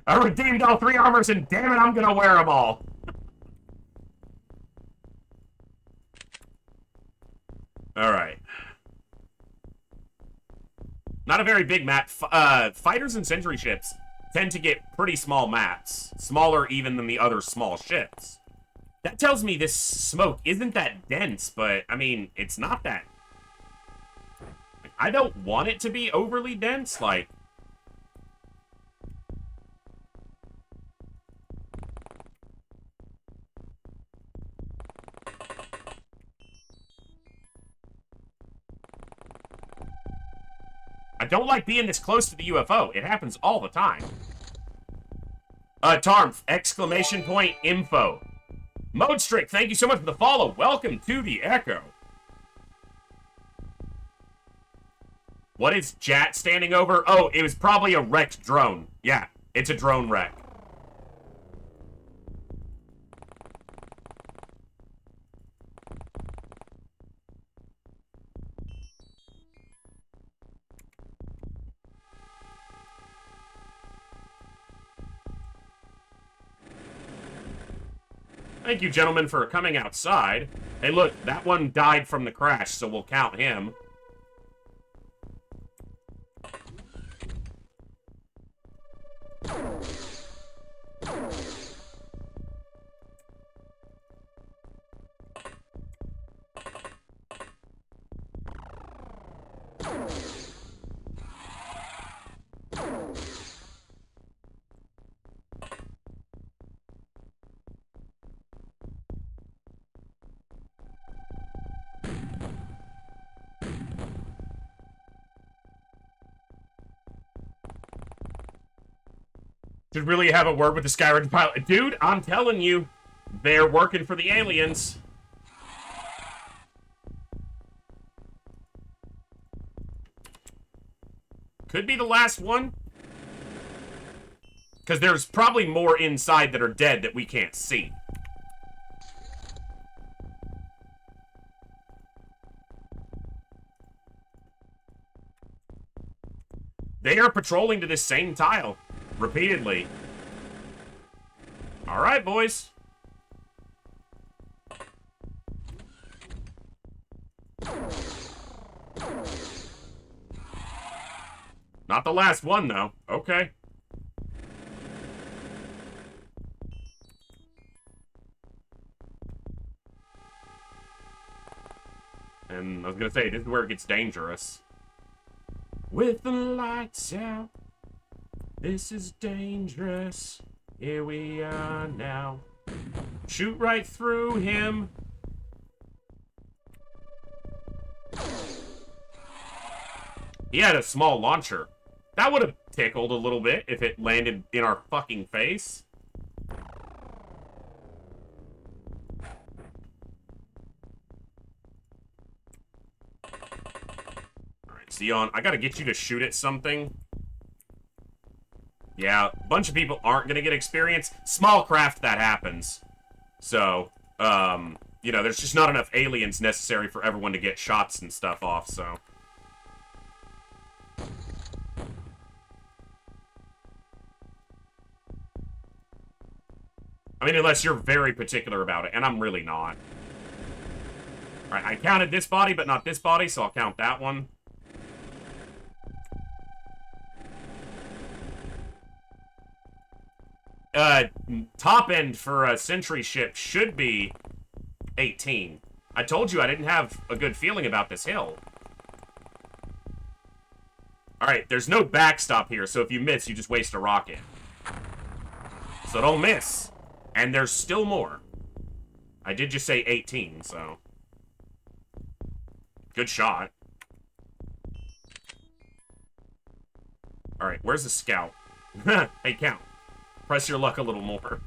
I redeemed all 3 armors, and damn it, I'm gonna wear them all. Alright. Not a very big map. Fighters and sentry ships tend to get pretty small maps. Smaller even than the other small ships. That tells me this smoke isn't that dense, but, I mean, it's not that... I don't want it to be overly dense, like... I don't like being this close to the UFO. It happens all the time. Tarmf, exclamation point, info. Mode Strict, thank you so much for the follow. Welcome to the Echo. What is Jat standing over? Oh, it was probably a wrecked drone. Yeah, it's a drone wreck. Thank you, gentlemen, for coming outside. Hey, look, that one died from the crash, so we'll count him. Should really have a word with the Skyrim pilot. Dude, I'm telling you, they're working for the aliens. Could be the last one. Because there's probably more inside that are dead that we can't see. They are patrolling to this same tile. Repeatedly. Alright, boys. Not the last one, though. Okay. And I was gonna say, this is where it gets dangerous. With the lights out. This is dangerous. Here we are now. Shoot right through him. He had a small launcher. That would have tickled a little bit if it landed in our fucking face. Alright, Zeon, I gotta get you to shoot at something. Yeah, a bunch of people aren't going to get experience. Small craft, that happens. So, you know, there's just not enough aliens necessary for everyone to get shots and stuff off, so. I mean, unless you're very particular about it, and I'm really not. Alright, I counted this body, but not this body, so I'll count that one. Top end for a sentry ship should be 18. I told you I didn't have a good feeling about this hill. Alright, there's no backstop here, so if you miss, you just waste a rocket. So don't miss. And there's still more. I did just say 18, so. Good shot. Alright, where's the scout? Hey, count. Press your luck a little more.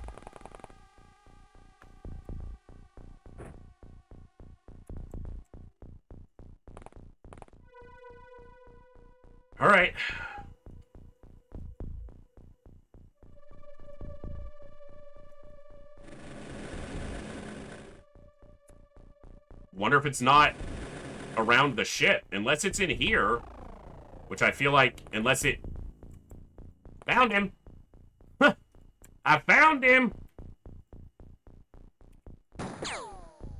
Alright. Wonder if it's not around the ship. Unless it's in here. Which I feel like, unless it... Found him! I found him!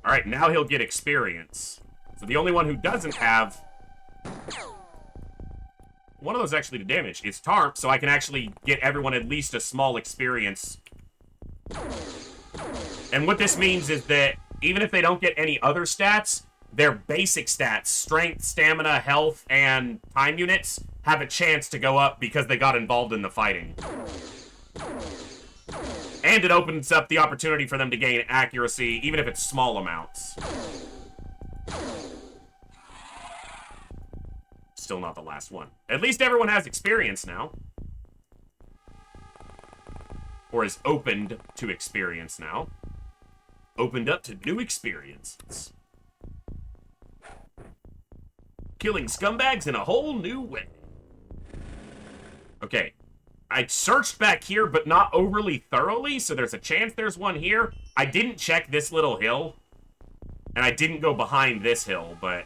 Alright, now he'll get experience. So the only one who doesn't have... one of those actually to damage. It's Tarp, so I can actually get everyone at least a small experience. And what this means is that even if they don't get any other stats, their basic stats, strength, stamina, health, and time units, have a chance to go up because they got involved in the fighting. And it opens up the opportunity for them to gain accuracy, even if it's small amounts. Still not the last one. At least everyone has experience now. Or is opened to experience now. Opened up to new experiences. Killing scumbags in a whole new way. Okay. I searched back here, but not overly thoroughly, so there's a chance there's one here. I didn't check this little hill. And I didn't go behind this hill, but...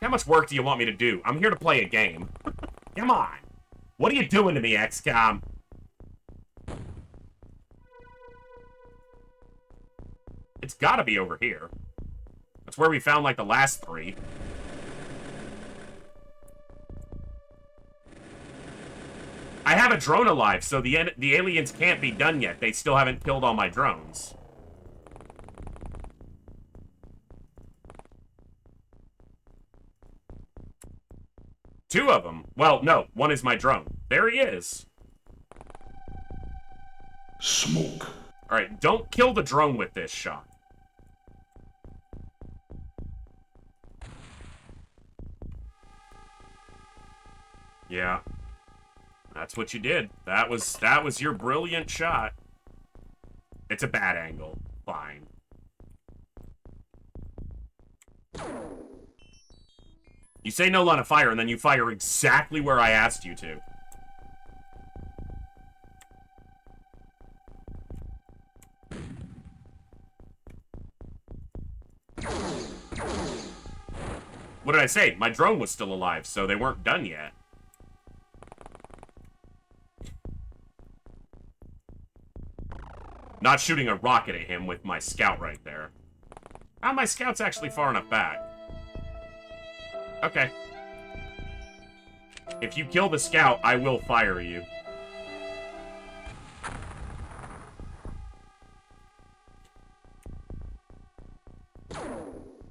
How much work do you want me to do? I'm here to play a game. Come on. What are you doing to me, XCOM? It's gotta be over here. That's where we found, like, the last 3. I have a drone alive, so the aliens can't be done yet. They still haven't killed all my drones. Two of them. Well, no, one is my drone. There he is. Smoke. Alright, don't kill the drone with this shot. Yeah. That's what you did. That was your brilliant shot. It's a bad angle. Fine. You say no line of fire, and then you fire exactly where I asked you to. What did I say? My drone was still alive, so they weren't done yet. Not shooting a rocket at him with my scout right there. Ah, my scout's actually far enough back. Okay. If you kill the scout, I will fire you.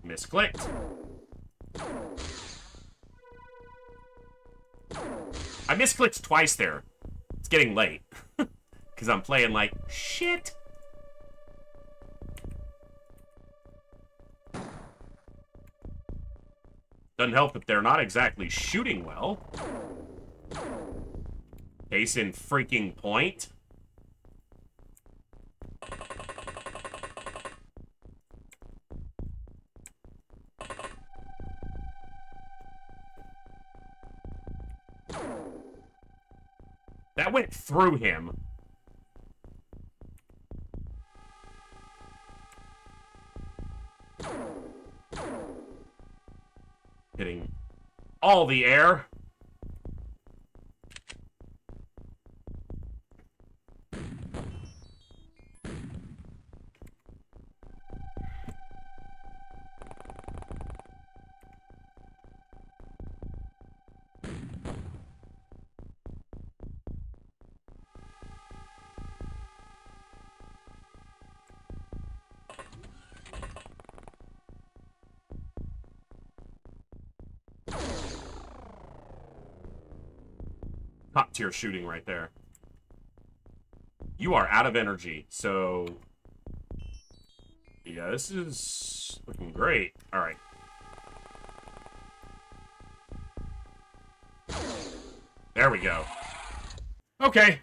Misclicked. I misclicked twice there. It's getting late. Because I'm playing like shit. Doesn't help that they're not exactly shooting well. Case in freaking point. That went through him. Hitting all the air. Top tier shooting right there. You are out of energy, so... Yeah, this is looking great. Alright. There we go. Okay.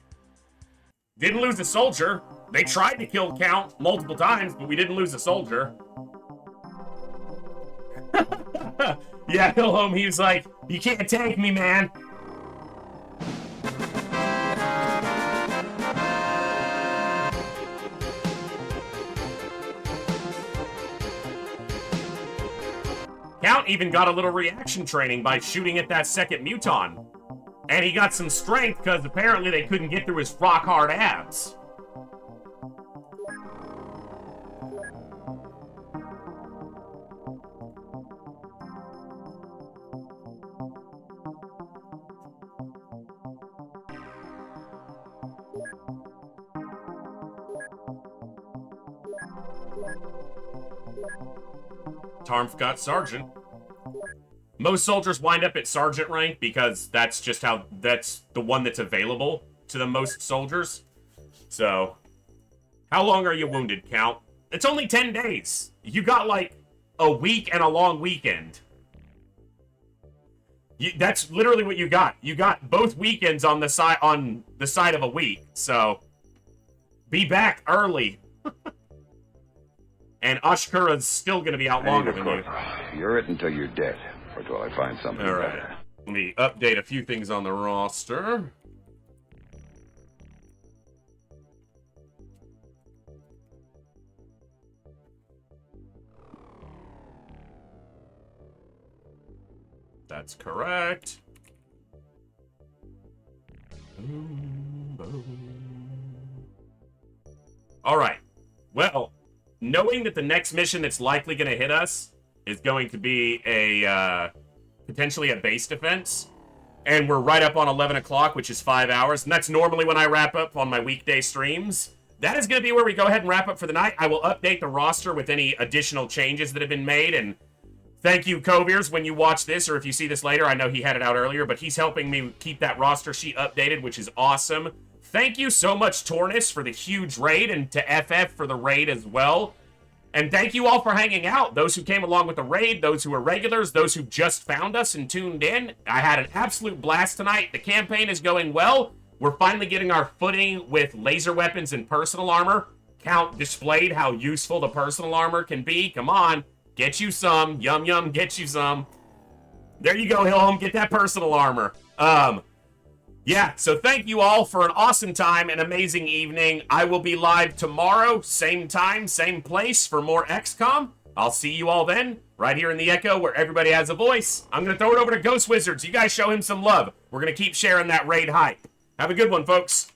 Didn't lose a soldier. They tried to kill Count multiple times, but we didn't lose a soldier. Yeah, Wilhelm, he was like, you can't take me, man. Count even got a little reaction training by shooting at that second Muton. And he got some strength because apparently they couldn't get through his rock-hard abs. Tarmf got sergeant. Most soldiers wind up at sergeant rank because that's just how, that's the one that's available to the most soldiers. So, how long are you wounded, Count? It's only 10 days. You got like a week and a long weekend. That's literally what you got. You got both weekends on the side of a week. So, be back early. And Ashkura's still going to be out longer than you. You're it until you're dead, or till I find something better. Let me update a few things on the roster. That's correct. All right. Well, knowing that the next mission that's likely going to hit us is going to be a potentially a base defense, and we're right up on 11 o'clock, which is 5 hours, and that's normally when I wrap up on my weekday streams. That is going to be where we go ahead and wrap up for the night. I will update the roster with any additional changes that have been made, and thank you, Koviers, when you watch this, or if you see this later. I know he had it out earlier, but he's helping me keep that roster sheet updated, which is awesome. Thank you so much, Tornus, for the huge raid, and to FF for the raid as well. And thank you all for hanging out. Those who came along with the raid, those who are regulars, those who just found us and tuned in. I had an absolute blast tonight. The campaign is going well. We're finally getting our footing with laser weapons and personal armor. Count displayed how useful the personal armor can be. Come on. Get you some. Yum, yum, get you some. There you go, Hillhome. Get that personal armor. Yeah, so thank you all for an awesome time, an amazing evening. I will be live tomorrow, same time, same place for more XCOM. I'll see you all then, right here in the Echo where everybody has a voice. I'm going to throw it over to Ghost Wizards. You guys show him some love. We're going to keep sharing that raid hype. Have a good one, folks.